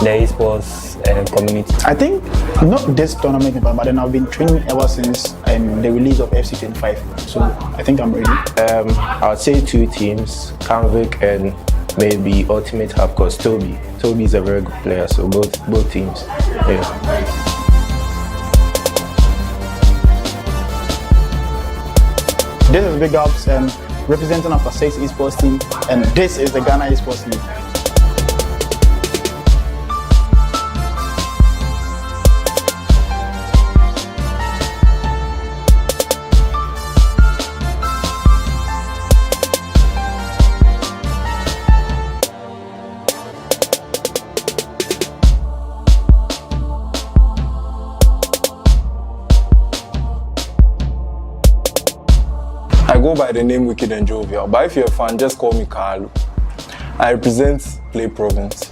Speaker 9: the esports community.
Speaker 5: I think not this tournament, but then I've been training ever since the release of FC25. So I think I'm ready.
Speaker 8: I'd say 2 teams, Canvic and maybe Ultimate Hub, because Toby is a very good player. So both teams. Yeah.
Speaker 5: This is Big Ups and representing After 6 Esports team, and this is the Ghana Esports League.
Speaker 10: I go by the name Wicked and Jovial, but if you're a fan, just call me Carlo. I represent Play Province.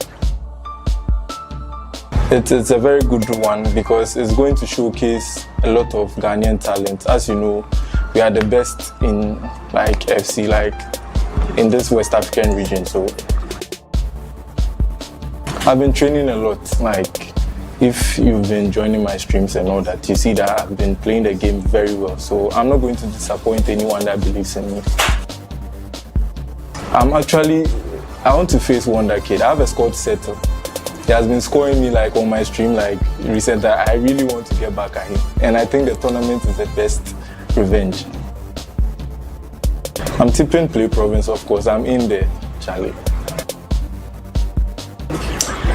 Speaker 10: It's a very good one because it's going to showcase a lot of Ghanaian talent. As you know, we are the best in FC, in this West African region. So I've been training a lot. If you've been joining my streams and all that, you see that I've been playing the game very well. So I'm not going to disappoint anyone that believes in me. I want to face Wonder Kid. I have a squad settle. He has been scoring me on my stream recently. I really want to get back at him. And I think the tournament is the best revenge. I'm tipping Play Province, of course. I'm in there, Charlie.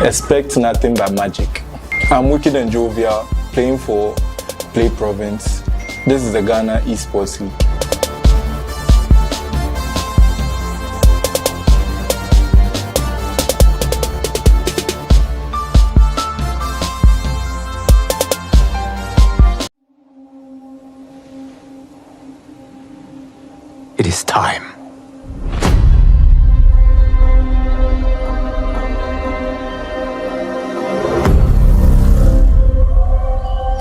Speaker 10: Expect nothing but magic. I'm Wicked and Jovial, playing for Play Province. This is the Ghana Esports League.
Speaker 2: It is time.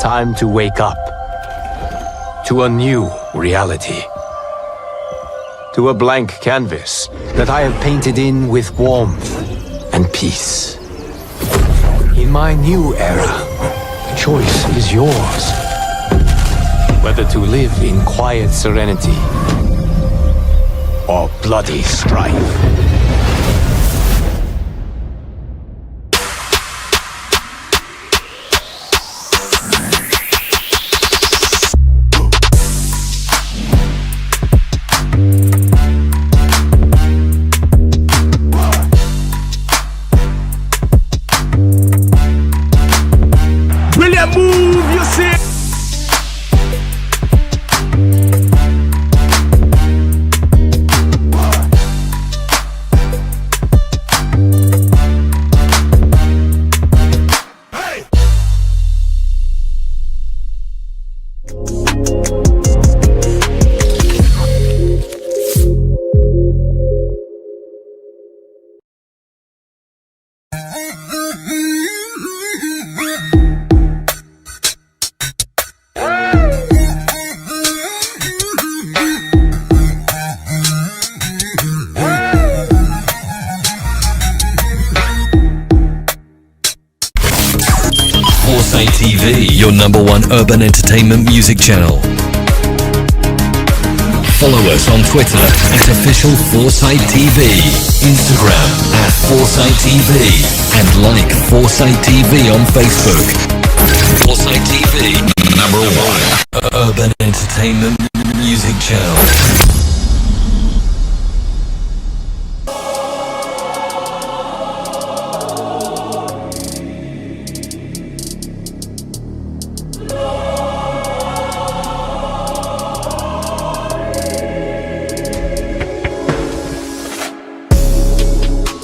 Speaker 2: Time to wake up to a new reality, to a blank canvas that I have painted in with warmth and peace. In my new era, choice is yours. Whether to live in quiet serenity or bloody strife.
Speaker 1: TV, your #1 urban entertainment music channel. Follow us on Twitter at official Foresight TV, Instagram at Foresight TV, and like Foresight TV on Facebook. Foresight TV, #1 urban entertainment music channel.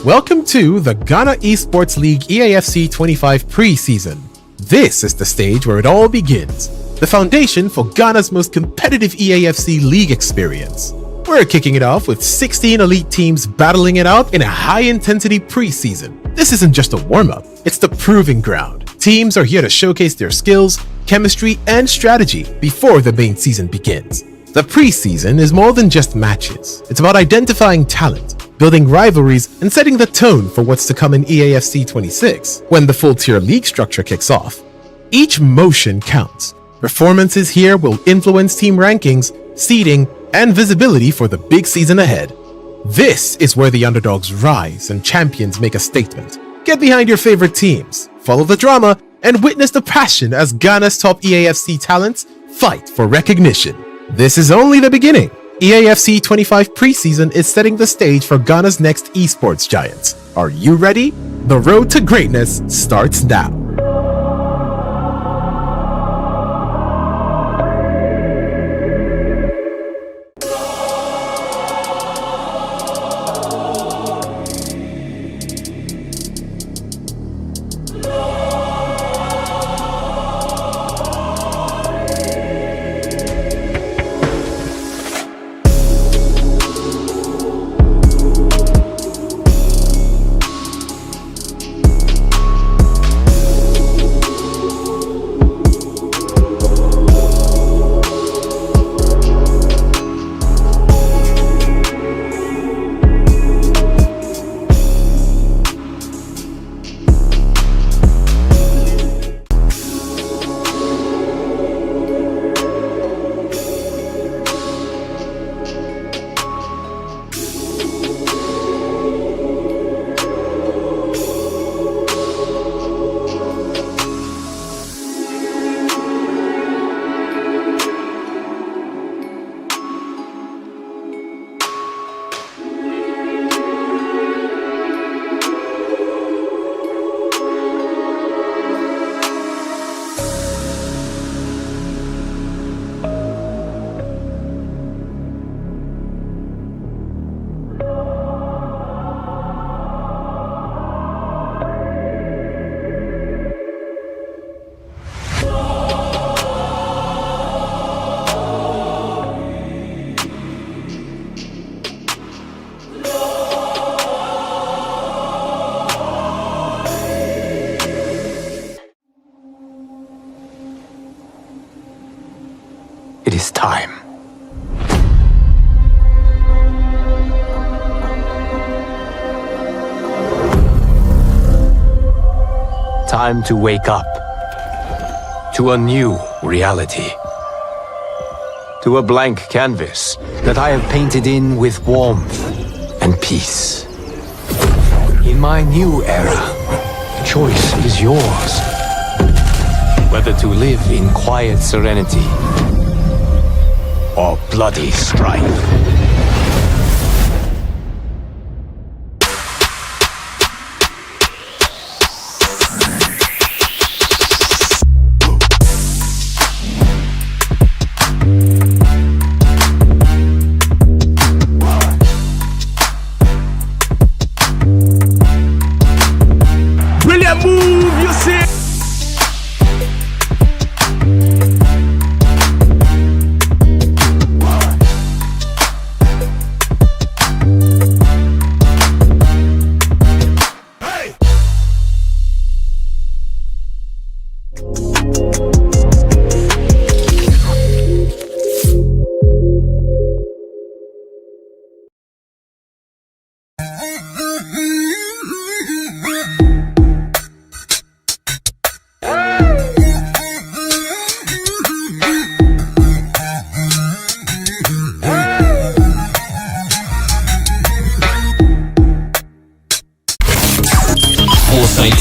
Speaker 3: Welcome to the Ghana Esports League EAFC 25 preseason. This is the stage where it all begins, the foundation for Ghana's most competitive EAFC league experience. We're kicking it off with 16 elite teams battling it out in a high-intensity preseason. This isn't just a warm-up, it's the proving ground. Teams are here to showcase their skills, chemistry, and strategy before the main season begins. The preseason is more than just matches. It's about identifying talent, building rivalries, and setting the tone for what's to come in EAFC 26 when the full-tier league structure kicks off. Each motion counts. Performances here will influence team rankings, seeding, and visibility for the big season ahead. This is where the underdogs rise and champions make a statement. Get behind your favorite teams, follow the drama, and witness the passion as Ghana's top EAFC talents fight for recognition. This is only the beginning. EAFC 25 preseason is setting the stage for Ghana's next esports giants. Are you ready? The road to greatness starts now.
Speaker 2: It is time. Time to wake up to a new reality. To a blank canvas that I have painted in with warmth and peace. In my new era, choice is yours. Whether to live in quiet serenity or bloody strife.
Speaker 6: Brilliant move, you see.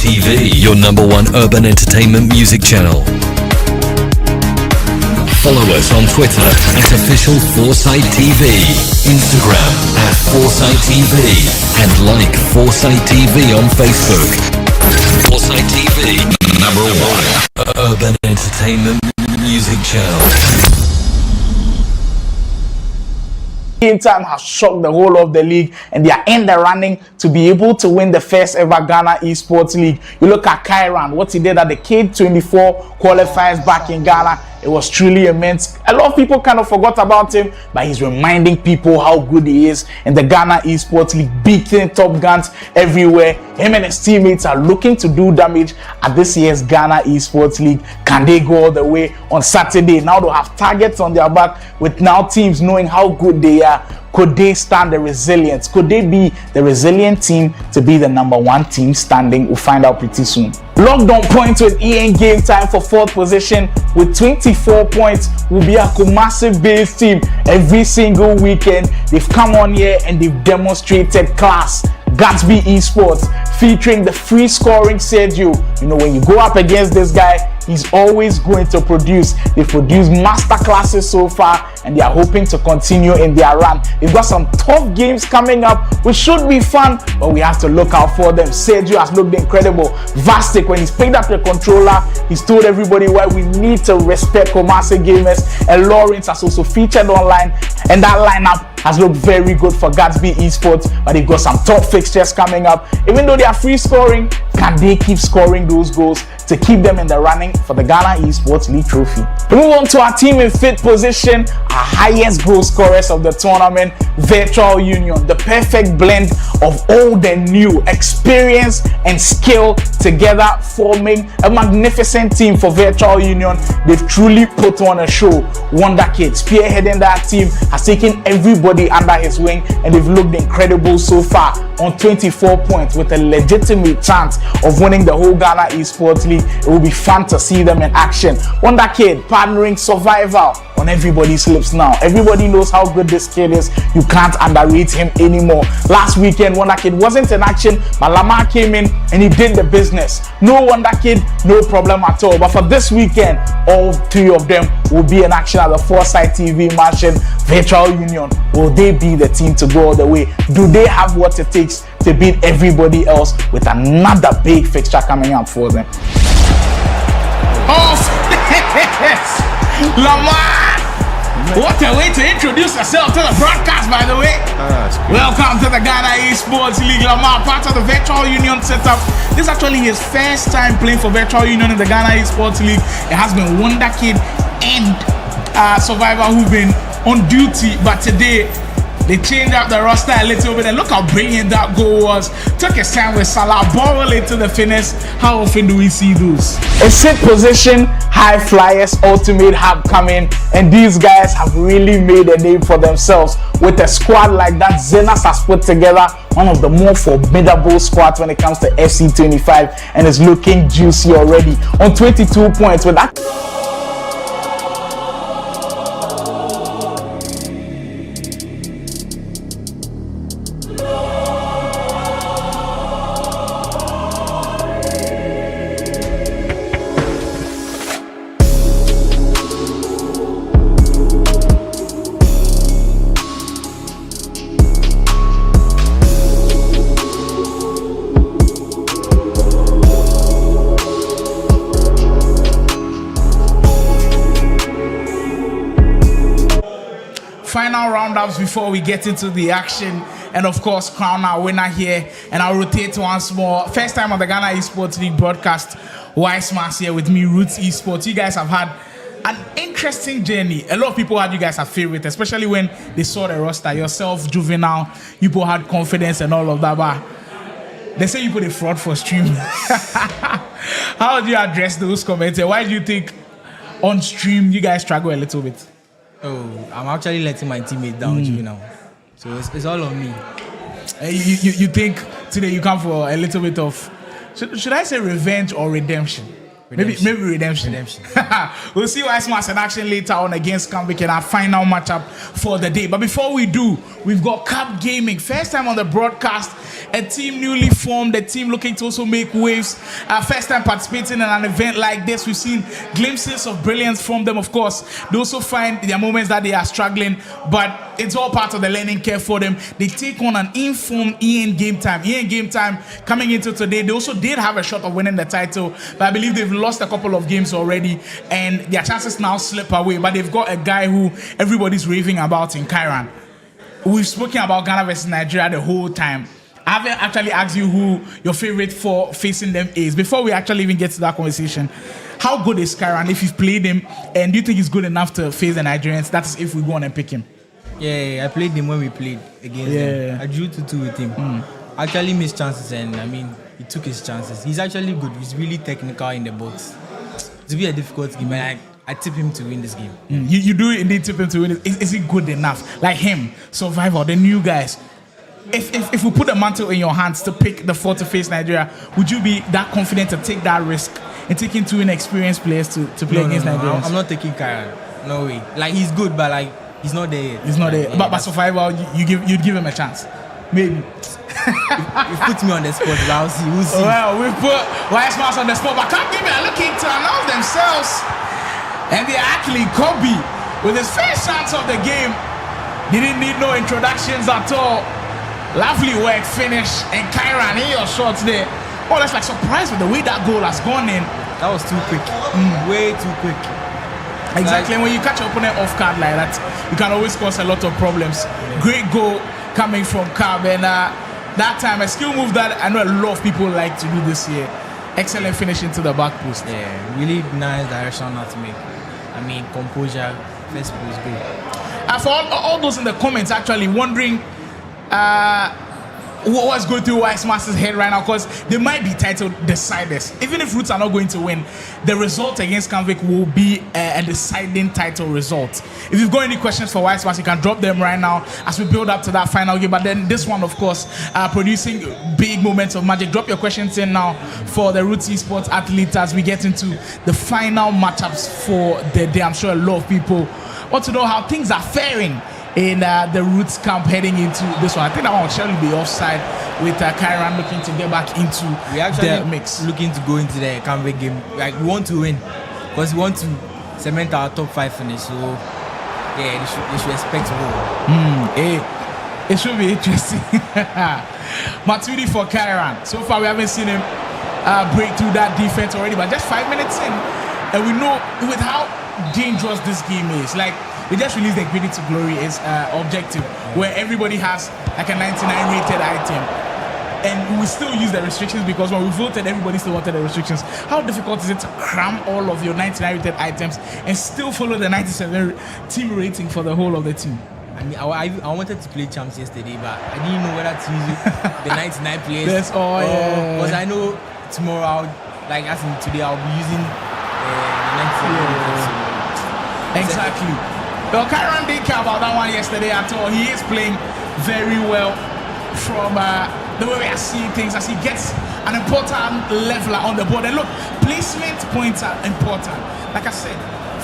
Speaker 1: TV, your #1 urban entertainment music channel. Follow us on Twitter at official Foresight TV, Instagram at Foresight TV, and like Foresight TV on Facebook. Foresight TV, #1 urban entertainment music channel.
Speaker 6: Game time has shocked the whole of the league, and they are in the running to be able to win the first ever Ghana Esports League. You look at Kyran, what he did at the K24 qualifiers back in Ghana. It was truly immense. A lot of people kind of forgot about him, but he's reminding people how good he is in the Ghana Esports League, beating top guns everywhere. Him and his teammates are looking to do damage at this year's Ghana Esports League. Can they go all the way on Saturday? Now they'll have targets on their back, with now teams knowing how good they are. Could they stand the resilience? Could they be the resilient team to be the number one team standing? We'll find out pretty soon. Lockdown points with EN Game Time for 4th position with 24 points will be a massive base team every single weekend. They've come on here and they've demonstrated class. Gatsby Esports featuring the free scoring Sergio. You know, when you go up against this guy, he's always going to produce. They've produced master classes so far, and they are hoping to continue in their run. They've got some tough games coming up, which should be fun, but we have to look out for them. Sergio has looked incredible. Vastic, when he's picked up the controller, he's told everybody why we need to respect Kumasi gamers. And Lawrence has also featured online, and that lineup has looked very good for Gatsby Esports, but they've got some top fixtures coming up. Even though they are free scoring, can they keep scoring those goals to keep them in the running for the Ghana Esports League trophy? We move on to our team in 5th position, our highest goal scorers of the tournament, Virtual Union. The perfect blend of old and new, experience and skill together, forming a magnificent team for Virtual Union. They've truly put on a show. Wonder Kid, spearheading that team, has taken everybody under his wing, and they've looked incredible so far on 24 points with a legitimate chance of winning the whole Ghana Esports League. It will be fun to see them in action. Wonder Kid partnering Survival on everybody's lips now. Everybody knows how good this kid is. You can't underrate him anymore. Last weekend, Wonder Kid wasn't in action, but Lamar came in and he did the business. No Wonder Kid, no problem at all. But for this weekend, all three of them will be in action at the Foresight TV mansion. Virtual Union, will they be the team to go all the way? Do they have what it takes to beat everybody else with another big fixture coming up for them?
Speaker 4: Oh, yes! Lamar! What a way to introduce yourself to the broadcast, by the way. Welcome to the Ghana Esports League. Lamar, part of the Virtual Union setup. This is actually his first time playing for Virtual Union in the Ghana Esports League. It has been Wonder Kid and Survivor who've been on duty, but today they changed up the roster a little bit, and look how brilliant that goal was. Took his time with Salah, ball it to the finish. How often do we see those?
Speaker 6: A 6th position, High Flyers Ultimate Hub coming, and these guys have really made a name for themselves with a squad like that. Zenas has put together one of the more formidable squads when it comes to FC25, and is looking juicy already on 22 points with that.
Speaker 4: Final roundups before we get into the action, and of course crown our winner here. And I'll rotate once more. First time on the Ghana Esports League broadcast, Wiseman's here with me, Roots Esports. You guys have had an interesting journey. A lot of people had you guys a favorite, especially when they saw the roster. Yourself, Juvenile, people had confidence and all of that, but they say you put a fraud for stream. How do you address those comments? Why do you think on stream you guys struggle a little bit?
Speaker 11: Oh, I'm actually letting my teammate down, Juvenile. So it's all on me.
Speaker 4: You think today you come for a little bit of, should I say revenge or redemption? Maybe redemption. We'll see Wiseman's in action later on against Kamvik in our final matchup for the day. But before we do, we've got Cup Gaming. First time on the broadcast, a team newly formed, a team looking to also make waves. First time participating in an event like this. We've seen glimpses of brilliance from them, of course. They also find their moments that they are struggling, but it's all part of the learning curve for them. They take on an informed EN Game Time. EN Game Time coming into today. They also did have a shot of winning the title, but I believe they've lost a couple of games already, and their chances now slip away. But they've got a guy who everybody's raving about in Kyran. We've spoken about Ghana versus Nigeria the whole time. I haven't actually asked you who your favorite for facing them is. Before we actually even get to that conversation, how good is Kyran if you've played him, and do you think he's good enough to face the Nigerians? That's if we go on and pick him.
Speaker 11: Yeah, I played him when we played against them. I drew 2-2 with him. Actually missed chances, and I mean, he took his chances. He's actually good. He's really technical in the box. It's be a difficult game, but I tip him to win this game.
Speaker 4: You do indeed tip him to win it. Is he good enough? Like him, Survivor, the new guys. If we put the mantle in your hands to pick the 4 to face Nigeria, would you be that confident to take that risk and taking 2 inexperienced players to play against Nigeria?
Speaker 11: I'm not taking Kyran. No way. Like, he's good, but like he's not there yet.
Speaker 4: He's not there. But Survivor, you'd give him a chance. Maybe.
Speaker 11: You put me on the spot, but I'll see. We'll see.
Speaker 4: Well, we put Wise Mouse on the spot, but can't give me a looking to announce themselves. And they actually Kobe with his first chance of the game. Didn't need no introductions at all. Lovely work, finish, and Kyran in your shots there. Oh, that's like surprised with the way that goal has gone in.
Speaker 11: That was too quick. Way too quick.
Speaker 4: Exactly. When you catch your opponent off guard like that, you can always cause a lot of problems. Great goal coming from Cab, and that time a skill move that I know a lot of people like to do this year. Excellent finish into the back post.
Speaker 11: Yeah, really nice direction not to make. I mean, composure, first post good.
Speaker 4: And for all those in the comments actually wondering what's going through Wise Master's head right now, because they might be title deciders. Even if Roots are not going to win, the result against Convict will be a deciding title result. If you've got any questions for Wise Master, you can drop them right now as we build up to that final game. But then this one, of course, producing big moments of magic. Drop your questions in now for the Roots Esports athletes as we get into the final matchups for the day. I'm sure a lot of people want to know how things are faring in the Roots camp heading into this one. I think that one will surely be offside with Kyran looking to get back into the mix.
Speaker 11: Looking to go into the comeback game. Like, we want to win because we want to cement our top 5 finish. So yeah, they should expect more.
Speaker 4: It should be interesting. Matuidi for Kyran. So far we haven't seen him break through that defense already, but just 5 minutes in, and we know with how dangerous this game is. Like, they just released the Gritty to Glory is objective, where everybody has like a 99 rated item, and we still use the restrictions because when we voted, everybody still wanted the restrictions. How difficult is it to cram all of your 99 rated items and still follow the 97 team rating for the whole of the team?
Speaker 11: I mean, I wanted to play champs yesterday, but I didn't know whether to use the 99 players.
Speaker 4: That's all, yeah.
Speaker 11: Because I know tomorrow, like as in today, I'll be using the 97 players.
Speaker 4: Exactly. Well, Kyran didn't care about that one yesterday at all. He is playing very well from the way we are seeing things as he gets an important leveler on the board. And look, placement points are important. Like I said,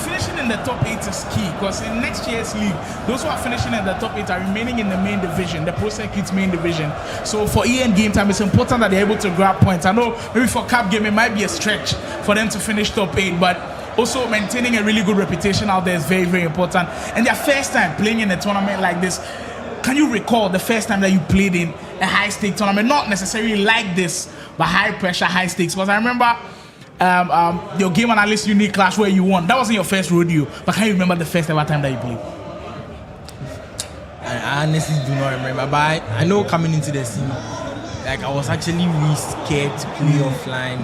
Speaker 4: finishing in the top 8 is key because in next year's league, those who are finishing in the top 8 are remaining in the main division, the Pro Circuit's main division. So for EN Game Time, it's important that they're able to grab points. I know maybe for Cap Game, it might be a stretch for them to finish top 8, but also maintaining a really good reputation out there is very, very important. And their first time playing in a tournament like this, can you recall the first time that you played in a high-stake tournament? Not necessarily like this, but high-pressure, high-stakes. Because I remember your game analyst unique class where you won. That wasn't your first rodeo, but can you remember the first ever time that you played?
Speaker 11: I honestly do not remember, but I know coming into the scene, like I was actually really scared to play offline.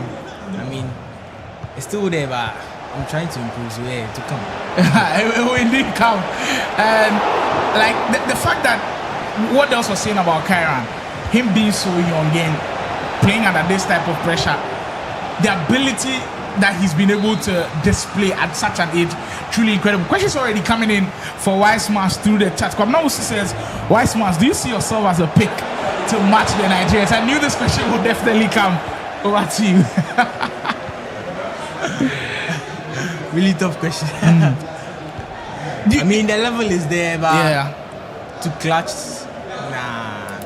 Speaker 11: I mean, it's still there, but I'm trying to improve, so yeah, to come.
Speaker 4: It will indeed come. And like the fact that what else was saying about Kyran, him being so young and playing under this type of pressure, the ability that he's been able to display at such an age, truly incredible. Questions already coming in for Wise Mars through the chat. Kwamnawusi says, Wise Mars, do you see yourself as a pick to match the Nigerians? I knew this question would definitely come. Over to you.
Speaker 11: Really tough question. I mean, the level is there, but to clutch, nah.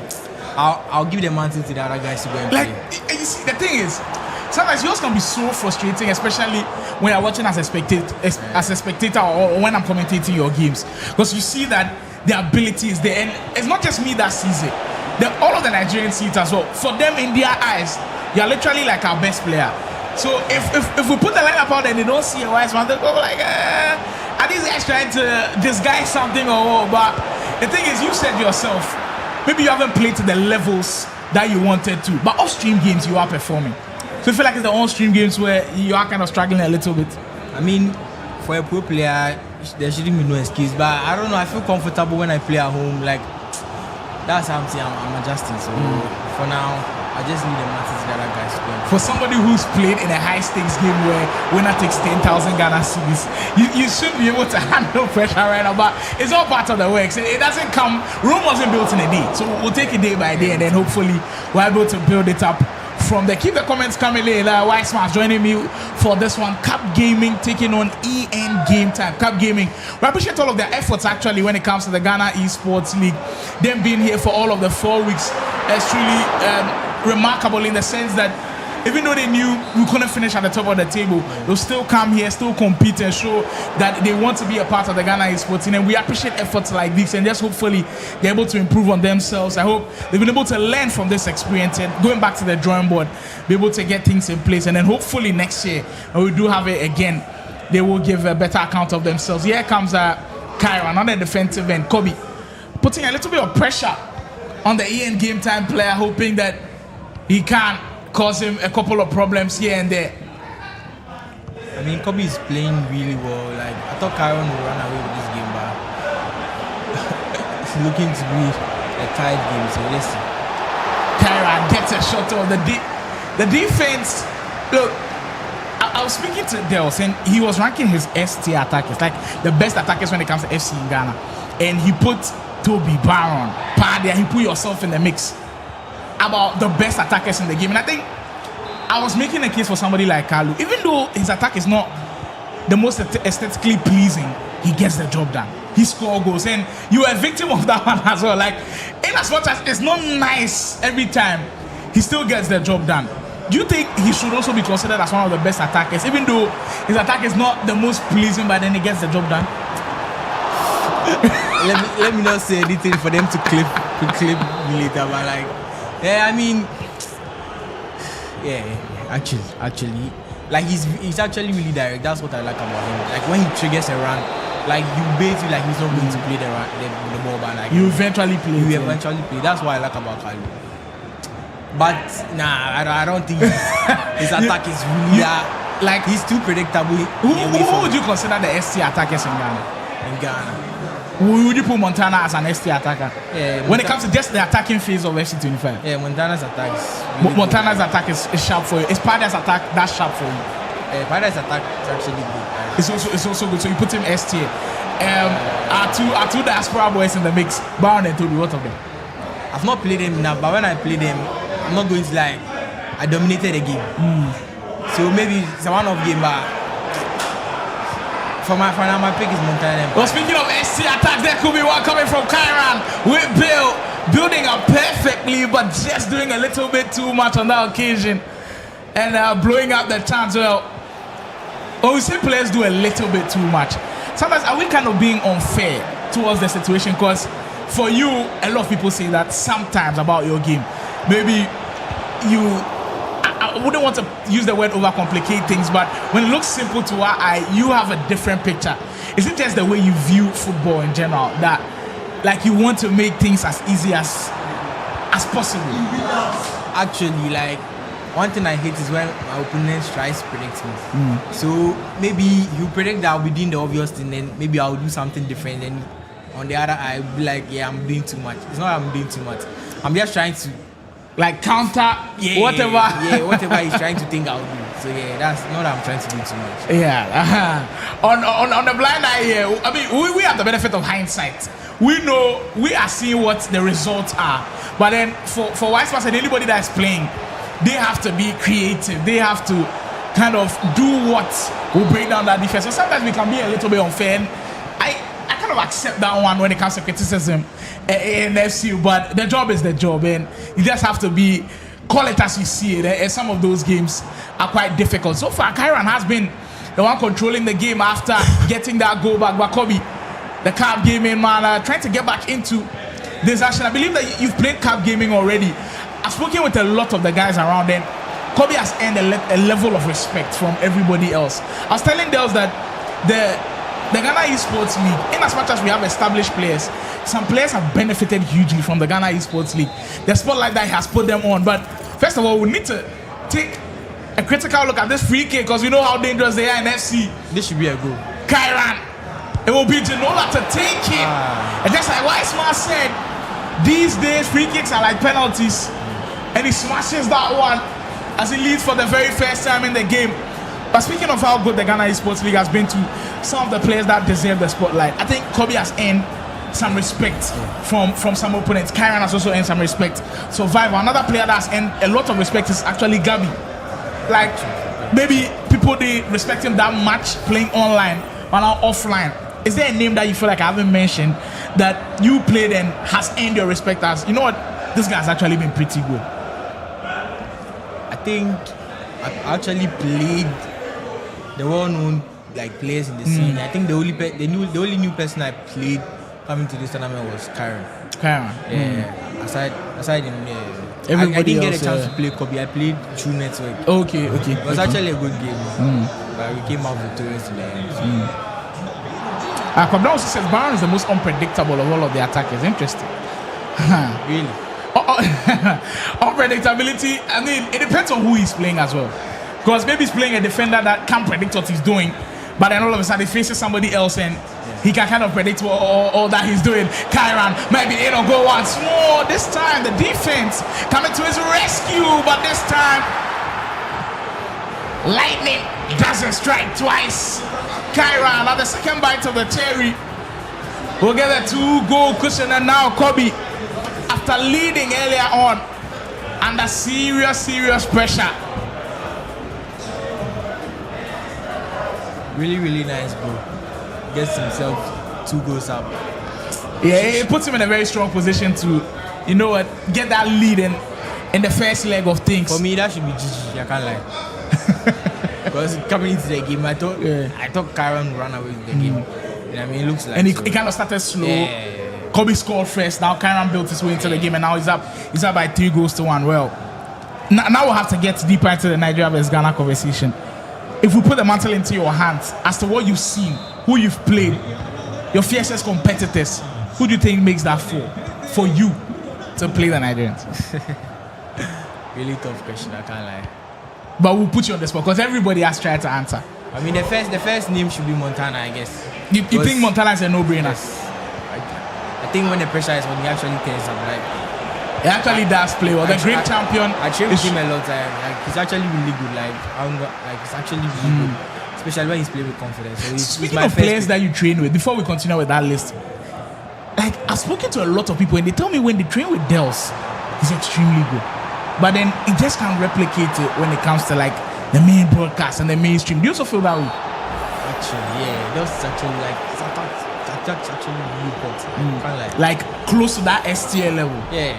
Speaker 11: I'll give the mantle to the other guys to go and play.
Speaker 4: Like, you see, the thing is, sometimes yours can be so frustrating, especially when you're watching as a spectator, or when I'm commentating your games, because you see that the ability is there, and it's not just me that sees it. All of the Nigerians see it as well. For them, in their eyes, you're literally like our best player. So if we put the lineup out and they don't see a Wise Man, they go like, are these guys trying to disguise something or what? But the thing is, you said yourself, maybe you haven't played to the levels that you wanted to. But off-stream games, you are performing. So you feel like it's the on-stream games where you are kind of struggling a little bit?
Speaker 11: I mean, for a pro player, there shouldn't be no excuse. But I don't know, I feel comfortable when I play at home. Like, that's something I'm adjusting. So for now, I just need the matches that our guys score.
Speaker 4: For somebody who's played in a high-stakes game where winner takes 10,000 Ghana cedis, you should be able to handle pressure right now. But it's all part of the work. It doesn't come. Rome wasn't built in a day, so we'll take it day by day, and then hopefully we're able to build it up from there. Keep the comments coming in. Weissman's joining me for this one. Cup Gaming taking on EN Game Time. Cup Gaming. We appreciate all of their efforts actually when it comes to the Ghana Esports League. Them being here for all of the 4 weeks is truly remarkable in the sense that even though they knew we couldn't finish at the top of the table, they'll still come here, still compete and show that they want to be a part of the Ghana Esports team. And we appreciate efforts like this, and just hopefully they're able to improve on themselves. I hope they've been able to learn from this experience and going back to the drawing board, be able to get things in place. And then hopefully next year, when we do have it again, they will give a better account of themselves. Here comes Kyra, another defensive end, Kobe, putting a little bit of pressure on the EN Game Time player, hoping that he can cause him a couple of problems here and there.
Speaker 11: I mean, Kobe is playing really well. Like, I thought Kyron would run away with this game, but it's looking to be a tight game, so let's see.
Speaker 4: Kyron gets a shot on the defense. Look, I was speaking to Dels, and he was ranking his ST attackers, like the best attackers when it comes to FC in Ghana. And he put Toby, Baron, Padia, he put yourself in the mix about the best attackers in the game. And I think I was making a case for somebody like Kalu. Even though his attack is not the most aesthetically pleasing, he gets the job done. He scores goals, and you are a victim of that one as well. Like, in as much as it's not nice every time, he still gets the job done. Do you think he should also be considered as one of the best attackers, even though his attack is not the most pleasing, but then he gets the job done?
Speaker 11: let me not say anything for them to clip me later, but like, yeah, I mean, yeah, actually, like he's actually really direct. That's what I like about him. Like when he triggers a run, like you basically like he's not going to play the ball, but like
Speaker 4: you eventually play.
Speaker 11: That's what I like about Kalu. But nah, I don't think his attack is really like he's too predictable.
Speaker 4: Who would you consider the ST attackers in Ghana? Would you put Montana as an ST attacker? Yeah, when it comes to just the attacking phase of FC25?
Speaker 11: Yeah, Montana's attack is really
Speaker 4: Montana's attack is sharp for you. Is Pada's attack that sharp for you?
Speaker 11: Pada's attack is actually good.
Speaker 4: It's also good. So you put him S tier. Are two diaspora boys in the mix? Baron and Toby, what of them?
Speaker 11: I've not played them now, but when I play them, I'm not going to like I dominated the game. So maybe it's a one-off game, but for now, my pick is Montana.
Speaker 4: Well, speaking of SC attacks, there could be one coming from Kyran with Bill building up perfectly, but just doing a little bit too much on that occasion and blowing up the chance. Well, when we say players do a little bit too much, sometimes are we kind of being unfair towards the situation? Because for you, a lot of people say that sometimes about your game, maybe I wouldn't want to use the word overcomplicate things, but when it looks simple to our eye, you have a different picture. Is it just the way you view football in general that, like, you want to make things as easy as possible?
Speaker 11: Actually, like, one thing I hate is when my opponents tries to predict me. So maybe you predict that I'll be doing the obvious thing, then maybe I'll do something different. Then on the other eye, I'll be like, yeah, I'm doing too much. It's not I'm doing too much. I'm just trying to
Speaker 4: like counter whatever.
Speaker 11: Yeah, whatever he's trying to think I'll do. So yeah, that's not that I'm trying to do too much.
Speaker 4: Yeah. On the blind eye here, I mean, we have the benefit of hindsight. We know, we are seeing what the results are. But then for vice versa, anybody that's playing, they have to be creative. They have to kind of do what will break down that defense. So sometimes we can be a little bit unfair. And I kind of accept that one when it comes to criticism in FCU, but the job is the job, and you just have to call it as you see it. And some of those games are quite difficult. So far, Kyran has been the one controlling the game after getting that goal back. But Kobe, the Cup Gaming man, trying to get back into this action. I believe that you've played Cup Gaming already. I've spoken with a lot of the guys around, and Kobe has earned a level of respect from everybody else. I was telling Dels that the Ghana Esports League, in as much as we have established players, some players have benefited hugely from the Ghana Esports League. The spotlight that has put them on. But first of all, we need to take a critical look at this free kick because we know how dangerous they are in FC.
Speaker 11: This should be a goal.
Speaker 4: Kyran, it will be Genola to take it. And just like Wiseman said, these days free kicks are like penalties. And he smashes that one as he leads for the very first time in the game. But speaking of how good the Ghana Esports League has been to some of the players that deserve the spotlight, I think Kobe has earned some respect from some opponents. Kyran has also earned some respect. Survivor, another player that has earned a lot of respect is actually Gabi. Like, maybe people they respect him that much playing online, but now offline. Is there a name that you feel like I haven't mentioned that you played and has earned your respect as, you know what, this guy has actually been pretty good?
Speaker 11: I think I've actually played the well-known like players in the scene. I think the only new person I played coming to this tournament was Kyran. Yeah. Aside in I didn't get a chance to play Kobe. I played True Network.
Speaker 4: Okay.
Speaker 11: It was actually a good game. But we came out victorious in the end.
Speaker 4: Kobe also says Baron is the most unpredictable of all of the attackers. Interesting.
Speaker 11: Really?
Speaker 4: Unpredictability. I mean, it depends on who he's playing as well. Because maybe he's playing a defender that can't predict what he's doing, but then all of a sudden he faces somebody else and he can kind of predict all that he's doing. Kyran might be able to go once more. This time the defense coming to his rescue, but this time lightning doesn't strike twice. Kyran at the second bite of the cherry will get a 2-goal cushion, and now Kobe, after leading earlier on, under serious pressure.
Speaker 11: Really nice bro. Gets himself 2 goals up.
Speaker 4: Yeah, it puts him in a very strong position to, you know what, get that lead in the first leg of things.
Speaker 11: For me, that should be GG. I can't lie. Because coming into the game, I thought Kyran ran away with the game. You know what I mean? It looks like.
Speaker 4: And he kind of started slow.
Speaker 11: Yeah.
Speaker 4: Kobe scored first. Now Kyran built his way into the game, and now he's up by 3-1. Well, now we'll have to get deeper into the Nigeria vs Ghana conversation. If we put the mantle into your hands as to what you've seen, who you've played, your fiercest competitors, who do you think makes that for you to play the Nigerians?
Speaker 11: Really tough question, I can't lie.
Speaker 4: But we'll put you on the spot because everybody has tried to answer.
Speaker 11: I mean, the first name should be Montana, I guess.
Speaker 4: You think Montana is a no-brainer?
Speaker 11: Yes. I think when the pressure is on, he actually turns up, right?
Speaker 4: He actually does play well. The great champion.
Speaker 11: I trained with him a lot. He's actually really good. He's actually really good, especially when he's playing with confidence. So
Speaker 4: Speaking of players that you train with, before we continue with that list, like I've spoken to a lot of people and they tell me when they train with Dels, he's extremely good. But then he just can't replicate it when it comes to like the main broadcast and the mainstream. Do you also feel that way?
Speaker 11: Actually, yeah. Dels is actually that's actually really good.
Speaker 4: Like close to that STL level.
Speaker 11: Yeah.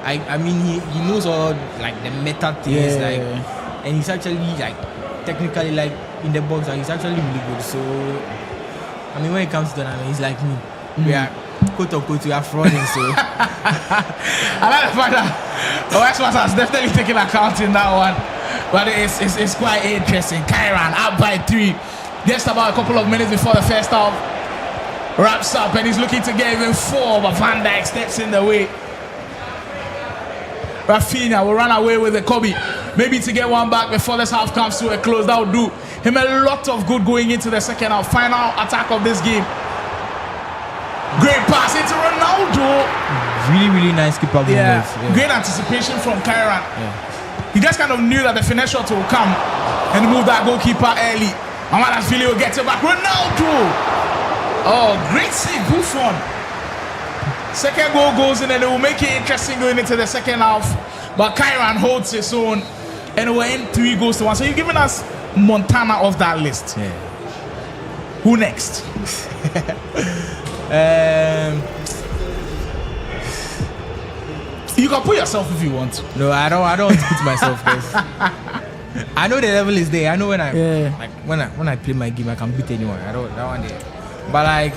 Speaker 11: I mean he knows all like the meta things and he's actually like technically like in the box he's actually really good. So I mean when it comes to that, he's like me. We are quote unquote we are frauding. So
Speaker 4: I like the fact that Wiseman has definitely taken account in that one, but it's quite interesting. Kyran up by 3, just about a couple of minutes before the first half wraps up, and he's looking to get even 4, but Van Dijk steps in the way. Rafinha will run away with the Kobe, maybe to get one back before this half comes to a close. That will do him a lot of good going into the second half. Final attack of this game. Great pass into Ronaldo.
Speaker 11: Really nice keeper movement.
Speaker 4: Yeah. Great anticipation from Kyran. He just kind of knew that the finesse shot will come and move that goalkeeper early. Amadashvili will get it back. Ronaldo. Oh, great save, Buffon. Second goal goes in and it will make it interesting going into the second half. But Kyran holds his own and it will end 3-1. So you're giving us Montana off that list.
Speaker 11: Yeah.
Speaker 4: Who next? You can put yourself if you want to.
Speaker 11: No, I don't want to put myself guys. I know the level is there. I know when I play my game I can beat anyone. I don't that one there. But like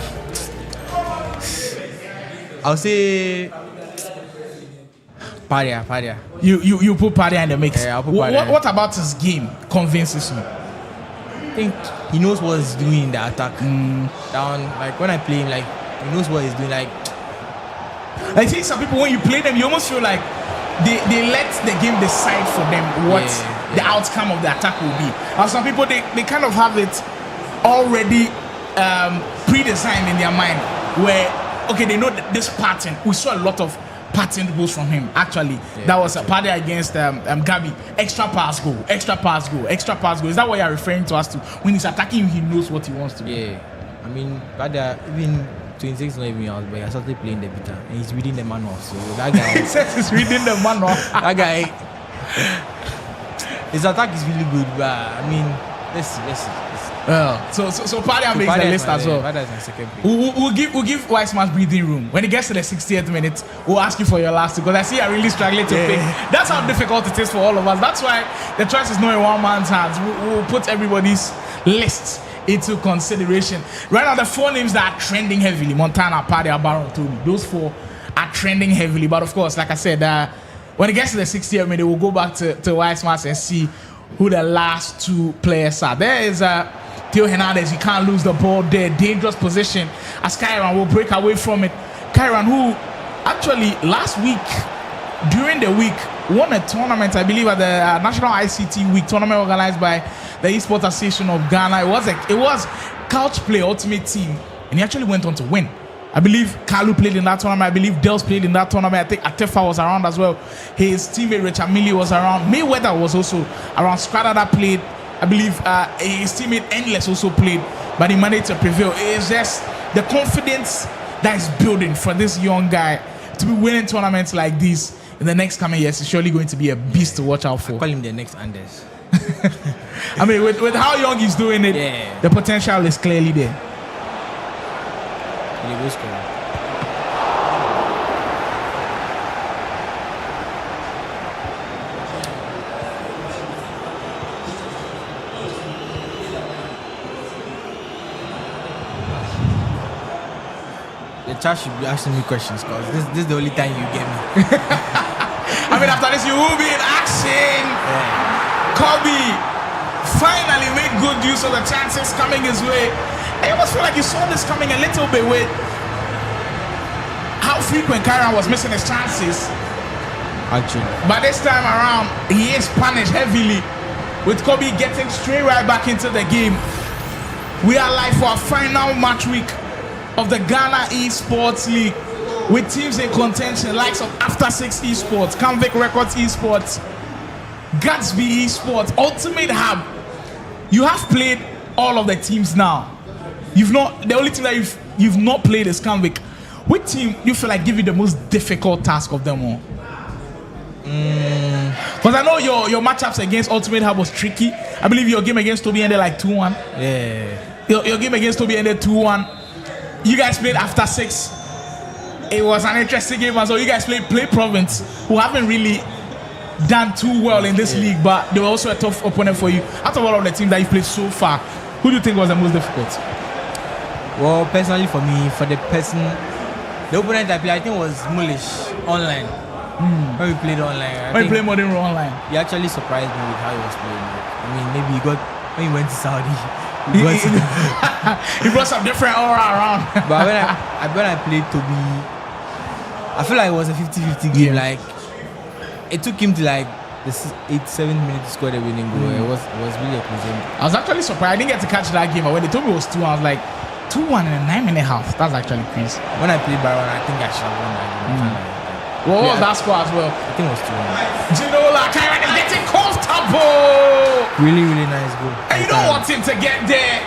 Speaker 11: I'll say Padia.
Speaker 4: You put Padia in the mix.
Speaker 11: Yeah, I'll put Padia.
Speaker 4: What about his game convinces you?
Speaker 11: I think he knows what he's doing in the attack. Down, like when I play him, like he knows what he's doing. Like
Speaker 4: I think some people, when you play them, you almost feel like they let the game decide for them what the outcome of the attack will be. And some people, they kind of have it already pre-designed in their mind, where okay, they know this pattern. We saw a lot of pattern goals from him. Actually, that was a party against Gabi. Extra pass goal, extra pass goal, extra pass goal. Is that what you're referring to us to? When he's attacking you, he knows what he wants to do.
Speaker 11: Yeah, I mean, but even 26 not even out, but he started playing the beta and he's reading the manual. So that guy
Speaker 4: he says he's reading the manual.
Speaker 11: That guy, his attack is really good, but I mean, let's see.
Speaker 4: So Padia makes the list as well.
Speaker 11: Padia is my second pick.
Speaker 4: We'll give Weissman's breathing room. When it gets to the 60th minute, we'll ask you for your last two, because I see you're really struggling to pick. That's how difficult it is for all of us. That's why the choice is not in one man's hands. We'll put everybody's lists into consideration. Right now, the 4 names that are trending heavily: Montana, Padia, Baron, Toby. Those 4 are trending heavily. But of course, like I said, when it gets to the 60th minute, we'll go back to Weissman and see who the last 2 players are. There is Theo Hernandez. He can't lose the ball there. Dangerous position as Kyran will break away from it. Kyran, who actually last week, during the week, won a tournament, I believe, at the National ICT Week tournament organized by the Esports Association of Ghana. It was Couch Play Ultimate Team, and he actually went on to win. I believe Kalu played in that tournament. I believe Dels played in that tournament. I think Atefa was around as well. His teammate Richard Millie was around. Mayweather was also around. Skradada played. I believe his teammate Endless also played, but he managed to prevail. It's just the confidence that is building for this young guy to be winning tournaments like this in the next coming years. Is surely going to be a beast to watch out for.
Speaker 11: I call him the next Anders.
Speaker 4: I mean, with how young he's doing it, the potential is clearly there.
Speaker 11: He will score. The chat should be asking me questions, because this is the only time you get me.
Speaker 4: I mean, after this, you will be in action. Kobe finally made good use of the chances coming his way. I almost feel like you saw this coming a little bit with how frequent Kyran was missing his chances.
Speaker 11: Actually,
Speaker 4: but this time around, he is punished heavily, with Kobe getting straight right back into the game. We are live for our final match week of the Ghana Esports League, with teams in contention, likes of After 6 Esports, Convict Records Esports, Gatsby Esports, Ultimate Hub. You have played all of the teams now. The only team that you've not played is Convict. Which team do you feel like give you the most difficult task of them all? Because I know your matchups against Ultimate Hub was tricky. I believe your game against Toby ended like 2-1.
Speaker 11: Yeah.
Speaker 4: Your game against Toby ended 2-1. You guys played After 6. It was an interesting game as well. You guys played Play Province, who haven't really done too well in this league, but they were also a tough opponent for you. Out of all of the teams that you played so far, who do you think was the most difficult?
Speaker 11: Well, personally for me, the opponent I played, I think was Mulish online. When we played online.
Speaker 4: When you played Modern Row online?
Speaker 11: He actually surprised me with how he was playing. I mean, maybe when he went to Saudi,
Speaker 4: he brought some different aura around.
Speaker 11: But when I played Toby, I feel like it was a 50-50 game. Like, it took him to like the 7th minute to score the winning goal. It was really a close game. I
Speaker 4: was actually surprised. I didn't get to catch that game, but when they told me it was 2, I was like, 2-1 in a 9-minute-half. That's actually crazy.
Speaker 11: When I played Baron, I think I should have won that game.
Speaker 4: What was that score as well?
Speaker 11: I think it was 2-1.
Speaker 4: Ginola, Kyran is getting comfortable.
Speaker 11: Really, really nice goal.
Speaker 4: And you don't want him to get there.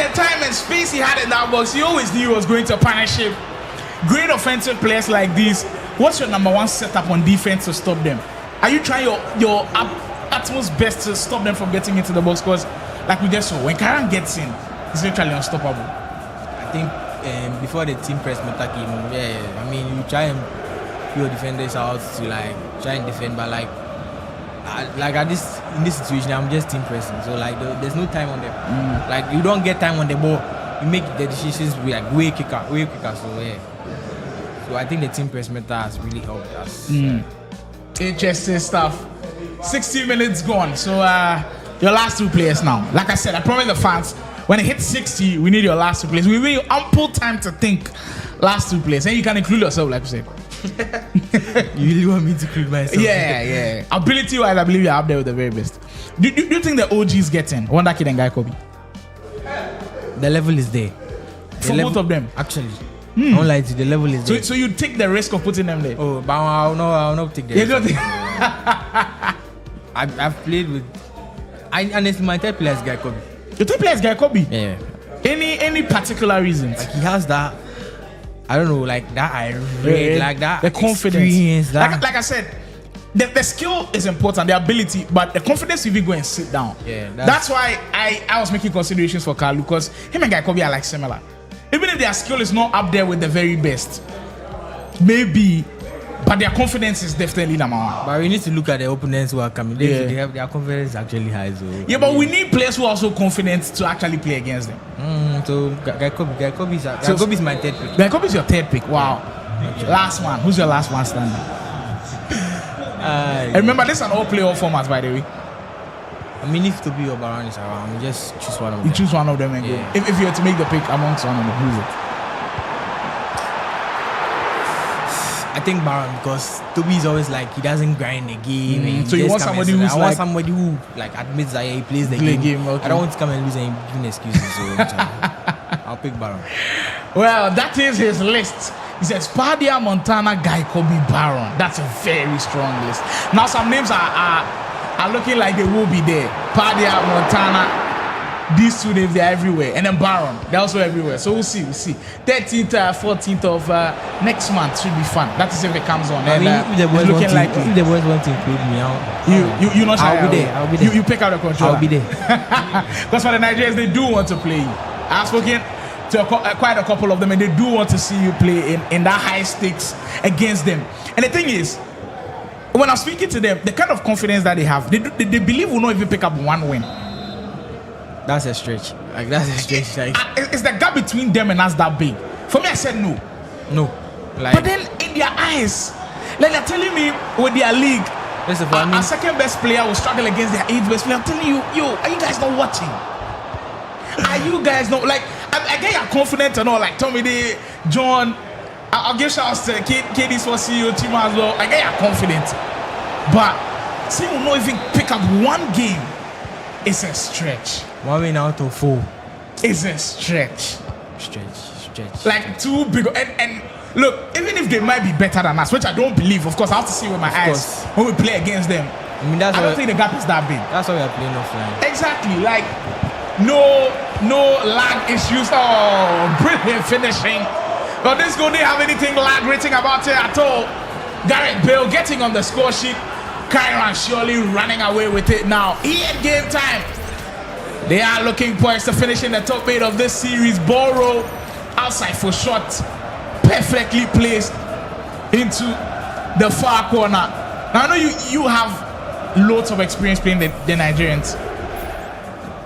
Speaker 4: The time and space he had in that box, he always knew he was going to punish him. Great offensive players like this. What's your number one setup on defense to stop them? Are you trying your utmost best to stop them from getting into the box? Because, like we just saw, when Kyran gets in, he's literally unstoppable.
Speaker 11: I think before the team press meta came, I mean, you try and put your defenders out to like try and defend, but like in this situation, I'm just team pressing. So like there's no time on them. Like you don't get time on the ball. You make the decisions like way quicker. So yeah. So I think the team press meta has really helped us.
Speaker 4: Interesting stuff. 60 minutes gone. So your last two players now. Like I said, I promise the fans, when it hits 60, we need your last two players. We need ample time to think last two players. And you can include yourself, like you said.
Speaker 11: You really want me to include myself?
Speaker 4: Yeah. Ability-wise, I believe you're up there with the very best. Do you think the OGs get in? Wonder Kid and Guy Kobe?
Speaker 11: The level is there.
Speaker 4: For both of them?
Speaker 11: Actually. I won't lie to you, the level is there.
Speaker 4: So you take the risk of putting them there?
Speaker 11: Oh, but I'll not take the risk.
Speaker 4: You don't think?
Speaker 11: I've played with... honestly, my third player is Guy Kobe.
Speaker 4: Your third player is Guy Kobe?
Speaker 11: Yeah.
Speaker 4: Any particular reasons?
Speaker 11: Like he has that... I don't know, like that like that.
Speaker 4: The confidence.
Speaker 11: That.
Speaker 4: Like I said, the skill is important, the ability, but the confidence if you go and sit down.
Speaker 11: Yeah.
Speaker 4: That's why I was making considerations for Kalu, because him and Guy Kobe are like similar. Even if their skill is not up there with the very best, maybe, but their confidence is definitely number one.
Speaker 11: But we need to look at the opponents who are coming. They have their confidence actually high. So
Speaker 4: yeah, but we need players who are also confident to actually play against them.
Speaker 11: So Guy Kobe is my third pick.
Speaker 4: Guy Kobe is your third pick. Wow. Last one. Who's your last one standing? And remember, this is an all-playoff format, by the way.
Speaker 11: I mean, if Toby or Baron is around, you just choose one of them.
Speaker 4: You choose one of them and go. If you were to make the pick amongst one of them, who is it?
Speaker 11: I think Baron, because Toby is always like he doesn't grind the game.
Speaker 4: So you want somebody who's
Speaker 11: I want somebody who like admits that he plays the game.
Speaker 4: Okay.
Speaker 11: I don't want to come and lose and give me excuses. So I'll pick Baron.
Speaker 4: Well, that is his list. He says Padia, Montana, Guy Kobe, Baron. That's a very strong list. Now some names are looking like they will be there. Padia, Montana. These two names, they're everywhere. And then Baron, they're also everywhere. So we'll see. 13th, 14th of next month should be fun. That is if it comes on.
Speaker 11: I mean, if the boys want to include me,
Speaker 4: you're not shy.
Speaker 11: I'll be there.
Speaker 4: You pick out the controller.
Speaker 11: I'll be there.
Speaker 4: Because for the Nigerians, they do want to play you. I've spoken to quite a couple of them, and they do want to see you play in that high stakes against them. And the thing is, when I'm speaking to them, the kind of confidence that they have, they believe we'll not even pick up one win.
Speaker 11: That's a stretch.
Speaker 4: Is the gap between them and us that big? For me, I said no. But then in their eyes, like they're telling me with their league, our second best player will struggle against their eighth best player. I'm telling you, are you guys not watching? Are you guys not like? I get you're confident and all. Like Tommy Day, John. I'll give shouts to KD's for CEO Chima as well. I get you're confident, but see, will not even pick up one game. It's a stretch.
Speaker 11: 1 win out of 4.
Speaker 4: It's a stretch.
Speaker 11: Stretch.
Speaker 4: Like too big. And look, even if they might be better than us, which I don't believe, of course, I have to see with my eyes when we play against them.
Speaker 11: I mean, I don't
Speaker 4: think the gap is that big.
Speaker 11: That's why we are playing offline.
Speaker 4: Exactly. Like no lag issues. Oh, brilliant finishing. But this goal didn't have anything lag rating about it at all. Gareth Bale getting on the score sheet. Kyron surely running away with it now. In game time. They are looking poised to finish in the top 8 of this series. Boro outside for shot. Perfectly placed into the far corner. Now I know you have loads of experience playing the Nigerians.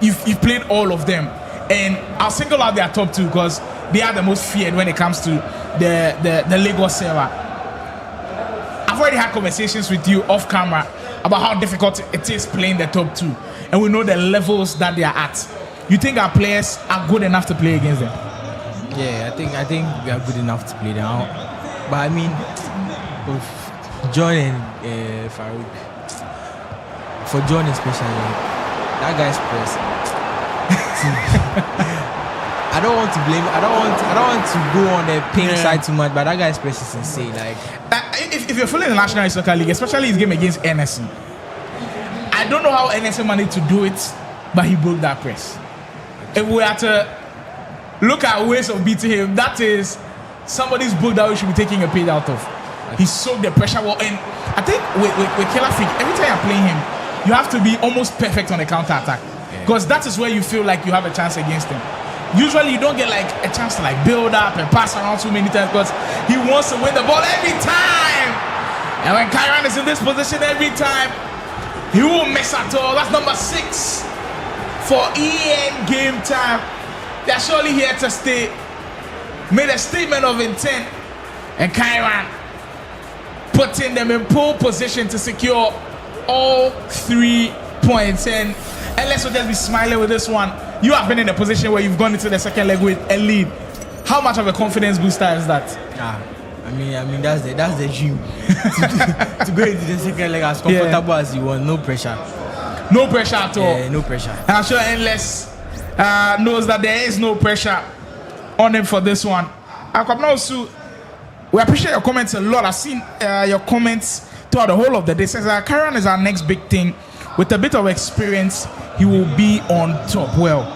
Speaker 4: You've played all of them. And I'll single out their top 2 because they are the most feared when it comes to the Lagos server. I've already had conversations with you off camera about how difficult it is playing the top 2. And we know the levels that they are at. You think our players are good enough to play against them?
Speaker 11: Yeah, I think we are good enough to play them. But I mean, with John and Farouk, for John especially, that guy's press. I don't want to blame. I don't want to go on the pink side too much, but that guy's press is insane. Like,
Speaker 4: if you're following the National Soccer League, especially his game against NSC, I don't know how NSC managed to do it, but he broke that press. If we had to look at ways of beating him, that is somebody's book that we should be taking a page out of. He soaked the pressure well, and I think with Killer Freak, every time you're playing him, you have to be almost perfect on the counter attack, because that is where you feel like you have a chance against him. Usually you don't get like a chance to like build up and pass around too many times because he wants to win the ball every time. And when Kyron is in this position every time, he won't miss at all. That's number 6 for EN game time. They're surely here to stay. Made a statement of intent, and Kyron putting them in pole position to secure all 3 points. And And let's just be smiling with this one. You have been in a position where you've gone into the second leg with a lead. How much of a confidence booster is that?
Speaker 11: I mean that's the dream. to go into the second leg as comfortable as you want, no pressure.
Speaker 4: No pressure at all.
Speaker 11: Yeah, no pressure.
Speaker 4: And I'm sure Endless knows that there is no pressure on him for this one. We appreciate your comments a lot. I've seen your comments throughout the whole of the day. Says Karen is our next big thing. With a bit of experience, he will be on top. Well,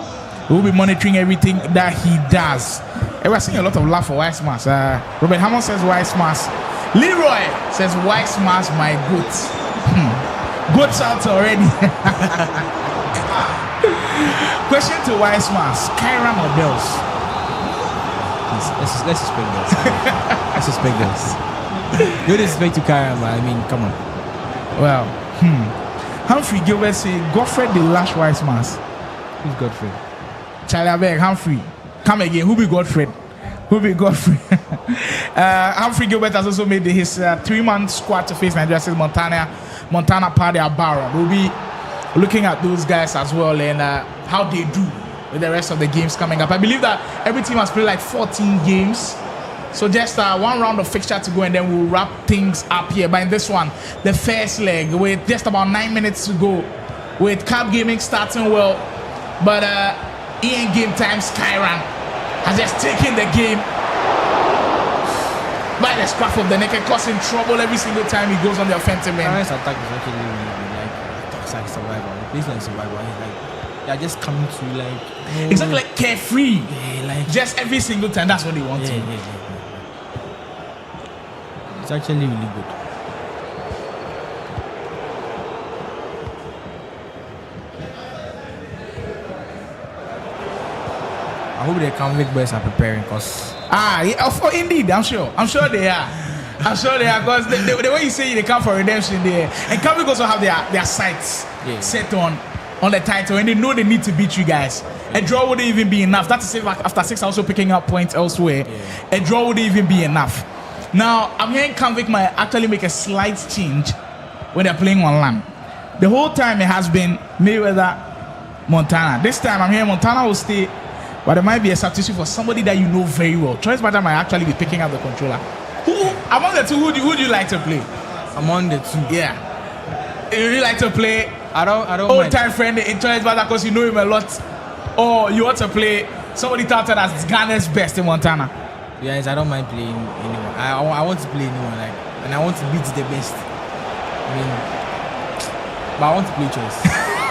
Speaker 4: we will be monitoring everything that he does. And we're seeing a lot of love for Wise Mass. Robert Hammond says Wise Mass. Leroy says Wise Mass, my goat. Goats out already. Question to Wise Mass: Kyram or Bells?
Speaker 11: Let's suspect Bells. Let's suspect Bells. No disrespect to Kyram, but I mean, come on.
Speaker 4: Well, Humphrey Gilbert say Godfrey the last Wise Mass.
Speaker 11: Who's Godfrey?
Speaker 4: Charlie Abeg, Humphrey. Come again. Who be Godfrey? Who be Godfrey? Humphrey Gilbert has also made his 3-man squad to face Nigeria. Says Montana Party Barra. We'll be looking at those guys as well and how they do with the rest of the games coming up. I believe that every team has played like 14 games. So just one round of fixture to go and then we'll wrap things up here. But in this one, the first leg with just about 9 minutes to go with Cap Gaming starting well. But Ian Game Time Skyran has just taken the game by the scruff of the neck and causing trouble every single time he goes on the offensive end.
Speaker 11: Kyran's attack is actually really good. Like like survival. He plays like survival. He's like they're just coming to like
Speaker 4: exactly like carefree.
Speaker 11: Yeah, like
Speaker 4: just every single time. That's what they want to.
Speaker 11: Yeah. It's actually really good. I hope the convict boys are preparing because
Speaker 4: indeed, I'm sure they are. I'm sure they are because the way you say they come for redemption there, and convict also have their sights set on the title, and they know they need to beat you guys. A draw wouldn't even be enough. That's to say, after 6, also picking up points elsewhere. A draw wouldn't even be enough. Now, I'm hearing Convict might actually make a slight change when they're playing on land. The whole time it has been Mayweather, Montana. This time I'm hearing Montana will stay, but there might be a substitute for somebody that you know very well. Choice Matter might actually be picking up the controller. Among the two, who do you like to play?
Speaker 11: Among the two?
Speaker 4: Yeah. You really like to play
Speaker 11: I don't
Speaker 4: old time friend in Choice Matter because you know him a lot? Or you want to play somebody touted as Ghana's best in Montana?
Speaker 11: Yes, I don't mind playing anyone. I want to play anyone, like, and I want to beat the best. I mean, but I want to play Choice.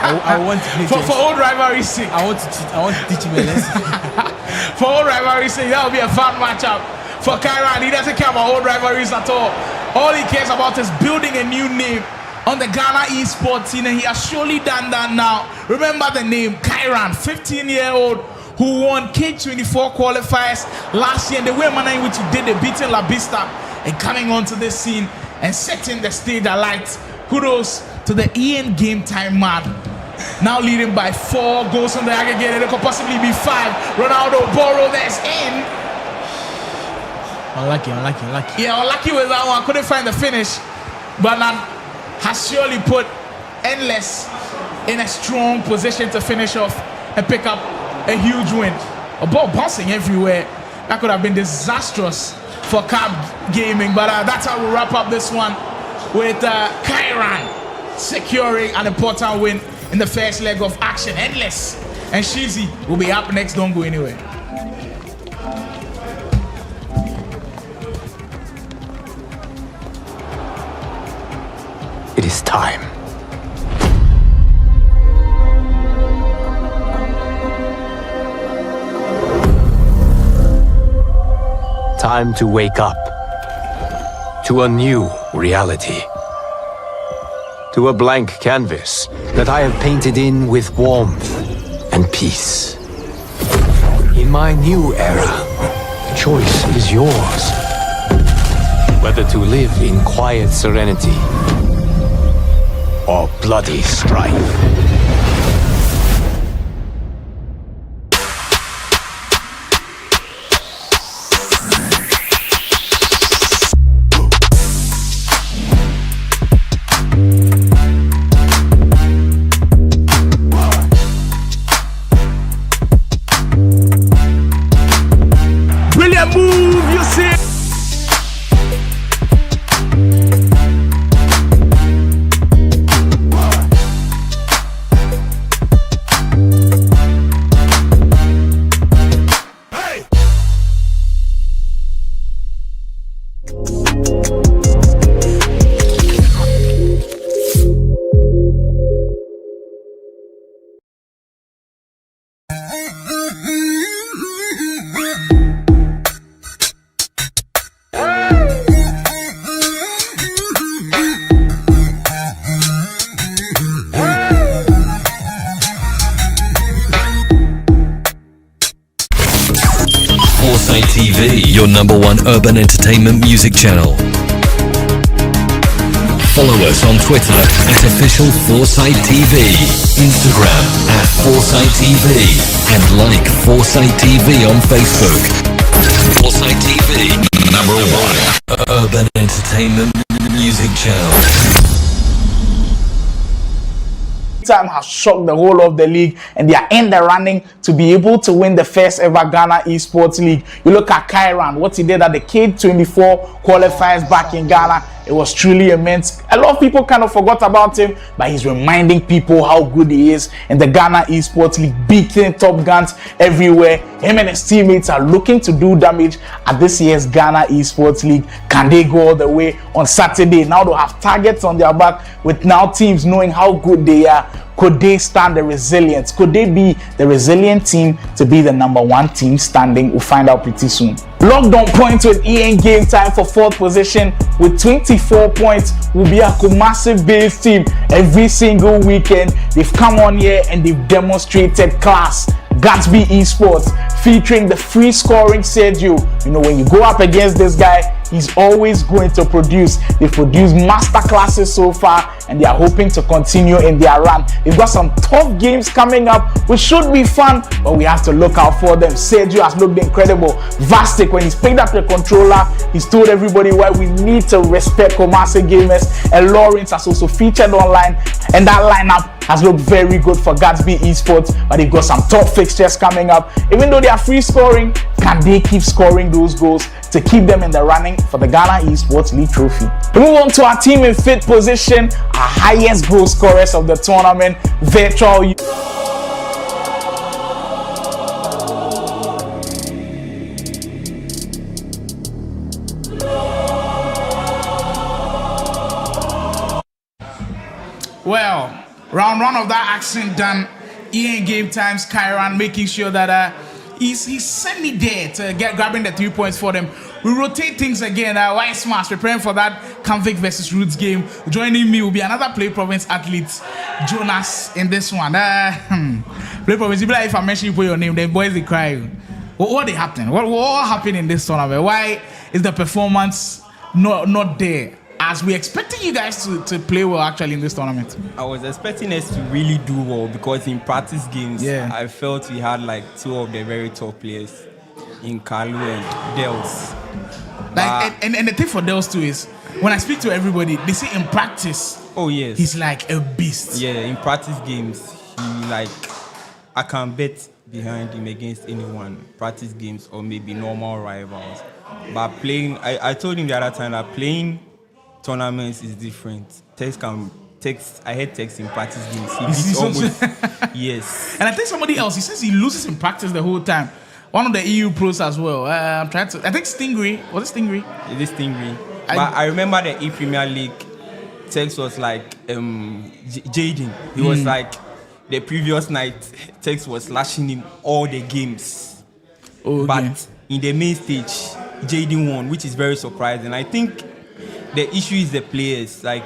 Speaker 11: I want to play Choice.
Speaker 4: For old rivalry's sake.
Speaker 11: I want to cheat. I want to teach him a lesson.
Speaker 4: For old rivalry's sake, that will be a fun matchup. For Kyran, he doesn't care about old rivalries at all. All he cares about is building a new name on the Ghana Esports scene, and he has surely done that now. Remember the name, Kyran, 15-year-old, who won K24 qualifiers last year, and the way manner in which he did it, beating La Vista and coming onto this scene and setting the stage alight. Kudos to the Ian Game Time man. Now leading by 4 goals on the aggregate, and it could possibly be 5. Ronaldo Borrow that's in.
Speaker 11: Unlucky.
Speaker 4: Yeah, unlucky with that one. Couldn't find the finish, but has surely put Endless in a strong position to finish off and pick up a huge win. A ball bouncing everywhere. That could have been disastrous for Cab Gaming, but that's how we wrap up this one with Kyran securing an important win in the first leg of action. Endless and Shizi will be up next. Don't go anywhere.
Speaker 2: It is time. Time to wake up to a new reality. To a blank canvas that I have painted in with warmth and peace. In my new era, the choice is yours. Whether to live in quiet serenity or bloody strife.
Speaker 1: your number one urban entertainment music channel. Follow us on Twitter at official Foresight TV, Instagram at Foresight TV, and like Foresight TV on Facebook. Foresight TV, number one urban entertainment music channel.
Speaker 6: Time has shocked the whole of the league, and they are in the running to be able to win the first ever Ghana Esports League. You look at Kyran, what he did at the K24 qualifiers back in Ghana. It was truly immense. A lot of people kind of forgot about him, but he's reminding people how good he is in the Ghana Esports League, beating top guns everywhere. Him and his teammates are looking to do damage at this year's Ghana Esports League. Can they go all the way on Saturday? Now they'll have targets on their back, with now teams knowing how good they are. Could they stand the resilience? Could they be the resilient team to be the number one team standing? We'll find out pretty soon. Lockdown points with EN Game Time for 4th position with 24 points. Will be a massive base team every single weekend. They've come on here and they've demonstrated class. Gatsby Esports featuring the free scoring Sergio. You know, when you go up against this guy, he's always going to produce. They've produced master classes so far, and they are hoping to continue in their run. They've got some tough games coming up, which should be fun, but we have to look out for them. Sergio has looked incredible. Vastic, when he's picked up the controller, he's told everybody why we need to respect Kumasi gamers. And Lawrence has also featured online, and that lineup has looked very good for Gatsby Esports, but they've got some top fixtures coming up. Even though they are free scoring, can they keep scoring those goals to keep them in the running for the Ghana Esports League trophy? We move on to our team in 5th position, our highest goal scorers of the tournament, Virtual.
Speaker 4: Well, round one of that action done. EN Game Times, Kyran making sure that he's semi there to grabbing the 3 points for them. We rotate things again. White Smash preparing for that Convict versus Roots game. Joining me will be another Play Province athlete, Jonas, in this one. Play Province, you be like, if I mention you put your name, then boys they cry. What happened? What happened in this tournament? Why is the performance not there? As we expecting you guys to play well actually in this tournament.
Speaker 11: I was expecting us to really do well because in practice games, I felt we had like two of the very top players in Kalu and Dels.
Speaker 4: Like, and the thing for Dels too is, when I speak to everybody, they say in practice,
Speaker 11: oh yes,
Speaker 4: he's like a beast.
Speaker 11: Yeah, in practice games, he like, I can bet behind him against anyone, practice games or maybe normal rivals. But playing, I told him the other time that playing tournaments is different. I had text in practice games. He beats almost yes.
Speaker 4: And I think somebody else, he says he loses in practice the whole time. One of the EU pros as well. I think Stingray. Was it Stingray?
Speaker 11: It is Stingray. But I remember the E-Premier League text was like Jaden. He was like the previous night text was slashing him all the games. Okay. But in the main stage, Jaden won, which is very surprising. I think the issue is the players. Like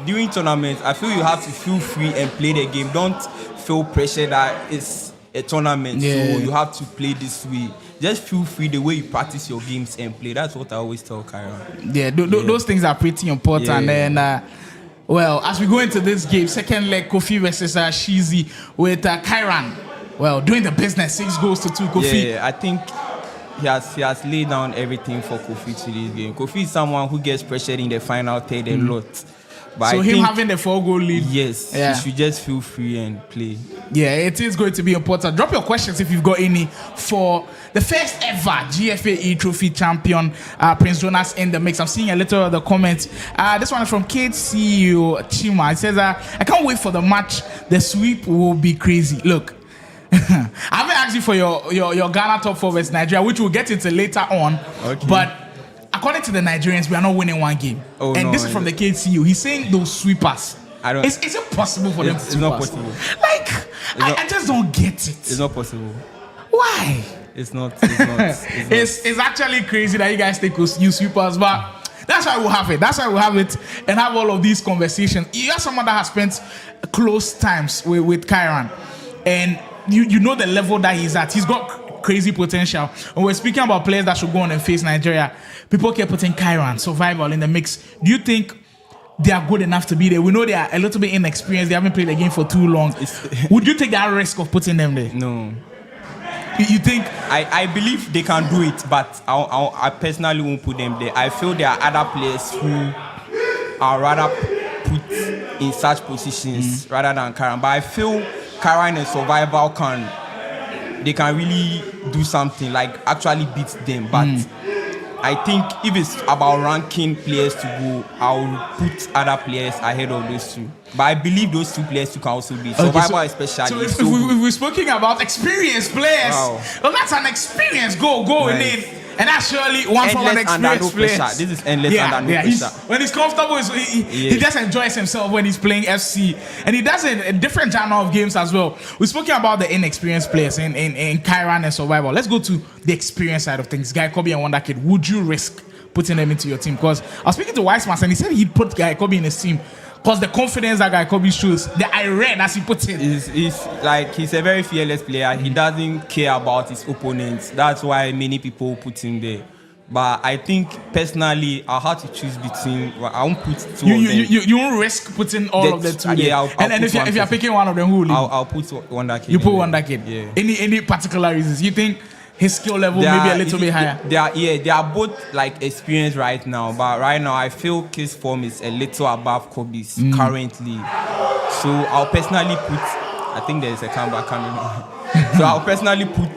Speaker 11: during tournaments, I feel you have to feel free and play the game. Don't feel pressure that it's a tournament, so you have to play this way. Just feel free the way you practice your games and play. That's what I always tell Kyra.
Speaker 4: Those things are pretty important. And well, as we go into this game, second leg, Kofi versus Shizi with Kyran. Well, doing the business, 6 goals to 2. Kofi.
Speaker 11: Yeah, I think he has laid down everything for Kofi to this game. Kofi is someone who gets pressured in the final third a lot. But
Speaker 4: so him having the 4-goal lead,
Speaker 11: yes, he should just feel free and play.
Speaker 4: Yeah, it is going to be important. Drop your questions if you've got any for the first ever GFA Trophy champion, Prince Jonas in the mix. I'm seeing a little of the comments. This one is from Kate CEO Chima. It says, I can't wait for the match. The sweep will be crazy. Look, I haven't asked you for your Ghana top 4 versus Nigeria, which we'll get into later on. Okay. But according to the Nigerians, we are not winning one game. This is from the KCU. He's saying those sweepers. Is it possible for them to sweep us? It's not possible. Like, I just don't get it.
Speaker 11: It's not possible.
Speaker 4: Why?
Speaker 11: It's not.
Speaker 4: It's actually crazy that you guys think you sweepers, but that's why we'll have it. That's why we'll have it and have all of these conversations. You are someone that has spent close times with Kyran, and you know the level that he's at. He's got crazy potential. When we're speaking about players that should go on and face Nigeria, people kept putting Kyran, Survival in the mix. Do you think they are good enough to be there? We know they are a little bit inexperienced. They haven't played the game for too long. Would you take that risk of putting them there?
Speaker 12: No.
Speaker 4: You think?
Speaker 12: I believe they can do it, but I personally won't put them there. I feel there are other players who are rather put in such positions rather than Kyran. But I feel Kyran and Survival can really do something, like actually beat them. But I think if it's about ranking players to go, I'll put other players ahead of those two. But I believe those two players can also be Survival, especially.
Speaker 4: So if we're speaking about experienced players, well, that's an experienced goal in it. And that's surely one from an experienced player.
Speaker 12: This is endless under no pressure.
Speaker 4: When he's comfortable, he just enjoys himself when he's playing FC. And he does a different genre of games as well. We're speaking about the inexperienced players in Kyran and Survival. Let's go to the experience side of things. Guy Kobe and Wonder Kid, would you risk putting them into your team? Because I was speaking to Weissman and he said he'd put Guy Kobe in his team. Because the confidence that Guy Kobe shows, that I read as he puts it.
Speaker 12: He's a very fearless player. He doesn't care about his opponents. That's why many people put him there. But I think personally, I had to choose between. I won't put two of them.
Speaker 4: You won't risk putting all of the two there.
Speaker 12: Yeah,
Speaker 4: and if you're picking one of them, who will you?
Speaker 12: I'll put Wonder Kid.
Speaker 4: You put Wonder Kid. Yeah. Any particular reasons? You think his skill level maybe a little bit higher?
Speaker 12: They are both like experienced right now, but right now I feel Kid's form is a little above Kobe's currently. So I'll personally put, I think there's a comeback coming on. So I'll personally put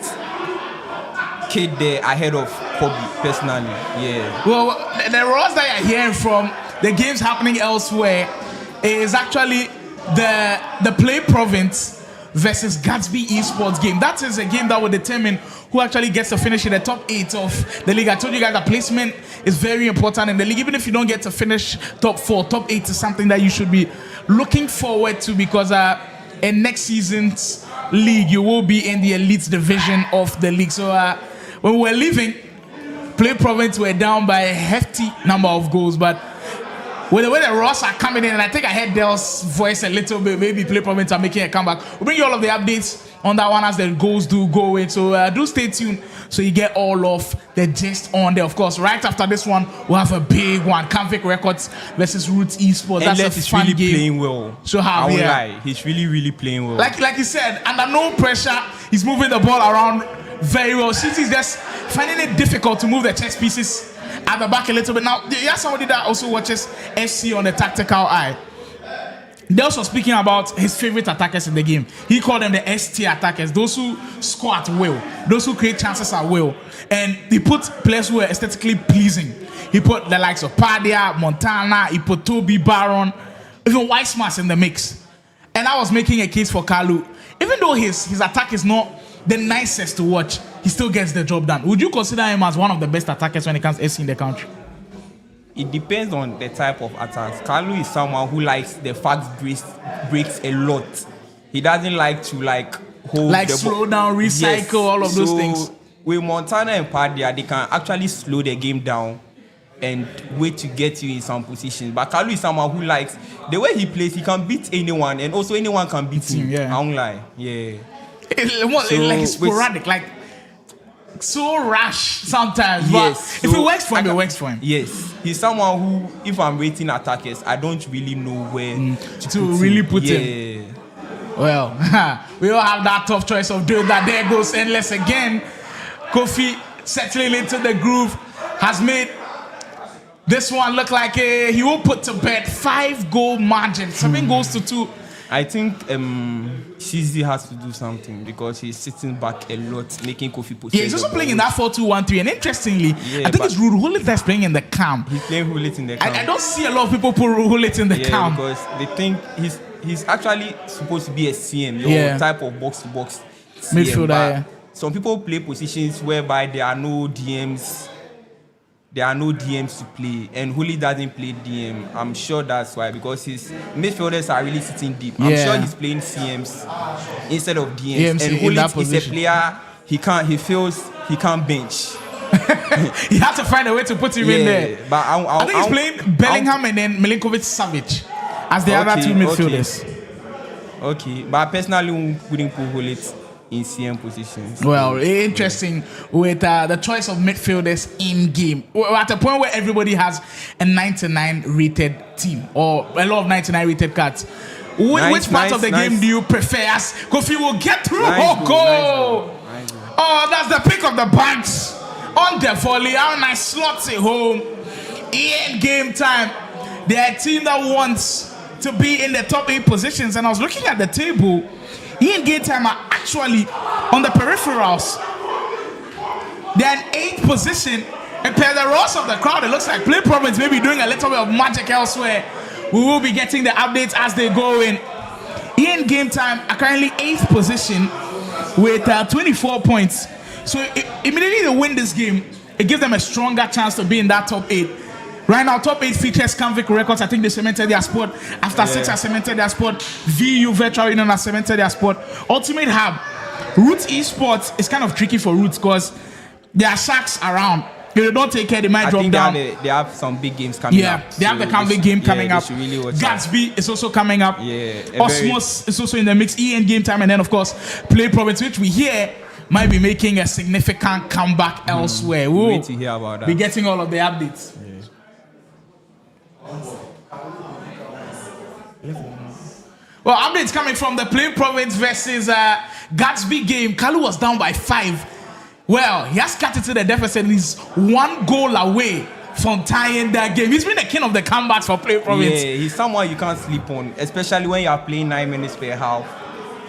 Speaker 12: Kid there ahead of Kobe, personally. Yeah.
Speaker 4: Well, the roles that you're hearing from the games happening elsewhere is actually the Play Province versus Gatsby Esports game. That is a game that will determine who actually gets to finish in the top 8 of the league. I told you guys that placement is very important in the league. Even if you don't get to finish top 4, top 8 is something that you should be looking forward to, because in next season's league, you will be in the elite division of the league. So when we were leaving, Play Province were down by a hefty number of goals, but with the way the Ross are coming in, and I think I heard Dell's voice a little bit, maybe Play Province are making a comeback. We'll bring you all of the updates on that one as the goals do go in. So do stay tuned so you get all of the gist on there. Of course, right after this one, we'll have a big one. Convict Records versus Roots Esports. That's a fun
Speaker 12: really
Speaker 4: game.
Speaker 12: Playing well.
Speaker 4: So how?
Speaker 12: I won't lie. He's really playing well.
Speaker 4: Like he said, under no pressure, he's moving the ball around very well. City's just finding it difficult to move the chess pieces at the back a little bit. Now, you have somebody that also watches FC on the tactical eye. They're also speaking about his favorite attackers in the game. He called them the ST attackers, those who score at will, those who create chances at will. And he put players who are aesthetically pleasing. He put the likes of Padia, Montana, he put Toby, Baron, even Weissman in the mix. And I was making a case for Kalu. Even though his attack is not the nicest to watch, he still gets the job done. Would you consider him as one of the best attackers when it comes to FC in the country?
Speaker 12: It depends on the type of attacks. Kalu is someone who likes the fast breaks a lot. He doesn't like to hold
Speaker 4: the slow down, recycle, all of those things.
Speaker 12: With Montana and Padia, they can actually slow the game down and wait to get you in some positions. But Kalu is someone who likes the way he plays. He can beat anyone, and also anyone can beat him. I won't lie. Yeah.
Speaker 4: It's sporadic, so rash sometimes.
Speaker 12: Yes.
Speaker 4: But if it works for him, it works for him.
Speaker 12: Yes. He's someone who, if I'm rating attackers, I don't really know where to really
Speaker 4: put him. Well, we all have that tough choice of doing that. There goes Endless again. Kofi settling into the groove has made this one look like he will put to bed 5-goal margin, 7 goals to 2.
Speaker 12: I think Shizi has to do something because he's sitting back a lot, making Kofi possess.
Speaker 4: Yeah, he's also playing in that 4-2-1-3. And interestingly, I think it's Ruud Gullit that's playing in the camp.
Speaker 12: He's playing Gullit in the camp.
Speaker 4: I don't see a lot of people put Ruud Gullit in the camp.
Speaker 12: Because they think he's actually supposed to be a CM, your type of box-to-box
Speaker 4: midfielder.
Speaker 12: Some people play positions whereby there are no DMs. There are no DMs to play, and Huli doesn't play DM. I'm sure that's why, because his midfielders are really sitting deep. I'm sure he's playing CMs instead of DMs. And Huli is a player he feels he can't bench.
Speaker 4: You have to find a way to put him in there.
Speaker 12: But
Speaker 4: I think he's playing Bellingham and then Milinkovic-Savic as the other two midfielders.
Speaker 12: Okay, but I personally wouldn't put Gullit in CM positions.
Speaker 4: Well, interesting with the choice of midfielders in game. We're at a point where everybody has a 99 rated team or a lot of 99 rated cards. Which part of the game do you prefer? As Kofi will get through. Goal. Oh, that's the pick of the bunch on the volley. How nice, slots it home. In game time, they're a team that wants to be in the top 8 positions. And I was looking at the table. In game time are actually on the peripherals. They're in 8th position. And per the rest of the crowd, it looks like Play Province may be doing a little bit of magic elsewhere. We will be getting the updates as they go in. In game time are currently 8th position with 24 points. So immediately they win this game, it gives them a stronger chance to be in that top 8. Right now, top 8 features Convict Records. I think they cemented their spot. After 6 has cemented their spot. VU Virtual Union has cemented their spot. Ultimate Hub. Roots Esports is kind of tricky for Roots because there are sharks around. If they don't take care, they might drop down.
Speaker 12: They have some big games coming up.
Speaker 4: Yeah, they have the Convict game coming up.
Speaker 12: Really
Speaker 4: Gatsby is also coming up.
Speaker 12: Yeah,
Speaker 4: Osmos is also in the mix. EN game time. And then, of course, Play Province, which we hear might be making a significant comeback elsewhere. We'll
Speaker 12: wait to hear about that.
Speaker 4: Be getting all of the updates. Well, updates coming from the Plain Province versus Gatsby game. Kalu was down by 5. Well, he has cut it to the deficit. He's 1 goal away from tying that game. He's been the king of the comebacks for Plain Province.
Speaker 12: Yeah, he's someone you can't sleep on, especially when you are playing 9 minutes per half.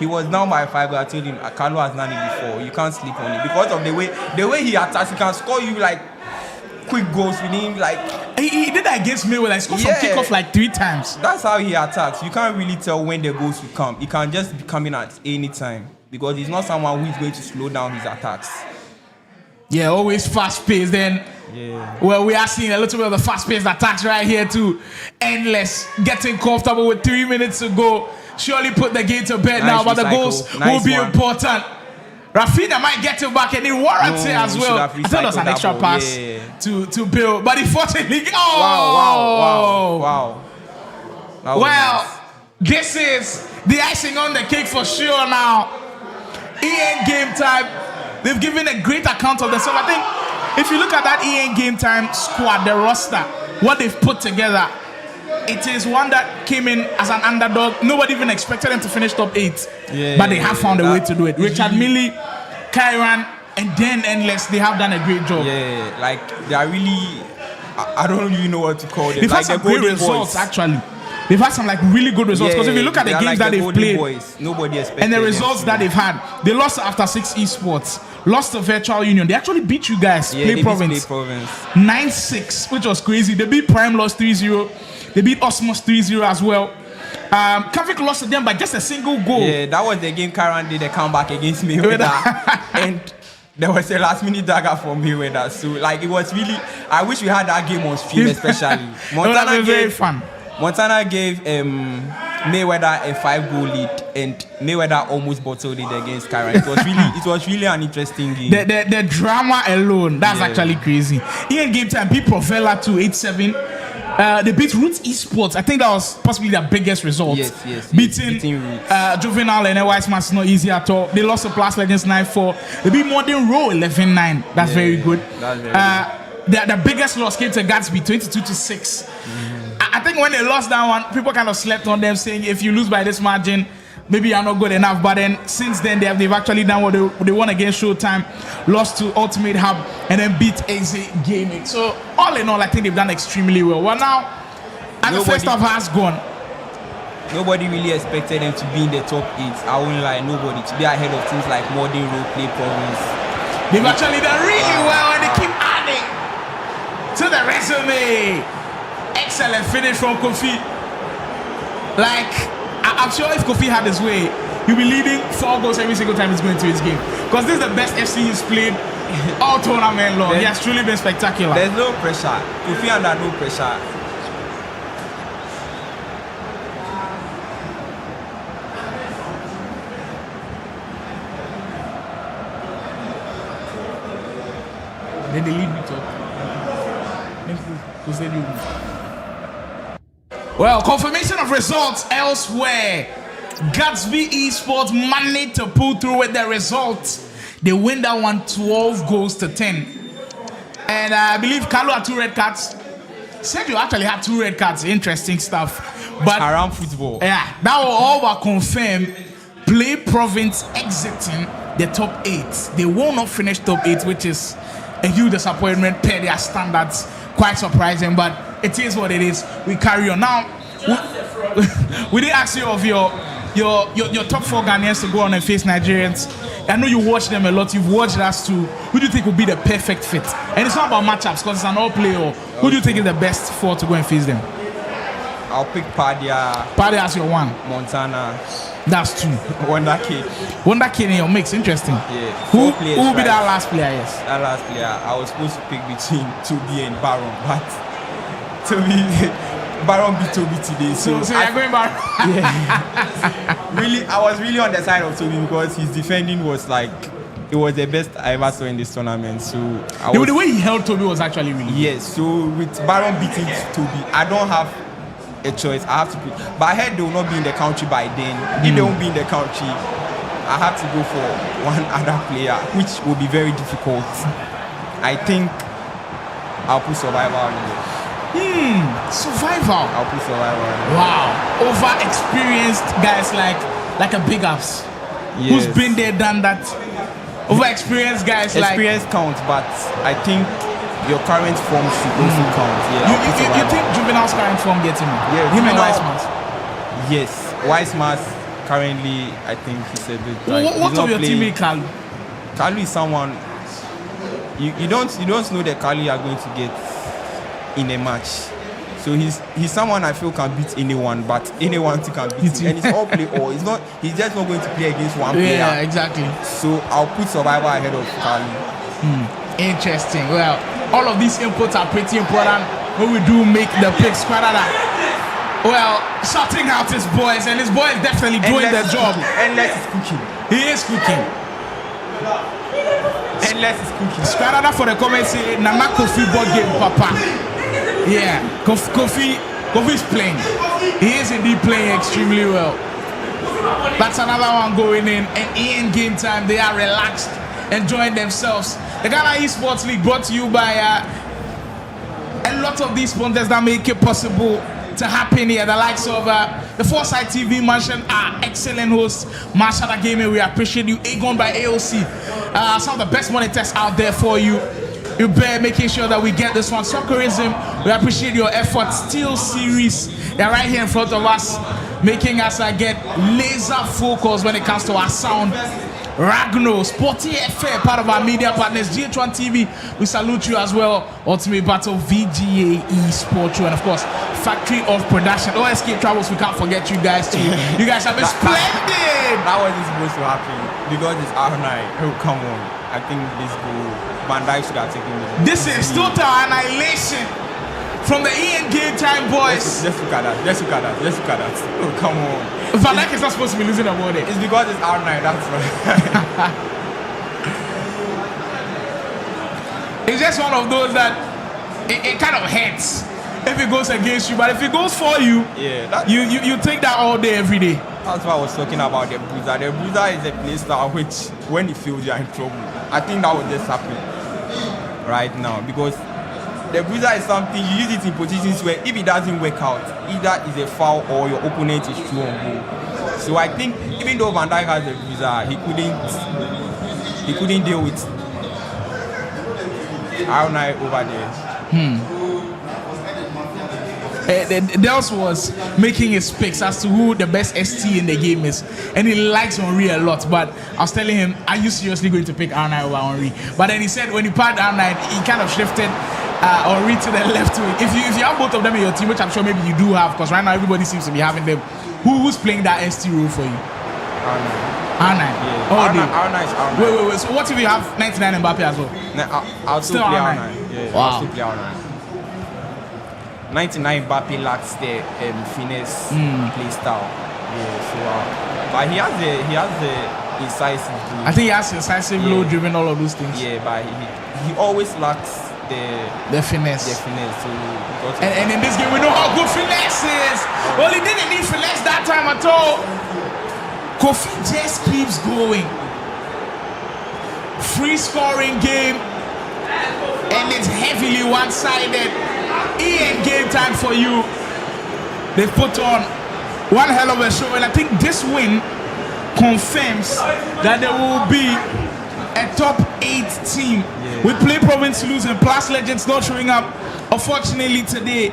Speaker 12: He was down by 5, but I told him Kalu has done it before. You can't sleep on it because of the way he attacks. He can score you like quick goals within like.
Speaker 4: He did that against Mayweather. He scored from kickoff like 3 times.
Speaker 12: That's how he attacks. You can't really tell when the goals will come. He can just be coming at any time because he's not someone who is going to slow down his attacks.
Speaker 4: Yeah, always fast paced. Then, well, we are seeing a little bit of the fast paced attacks right here too. Endless, getting comfortable with 3 minutes to go. Surely put the game to bed now, but the goals will be important. Rafinha might get it back and he warrants it as well. I thought it was an extra pass to Bill, but unfortunately,
Speaker 12: wow.
Speaker 4: Well, this is the icing on the cake for sure now. EN game time. They've given a great account of themselves. I think if you look at that EN game time squad, the roster, what they've put together, it is one that came in as an underdog. Nobody even expected them to finish top 8. But they have found a way to do it. Richard Millie, Kyran, and then Endless, they have done a great job.
Speaker 12: Yeah, like they are really, I don't really know what to call them.
Speaker 4: They've
Speaker 12: like
Speaker 4: had some great results, actually. They've had some like really good results because if you look at the games
Speaker 12: like
Speaker 4: that they've played
Speaker 12: nobody expected
Speaker 4: and the results that they've had, they lost after 6 esports, lost to Virtual Union. They actually beat you guys. Play Province 9-6, which was crazy. They beat Prime, lost 3-0. They beat Osmos 3-0 as well. Kavik lost to them by just a single goal.
Speaker 12: Yeah, that was the game Karan did a comeback against Mayweather. And there was a last minute dagger for Mayweather. So like it was really, I wish we had that game on stream especially. Montana gave Mayweather a 5-goal lead, and Mayweather almost bottled it against Kyran. It was really an interesting game.
Speaker 4: The drama alone, that's actually crazy. In game time, beat Provella to 8-7. They beat Roots Esports. I think that was possibly their biggest result.
Speaker 12: Yes.
Speaker 4: Beating Juvenile and Weissman is not easy at all. They lost to Plus Legends 9-4. They beat Modern Row 11-9. That's very good.
Speaker 12: That's very good.
Speaker 4: The biggest loss came to Gatsby 22-6. I think when they lost that one, people kind of slept on them, saying if you lose by this margin, maybe you're not good enough. But then since then, they've actually done what they won against Showtime, lost to Ultimate Hub, and then beat AZ Gaming. So all in all, I think they've done extremely well. Well, now, as the first half has gone,
Speaker 12: nobody really expected them to be in the top 8. I won't lie, nobody. To be ahead of teams like Modern Road, Play Province.
Speaker 4: They've actually done really well, and they keep adding to the resume. Excellent finish from Kofi. Like, I'm sure if Kofi had his way, he'll be leading 4 goals every single time he's going to his game. Because this is the best FC he's played all tournament long. He has truly been spectacular.
Speaker 12: There's no pressure. Kofi under no pressure.
Speaker 4: Then they lead me top. Well, confirmation of results elsewhere. Gatsby Esports managed to pull through with the result. They win that one 12 goals to 10. And I believe Carlo had 2 red cards. Said you actually had 2 red cards. Interesting stuff. But
Speaker 12: around football.
Speaker 4: Yeah, that will all but confirm Play Province exiting the top 8. They will not finish top 8, which is a huge disappointment per their standards. Quite surprising, but it is what it is. We carry on. Now, we did ask you of your top 4 Ghanaians to go on and face Nigerians. I know you watch them a lot. You've watched us too. Who do you think would be the perfect fit? And it's not about matchups because it's an all-player. Who do you think is the best 4 to go and face them?
Speaker 12: I'll pick Padia.
Speaker 4: Padia as your 1.
Speaker 12: Montana.
Speaker 4: That's 2.
Speaker 12: Wonder Kid.
Speaker 4: Wonder Kid in your mix. Interesting.
Speaker 12: Yeah.
Speaker 4: Who will be that last player? Yes.
Speaker 12: That last player. I was supposed to pick between Toby and Baron, but Baron beat Toby today. So
Speaker 4: you're going Baron.
Speaker 12: Yeah. Really, I was really on the side of Toby because his defending was like, it was the best I ever saw in this tournament. So
Speaker 4: the way he held Toby was actually really good.
Speaker 12: Yes. So with Baron beating Toby, I don't have a choice. I have to pick. But I heard they will not be in the country by then. If they won't be in the country, I have to go for one other player, which will be very difficult. I think I'll put Survivor in there.
Speaker 4: Survivor.
Speaker 12: I'll put Survivor in there.
Speaker 4: Wow. Over experienced guys like a Big Ups. Yes. Who's been there, done that. Over experienced guys
Speaker 12: experience counts, but I think your current form should also count. Yeah,
Speaker 4: you think Juvenile's current form gets him?
Speaker 12: Yeah,
Speaker 4: him and Wiseman.
Speaker 12: Yes, Wiseman currently, I think he's a bit.
Speaker 4: What of your teammate Kalu?
Speaker 12: Kalu is someone you don't know that Kalu you are going to get in a match. So he's someone I feel can beat anyone, but anyone can beat him. And it's all play or it's not. He's just not going to play against one player.
Speaker 4: Yeah, exactly.
Speaker 12: So I'll put Survivor ahead of Kalu.
Speaker 4: Interesting. Well, all of these inputs are pretty important when we do make the picks. Shouting out his boys, and his boys definitely doing their job.
Speaker 12: Endless is cooking.
Speaker 4: He is cooking.
Speaker 12: Endless is cooking.
Speaker 4: Squadada for the comments say Nana Kofi board game, Papa. Yeah, Kofi is playing. He is indeed playing extremely well. That's another one going in. And in game time, they are relaxed, enjoying themselves. The Ghana Esports League brought to you by a lot of these sponsors that make it possible to happen here. The likes of the Foresight TV mentioned our excellent host, Mashada Gaming. We appreciate you. Aegon by AOC. Some of the best monitors out there for you. You better making sure that we get this one. Soccerism, we appreciate your efforts. Steel Series, they're right here in front of us, making us get laser focused when it comes to our sound. Ragno, Sporty FA, part of our media partners, GH1 TV, we salute you as well. Ultimate Battle, VGA Esports, and of course, Factory of Production. OSK Travels, we can't forget you guys too. You guys have been splendid!
Speaker 12: That wasn't supposed to happen because it's R9. Oh, come on. I think this goal, Van Dijk should have taken it.
Speaker 4: This is total annihilation from the Ian Game Time boys.
Speaker 12: Just look at that. Oh, come on.
Speaker 4: Van Dijk is not supposed to be losing the ball there.
Speaker 12: It's because it's R9, that's right.
Speaker 4: It's just one of those that it kind of hurts if it goes against you, but if it goes for you, you take that all day, every day.
Speaker 12: That's why I was talking about the Bruiser. The Bruiser is a play style which, when you feel you are in trouble, I think that will just happen right now because the Bruiser is something you use it in positions where if it doesn't work out, either it's a foul or your opponent is through on goal. So I think even though Van Dijk has the Bruiser, he couldn't deal with R9 over there.
Speaker 4: Dels was making his picks as to who the best ST in the game is, and he likes Henry a lot. But I was telling him, are you seriously going to pick R9 over Henry? But then he said when he picked R9, he kind of shifted Henry to the left wing. If you have both of them in your team, which I'm sure maybe you do have, because right now everybody seems to be having them, who's playing that ST role for you? R9.
Speaker 12: Yeah. R9 is R9.
Speaker 4: Wait. So what if you have 99 Mbappe as well?
Speaker 12: I'll still play R9. Yeah,
Speaker 4: wow.
Speaker 12: I'll still play R9. 99 Mbappe lacks the finesse play style. Yeah, so but he has the incisive blue.
Speaker 4: I think he has incisive low driven, all of those things.
Speaker 12: Yeah, but he always lacks the finesse. So
Speaker 4: and in this game we know how good finesse is. Well, he didn't need finesse that time at all. Kofi just keeps going. Free scoring game, and it's heavily one-sided. Ian, game time for you. They put on one hell of a show, and I think this win confirms that there will be a top 8 team. We play province losing, plus legends not showing up. Unfortunately today,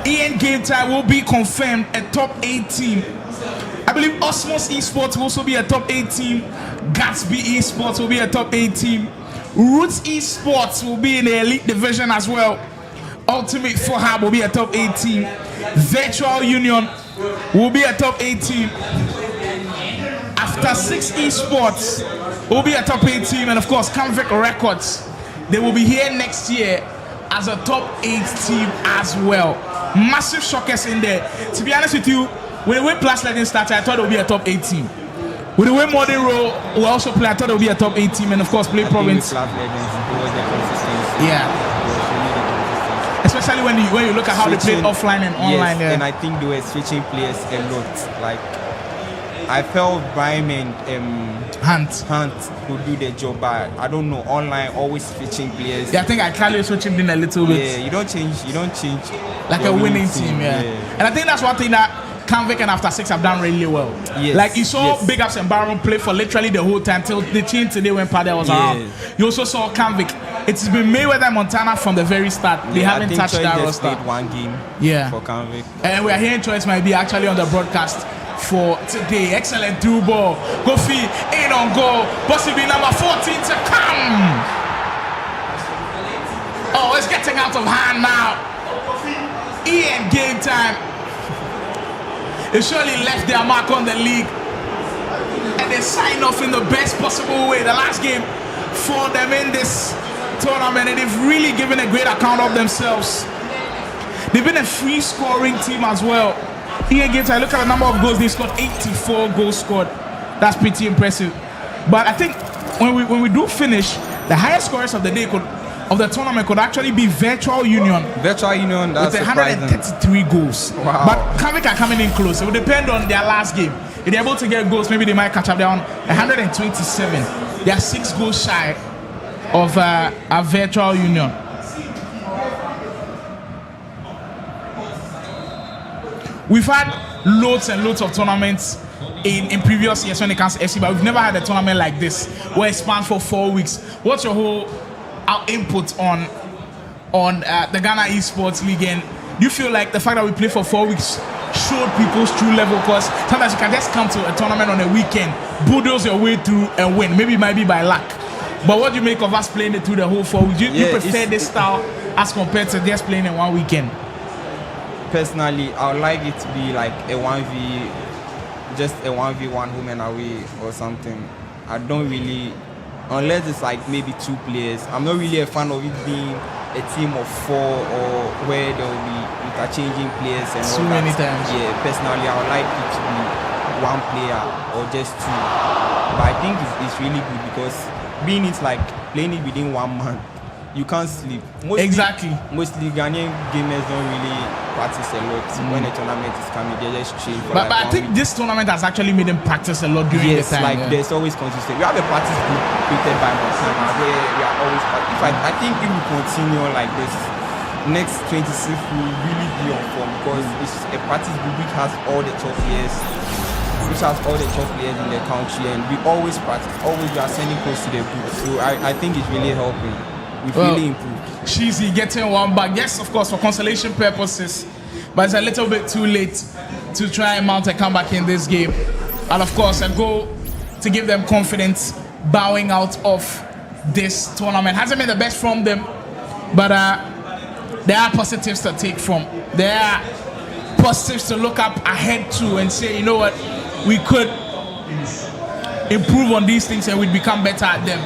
Speaker 4: Ian game time will be confirmed a top 8 team. I believe Osmos Esports will also be a top 8 team. Gatsby Esports will be a top 8 team. Roots Esports will be in the elite division as well. Ultimate Fohab will be a top 8 team. Virtual Union will be a top 8 team. After 6 Esports will be a top 8 team. And of course, Convict Records, they will be here next year as a top 8 team as well. Massive shockers in there. To be honest with you, when the way Plus Legends started, I thought it would be a top 8 team. With the way Modern Row will also play, I thought it would be a top 8 team. And of course, play Province. Yeah. Especially when you look at how switching, they played offline and online.
Speaker 12: Yes, and I think they were switching players a lot. Like, I felt Brian and Hunt could do their job, but I don't know, online always switching players.
Speaker 4: Yeah, I think I can switch him in a little bit.
Speaker 12: Yeah, you don't change
Speaker 4: like a winning team. Yeah. And I think that's one thing that Convict and After 6 have done really well.
Speaker 12: Yes.
Speaker 4: Like you saw Big Ups and Baron play for literally the whole time till the change today when Padel was around. You also saw Convict. It's been Mayweather and Montana from the very start. They haven't touched that roster.
Speaker 12: Played one game for Convict.
Speaker 4: And we are hearing Choice might be actually on the broadcast for today. Excellent through ball. Kofi in on goal. Possibly number 14 to come. Oh, it's getting out of hand now. Ian game time. They surely left their mark on the league. And they sign off in the best possible way. The last game for them in this tournament, and they've really given a great account of themselves. They've been a free scoring team as well. Ian games, I look at the number of goals, they've scored 84 goals scored. That's pretty impressive. But I think when we do finish, the highest scorers of the day of the tournament could actually be Virtual Union.
Speaker 12: Virtual Union, that's
Speaker 4: with 133 goals.
Speaker 12: Wow.
Speaker 4: But Convict are coming in close. It will depend on their last game. If they're able to get goals, maybe they might catch up. They're on 127. They are 6 goals shy of a Virtual Union. We've had loads and loads of tournaments in previous years when it comes to FC, but we've never had a tournament like this where it spans for 4 weeks. What's your whole input on the Ghana Esports League? And do you feel like the fact that we play for 4 weeks showed people's true level? Because sometimes you can just come to a tournament on a weekend, bulldoze your way through and win. Maybe it might be by luck. But what do you make of us playing it through the whole 4 weeks? Do you prefer this style as compared to just playing in one weekend?
Speaker 12: Personally, I would like it to be like a 1v1 home and away or something. I don't really, unless it's like maybe 2 players. I'm not really a fan of it being a team of 4 or where there will be interchanging players and
Speaker 4: so many times.
Speaker 12: Yeah, personally, I would like it to be 1 player or just 2. But I think it's really good because being it's like playing it within 1 month, you can't sleep. Mostly Ghanaian gamers don't really practice a lot. When a tournament is coming, they just chill.
Speaker 4: But I think this tournament has actually made them practice a lot during the time.
Speaker 12: There's always consistent. We have a practice group created by Montana where we are always I think if we continue like this, next 26 will really be on form because it's a practice group which has all the top players. In the country, and we always practice. Always we are sending close to the group. So I think it's really helping. We've really improved.
Speaker 4: Cheesy getting 1 back. Yes, of course, for consolation purposes. But it's a little bit too late to try and mount a comeback in this game. And of course, a goal to give them confidence bowing out of this tournament. Hasn't been the best from them, but there are positives to take from. There are positives to look up ahead to and say, you know what, we could improve on these things and we'd become better at them.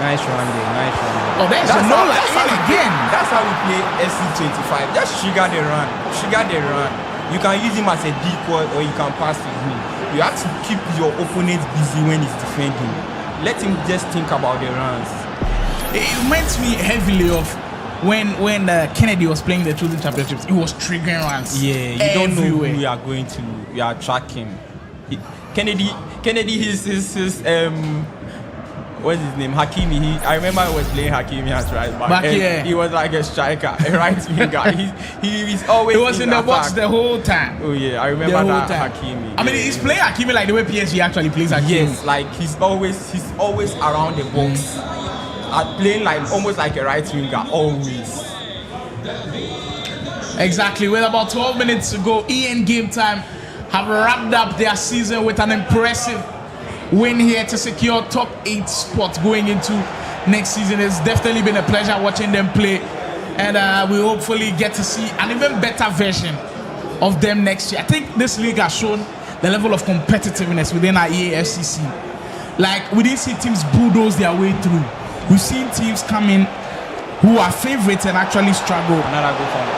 Speaker 12: Nice run there.
Speaker 4: Oh, there's a no line again.
Speaker 12: That's how we play SC25. Just trigger the run. You can use him as a decoy or you can pass to him. You have to keep your opponent busy when he's defending. Let him just think about the runs.
Speaker 4: It reminds me heavily of when Kennedy was playing the Chosen Championships, it was triggering runs.
Speaker 12: Yeah, you don't know who you are going to. You are tracking. Kennedy, his what's his name? Hakimi. I remember I was playing Hakimi as right back. He was like a striker, a right winger. He's always.
Speaker 4: He was in the box the whole time.
Speaker 12: Oh yeah, I remember that Hakimi.
Speaker 4: I mean, he's playing Hakimi like the way PSG actually plays Hakimi.
Speaker 12: Yes, like he's always around the box, playing like almost like a right winger, always.
Speaker 4: Exactly. With about 12 minutes to go, EN Game Time have wrapped up their season with an impressive win here to secure top 8 spots going into next season. It's definitely been a pleasure watching them play, and we hopefully get to see an even better version of them next year. I think this league has shown the level of competitiveness within our EAFCC. Like, we didn't see teams bulldoze their way through. We've seen teams come in who are favorites and actually struggle.
Speaker 12: Another good one.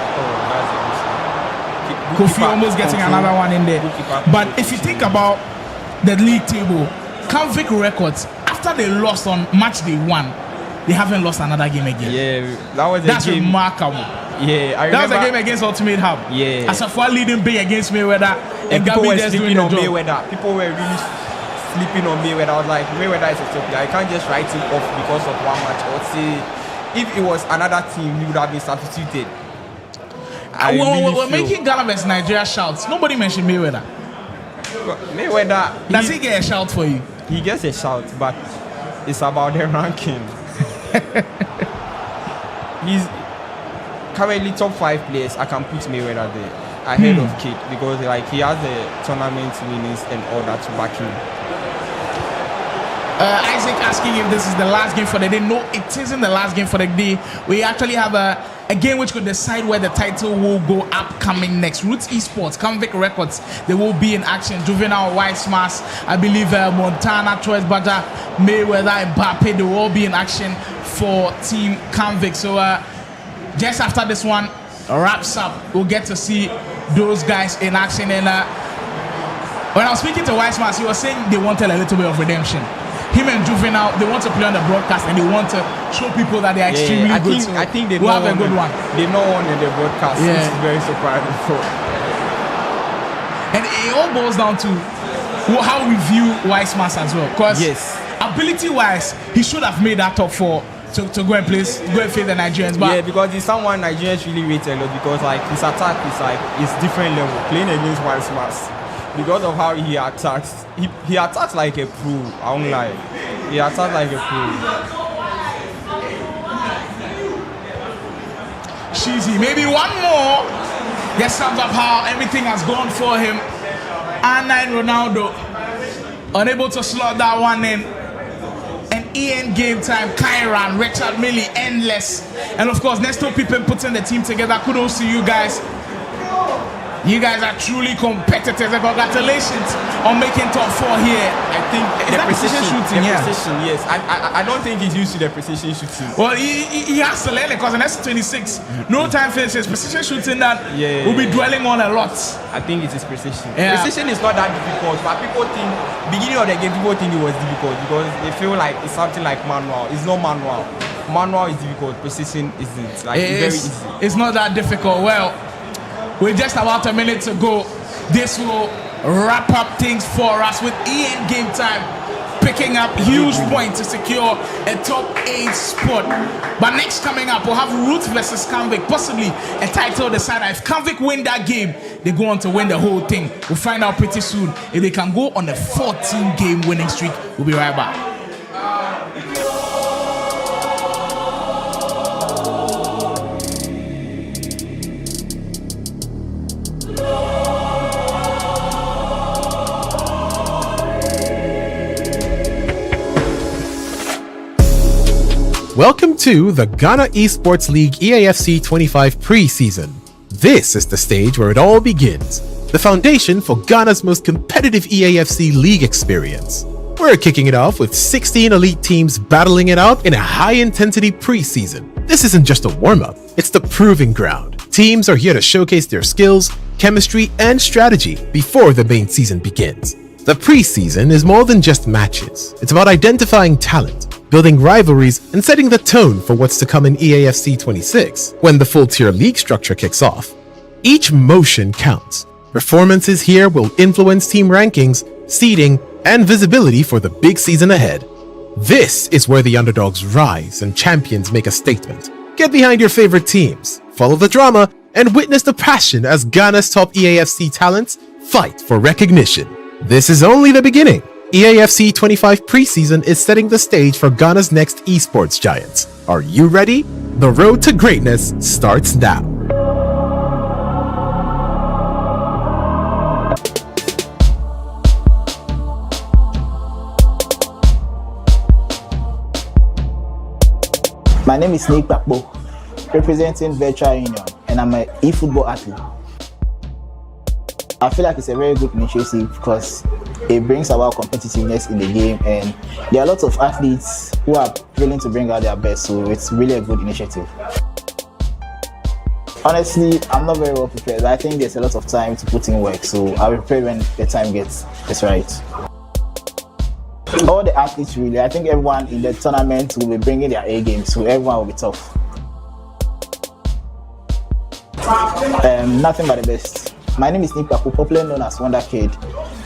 Speaker 4: Kofi almost getting another one in there. But if you think about the league table, Convict Records, after they lost on Matchday 1, they haven't lost another game again.
Speaker 12: Yeah, that's
Speaker 4: game. Remarkable.
Speaker 12: Yeah, I remember.
Speaker 4: That was a game against Ultimate Hub.
Speaker 12: Yeah.
Speaker 4: Asafua leading big against Mayweather, and
Speaker 12: people were
Speaker 4: just
Speaker 12: sleeping
Speaker 4: doing
Speaker 12: on
Speaker 4: the job.
Speaker 12: Mayweather. People were really sleeping on Mayweather. I was like, Mayweather is a top player. I can't just write him off because of one match. I would say, if it was another team, he would have been substituted.
Speaker 4: We're making Ghana vs Nigeria shouts. Nobody mentioned Mayweather.
Speaker 12: Mayweather,
Speaker 4: does he get a shout for you?
Speaker 12: He gets a shout, but it's about the ranking. He's currently top 5 players. I can put Mayweather there ahead of Kid, because like he has the tournament winnings and all that to back him.
Speaker 4: Isaac asking if this is the last game for the day. No, it isn't the last game for the day. We actually have a game which could decide where the title will go upcoming next. Roots Esports, Convict Records, they will be in action. Juvenile, Wise Mass, I believe Montana, Choice Badger, Mayweather, Mbappe, they will all be in action for Team Convict. So just after this one wraps up, we'll get to see those guys in action. And when I was speaking to Wise Mass, he was saying they wanted a little bit of redemption. Him and Juvenile, they want to play on the broadcast and they want to show people that they are extremely good.
Speaker 12: I think they
Speaker 4: will have a good one.
Speaker 12: They've not won in the broadcast, which is very surprising for.
Speaker 4: And it all boils down to how we view Wise Mass as well. Because ability-wise, he should have made that top 4 to go and face the Nigerians. But
Speaker 12: because he's someone Nigerians really rate a lot, because like his attack is different level. Playing against Wise Mass, because of how he attacks, he attacks like a pro. I won't lie, he attacks like a pro.
Speaker 4: Cheesy, maybe one more. That sums up how everything has gone for him. R9 Ronaldo, unable to slot that one in. And EN Game Time, Kyran, Richard Millie, Endless. And of course, Nesto Pippen putting the team together. Kudos to you guys. You guys are truly competitors. Congratulations on making top 4 here.
Speaker 12: I think the precision shooting. Precision, yes. I don't think he's used to the precision shooting.
Speaker 4: Well, he has to learn it, because in S26, no time finishes. Precision shooting that we'll be dwelling on a lot.
Speaker 12: I think it is precision. Precision is not that difficult, but people think, beginning of the game, people think it was difficult because they feel like it's something like manual. It's not manual. Manual is difficult. Precision isn't. Like, it's very easy.
Speaker 4: It's not that difficult. Well, with just about a minute to go, this will wrap up things for us with EN Game Time picking up huge points to secure a top 8 spot. But next coming up, we'll have Roots versus Convict, possibly a title decider. If Convict win that game, they go on to win the whole thing. We'll find out pretty soon if they can go on a 14-game winning streak. We'll be right back.
Speaker 3: Welcome to the Ghana Esports League EAFC 25 preseason. This is the stage where it all begins, the foundation for Ghana's most competitive EAFC league experience. We're kicking it off with 16 elite teams battling it out in a high-intensity preseason. This isn't just a warm-up, it's the proving ground. Teams are here to showcase their skills, chemistry, and strategy before the main season begins. The preseason is more than just matches. It's about identifying talent, building rivalries and setting the tone for what's to come in EAFC 26 when the full tier league structure kicks off. Each motion counts. Performances here will influence team rankings, seeding, and visibility for the big season ahead. This is where the underdogs rise and champions make a statement. Get behind your favorite teams, follow the drama, and witness the passion as Ghana's top EAFC talents fight for recognition. This is only the beginning. EAFC 25 preseason is setting the stage for Ghana's next esports giants. Are you ready? The road to greatness starts now.
Speaker 6: My name is Nick Bakbo, representing Virtual Union, and I'm an eFootball athlete. I feel like it's a very good initiative because it brings about competitiveness in the game, and there are lots of athletes who are willing to bring out their best, so it's really a good initiative. Honestly, I'm not very well prepared. I think there's a lot of time to put in work, so I'll be prepared when the time gets right. All the athletes really, I think everyone in the tournament will be bringing their A game, so everyone will be tough. Nothing but the best. My name is Nick Papu, popularly known as Wonder Kid,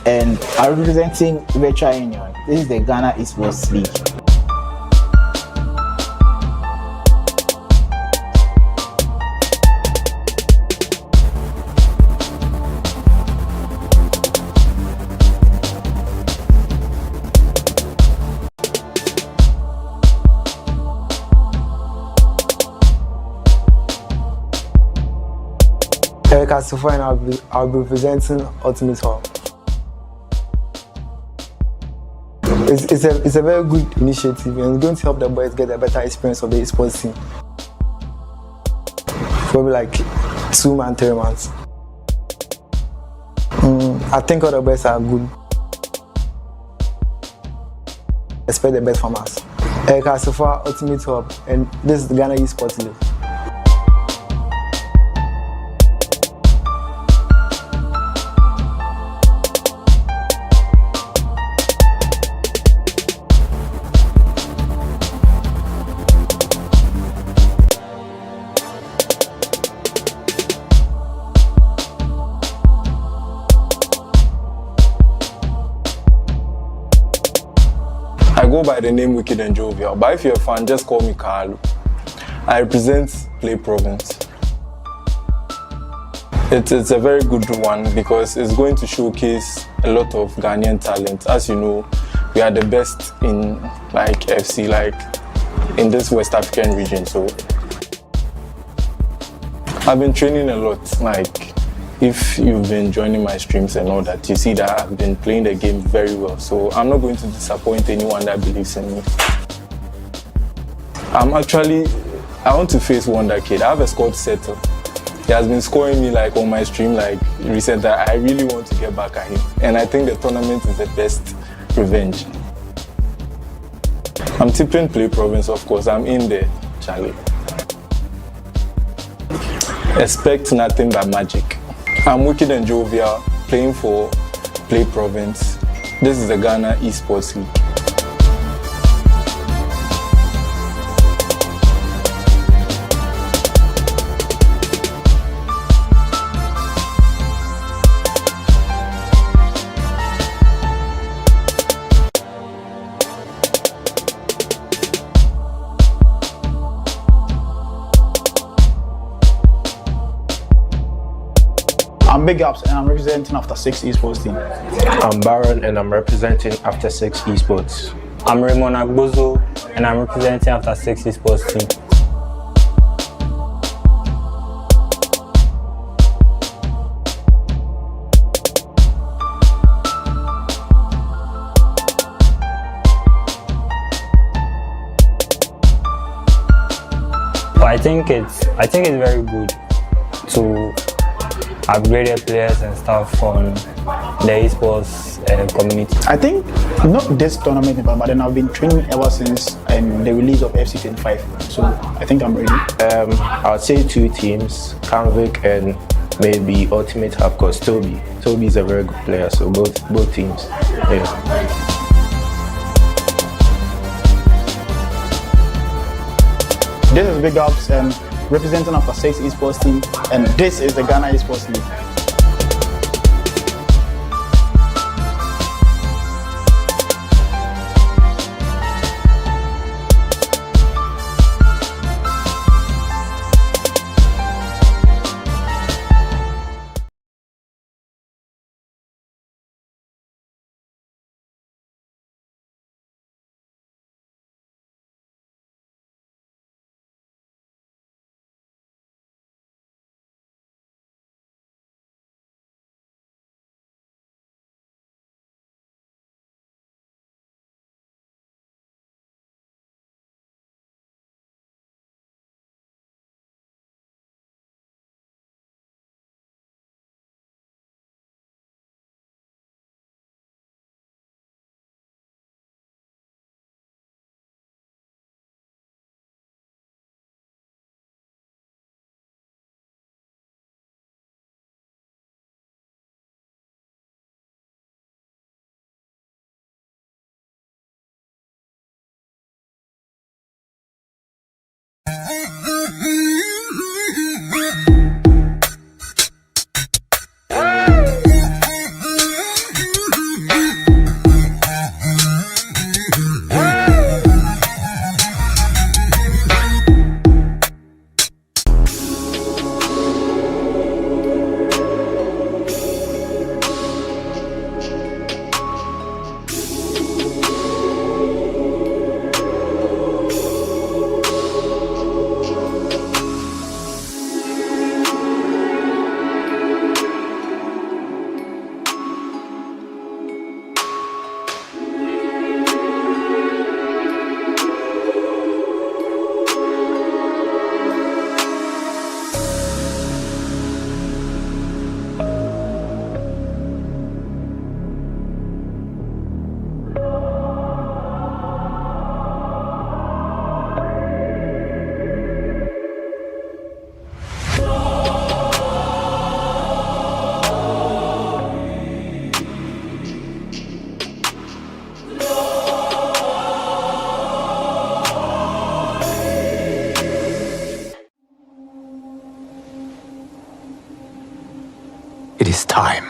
Speaker 6: and I'm representing Virtual Union. This is the Ghana Esports League.
Speaker 13: I'll be presenting Ultimate Hub. It's a very good initiative, and it's going to help the boys get a better experience of the esports team. Probably like 2 months, 3 months. I think all the boys are good. Expect the best from us. Erika Sofa, Ultimate Hub, and this is the Ghana Esports League.
Speaker 10: I go by the name Wicked and Jovial, but if you're a fan, just call me Carlo. I represent Play Province. It's a very good one because it's going to showcase a lot of Ghanaian talent. As you know, we are the best in like FC, like in this West African region. So I've been training a lot. Like if you've been joining my streams and all that, you see that I've been playing the game very well. So I'm not going to disappoint anyone that believes in me. I want to face Wonder Kid. I have a squad settle. He has been scoring me like on my stream like recently. I really want to get back at him. And I think the tournament is the best revenge. I'm tipping Play Province, of course. I'm in there, Charlie. Expect nothing but magic. I'm Wicked and Jovial, playing for Play Province. This is the Ghana Esports League.
Speaker 5: I'm Big Ups and I'm representing After 6 Esports team.
Speaker 8: I'm Baron and I'm representing After 6 Esports.
Speaker 9: I'm Raymond Agbozo and I'm representing After 6 Esports team. I think it's very good to upgrade the players and stuff on the esports community.
Speaker 5: I think not this tournament, but then I've been training ever since the release of FC25. So I think I'm ready.
Speaker 8: I would say 2 teams, Canvic and maybe Ultimate Hub, because Toby is a very good player. So both teams. Yeah.
Speaker 5: This is Big Ups, representing After 6 Esports team, and this is the Ghana Esports League.
Speaker 2: It is time.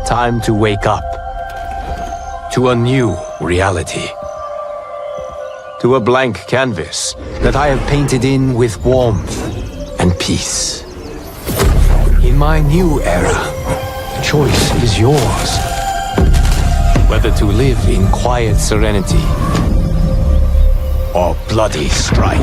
Speaker 2: Time to wake up to a new reality. To a blank canvas that I have painted in with warmth and peace. In my new era, the choice is yours. Whether to live in quiet serenity or bloody strife.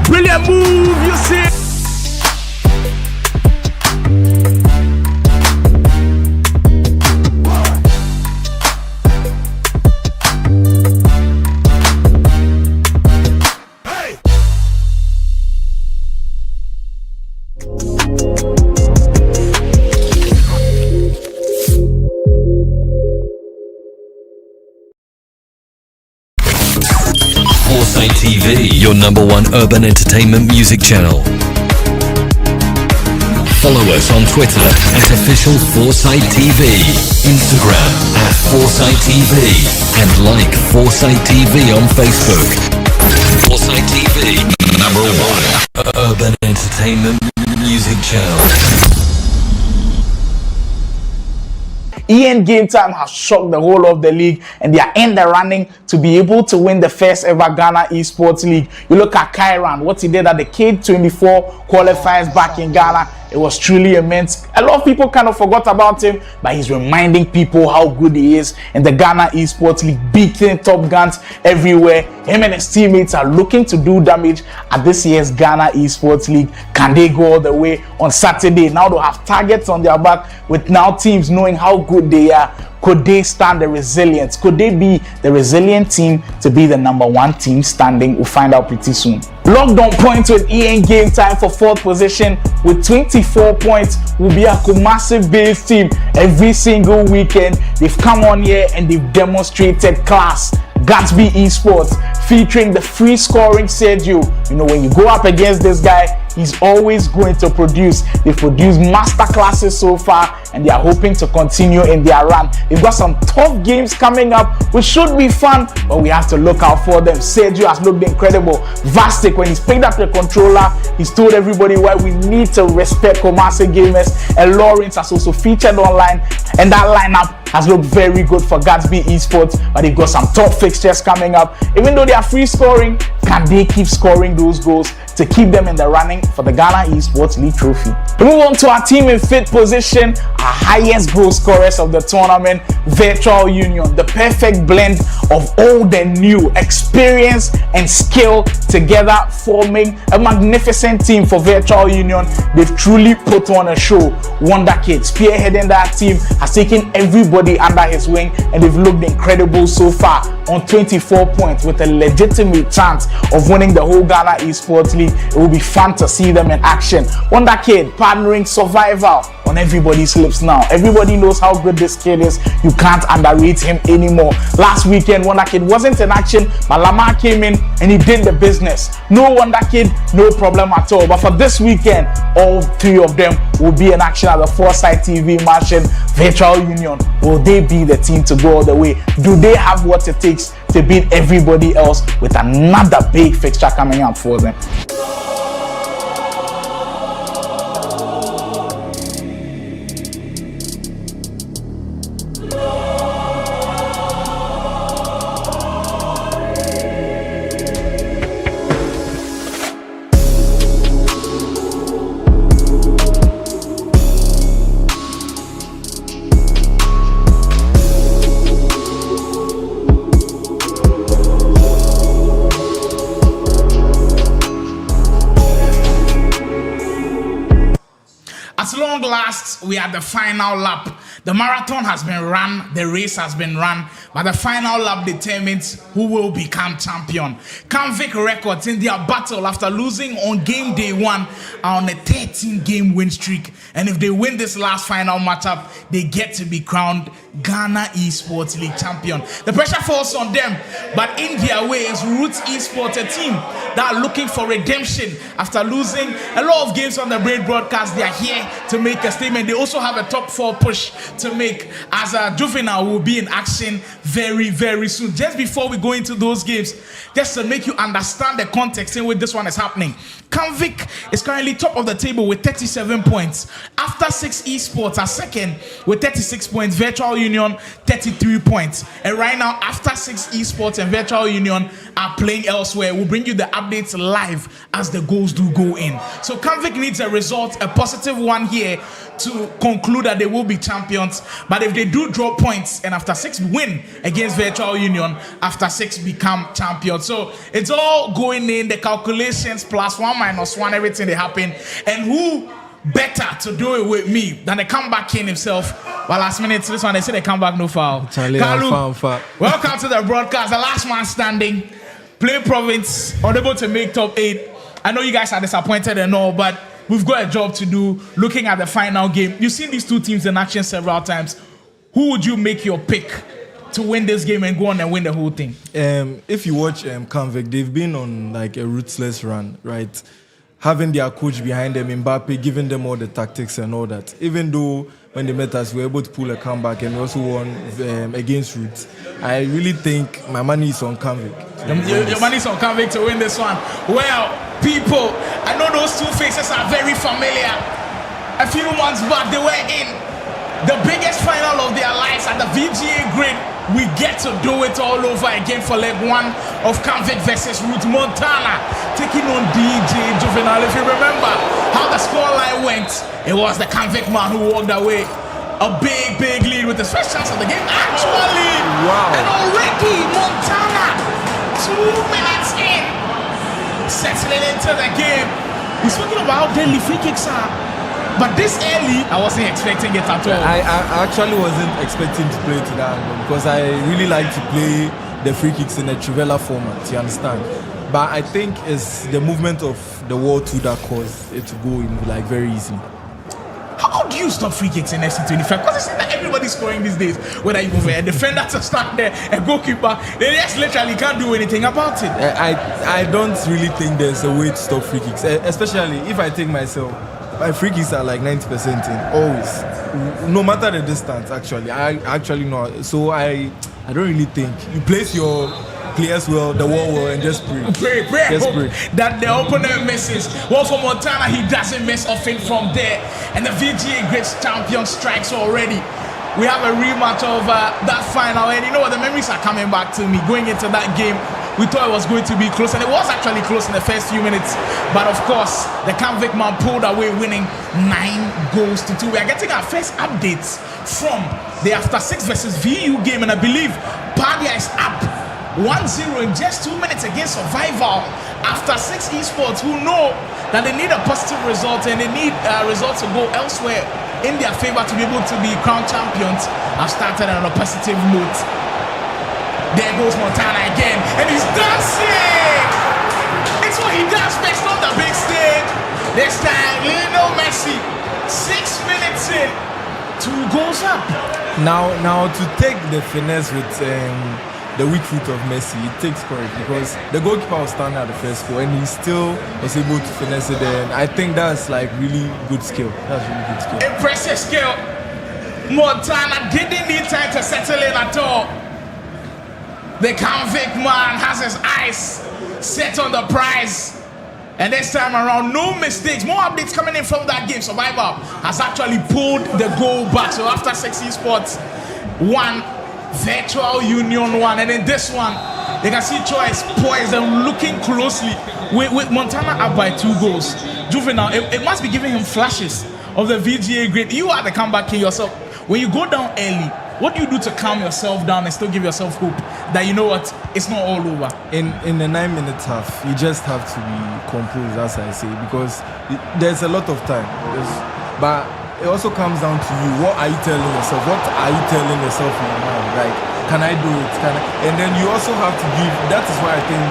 Speaker 6: Brilliant move, you see.
Speaker 1: Foresight TV, your #1 urban entertainment music channel. Follow us on Twitter at official Foresight TV, Instagram at Foresight TV, and like Foresight TV on Facebook. Foresight TV, #1 urban entertainment music channel.
Speaker 6: EN Game Time has shocked the whole of the league, and they are in the running to be able to win the first ever Ghana Esports League. You look at Kyran, what he did at the K24 qualifiers back in Ghana. It was truly immense. A lot of people kind of forgot about him, but he's reminding people how good he is in the Ghana Esports League, beating top guns everywhere. Him and his teammates are looking to do damage at this year's Ghana Esports League. Can they go all the way on Saturday? Now they'll have targets on their back, with now teams knowing how good they are. Could they stand the resilience? Could they be the resilient team to be the number 1 team standing? We'll find out pretty soon. Locked on points with EN Game Time for 4th position with 24 points will be a massive base team every single weekend. They've come on here and they've demonstrated class. Gatsby Esports featuring the free scoring Sergio. You know, when you go up against this guy, he's always going to produce. They've produced master classes so far and they are hoping to continue in their run. They've got some tough games coming up which should be fun, but we have to look out for them. Sergio has looked incredible. Vastic, when he's picked up the controller, he's told everybody why we need to respect Kumasi gamers. And Lawrence has also featured online, and that lineup has looked very good for Gatsby Esports, but they've got some top fixtures coming up. Even though they are free scoring, can they keep scoring those goals to keep them in the running for the Ghana Esports League trophy? We move on to our team in 5th position, our highest goal scorers of the tournament, Virtual Union. The perfect blend of old and new, experience and skill together, forming a magnificent team for Virtual Union. They've truly put on a show. Wonder Kid, spearheading that team, has taken everybody under his wing and they've looked incredible so far on 24 points with a legitimate chance of winning the whole Ghana Esports League. It will be fun to see them in action. Wonder Kid partnering Survival on everybody's lips now. Everybody knows how good this kid is. You can't underrate him anymore. Last weekend, Wonder Kid wasn't in action, but Lamar came in and he did the business. No Wonder Kid, no problem at all. But for this weekend, all 3 of them will be in action at the Foresight TV match. Virtual Union, will they be the team to go all the way? Do they have what it takes to beat everybody else with another big fixture coming up for them?
Speaker 4: We are at the final lap. The marathon has been run, the race has been run, but the final lap determines who will become champion. Canvic Records in their battle after losing on game day 1 are on a 13-game win streak. And if they win this last final matchup, they get to be crowned Ghana Esports League champion. The pressure falls on them, but in their way is Roots Esports, a team that are looking for redemption after losing a lot of games on the Braid broadcast. They are here to make a statement. They also have a top 4 push to make, as a Juvenile will be in action very, very soon. Just before we go into those games, just to make you understand the context in which this one is happening, Canvic is currently top of the table with 37 points. After 6 Esports are second with 36 points. Virtual Union 33 points. And right now, after 6 Esports and Virtual Union are playing elsewhere, we'll bring you the updates live as the goals do go in. So Canvic needs a result, a positive one here, to conclude that they will be champions. But if they do draw points and after 6 win against Virtual Union, after 6 become champions. So it's all going in, the calculations plus 1 minus 1, everything they happen. And who better to do it with me than the comeback king himself? Well, last minute, this one, they say they come back no foul. Kalu, welcome to the broadcast. The last man standing, play province, unable to make top 8. I know you guys are disappointed and all, but we've got a job to do looking at the final game. You've seen these 2 teams in action several times. Who would you make your pick to win this game and go on and win the whole thing?
Speaker 14: If you watch Canvic, they've been on like a ruthless run, right? Having their coach behind them, Mbappe, giving them all the tactics and all that. Even though when they met us, we were able to pull a comeback and we also won against Roots. I really think my money is on Canvic.
Speaker 4: Your money is on Canvic to win this one. Well, people, I know those 2 faces are very familiar. A few months back, they were in the biggest final of their lives at the VGA grid. We get to do it all over again for leg 1 of Canvic versus Ruth Montana taking on DJ Juvenile. If you remember how the scoreline went, it was the Canvic man who walked away a big lead with his first chance of the game. Actually, wow. And already Montana 2 minutes in, settling into the game. We're speaking about how deadly free kicks are. But this early, I wasn't expecting it at all.
Speaker 14: I actually wasn't expecting to play to that angle because I really like to play the free kicks in a Trivela format, you understand? But I think it's the movement of the wall too that caused it to go in like very easy.
Speaker 4: How do you stop free kicks in FC25? Because it's that everybody's scoring these days. Whether you move a defender to stand there, a goalkeeper, they just literally can't do anything about it.
Speaker 14: I don't really think there's a way to stop free kicks, especially if I take myself. My free kicks are like 90% in, always. No matter the distance, actually. I actually know. So I don't really think. You place your players well, the wall well, and just pray.
Speaker 4: Pray. That the opponent misses. Well, for Montana, he doesn't miss often from there. And the VGA Great Champion strikes already. We have a rematch of that final. And you know what? The memories are coming back to me. Going into that game, we thought it was going to be close. And it was actually close in the first few minutes. But of course, the Convict man pulled away, winning 9-2. We are getting our first updates from the After 6 versus VU game. And I believe Padia is up 1-0 in just 2 minutes against Survival. After 6 esports who know that they need a positive result and they need results to go elsewhere in their favor to be able to be crowned champions, have started on a positive note. There goes Montana again, and he's dancing! It's what he does best on the big stage. This time, Lionel Messi, 6 minutes in, 2 goals up.
Speaker 14: Now to take the finesse with the weak foot of Messi, it takes courage because the goalkeeper was standing at the first goal and he still was able to finesse it there. And I think that's like really good skill. That's really good skill.
Speaker 4: Impressive skill. Montana didn't need time to settle in at all. The convict man has his eyes set on the prize. And this time around, no mistakes. More updates coming in from that game. Survivor has actually pulled the goal back. So after 6 esports, 1 Virtual Union 1, and in this one, you can see Choice poised and looking closely with Montana up by 2 goals. Juvenile, it must be giving him flashes of the VGA grade. You are the comeback king yourself. When you go down early, what do you do to calm yourself down and still give yourself hope that you know what, it's not all over?
Speaker 14: In the 9-minute half, you just have to be composed, as I say, because there's a lot of time. But it also comes down to you. What are you telling yourself? What are you telling yourself in your mind? Like, can I do it? And then you also have to give. That is why I think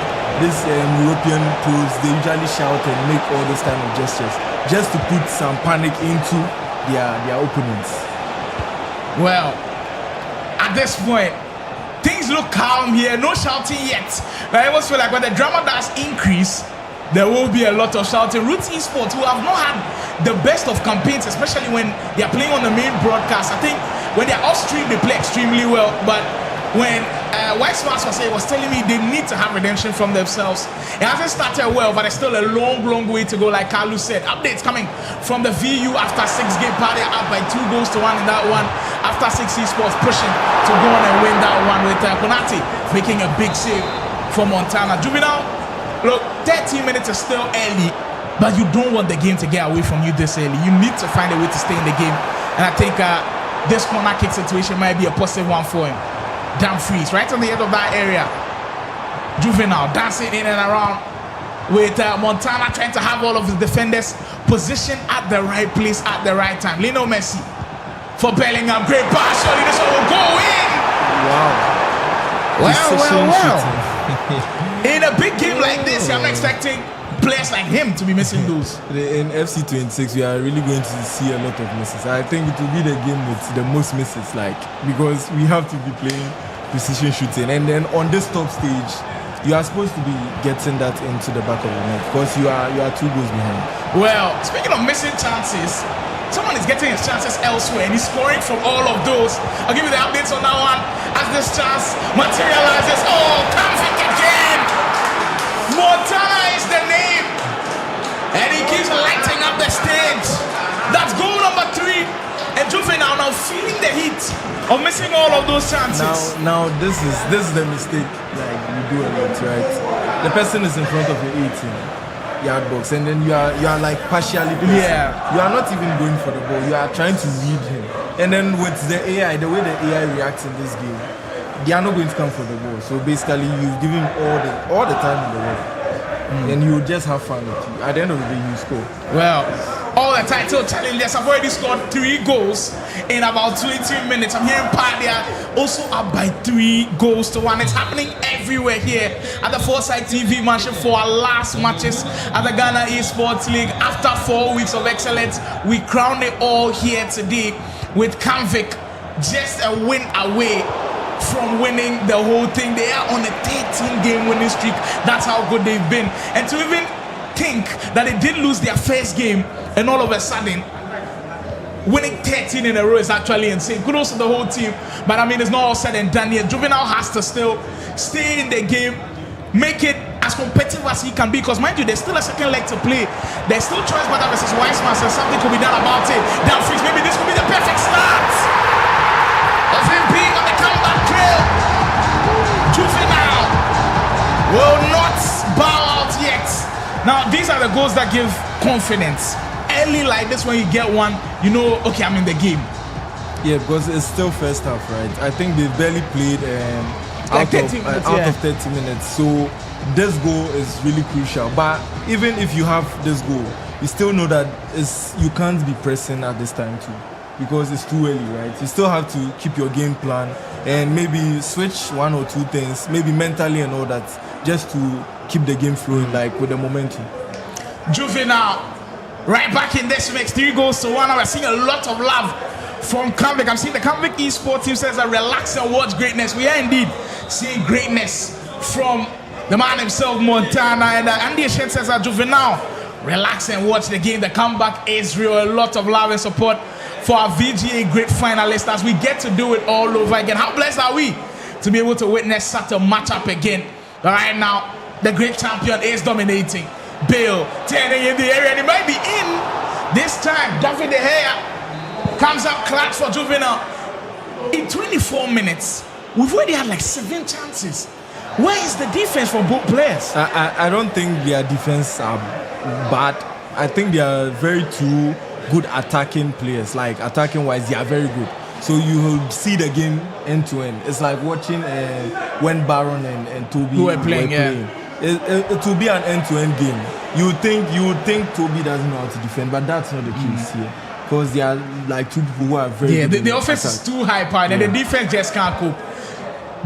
Speaker 14: these European pros, they usually shout and make all those kind of gestures just to put some panic into their opponents.
Speaker 4: Well, at this point, things look calm here. No shouting yet. I always feel like when the drama does increase, there will be a lot of shouting. Roots Esports, who have not had the best of campaigns, especially when they are playing on the main broadcast. I think when they are off stream, they play extremely well. But when White Smart was telling me they need to have redemption from themselves, it hasn't started well, but there's still a long way to go. Like Carlos said, updates coming from the VU after 6 game party, up by 2 goals to 1 in that one. After 6 esports pushing to go on and win that one with Konate making a big save for Montana. Juvenile, look, 13 minutes is still early, but you don't want the game to get away from you this early. You need to find a way to stay in the game. And I think this corner kick situation might be a positive one for him. Damn freeze, right on the end of that area. Juvenile dancing in and around with Montana trying to have all of his defenders positioned at the right place at the right time. Lionel Messi for Bellingham. Great pass. Surely this one will go in. Well. In a big game like this, I'm expecting players like him to be missing those.
Speaker 14: In FC26, we are really going to see a lot of misses. I think it will be the game with the most misses, because we have to be playing precision shooting. And then on this top stage, you are supposed to be getting that into the back of the net because you are 2 goals behind.
Speaker 4: Well, speaking of missing chances, someone is getting his chances elsewhere and he's scoring from all of those. I'll give you the updates on that one as this chance materializes. Oh, Convict again! Montana is the name, and he keeps lighting up the stage. That's goal number 3, and Juvenile now feeling the heat of missing all of those chances.
Speaker 14: Now this is the mistake we do a lot, right? The person is in front of your 18-yard box, and then you are like partially passing.
Speaker 4: Yeah.
Speaker 14: You are not even going for the ball. You are trying to read him, and then with the AI, the way the AI reacts in this game, they are not going to come for the ball. So basically, you give him all the time in the world, and you just have fun with you. At the end of the day, you score.
Speaker 4: Well, all the title challenges have already scored 3 goals in about 20 minutes. I'm hearing Padia also up by 3 goals to 1. It's happening everywhere here at the Foresight TV match for our last matches at the Ghana Esports League. After 4 weeks of excellence, we crowned it all here today with Kanvik just a win away from winning the whole thing. They are on a 13-game winning streak. That's how good they've been. And to even think that they did lose their first game and all of a sudden winning 13 in a row is actually insane. Kudos to the whole team. But I mean, it's not all said and done yet. Juvenile has to still stay in the game, make it as competitive as he can be, because mind you, there's still a second leg to play. There's still choice Bada versus Weissman, so something could be done about it. Downfield, maybe this could be the perfect start of him being on the comeback trail. Juvenile will not bow out yet. Now, these are the goals that give confidence. Early like this, when you get one, you know, okay, I'm in the game.
Speaker 14: Yeah, because it's still first half, right? I think they barely played out of 30 minutes. So this goal is really crucial. But even if you have this goal, you still know that you can't be pressing at this time too, because it's too early, right? You still have to keep your game plan and maybe switch 1 or 2 things, maybe mentally and all that, just to keep the game flowing, like with the momentum.
Speaker 4: Juvenile, right back in this mix, 3 goals to 1. We're seeing a lot of love from Kanvik. I'm seeing the Kanvik eSports team says that relax and watch greatness. We are indeed seeing greatness from the man himself, Montana. And Andy Shen says that Juvenile, relax and watch the game. The comeback is real. A lot of love and support for our VGA great finalists as we get to do it all over again. How blessed are we to be able to witness such a matchup again? Right now, the great champion is dominating. Bill turning in the area, and he might be in this time. David De Gea comes up clutch for Juvenile. In 24 minutes, we've already had like 7 chances. Where is the defense for both players?
Speaker 14: I don't think their defense are bad. I think they are very 2 good attacking players. Like attacking wise, they are very good. So you will see the game end to end. It's like watching when Baron and Toby were playing. It will be an end-to-end game. You would think Toby doesn't know how to defend, but that's not the case here, because they are like 2 people who are very good. The
Speaker 4: offense is too high powered, and the defense just can't cope.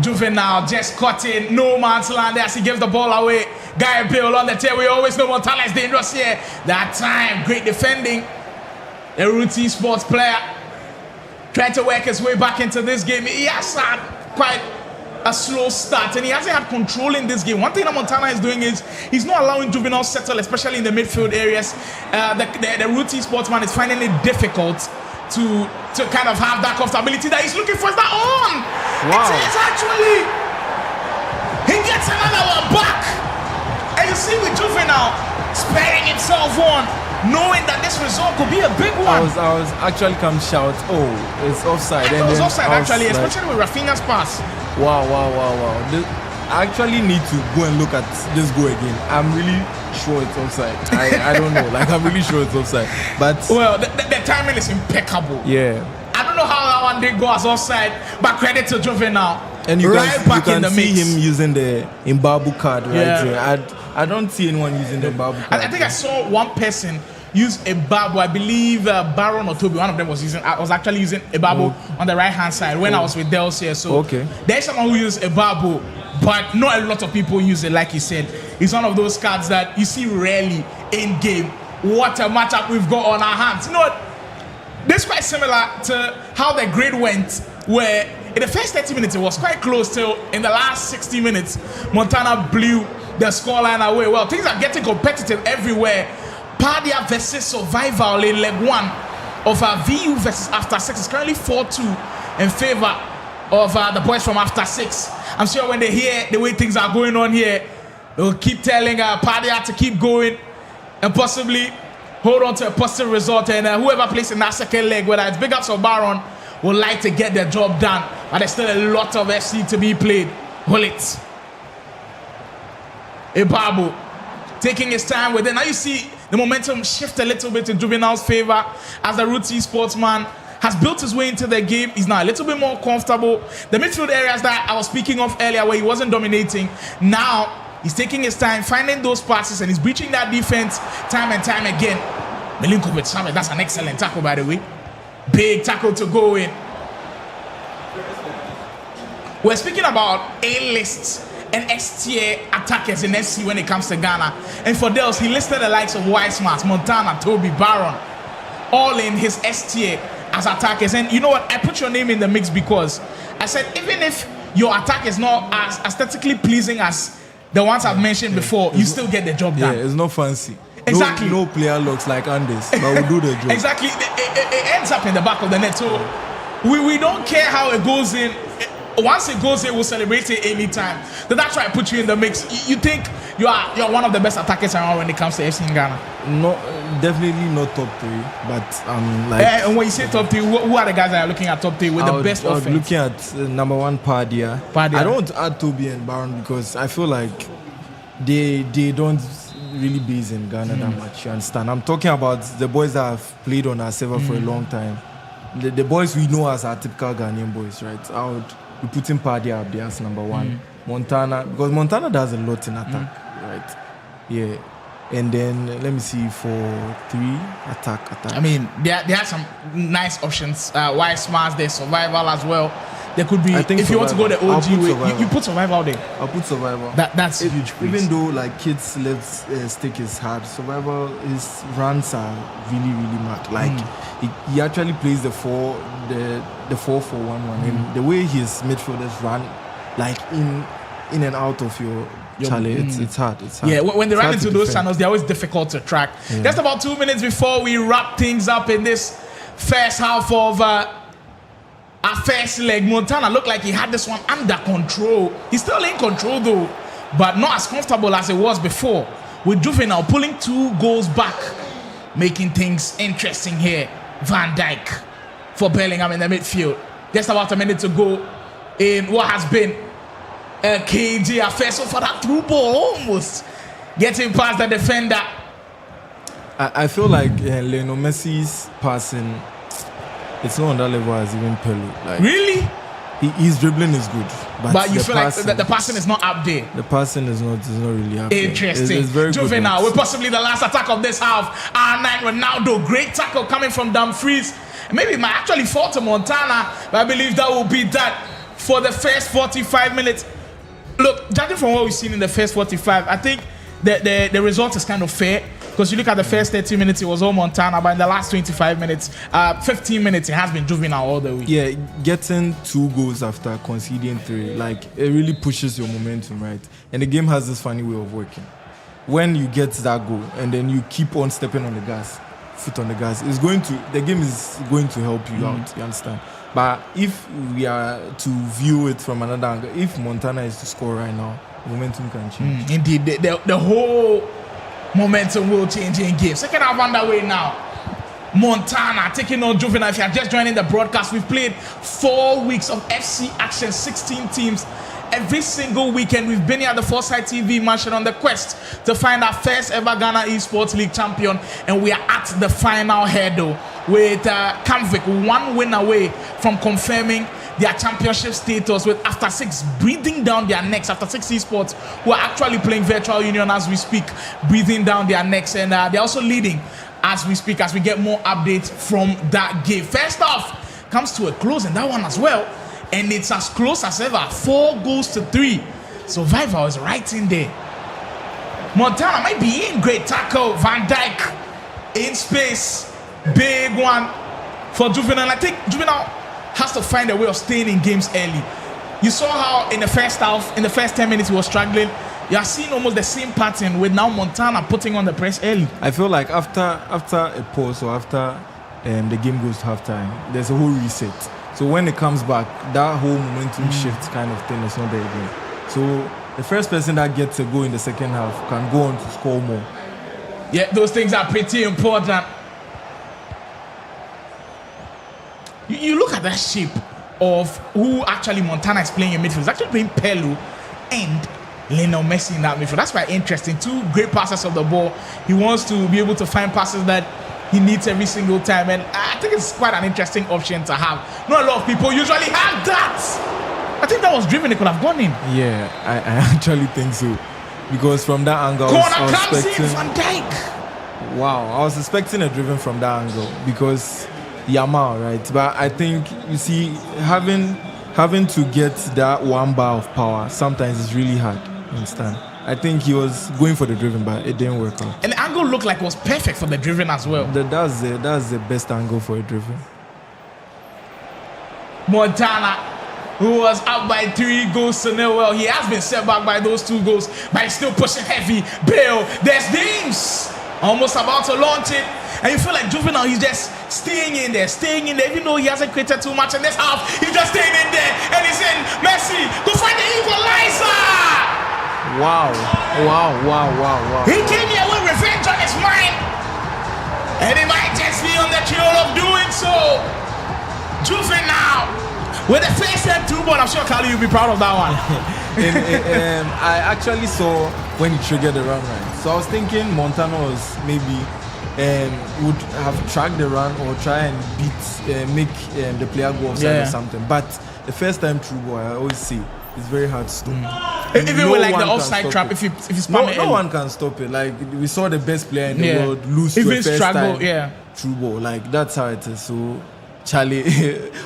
Speaker 4: Juvenile just caught in no man's land as he gives the ball away. Guy Bill on the tail. We always know Montana is dangerous here. That time, great defending. A routine sports player trying to work his way back into this game. He has had quite a slow start, and he hasn't had control in this game. One thing that Montana is doing is he's not allowing Juvenile settle, especially in the midfield areas. The routine sportsman is finding it difficult to kind of have that comfortability that he's looking for. Is that on?
Speaker 14: Wow.
Speaker 4: It's actually, he gets another one back, and you see with Juvenile sparing himself on, knowing that this result could be a big one.
Speaker 14: I was actually come shout, oh, it's offside.
Speaker 4: It was offside actually, especially with Rafinha's pass.
Speaker 14: Wow. I actually need to go and look at this goal again. I'm really sure it's offside. I don't know. Like, I'm really sure it's offside. But
Speaker 4: well, the timing is impeccable.
Speaker 14: Yeah.
Speaker 4: I don't know how that one did go as offside, but credit to Juvenile.
Speaker 14: And you
Speaker 4: right
Speaker 14: can,
Speaker 4: back
Speaker 14: you can
Speaker 4: in the
Speaker 14: see
Speaker 4: mix.
Speaker 14: him using the Imbabu card right here. I don't see anyone using the Imbabu card.
Speaker 4: I think I saw one person use Ibabu. I believe Baron or Toby, one of them was actually using Ibabu on the right hand side when I was with Dels here. So there's someone who uses Ibabu, but not a lot of people use it. Like you said, it's one of those cards that you see rarely in game. What a matchup we've got on our hands. You know what? This is quite similar to how the grade went, where in the first 30 minutes it was quite close till in the last 60 minutes Montana blew the scoreline away. Well, things are getting competitive everywhere. Padia versus Survival in leg 1 of VU versus After 6 is currently 4-2 in favor of the boys from After 6. I'm sure when they hear the way things are going on here, they'll keep telling Padia to keep going and possibly hold on to a positive result. And whoever plays in that second leg, whether it's Big Ups or Baron, would like to get their job done. But there's still a lot of FC to be played. Hold it. Ibabu taking his time with it. Now you see the momentum shift a little bit in Juvenile's favor as the routine sportsman has built his way into the game. He's now a little bit more comfortable. The midfield areas that I was speaking of earlier where he wasn't dominating, now he's taking his time, finding those passes, and he's breaching that defense time and time again. Milinkovic-Savic, that's an excellent tackle, by the way. Big tackle to go in. We're speaking about A-lists and S-tier attackers in SC when it comes to Ghana. And for those, he listed the likes of Weissmans, Montana, Toby, Baron, all in his S-tier as attackers. And you know what? I put your name in the mix because I said even if your attack is not as aesthetically pleasing as the ones I've mentioned before, you still get the job done.
Speaker 14: Yeah, it's not fancy.
Speaker 4: Exactly.
Speaker 14: No player looks like Andes, but we'll do the job.
Speaker 4: Exactly. It ends up in the back of the net. So we don't care how it goes in. Once it goes in, we'll celebrate it anytime. So that's why I put you in the mix. You think you're one of the best attackers around when it comes to FC in Ghana?
Speaker 14: No, definitely not top 3, but like.
Speaker 4: And when you say top 3, who are the guys that are looking at top 3 with the best offense?
Speaker 14: Looking at number 1, Padia. I don't want to add Toby and Baron because I feel like they don't really base in Ghana that much. You understand? I'm talking about the boys that have played on our server for a long time. The boys we know as our typical Ghanaian boys, right? I would be putting Padia up there as number 1. Montana, because Montana does a lot in attack, right? Yeah. And then let me see for 3 attack.
Speaker 4: I mean, there are some nice options. Weissmans, there's survival as well. There could be, if you want to go the OG way, you put survival there.
Speaker 14: I'll put survival.
Speaker 4: That's huge.
Speaker 14: Even though like kids' left stick is hard, survival, his runs are really mad. Like he actually plays the 4-4-1-1, and the way his midfielders run, like in and out of your Charlie, it's hard.
Speaker 4: Yeah, when they run into those channels, they're always difficult to track. Yeah. Just about 2 minutes before we wrap things up in this first half of our first leg, Montana looked like he had this one under control. He's still in control though, but not as comfortable as it was before. With Juvenile pulling 2 goals back, making things interesting here. Van Dijk for Bellingham in the midfield. Just about a minute to go in what has been a KG affair. So for that through ball, almost getting past the defender.
Speaker 14: I feel like Lionel Messi's passing, it's not on that level as even Pelu. Like,
Speaker 4: really?
Speaker 14: His dribbling is good, but
Speaker 4: you feel passing, like the passing is not up there.
Speaker 14: The passing is not really up there.
Speaker 4: Interesting.
Speaker 14: It's very
Speaker 4: Juvenile with possibly the last attack of this half. R9 Ronaldo, great tackle coming from Dumfries. Maybe it might actually fall to Montana, but I believe that will be that for the first 45 minutes. Look, judging from what we've seen in the first 45, I think the result is kind of fair. Because you look at the first 30 minutes, it was all Montana, but in the last 25 minutes, 15 minutes, it has been Juvenile all the way.
Speaker 14: Yeah, getting 2 goals after conceding 3, like, it really pushes your momentum, right? And the game has this funny way of working. When you get that goal, and then you keep on stepping on the gas, foot on the gas, the game is going to help you out, you understand? But if we are to view it from another angle, if Montana is to score right now, momentum can change.
Speaker 4: Indeed, the whole momentum will change in game. Second half underway now. Montana taking on Juvenile. If you are just joining the broadcast, we've played 4 weeks of FC action, 16 teams. Every single weekend, we've been here at the Foresight TV mansion on the quest to find our first ever Ghana Esports League champion. And we are at the final hurdle with Kamvik 1 win away from confirming their championship status, with After 6 breathing down their necks. After 6 Esports, who are actually playing virtual union as we speak, breathing down their necks. And they're also leading as we speak, as we get more updates from that game. First off, comes to a close in that one as well. And it's as close as ever, 4-3. Survival is right in there. Montana might be in, great tackle. Van Dijk in space, big one for Juvenile. I think Juvenile has to find a way of staying in games early. You saw how in the first half, in the first 10 minutes, he was struggling. You are seeing almost the same pattern with now Montana putting on the press early.
Speaker 14: I feel like after a pause or after the game goes to halftime, there's a whole reset. So when it comes back, that whole momentum shift kind of thing is not there again. So the first person that gets a goal in the second half can go on to score more.
Speaker 4: Yeah, those things are pretty important. You look at that shape of who actually Montana is playing in midfield. He's actually playing Pelu and Lionel Messi in that midfield. That's quite interesting. 2 great passes of the ball. He wants to be able to find passes that he needs every single time, and I think it's quite an interesting option to have. Not a lot of people usually have that. I think that was driven, it could have gone in.
Speaker 14: Yeah, I actually think so. Because from that angle,
Speaker 4: Corner comes in, Van Dijk.
Speaker 14: Wow, I was expecting a driven from that angle because Yamal, right? But I think you see having to get that one bar of power sometimes is really hard. You understand? I think he was going for the driven, but it didn't work out.
Speaker 4: And the angle looked like it was perfect for the driven as well.
Speaker 14: That's the best angle for a driven.
Speaker 4: Montana, who was up by 3 goals to 0. Well, he has been set back by those 2 goals, but he's still pushing heavy. Bale, there's James, almost about to launch it. And you feel like Juvenile, he's just staying in there, even though he hasn't created too much in this half. He's just staying in there, and he's in. Messi, go find the equalizer!
Speaker 14: Wow.
Speaker 4: He came here with revenge on his mind, and he might just be on the trail of doing so. Juvenile with the first and 2 ball. I'm sure Kali you'll be proud of that one.
Speaker 14: I actually saw when he triggered the run, right? So I was thinking Montana was maybe would have tracked the run or try and make the player go offside or something. But the first time through ball, I always see it's very hard to stop.
Speaker 4: Even with like the offside trap, if you spam it,
Speaker 14: no one can stop it. Like we saw the best player in the world lose to a first time through ball. Like that's how it is. So Charlie,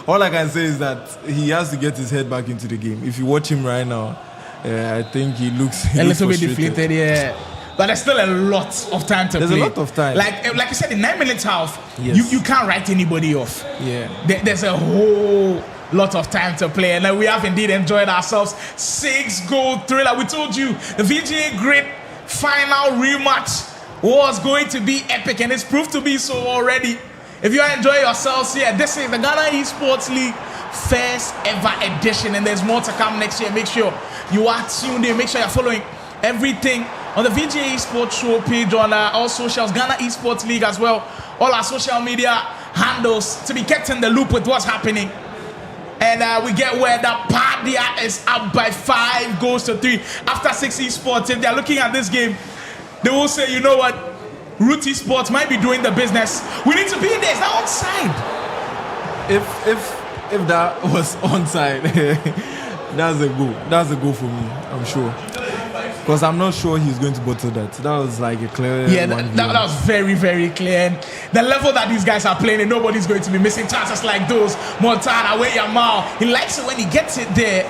Speaker 14: all I can say is that he has to get his head back into the game. If you watch him right now, I think he looks
Speaker 4: a little bit deflated. Yeah. But there's still a lot of time to play.
Speaker 14: There's a lot of time.
Speaker 4: Like you said, in 9 minutes half, you can't write anybody off.
Speaker 14: Yeah.
Speaker 4: There's a whole lot of time to play, and we have indeed enjoyed ourselves. 6-goal thriller. We told you the VGA Great final rematch was going to be epic, and it's proved to be so already. If you are enjoying yourselves here, this is the Ghana Esports League first ever edition, and there's more to come next year. Make sure you are tuned in. Make sure you're following everything on the VGA Esports Show page, on all socials, Ghana Esports League as well, all our social media handles, to be kept in the loop with what's happening. And we get where the Padia is up by 5 goals to 3 after 6 esports. If they're looking at this game, they will say, you know what, Root Esports might be doing the business. We need to be in there. It's not onside.
Speaker 14: If that was onside, that's a goal. That's a goal for me, I'm sure. Because I'm not sure he's going to bottle that. That was like a clear one.
Speaker 4: That was very, very clear. And the level that these guys are playing, and nobody's going to be missing chances like those. Montana, where Yamal, he likes it when he gets it there,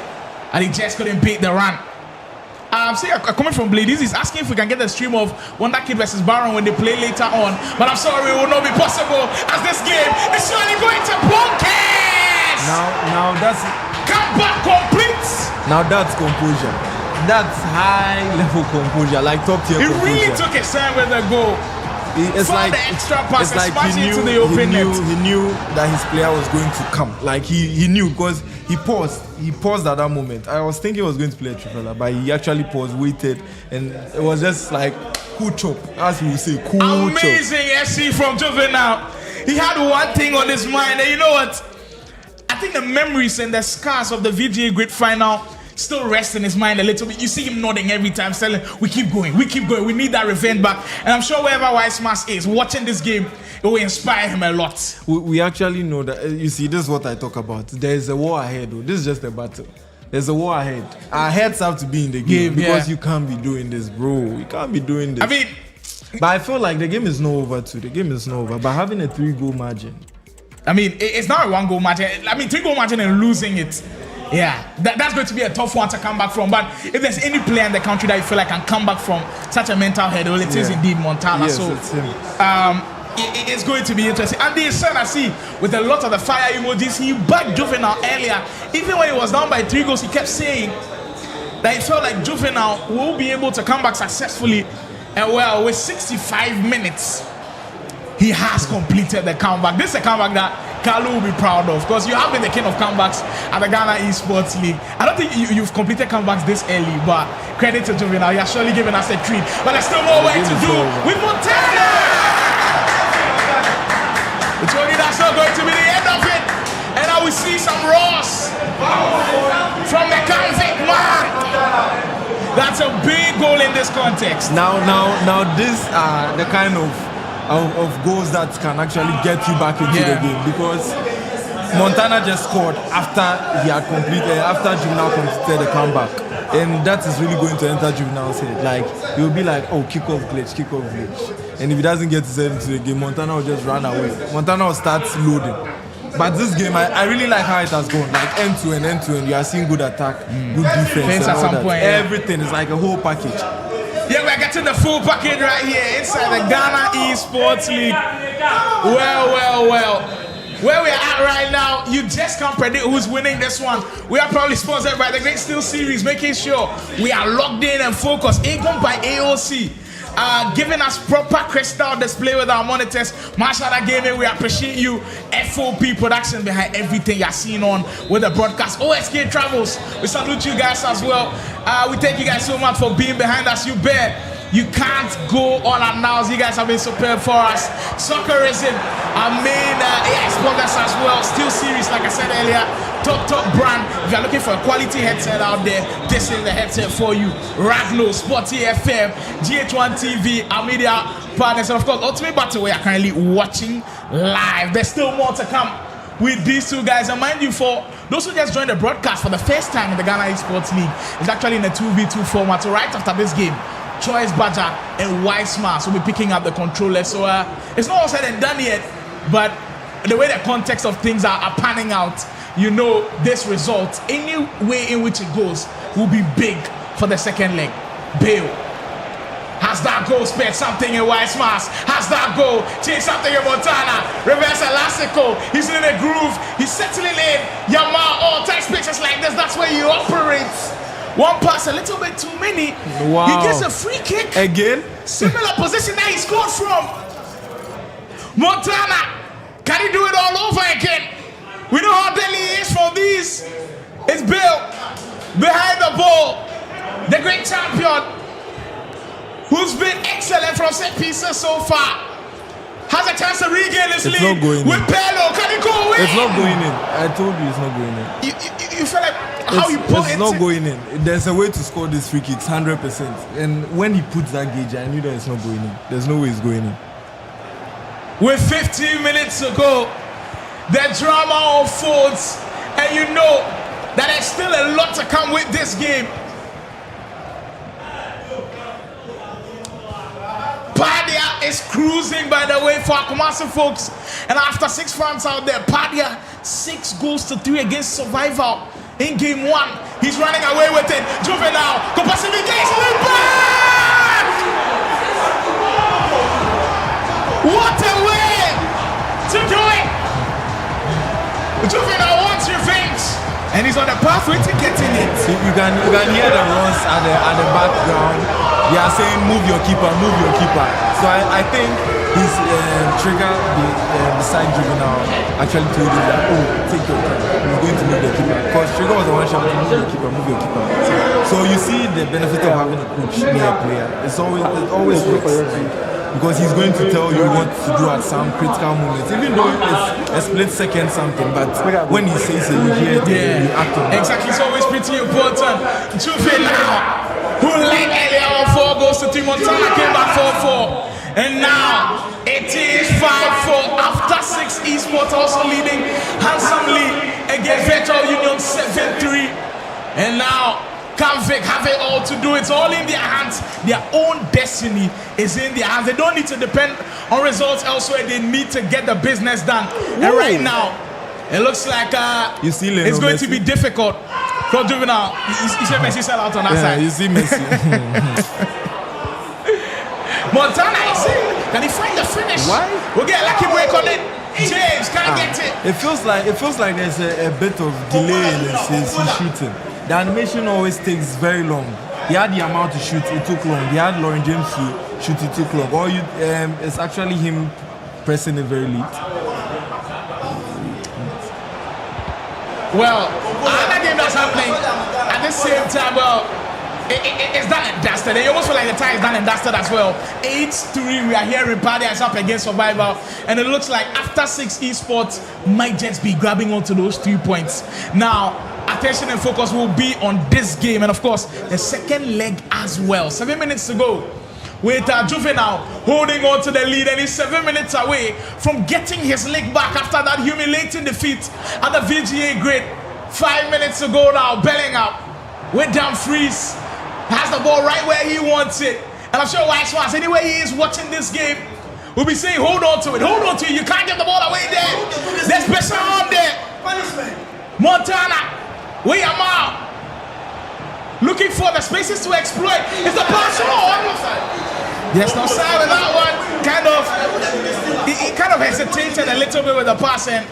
Speaker 4: and he just couldn't beat the run. Coming from Blade, he's asking if we can get the stream of Wonder Kid versus Baron when they play later on. But I'm sorry, it will not be possible, as this game is surely going to bonkers.
Speaker 14: Now that's
Speaker 4: comeback complete.
Speaker 14: Now that's composure. That's high level composure, like top tier composure.
Speaker 4: He really took his time with the goal.
Speaker 14: It's like
Speaker 4: the extra pass,
Speaker 14: it's like he knew that his player was going to come. Like he knew, because he paused at that moment. I was thinking he was going to play a triple, but he actually paused, waited, and it was just like cool chop, as we say, cool chop.
Speaker 4: Amazing SC from Juvenile. He had one thing on his mind, and you know what? I think the memories and the scars of the VGA Great Final still rest in his mind a little bit. You see him nodding every time, telling, we keep going, we need that revenge back. And I'm sure wherever Wisemas is watching this game, it will inspire him a lot.
Speaker 14: We actually know that. You see, this is what I talk about. There's a war ahead, though. This is just a battle. There's a war ahead. Our heads have to be in the game because you can't be doing this, bro. You can't be doing this.
Speaker 4: I mean,
Speaker 14: but I feel like the game is not over too. The game is not over. But having a 3-goal margin,
Speaker 4: I mean, it's not a 1-goal margin. I mean, 3-goal margin and losing it. Yeah, that's going to be a tough one to come back from. But if there's any player in the country that you feel like can come back from such a mental hurdle, it is indeed Montana.
Speaker 14: Yes,
Speaker 4: so
Speaker 14: it's him.
Speaker 4: It's going to be interesting. And the son I see with a lot of the fire emojis, he backed Juvenile earlier. Even when he was down by 3 goals, he kept saying that he felt like Juvenile will be able to come back successfully. And well, with 65 minutes, he has completed the comeback. This is a comeback that Kalu will be proud of, because you have been the king of comebacks at the Ghana Esports League. I don't think you've completed comebacks this early, but credit to Juvenile. You're surely giving us a treat. But there's still more work to do with Montana. We told you that's not going to be the end of it. And now we see some Ross from the convict man. That's a big goal in this context.
Speaker 14: Now these are the kind of goals that can actually get you back into the game, because Montana just scored after Juvenile completed the comeback. And that is really going to enter Juvenile's head. Like, he'll be like, oh, kickoff glitch. And if he doesn't get himself into the game, Montana will just run away. Montana will start loading. But this game, I really like how it has gone. Like, end to end. You are seeing good attack, good defense, and all that. Point, everything is like a whole package.
Speaker 4: Yeah, we're getting the full package right here inside the Ghana Esports League. Well. Where we are at right now, you just can't predict who's winning this one. We are probably sponsored by the Great Steel Series, making sure we are locked in and focused. Income by AOC, giving us proper crystal display with our monitors. Marshall Gaming, we appreciate you. FOP Production behind everything you're seeing on with the broadcast. OSK Travels, we salute you guys as well. We thank you guys so much for being behind us. You can't go unannounced. You guys have been superb for us. Soccerism, our main AI sponsors as well. Steel Series, like I said earlier, top brand. If you're looking for a quality headset out there, this is the headset for you. Ragno, Sporty FM, GH1 TV, our media partners, and of course, Ultimate Battle, we are currently watching live. There's still more to come with these two guys. And mind you, for those who just joined the broadcast for the first time in the Ghana Esports League, it's actually in a 2v2 format. So right after this game, Choice Badger and Wisemas will be picking up the controller. So it's not all said and done yet, but the way the context of things are panning out, you know this result, any way in which it goes, will be big for the second leg. Bale has that goal, spared something in Wisemas, has that goal, changed something in Montana, reverse elastico, he's in a groove, he's settling in. Yamal, all tight spaces like this, that's where he operates. One pass, a little bit too many.
Speaker 14: Wow.
Speaker 4: He gets a free kick.
Speaker 14: Again?
Speaker 4: Similar position that he scored from. Montana, can he do it all over again? We know how deadly he is from these. It's Bill behind the ball. The great champion who's been excellent from set pieces so far. Has a chance to regain his lead.
Speaker 14: Not going
Speaker 4: with
Speaker 14: in.
Speaker 4: Pello. Can he go in?
Speaker 14: It's not going in. I told you it's not going in.
Speaker 4: You feel like how you put it?
Speaker 14: It's not going in. There's a way to score these free kicks, 100%. And when he puts that gauge, I knew that it's not going in. There's no way it's going in.
Speaker 4: With 15 minutes to go, the drama unfolds, and you know that there's still a lot to come with this game. Padia is cruising, by the way, for Kumasi folks. And after 6 fans out there, Padia 6-3 against Survival in game 1. He's running away with it. Juvenile, classification back! What a way to do it! Juvenile wants revenge, and he's on the pathway to getting it.
Speaker 14: You can hear the runs at the background. They are saying, move your keeper, move your keeper. So I think his trigger beside Juvenile actually told him that, oh, take your time. He's going to move the keeper. Because Trigger was the one shouting, move your keeper, move your keeper. So you see the benefit of having a coach near a player. It always works. Because he's going to tell you what to do at some critical moments, even though it's a split second something. But when he says it, you hear it, you act on it.
Speaker 4: Exactly, it's always pretty important. Juvenile, who led earlier on 4-3, Montana came back 4-4. And now it is 5-4 after 6 esports also leading handsomely against Virtual Union 7-3. And now Convict have it all to do. It's all in their hands. Their own destiny is in their hands. They don't need to depend on results elsewhere. They need to get the business done. Whoa. And right now, it looks like it's going to be difficult for Juvenile. You see Messi sell out on that side.
Speaker 14: You see Messi.
Speaker 4: Montana, can he find the finish?
Speaker 14: Why?
Speaker 4: We'll get a lucky break on it. James, can I get it?
Speaker 14: It feels like there's a bit of delay in his shooting. The animation always takes very long. He had the amount to shoot, it took long. He had Lauren James to shoot, it took long. Or it's actually him pressing it very late.
Speaker 4: Well, another game that's happening at the same time, it's done and dusted. You almost feel like the tie is done and dusted as well. 8-3, we are hearing Padia is up against Survival. And it looks like after 6 esports might just be grabbing onto those 3 points. Now, attention and focus will be on this game. And of course, the second leg as well. 7 minutes to go. With Juvenile holding on to the lead, and he's 7 minutes away from getting his leg back after that humiliating defeat at the VGA grid. 5 minutes to go now. Bellingham with Dumfries. Has the ball right where he wants it. And I'm sure White Swans, anywhere he is watching this game, will be saying, hold on to it, hold on to it. You can't get the ball away there. There's pressure on there. Montana, William looking for the spaces to exploit. It's the pass on. There's no side with that one. He kind of hesitated a little bit with the pass and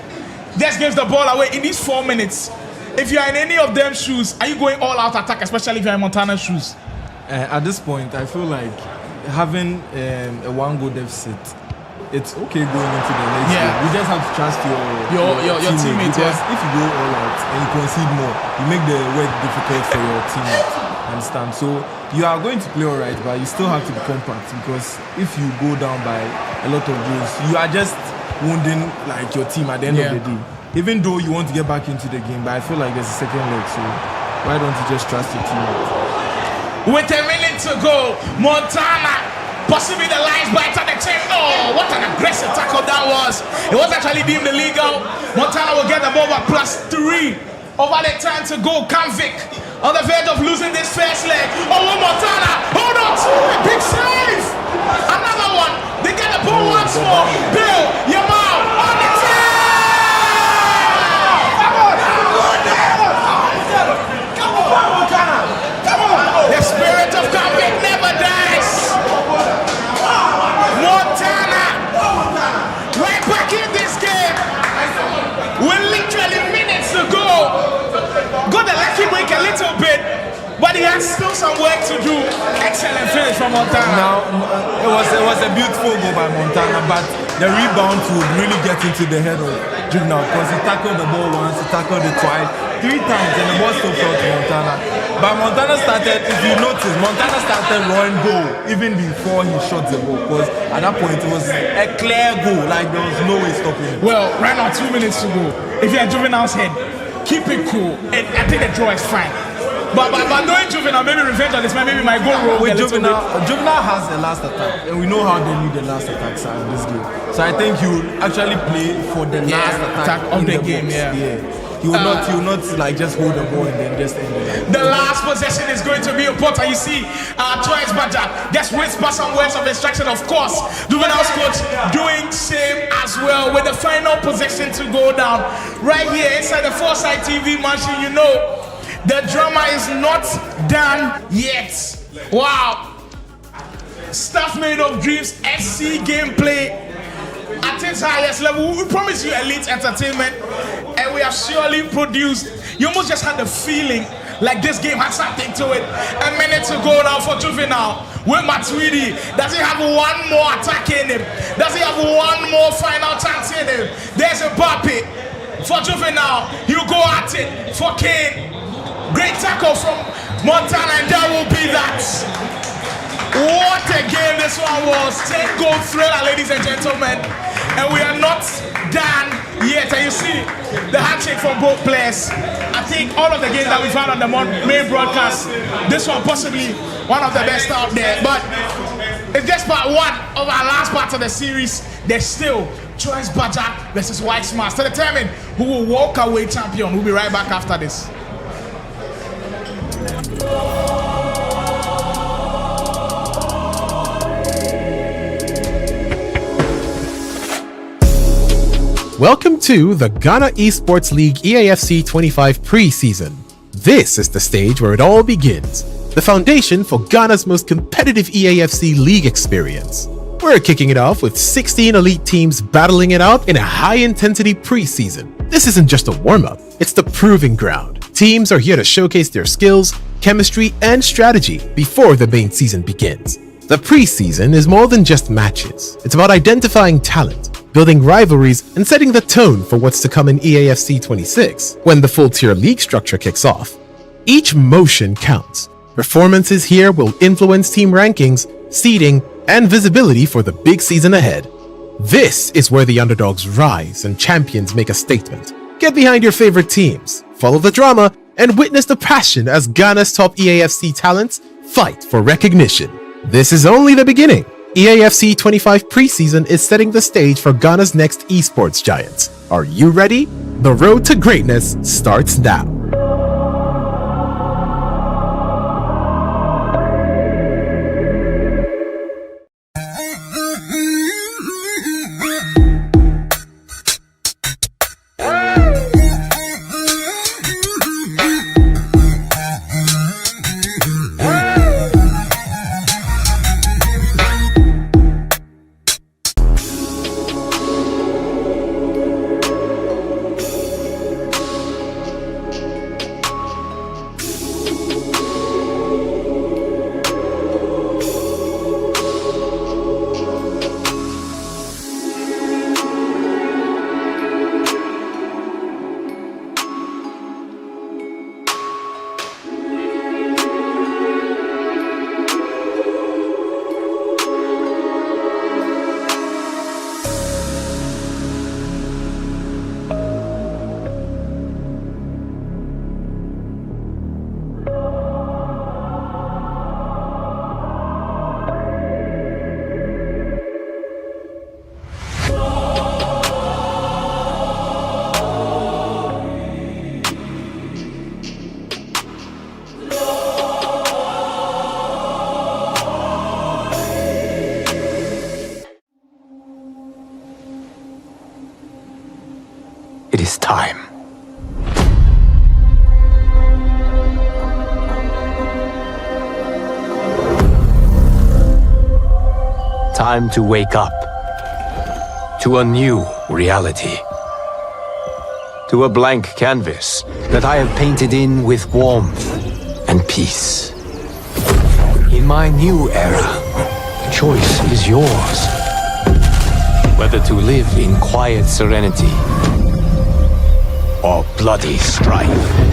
Speaker 4: just gives the ball away. In these 4 minutes, if you are in any of them shoes, are you going all out attack, especially if you're in Montana's shoes?
Speaker 14: At this point, I feel like having a 1-goal deficit, it's okay going into the next game. You just have to trust your teammates. Because if you go all out and you concede more, you make the work difficult for your teammates. Understand? So you are going to play all right, but you still have to be compact, because if you go down by a lot of goals, you are just wounding like your team at the end of the day. Even though you want to get back into the game, but I feel like there's a second leg, so why don't you just trust your teammates?
Speaker 4: With a minute to go, Montana possibly the lines bite at the chain. Oh, what an aggressive tackle that was. It was actually deemed illegal. Montana will get the ball back +3 over the time to go. Kanvik on the verge of losing this first leg. Oh, Montana, hold on to it. Big save. Another one. They get the ball once more. Bill, Yamal on the team. The spirit of Kanvik never dies. Montana, right back in this game. With literally minutes to go. Got the lucky break a little bit, but he has still some work to do. Excellent finish from Montana.
Speaker 14: Now, it was a beautiful goal by Montana, but the rebound would really get into the head of Juvenile, because he tackled the ball once, he tackled it twice, 3 times, and the ball still fell to Montana. But Montana started, if you notice, Montana started running goal even before he shot the ball, because at that point it was a clear goal, like there was no way stopping it.
Speaker 4: Well, right now 2 minutes to go. If you're Juvenile's head, keep it cool, and I think the draw is fine. But knowing Juvenile, maybe revenge on this man, maybe my goal wrong.
Speaker 14: With Juvenile has the last attack, and we know how they need the last attacks in this game. So I think he will actually play for the last attack
Speaker 4: of the game.
Speaker 14: He will not like just hold the ball and then just end it.
Speaker 4: The last possession is going to be important. You see, Twice Badger just whisper some words of instruction. Of course, Juvenile's coach doing same as well with the final possession to go down. Right here inside the Foresight TV mansion, you know, the drama is not done yet. Wow. Stuff made of dreams, SC gameplay at its highest level. We promise you elite entertainment, and we have surely produced. You almost just had the feeling like this game had something to it. A minute to go now for Juvenile. With Matuidi, does he have one more attack in him? Does he have one more final chance in him? There's a Mbappe for Juvenile. You go at it for Kane. Great tackle from Montana, and that will be that. What a game this one was. 10-goal thriller, ladies and gentlemen. And we are not done yet. And you see the handshake from both players. I think all of the games that we found on the main broadcast, this one possibly one of the best out there. But it's just part one of our last part of the series. There's still Choice Badger versus White Smart to determine who will walk away champion. We'll be right back after this.
Speaker 3: Welcome to the Ghana Esports League EAFC 25 preseason. This is the stage where it all begins, the foundation for Ghana's most competitive EAFC league experience. We're kicking it off with 16 elite teams battling it out in a high-intensity preseason. This isn't just a warm-up, it's the proving ground. Teams are here to showcase their skills, chemistry, and strategy before the main season begins. The preseason is more than just matches. It's about identifying talent, building rivalries, and setting the tone for what's to come in EAFC 26 when the full-tier league structure kicks off. Each motion counts. Performances here will influence team rankings, seeding, and visibility for the big season ahead. This is where the underdogs rise and champions make a statement. Get behind your favorite teams, follow the drama, and witness the passion as Ghana's top EAFC talents fight for recognition. This is only the beginning. EAFC 25 preseason is setting the stage for Ghana's next esports giants. Are you ready? The road to greatness starts now.
Speaker 2: It is time. Time to wake up to a new reality. To a blank canvas that I have painted in with warmth and peace. In my new era, choice is yours. Whether to live in quiet serenity or bloody strife.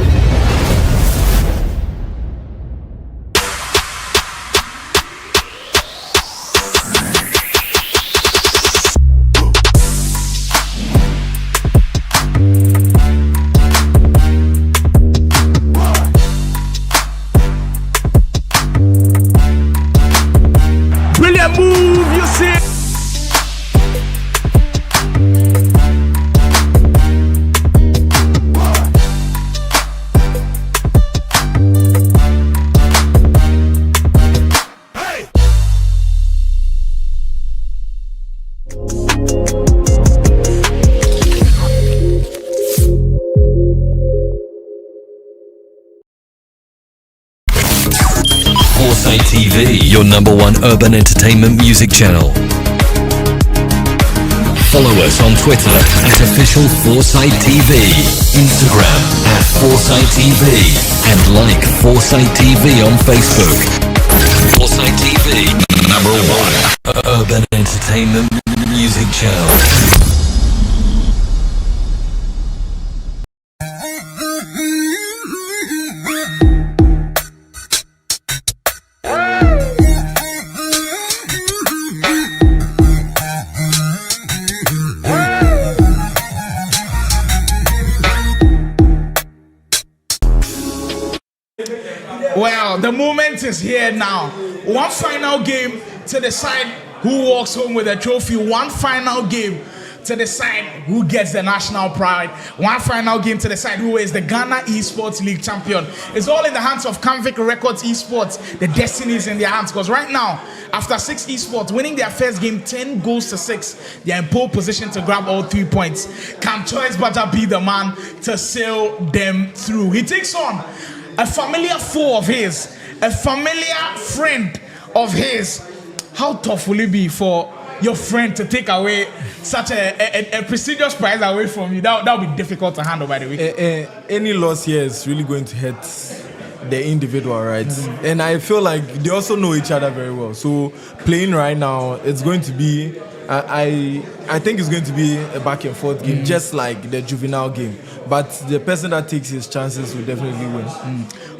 Speaker 1: TV, your #1 urban entertainment music channel. Follow us on Twitter at official Foresight TV, Instagram at Foresight TV, and like Foresight TV on Facebook. Foresight TV, #1 urban entertainment music channel.
Speaker 4: Well, the moment is here now. One final game to decide who walks home with a trophy. One final game to decide who gets the national pride. One final game to decide who is the Ghana Esports League champion. It's all in the hands of Convict Records Esports. The destiny is in their hands because right now, after 6 esports winning their first game 10 goals to 6, they are in pole position to grab all 3 points. Can Choice Butter be the man to sail them through? He takes on a familiar foe of his, a familiar friend of his. How tough will it be for your friend to take away such a prestigious prize away from you? That would be difficult to handle, by the way.
Speaker 14: Any loss here is really going to hurt the individual, right? And I feel like they also know each other very well. So playing right now, it's going to be, I think it's going to be a back and forth game, just like the juvenile game. But the person that takes his chances will definitely win.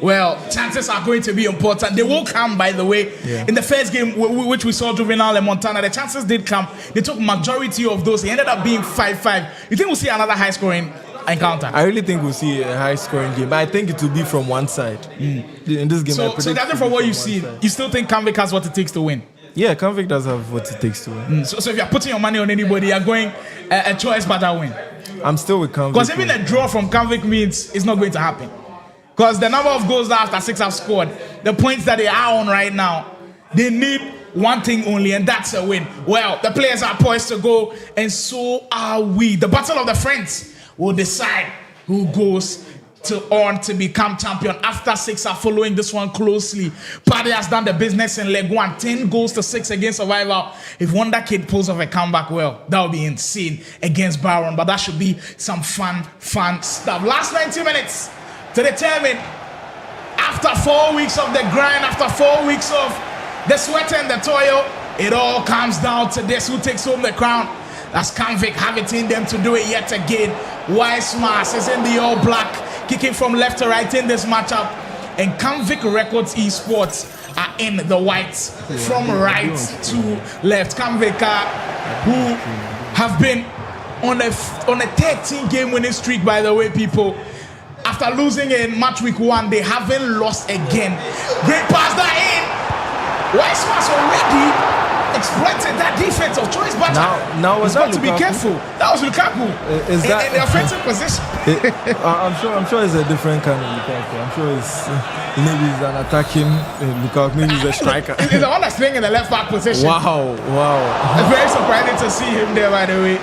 Speaker 4: Well, chances are going to be important. They will come, by the way.
Speaker 14: Yeah.
Speaker 4: In the first game, which we saw Juvenile and Montana, the chances did come. They took majority of those. It ended up being 5-5. You think we'll see another high-scoring encounter?
Speaker 14: I really think we'll see a high-scoring game, but I think it will be from one side. In this game,
Speaker 4: so that's from what you see. You still think Convict has what it takes to win?
Speaker 14: Yeah, Convict does have what it takes to win.
Speaker 4: So if you're putting your money on anybody, you're going a Choice Butter win.
Speaker 14: I'm still with Convict.
Speaker 4: Because even a draw from Convict means it's not going to happen. Because the number of goals that after 6 have scored, the points that they are on right now, they need one thing only, and that's a win. Well, the players are poised to go, and so are we. The Battle of the Friends will decide who goes on to become champion. After 6 are following this one closely. Paddy has done the business in leg 1, 10 goals to 6 against Survival. If Wonder Kid pulls off a comeback, well, that would be insane against Baron, but that should be some fun stuff. Last 90 minutes to determine, after 4 weeks of the grind, after 4 weeks of the sweat and the toil, it all comes down to this: who takes home the crown. That's Convict, have it in them to do it yet again. Wise Mars is in the all black, kicking from left to right in this matchup, and Convict Records Esports are in the whites from right to left. Convict, who have been on a 13-game winning streak, by the way, people. After losing in match week 1, they haven't lost again. Great pass that in. Wise Mars already exploited that defense of Choice Butter.
Speaker 14: Now was that
Speaker 4: to be careful. That was Lukaku
Speaker 14: is
Speaker 4: in
Speaker 14: that
Speaker 4: the offensive position.
Speaker 14: I'm sure it's a different kind of Lukaku. I'm sure it's maybe it's an attacking Lukaku. Maybe he's a striker.
Speaker 4: He's the one that's playing in the left back position.
Speaker 14: Wow.
Speaker 4: It's very surprising to see him there, by the way.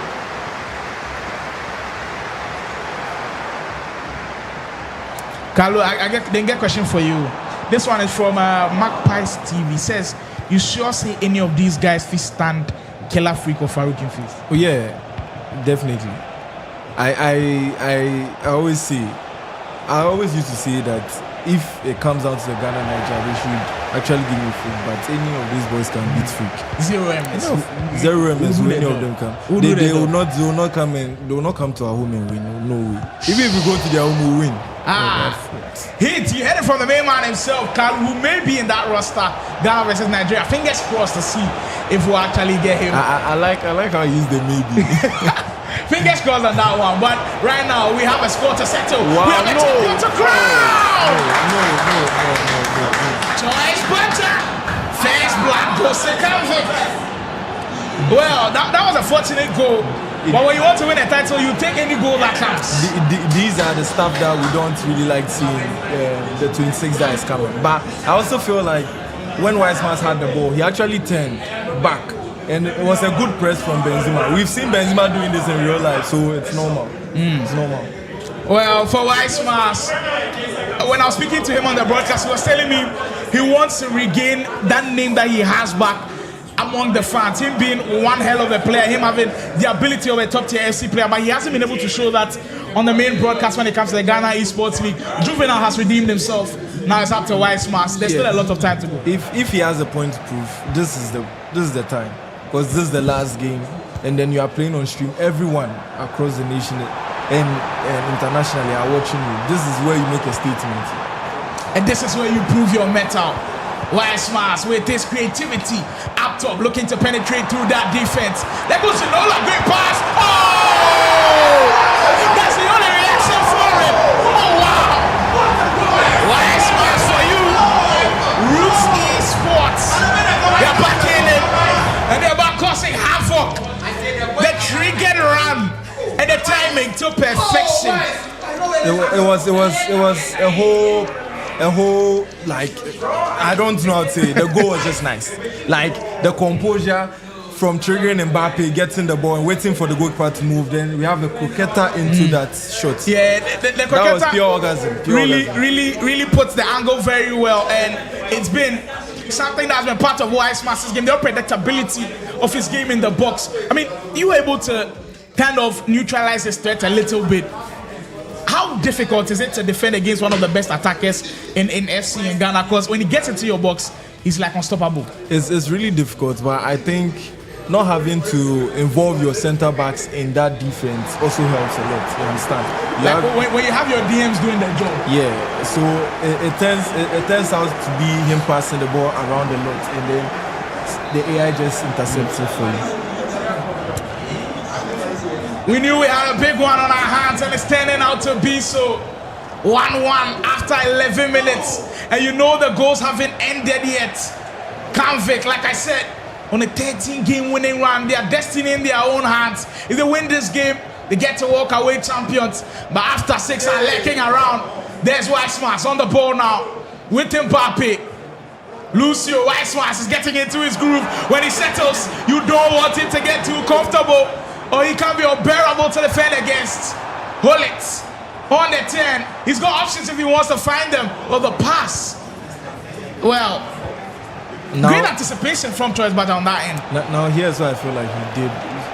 Speaker 4: Carlo, I get a question for you. This one is from Magpies TV. Says, you sure say any of these guys fit stand Killer Freak or Farouk in face?
Speaker 14: Oh yeah, definitely. I always used to say that if it comes down to the Ghana Nigeria, they should actually give me Freak, but any of these boys can beat Freak.
Speaker 4: Zero MS.
Speaker 14: Any of them can. They will not come to our home and win. No way. Even if we go to their home, we win.
Speaker 4: Hint, you heard it from the main man himself, Carl, who may be in that roster, Ghana versus Nigeria. Fingers crossed to see if we actually get him.
Speaker 14: I like how you use the maybe.
Speaker 4: Fingers crossed on that one. But right now we have a score to settle.
Speaker 14: Wow,
Speaker 4: we have a champion to crown.
Speaker 14: No.
Speaker 4: Choice butter. First black goes to Convict. Well, that was a fortunate goal. But when you want to win a title, you take any goal that counts.
Speaker 14: These are the stuff that we don't really like seeing. The 26 that is coming. But I also feel like when Weissmans had the ball, he actually turned back. And it was a good press from Benzema. We've seen Benzema doing this in real life, so it's normal. It's normal.
Speaker 4: Well, for Weissmans, when I was speaking to him on the broadcast, he was telling me he wants to regain that name that he has back among the fans. Him being one hell of a player, him having the ability of a top tier FC player, but he hasn't been able to show that on the main broadcast when it comes to the Ghana Esports League. Juvenile has redeemed himself. Now it's up to Weissmans. There's still a lot of time to go.
Speaker 14: If he has a point to prove, this is the time. Because this is the last game, and then you are playing on stream. Everyone across the nation and internationally are watching you. This is where you make a statement.
Speaker 4: And this is where you prove your mettle. Weissmans with his creativity up top, looking to penetrate through that defense. There goes Nola, great pass. Oh! That's the only reaction for him. Oh, wow. Weissmans for you. Roots Esports. They're back in it. And they're about causing havoc. The triggered run and the timing to perfection.
Speaker 14: It was a whole like, I don't know how to say it. The goal was just nice. Like the composure from triggering Mbappe, getting the ball and waiting for the goalkeeper to move. Then we have the croqueta into that shot.
Speaker 4: Yeah, the croqueta
Speaker 14: that was pure orgasm.
Speaker 4: Really puts the angle very well, and it's been something that's been part of Weissmans' game, the unpredictability of his game in the box. I mean, you were able to kind of neutralize his threat a little bit. How difficult is it to defend against one of the best attackers in FC in Ghana? Because when he gets into your box, he's like unstoppable.
Speaker 14: It's really difficult, but I think not having to involve your center backs in that defense also helps a lot. You understand?
Speaker 4: When you have your DMs doing their job.
Speaker 14: Yeah. So it turns out to be him passing the ball around a lot, and then the AI just intercepts it for you.
Speaker 4: We knew we had a big one on our hands, and it's turning out to be so. 1-1 after 11 minutes, and you know the goals haven't ended yet. Convict, like I said, on a 13-game winning run, their destiny in their own hands. If they win this game, they get to walk away champions. But after 6 are lurking around, there's Weissmans on the ball now with Mbappe. Lucio Weissmans is getting into his groove. When he settles, you don't want him to get too comfortable, or he can be unbearable to defend against. Hold it. On the 10, he's got options if he wants to find them, or the pass. Well, great anticipation from Choice Butter on that end.
Speaker 14: Now here's what I feel like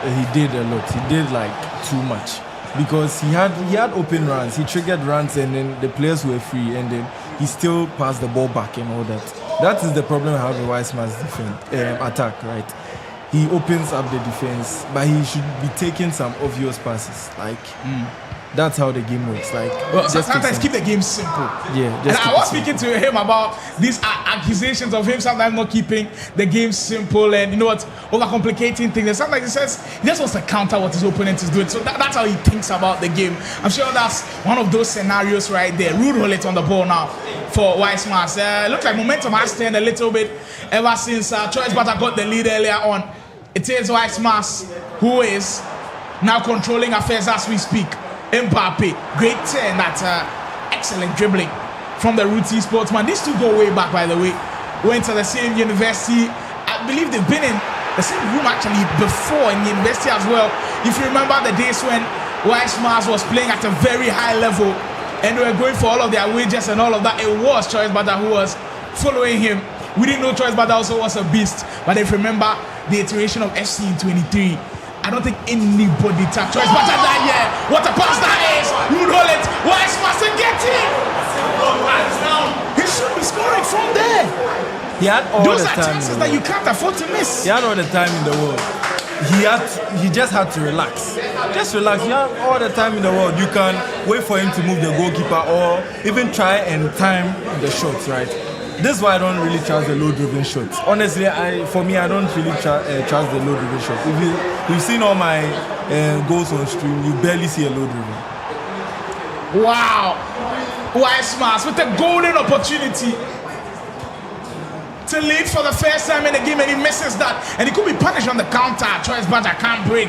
Speaker 14: he did a lot. He did like too much, because he had open runs, he triggered runs, and then the players were free, and then he still passed the ball back and all that. That is the problem I have with Weissman's attack, right? He opens up the defense, but he should be taking some obvious passes. Like that's how the game works. Like,
Speaker 4: well, sometimes keep the game simple.
Speaker 14: Yeah.
Speaker 4: And I was speaking to him about these accusations of him sometimes not keeping the game simple, and you know what, overcomplicating things. And sometimes he says he just wants to counter what his opponent is doing. So that's how he thinks about the game. I'm sure that's one of those scenarios right there. Rude Hullet on the ball now for Weissmans. Looks like momentum has turned a little bit ever since Choice Butter got the lead earlier on. It is Weissmans who is now controlling affairs as we speak. Mbappe, great turn, that excellent dribbling from the Roots Sportsman. These two go way back, by the way. Went to the same university. I believe they've been in the same room actually before in university as well. If you remember the days when Weissmans was playing at a very high level and they were going for all of their wages and all of that. It was Choice Bata who was following him. We didn't know Choice Bata also was a beast, but if you remember the iteration of FC in 23, I don't think anybody tapped Choice Bata that year. What a pass that is! Who would hold it? Why is Master getting? He should be scoring from there.
Speaker 14: He had all
Speaker 4: Those
Speaker 14: the
Speaker 4: are
Speaker 14: time
Speaker 4: chances that you can't afford to miss.
Speaker 14: He had all the time in the world. He just had to relax. Just relax. You have all the time in the world. You can wait for him to move the goalkeeper or even try and time the shots, right? This is why I don't really trust the low-driven shots. Honestly, for me, I don't really trust the low-driven shots. If you've seen all my goals on stream, you barely see a low-driven.
Speaker 4: Wow. Weissmans with a golden opportunity to lead for the first time in the game, and he misses that. And he could be punished on the counter. Choice Bata can't break.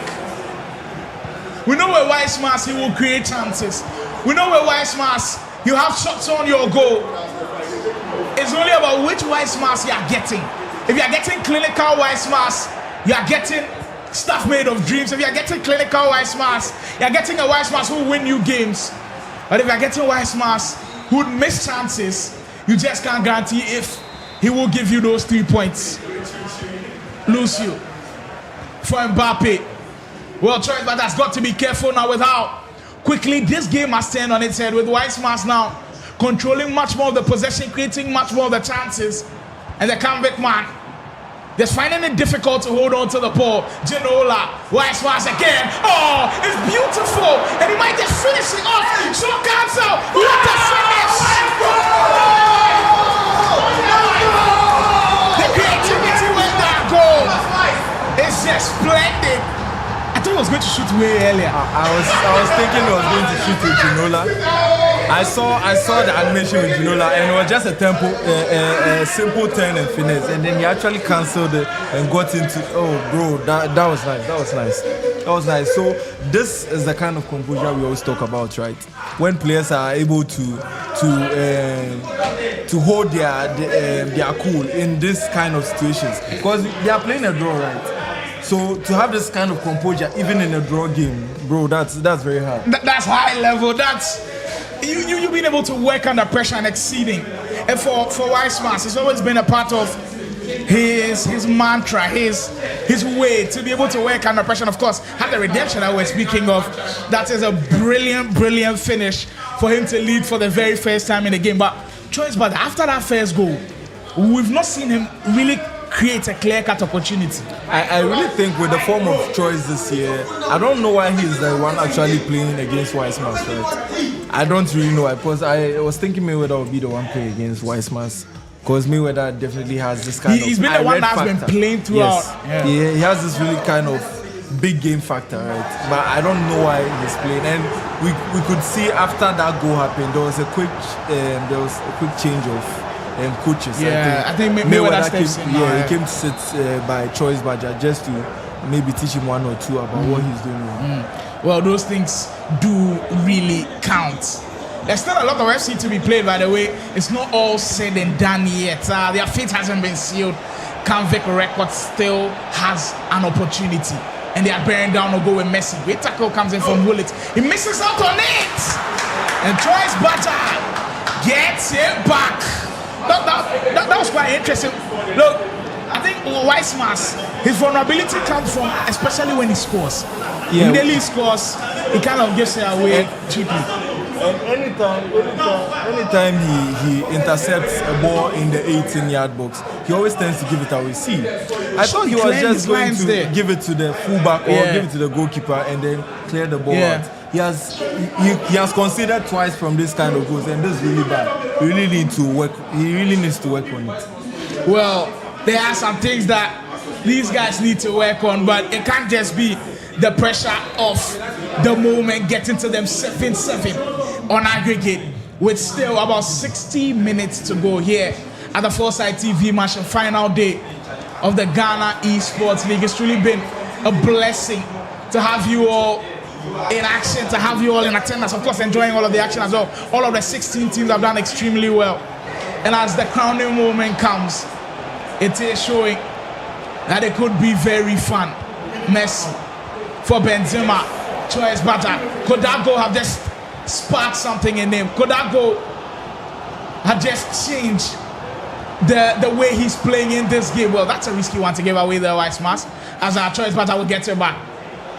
Speaker 4: We know where Weissmans, he will create chances. We know where Weissmans, you have shots on your goal. It's only about which Weissmans you are getting. If you are getting clinical Weissmans, you are getting stuff made of dreams. If you are getting clinical Weissmans, you are getting a Weissmans who win you games. But if you are getting Weissmans who miss chances, you just can't guarantee if he will give you those 3 points. Lucio for Mbappe. Well, Choice Bata has got to be careful now with how quickly this game has turned on its head, with Weissmans now controlling much more of the possession, creating much more of the chances. And the comeback man just finding it difficult to hold on to the ball. Ginola, Weissmans again. Oh, it's beautiful. And he might just finish it off. So cancel. What a finish! The creativity with that goal is just splendid. I thought he was going to shoot way earlier.
Speaker 14: I was thinking he was going to shoot with Ginola. I saw the animation with Ginola, and it was just a simple turn and finesse, and then he actually cancelled it and got into. Oh, bro, that was nice. That was nice. So this is the kind of composure we always talk about, right? When players are able to hold their cool in this kind of situations, because they are playing a draw, right? So to have this kind of composure even in a draw game, bro, that's very hard.
Speaker 4: That's high level. That's you being able to work under pressure and exceeding. And for Weissmans, it's always been a part of his mantra, his way to be able to work under pressure. And of course, have the redemption that we're speaking of. That is a brilliant finish for him to lead for the very first time in the game. But Choice Bata, after that first goal, we've not seen him really create a clear-cut opportunity.
Speaker 14: I really think with the form of Choice this year, I don't know why he's the one actually playing against Weissmans, right? I don't really know. I was thinking Mayweather would be the one playing against Weissmans, because Mayweather definitely has this kind of...
Speaker 4: He's been the one that's been playing throughout.
Speaker 14: Yes. Yeah. He has this really kind of big game factor, right? But I don't know why he's playing. And we could see after that goal happened, there was a quick change of coaches.
Speaker 4: Yeah, I think Mayweather
Speaker 14: steps in. He came to sit by Choice Bata just to maybe teach him one or two about what he's doing.
Speaker 4: Well, those things do really count. There's still a lot of FC to be played, by the way. It's not all said and done yet. Their fate hasn't been sealed. Canvic Records still has an opportunity, and they are bearing down a goal with Messi. Great tackle comes in from Willet. He misses out on it, and Choice Bata gets it back. That was quite interesting. Look, I think Weissmans, his vulnerability comes from, especially when he scores.
Speaker 14: Yeah.
Speaker 4: Immediately he scores, he kind of gives it away cheaply.
Speaker 14: And anytime he intercepts a ball in the 18-yard box, he always tends to give it away. See, I thought he was just going to give it to the fullback or give it to the goalkeeper and then clear the ball out. He has considered twice from this kind of goals, and this is really bad. He really needs to work on it.
Speaker 4: Well, there are some things that these guys need to work on, but it can't just be the pressure of the moment getting to them 7-7 on aggregate, with still about 60 minutes to go here at the Foresight TV match, and final day of the Ghana Esports League. It's truly been a blessing to have you all in action, to have you all in attendance, of course enjoying all of the action as well. All of the 16 teams have done extremely well, and as the crowning moment comes, it is showing that it could be very fun. Messi for Benzema, Choice Bata. Could that goal have just spark something in him. Could that goal have just changed the way he's playing in this game? Well, that's a risky one to give away the White Mask as our choice, but I will get it back.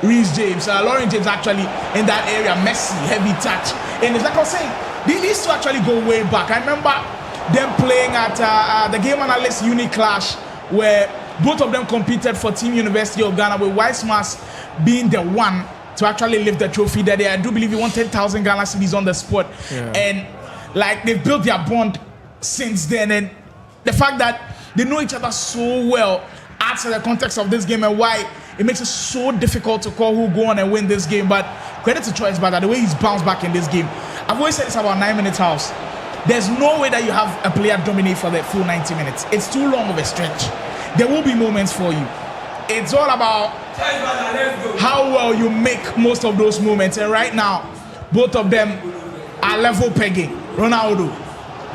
Speaker 4: Reece James, Lauren James actually in that area, messy, heavy touch. And it's like I was saying, these two actually go way back. I remember them playing at the Game Analyst Uni Clash where both of them competed for Team University of Ghana, with White Mask being the one to actually lift the trophy that day. I do believe he won 10,000 Ghana cedis on the spot. Yeah. And like they've built their bond since then. And the fact that they know each other so well adds to the context of this game and why it makes it so difficult to call who go on and win this game. But credit to Choice Bada, the way he's bounced back in this game. I've always said it's about 9 minutes house. There's no way that you have a player dominate for the full 90 minutes. It's too long of a stretch. There will be moments for you. It's all about how well you make most of those moments. And right now, both of them are level pegging. Ronaldo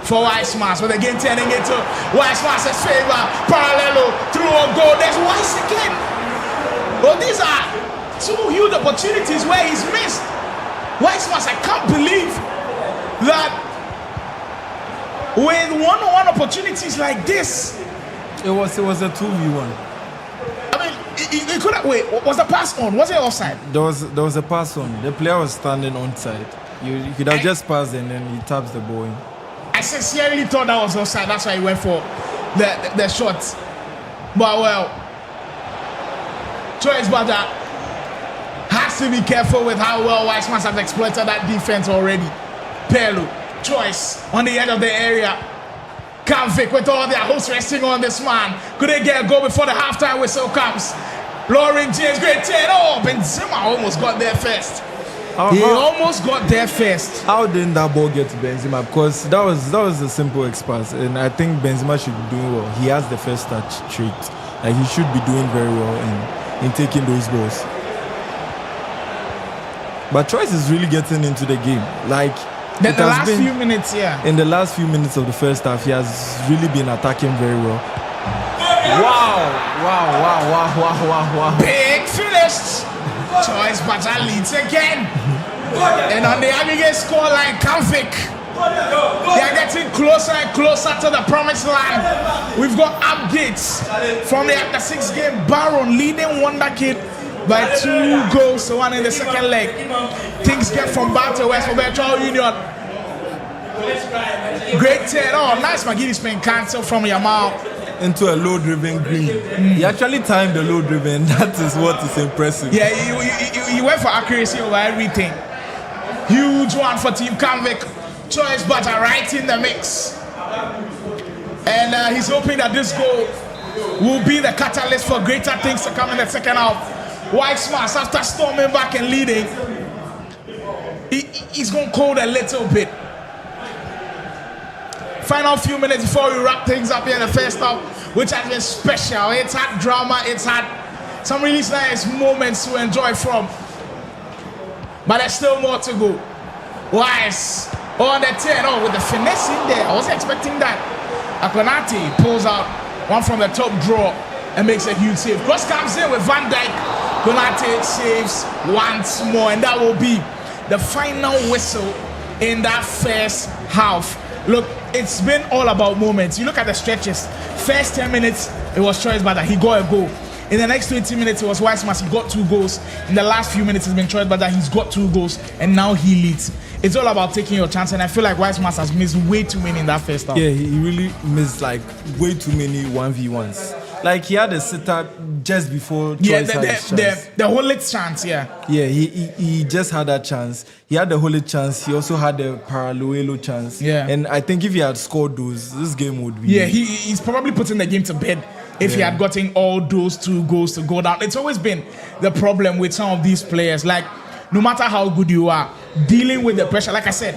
Speaker 4: for White Mask, with the game turning into White Mask's favor. Parallelo through a goal. There's Weiss again. Well, these are two huge opportunities where he's missed. White Mask, I can't believe that with one-on-one opportunities like this.
Speaker 14: It was a 2v1.
Speaker 4: I mean, it could have. Wait, was the pass on? Was it offside?
Speaker 14: There was a pass on. The player was standing onside. You could have just passed and then he taps the ball in.
Speaker 4: I sincerely thought that was offside. That's why he went for the shot. But well, Choice Bada has to be careful with how well White Mask has exploited that defense already. Pelu, Choice on the edge of the area. Kanvik with all their hopes resting on this man. Could they get a goal before the halftime whistle comes? Lauren James, great turn. Oh, Benzema almost got there first. He almost got there first.
Speaker 14: How didn't that ball get to Benzema? Because that was a simple express, and I think Benzema should be doing well. He has the first touch trait. Like he should be doing very well in taking those balls. But Choice is really getting into the game. Like
Speaker 4: the last few minutes, yeah.
Speaker 14: In the last few minutes of the first half, he has really been attacking very well. Wow.
Speaker 4: Big finish. Choice Bada leads again. And on the aggregate scoreline, Kanvik. They are getting closer and closer to the promised land. We've got updates from the after 6 game. Baron leading Wonder Kid by 2 goals to 1 in the second leg. Things get from bad to worse for Virtual Union. Great turn. Oh, nice. McGee's been cancelled from Yamal
Speaker 14: into a low-driven green. He actually timed the low-driven. That is what is impressive.
Speaker 4: Yeah, he went for accuracy over everything. Huge one for Team Kanvik. Choice Bada right in the mix. And he's hoping that this goal will be the catalyst for greater things to come in the second half. White Mask, after storming back and leading, he's going cold a little bit. Final few minutes before we wrap things up here in the first half, which has been special. It's had drama, it's had some really nice moments to enjoy from. But there's still more to go. Weiss on the 10. Oh, with the finesse in there. I wasn't expecting that. Akonate pulls out one from the top draw and makes a huge save. Cross comes in with Van Dijk. Konate saves once more, and that will be the final whistle in that first half. Look, it's been all about moments. You look at the stretches. First 10 minutes, it was Choice Bada. He got a goal. In the next 20 minutes, it was White Mask. He got 2 goals. In the last few minutes, it's been Choice Bada. He's got 2 goals, and now he leads. It's all about taking your chance, and I feel like White Mask has missed way too many in that first half.
Speaker 14: Yeah, he really missed like way too many 1v1s. Like he had a sitter just before Choice had his chance.
Speaker 4: The whole chance, yeah.
Speaker 14: Yeah, he just had that chance. He had the whole chance. He also had the Paraluelo chance.
Speaker 4: Yeah.
Speaker 14: And I think if he had scored those, this game would be...
Speaker 4: Yeah, he's probably putting the game to bed if he had gotten all those 2 goals to go down. It's always been the problem with some of these players. Like, no matter how good you are, dealing with the pressure, like I said,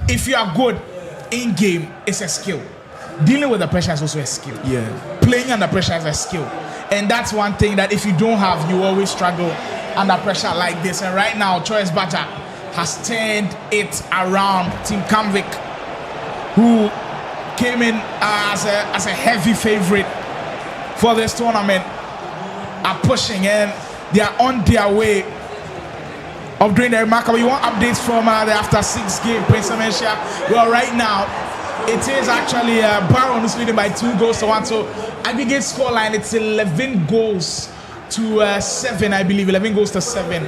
Speaker 4: if you are good in game, it's a skill. Dealing with the pressure is also a skill.
Speaker 14: Yeah.
Speaker 4: Playing under pressure is a skill. And that's one thing that if you don't have, you always struggle under pressure like this. And right now, Choice Bada has turned it around. Team Kanvik, who came in as a heavy favorite for this tournament, are pushing and they are on their way of doing the remarkable. You want updates from the after 6 game, Prince Amensia? Well, right now, it is actually Baron who's leading by 2 goals to 1. So aggregate scoreline, it's 11 goals to 7, I believe. 11 goals to 7.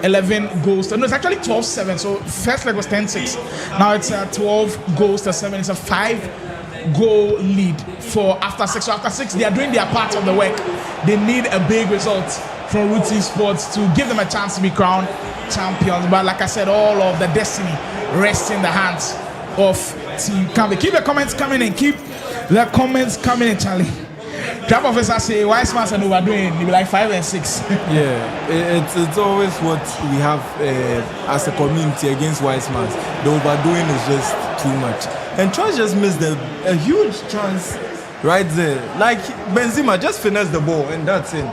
Speaker 4: 11 goals to, no, it's actually 12-7. So first leg was 10-6. Now it's 12 goals to 7. It's a 5-goal lead for after 6. So after 6, they are doing their part of the work. They need a big result from Roots Esports to give them a chance to be crowned champions. But like I said, all of the destiny rests in the hands of Team Canvey. Keep the comments coming in. Keep the comments coming in, Charlie. Trap officer say Wiseman's and overdoing. They be like 5 and 6.
Speaker 14: Yeah, it's always what we have as a community against Wiseman's. The overdoing is just too much. And Troy just missed a huge chance right there. Like Benzema just finessed the ball and that's it.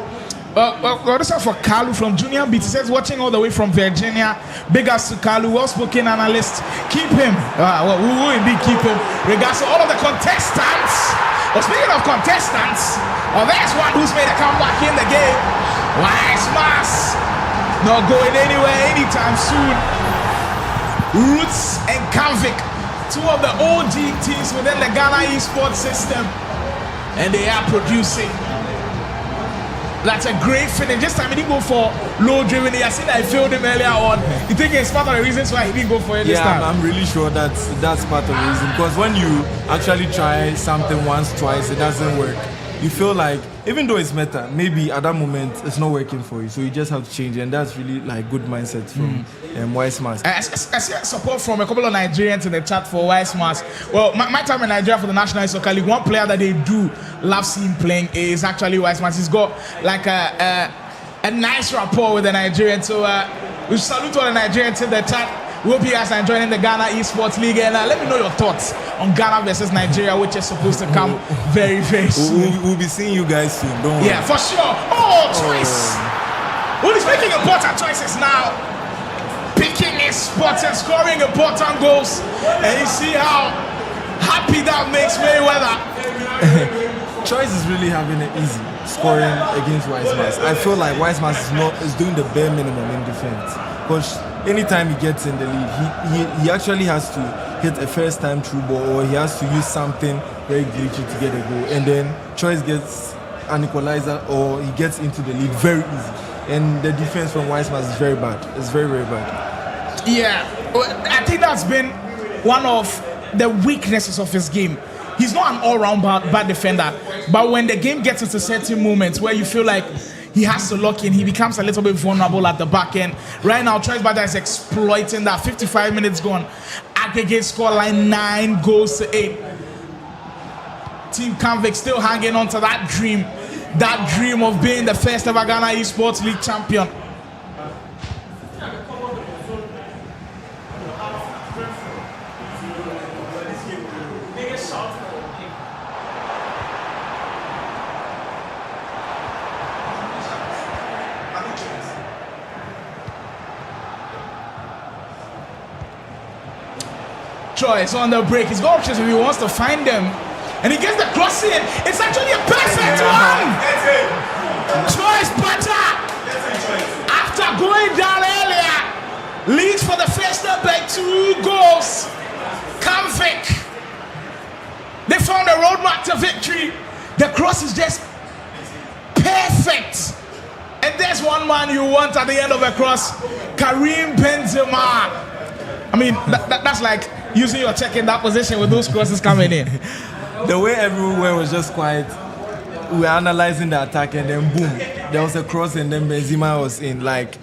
Speaker 4: Well, this is for Kalu from Junior Beat. He says, watching all the way from Virginia. Big ups to Kalu, well-spoken analyst. Keep him. We will indeed keep him. Regards to all of the contestants. Well, speaking of contestants, there's one who's made a comeback in the game. Wiseman. Not going anywhere anytime soon. Roots and Canvey, 2 of the OG teams within the Ghana Esports system. And they are producing. That's a great finish. This time he didn't go for low driven. I seen I failed him earlier on. You think it's part of the reasons why he didn't go for it this time?
Speaker 14: Yeah, I'm really sure that's part of the reason. Because when you actually try something once, twice, it doesn't work. You feel like, even though it's meta, maybe at that moment it's not working for you. So you just have to change, and that's really like good mindset from Wiseman.
Speaker 4: I see support from a couple of Nigerians in the chat for Wiseman. Well, my time in Nigeria for the National Soccer League, one player that they do love seeing playing is actually Wiseman. He's got like a nice rapport with the Nigerians. So we salute all the Nigerians in the chat. We hope you guys are enjoying the Ghana Esports League, and let me know your thoughts on Ghana versus Nigeria, which is supposed to come very, very soon.
Speaker 14: We'll be seeing you guys soon, don't worry.
Speaker 4: Yeah, for sure. Oh, choice! Who is making important choices now? Picking his spots and scoring important goals, and you see how happy that makes Mayweather.
Speaker 14: Choice is really having it easy scoring against Wiseman. I feel like Wiseman is doing the bare minimum in defense. Because anytime he gets in the lead, he actually has to hit a first time through ball, or he has to use something very glitchy to get a goal. And then Choice gets an equalizer, or he gets into the lead very easy. And the defense from Wiseman is very bad. It's very, very bad.
Speaker 4: Yeah, I think that's been one of the weaknesses of his game. He's not an all-round bad defender, but when the game gets into certain moments where you feel like he has to lock in, he becomes a little bit vulnerable at the back end. Right now, Troy's Bada is exploiting that. 55 minutes gone. Aggregate scoreline 9 goals to 8. Team Canvey still hanging on to that dream of being the first ever Ghana Esports League champion. Choice on the break. He's got options if he wants to find them. And he gets the cross in. It's actually a perfect one. Choice Butter. After going down earlier, leads for the first time by 2 goals. Canvey. They found a roadmap to victory. The cross is just perfect. And there's one man you want at the end of a cross. Karim Benzema. I mean, that's like using your check in that position with those crosses coming in.
Speaker 14: The way everywhere was just quiet. We were analyzing the attack, and then boom, there was a cross, and then Benzema was in. Like,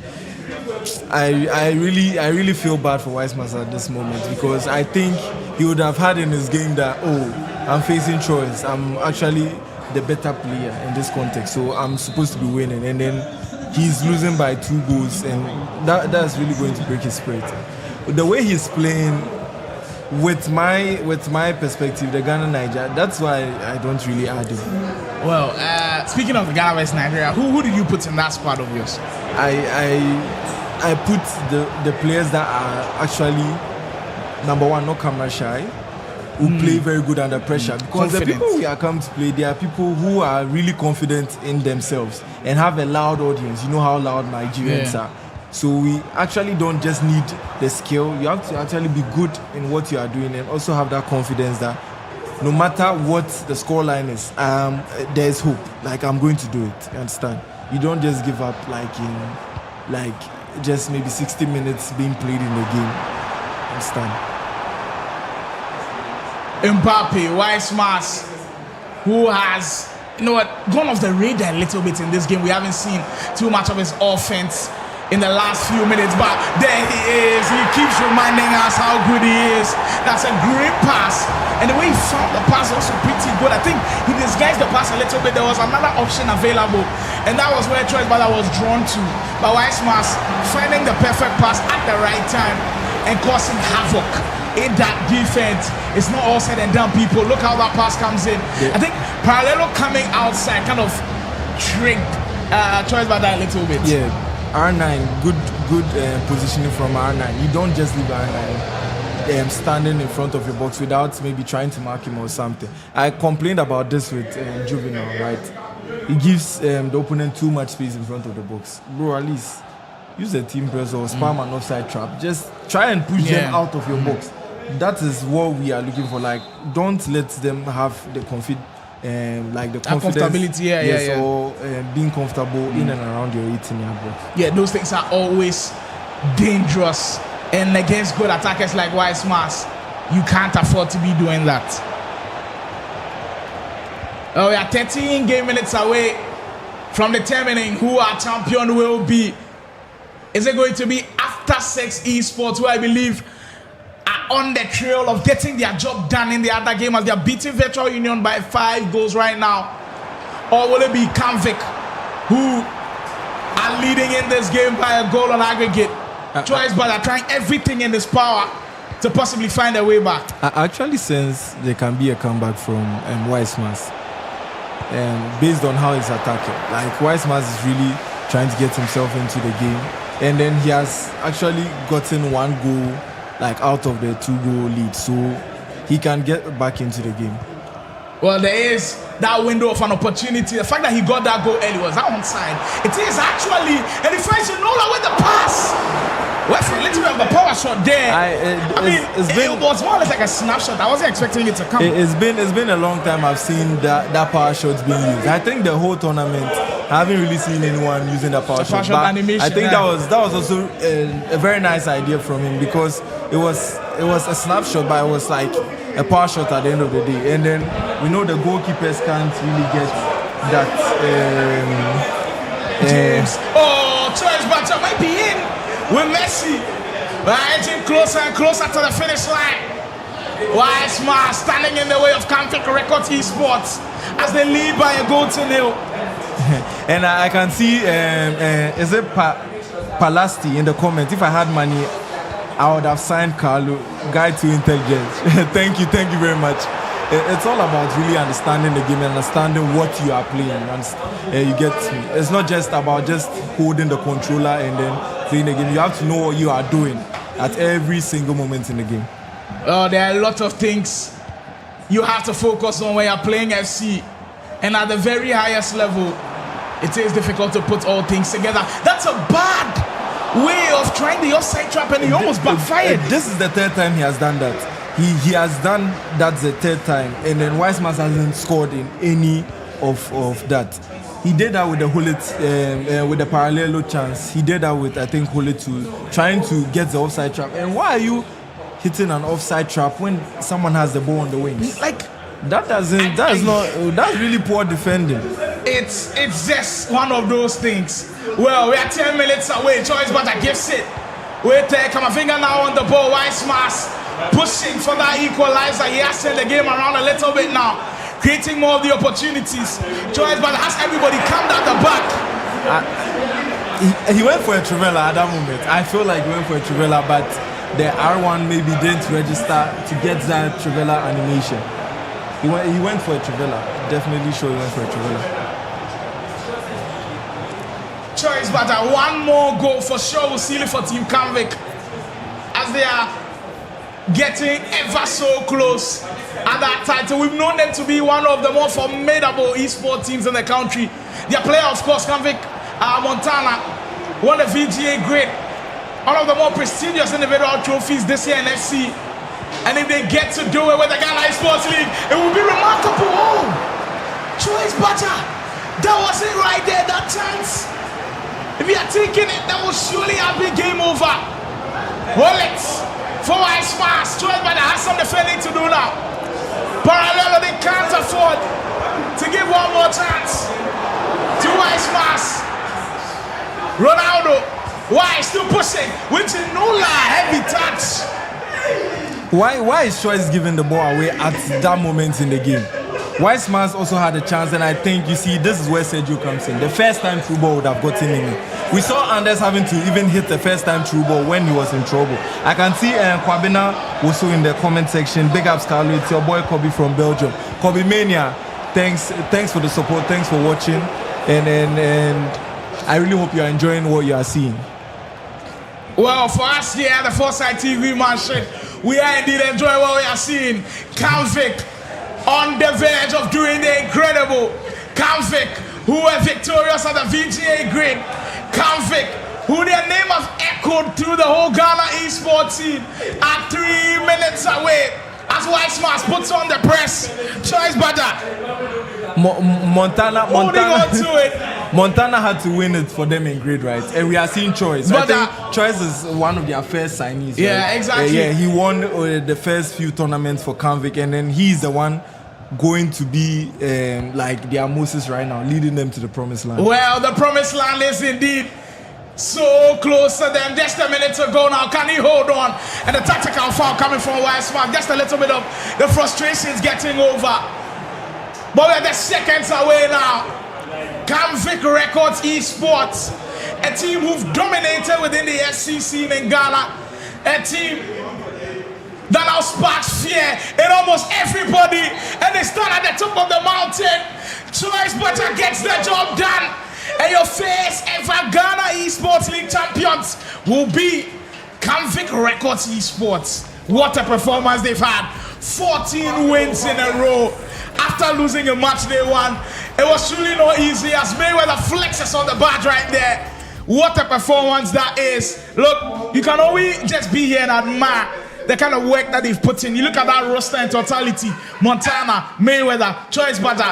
Speaker 14: I really feel bad for Wiseman at this moment, because I think he would have had in his game that, I'm facing Choice. I'm actually the better player in this context, so I'm supposed to be winning, and then he's losing by 2 goals, and that's really going to break his spirit. The way he's playing, with my perspective, the Ghana Nigeria, that's why I don't really add him.
Speaker 4: Well, speaking of the Ghana vs Nigeria, who did you put in that squad of yours?
Speaker 14: I put the players that are actually number one, not camera shy, who play very good under pressure. Because confident. The people we are come to play, they are people who are really confident in themselves and have a loud audience. You know how loud Nigerians are. So we actually don't just need the skill. You have to actually be good in what you are doing and also have that confidence that no matter what the scoreline is, there is hope. Like, I'm going to do it. You understand? You don't just give up like just maybe 60 minutes being played in the game. You understand?
Speaker 4: Mbappe, Weissmas, who has, gone off the radar a little bit in this game. We haven't seen too much of his offense in the last few minutes, but there he is. He keeps reminding us how good he is. That's a great pass, and the way he found the pass also pretty good. I think he disguised the pass a little bit. There was another option available, and that was where Choice Bala was drawn to. But Weissmas finding the perfect pass at the right time and causing havoc in that defense. It's not all said and done, people. Look how that pass comes in. Yeah. I think Parallelo coming outside kind of tricked Choice Bala a little bit.
Speaker 14: Yeah. R9, good positioning from R9. You don't just leave R9 standing in front of your box without maybe trying to mark him or something. I complained about this with Juvenile, right? He gives the opponent too much space in front of the box. Bro, at least use the team press or spam an offside trap. Just try and push them out of your box. That is what we are looking for. Like, don't let them have the confidence. Like the confidence, or being comfortable in and around your 18-yard box. Yeah,
Speaker 4: those things are always dangerous, and against good attackers like Weissmas, you can't afford to be doing that. Oh, we are 13 game minutes away from determining who our champion will be. Is it going to be After 6 Esports, who I believe are on the trail of getting their job done in the other game as they are beating Virtual Union by 5 goals right now? Or will it be Kanvik who are leading in this game by a goal on aggregate? Choice Bala trying everything in his power to possibly find a way back.
Speaker 14: I actually sense there can be a comeback from Weissmas based on how he's attacking. Like, Weissmas is really trying to get himself into the game, and then he has actually gotten 1 goal like out of the 2-goal lead, so he can get back into the game.
Speaker 4: Well, there is that window of an opportunity. The fact that he got that goal early, was that onside? It is actually, and he finds Enola with the pass. What's a little bit of a power shot there? It was more or less like a snapshot. I wasn't expecting it to come.
Speaker 14: It's been a long time I've seen that power shot being used. I think the whole tournament, I haven't really seen anyone using that power shot. But I think that was also a very nice idea from him, because it was a snapshot, but it was like a power shot at the end of the day. And then we know the goalkeepers can't really get that.
Speaker 4: Choice Bata might be in with Messi. We're edging closer and closer to the finish line. Weissmas standing in the way of Kanvik Records Esports as they lead by a goal to nil.
Speaker 14: And I can see, is it Palasti in the comment? If I had money, I would have signed Carlo, guy to intelligence. Thank you very much. It's all about really understanding the game and understanding what you are playing. You get me? It's not just about just holding the controller and then playing the game. You have to know what you are doing at every single moment in the game.
Speaker 4: There are a lot of things you have to focus on when you're playing FC. And at the very highest level, it is difficult to put all things together. That's a bad way of trying the offside trap, and he almost backfired.
Speaker 14: This is the 3rd time he has done that. He has done that the 3rd time, and then Weissmas hasn't scored in any of that. He did that with the Hullet, with the Parallelo chance. He did that with, I think, Hullet too, trying to get the offside trap. And why are you hitting an offside trap when someone has the ball on the wings?
Speaker 4: Like,
Speaker 14: that's really poor defending.
Speaker 4: It's just one of those things. Well, we are 10 minutes away. Choice Bata gives it. Wait there, Kamavinga now on the ball. Weissmas pushing for that equalizer. He has turned the game around a little bit now, creating more of the opportunities. Choice Bata has everybody come down the back.
Speaker 14: He went for a Trivela at that moment. I feel like he went for a Trivela, but the R1 maybe didn't register to get that Trivela animation. He went for a Trivela. Definitely sure he went for a Trivela.
Speaker 4: Choice Bata, 1 more goal for sure will seal it for Team Kanvik as they are getting ever so close at that title. We've known them to be one of the more formidable esports teams in the country. Their player, of course, Kanvik Montana, won the VGA grade one of the more prestigious individual trophies this year in FC. And if they get to do it with the Ghana Esports League, it will be remarkable. Oh, choice butter. That was it right there, that chance. If you are taking it, that will surely have been game over. Wallet for Ice Mask. Choice butter has some defending to do now. Parallel, they can't afford to give one more chance to Ice Mask. Ronaldo, why still pushing? Which is Nula, heavy touch.
Speaker 14: Why is Choice giving the ball away at that moment in the game? Wise Mars also had a chance, and I think, you see, this is where Sergio comes in. The first time through ball would have gotten him in. We saw Anders having to even hit the first time through ball when he was in trouble. I can see Kwabena also in the comment section. Big ups, Carlo. It's your boy Kobe from Belgium. Kobe Mania, thanks for the support. Thanks for watching, and I really hope you are enjoying what you are seeing.
Speaker 4: Well, for us here at the Foresight TV Mansion, we are indeed enjoying what we are seeing. Kamvik on the verge of doing the incredible. Kamvik, who were victorious at the VGA grid. Kamvik, who their name has echoed through the whole Ghana Esports team, are 3 minutes away. As Weissmas puts on the press. Choice butter.
Speaker 14: Montana
Speaker 4: holding on to it.
Speaker 14: Montana had to win it for them in grade, right? And we are seeing Choice.
Speaker 4: But
Speaker 14: I think Choice is one of their first signees.
Speaker 4: Yeah,
Speaker 14: right?
Speaker 4: exactly.
Speaker 14: Yeah, he won the first few tournaments for Kamvik, and then he's the one going to be like their Moses right now, leading them to the promised land.
Speaker 4: Well, the promised land is indeed so close to them. Just a minute to go now. Can he hold on? And the tactical foul coming from Weissman. Just a little bit of the frustrations getting over. But we're the seconds away now. Kamvik Records Esports, a team who've dominated within the SC scene in Ghana, a team that now sparks fear in almost everybody, and they start at the top of the mountain. Choice Butter gets the job done, and your first ever Ghana Esports League champions will be Kamvik Records Esports. What a performance they've had. 14 wins in a row. After losing a Matchday one, it was truly not easy, as Mayweather flexes on the badge right there. What a performance that is. Look, you can always just be here and admire the kind of work that they've put in. You look at that roster in totality. Montana, Mayweather, Choice Butter,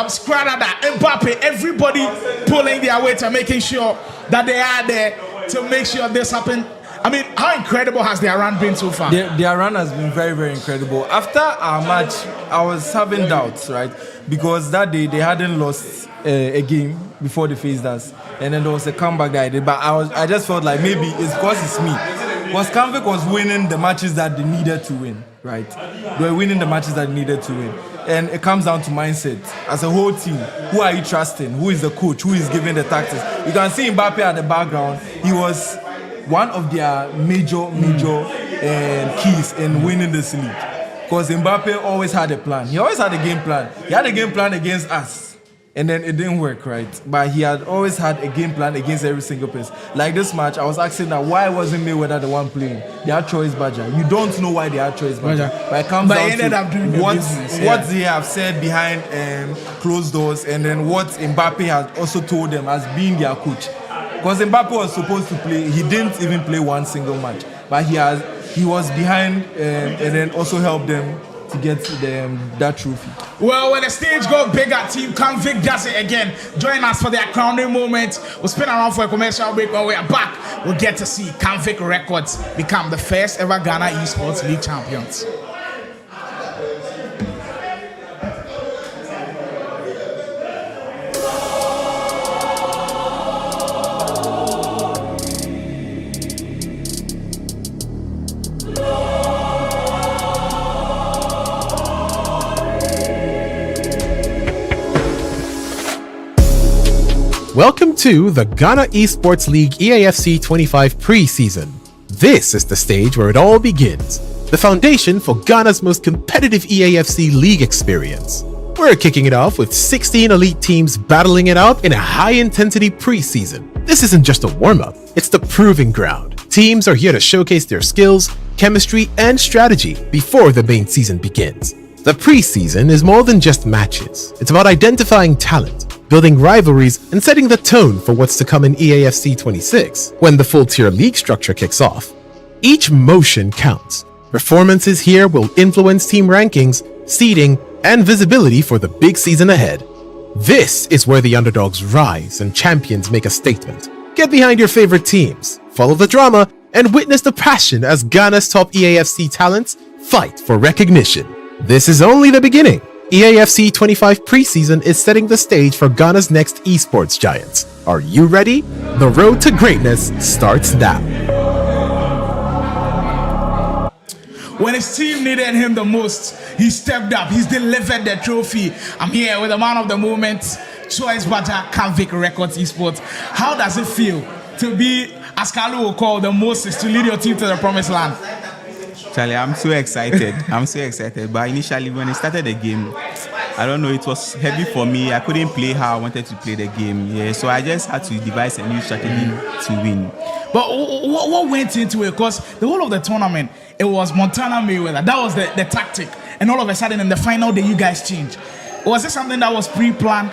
Speaker 4: Skradada, Mbappe, everybody pulling their weight and making sure that they are there to make sure this happens. I mean, how incredible has their run been so far?
Speaker 14: Their run has been very, very incredible. After our match, I was having doubts, right? Because that day they hadn't lost a game before they faced us, and then there was a comeback that I did. But I just felt like maybe it's because it's me. Because Kamvik was winning the matches that they needed to win, right? They were winning the matches that they needed to win. And it comes down to mindset. As a whole team, who are you trusting? Who is the coach? Who is giving the tactics? You can see Mbappe at the background. He was one of their major keys in winning this league. Because Mbappe always had a plan. He always had a game plan. He had a game plan against us, and then it didn't work, right? But he had always had a game plan against every single person. Like this match, I was asking that why wasn't Mayweather the one playing? They had Choice Badger. You don't know why they had Choice Badger. But it comes down to what they have said behind closed doors, and then what Mbappe has also told them as being their coach. Because Mbappe was supposed to play, he didn't even play one single match, but he was behind and then also helped them to get that trophy.
Speaker 4: Well, when the stage goes bigger, Team Kamvik does it again. Join us for their crowning moment. We'll spin around for a commercial break. When we are back, we'll get to see Kamvik Records become the first ever Ghana Esports League champions.
Speaker 3: Welcome to the Ghana Esports League EAFC 25 preseason. This is the stage where it all begins, the foundation for Ghana's most competitive EAFC league experience. We're kicking it off with 16 elite teams battling it out in a high-intensity preseason. This isn't just a warm-up, it's the proving ground. Teams are here to showcase their skills, chemistry, and strategy before the main season begins. The preseason is more than just matches. It's about identifying talent, building rivalries and setting the tone for what's to come in EAFC 26 when the full tier league structure kicks off. Each motion counts. Performances here will influence team rankings, seeding, and visibility for the big season ahead. This is where the underdogs rise and champions make a statement. Get behind your favorite teams, follow the drama, and witness the passion as Ghana's top EAFC talents fight for recognition. This is only the beginning. EAFC 25 preseason is setting the stage for Ghana's next esports giants. Are you ready? The road to greatness starts now.
Speaker 4: When his team needed him the most, he stepped up. He's delivered the trophy. I'm here with the man of the moment, Choice Badger, Canvic Records Esports. How does it feel to be, as Kalu will call, the Moses to lead your team to the promised land?
Speaker 15: Charlie, I'm so excited. But initially, when I started the game, I don't know, it was heavy for me. I couldn't play how I wanted to play the game. Yeah, so I just had to devise a new strategy to win.
Speaker 4: But what went into it? Because the whole of the tournament, it was Montana Mayweather. That was the tactic. And all of a sudden, in the final day, you guys changed. Was it something that was pre-planned?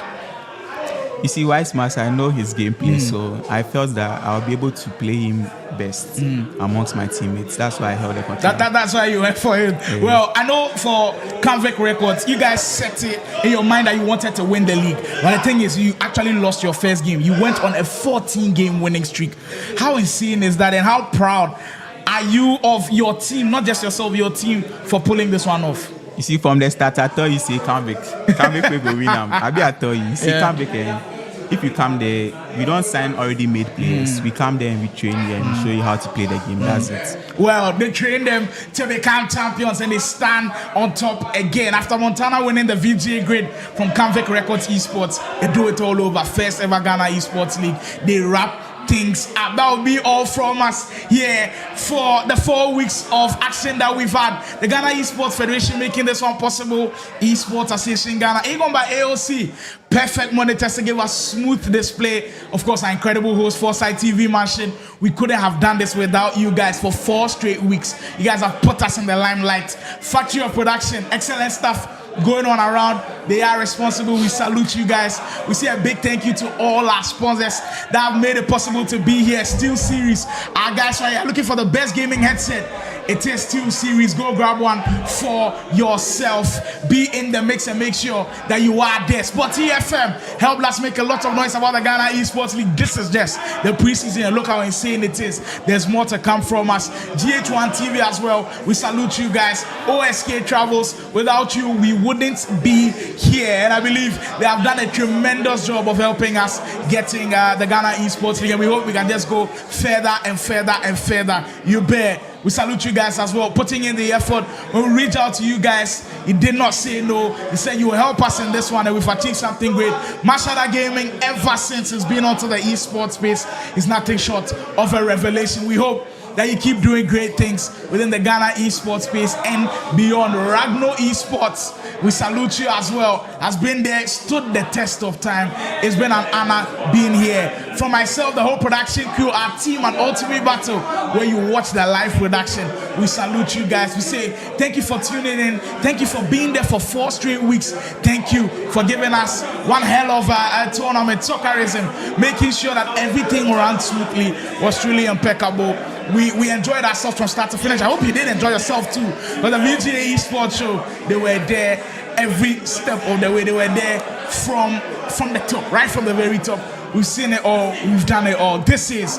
Speaker 15: You see, Wise Master, I know his gameplay, so I felt that I'll be able to play him best amongst my teammates. That's why I held the control.
Speaker 4: That's why you went for it. Yeah. Well, I know for Canvic Records, you guys set it in your mind that you wanted to win the league. But the thing is, you actually lost your first game. You went on a 14-game winning streak. How insane is that, and how proud are you of your team, not just yourself, your team, for pulling this one off?
Speaker 15: You see, from the start, I thought you say Canvic will go win. I thought you see Canvic. If you come there, we don't sign already made players. We come there and we train you and we show you how to play the game. That's it.
Speaker 4: Well, they train them to become champions and they stand on top again. After Montana winning the VGA grade from Canvic Records Esports, they do it all over. First ever Ghana Esports League. They wrap things up. That will be all from us here for the 4 weeks of action that we've had. The Ghana Esports Federation making this one possible. Esports Association Ghana, even by AOC. Perfect monitors to give us smooth display. Of course, our incredible host, Foresight TV Mansion. We couldn't have done this without you guys for 4 straight weeks. You guys have put us in the limelight. Factory of production, excellent stuff going on around. They are responsible. We salute you guys. We say a big thank you to all our sponsors that have made it possible to be here. Steel Series, our guys right here looking for the best gaming headset. It is Steel Series. Go grab one for yourself. Be in the mix and make sure that you are there. Sporty FM help us make a lot of noise about the Ghana Esports League. This is just the preseason and look how insane it is. There's more to come from us. GH1 TV as well. We salute you guys. OSK Travels. Without you, we wouldn't be here. And I believe they have done a tremendous job of helping us getting the Ghana Esports League. And we hope we can just go further and further and further. You bet. We salute you guys as well, putting in the effort. When we reach out to you guys, he did not say no. He said you will help us in this one and we've achieved something great. Matchday Gaming, ever since it's been onto the esports space, is nothing short of a revelation. We hope that you keep doing great things within the Ghana esports space and beyond. Ragno Esports, we salute you as well. Has been there, stood the test of time. It's been an honor being here. From myself, the whole production crew, our team at Ultimate Battle, where you watch the live production, we salute you guys. We say thank you for tuning in. Thank you for being there for 4 straight weeks. Thank you for giving us one hell of a tournament, soccerism, making sure that everything ran smoothly, was truly impeccable. We enjoyed ourselves from start to finish. I hope you did enjoy yourself too. But the VGA Esports Show, they were there every step of the way. They were there from the top, right from the very top. We've seen it all. We've done it all. This is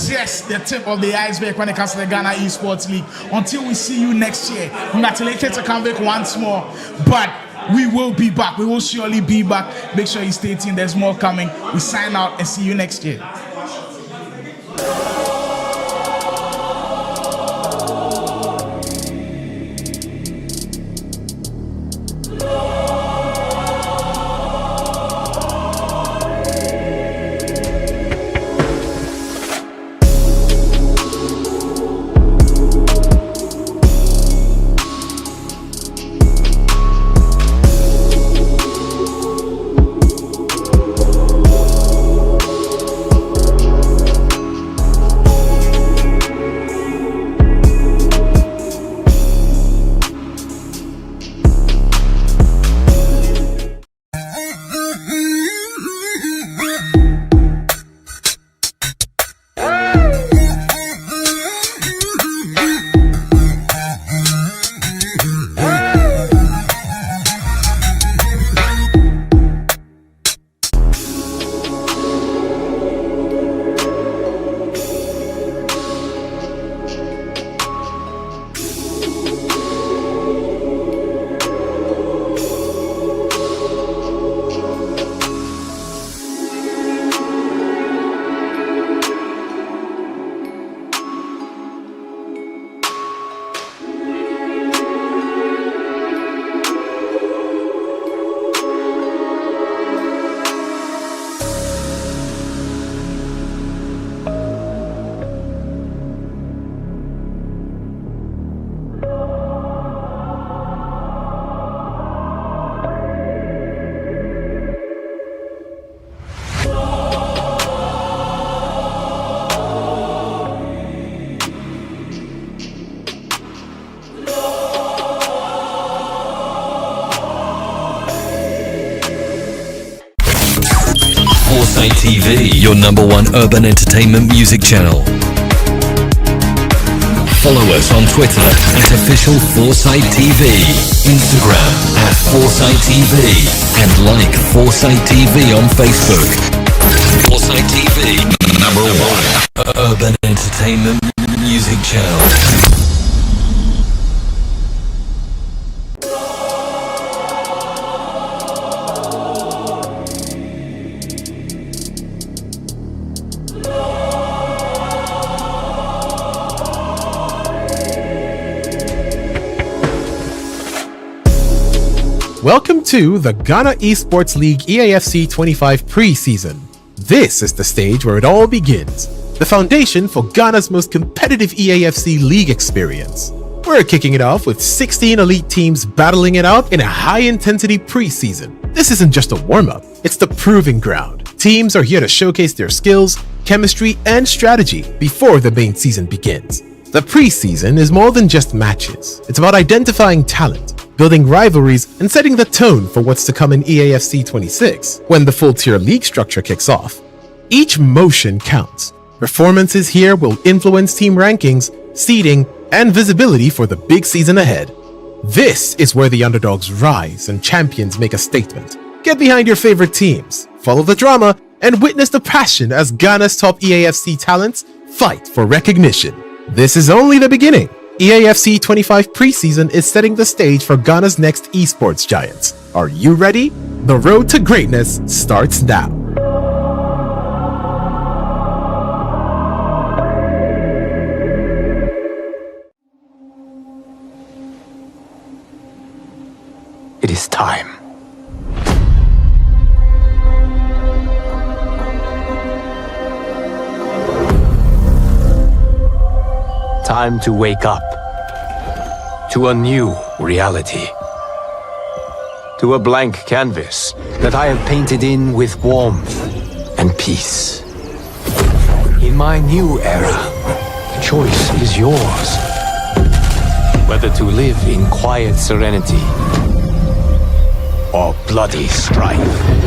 Speaker 4: just the tip of the iceberg when it comes to the Ghana Esports League. Until we see you next year, congratulations to Canvic once more. But we will be back. We will surely be back. Make sure you stay tuned. There's more coming. We sign out and see you next year.
Speaker 1: TV, your #1 urban entertainment music channel. Follow us on Twitter at official Foresight TV, Instagram at Foresight TV, and like Foresight TV on Facebook. Foresight TV, #1 urban entertainment music channel.
Speaker 3: Welcome to the Ghana Esports League EAFC 25 preseason. This is the stage where it all begins, the foundation for Ghana's most competitive EAFC league experience. We're kicking it off with 16 elite teams battling it out in a high-intensity preseason. This isn't just a warm-up, it's the proving ground. Teams are here to showcase their skills, chemistry, and strategy before the main season begins. The preseason is more than just matches. It's about identifying talent, building rivalries, and setting the tone for what's to come in EAFC 26 when the full-tier league structure kicks off. Each motion counts. Performances here will influence team rankings, seeding, and visibility for the big season ahead. This is where the underdogs rise and champions make a statement. Get behind your favorite teams, follow the drama, and witness the passion as Ghana's top EAFC talents fight for recognition. This is only the beginning. EAFC 25 preseason is setting the stage for Ghana's next esports giants. Are you ready? The road to greatness starts now.
Speaker 2: It is time. Time to wake up to a new reality, to a blank canvas that I have painted in with warmth and peace. In my new era, the choice is yours, whether to live in quiet serenity or bloody strife.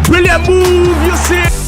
Speaker 6: Brilliant move, you see.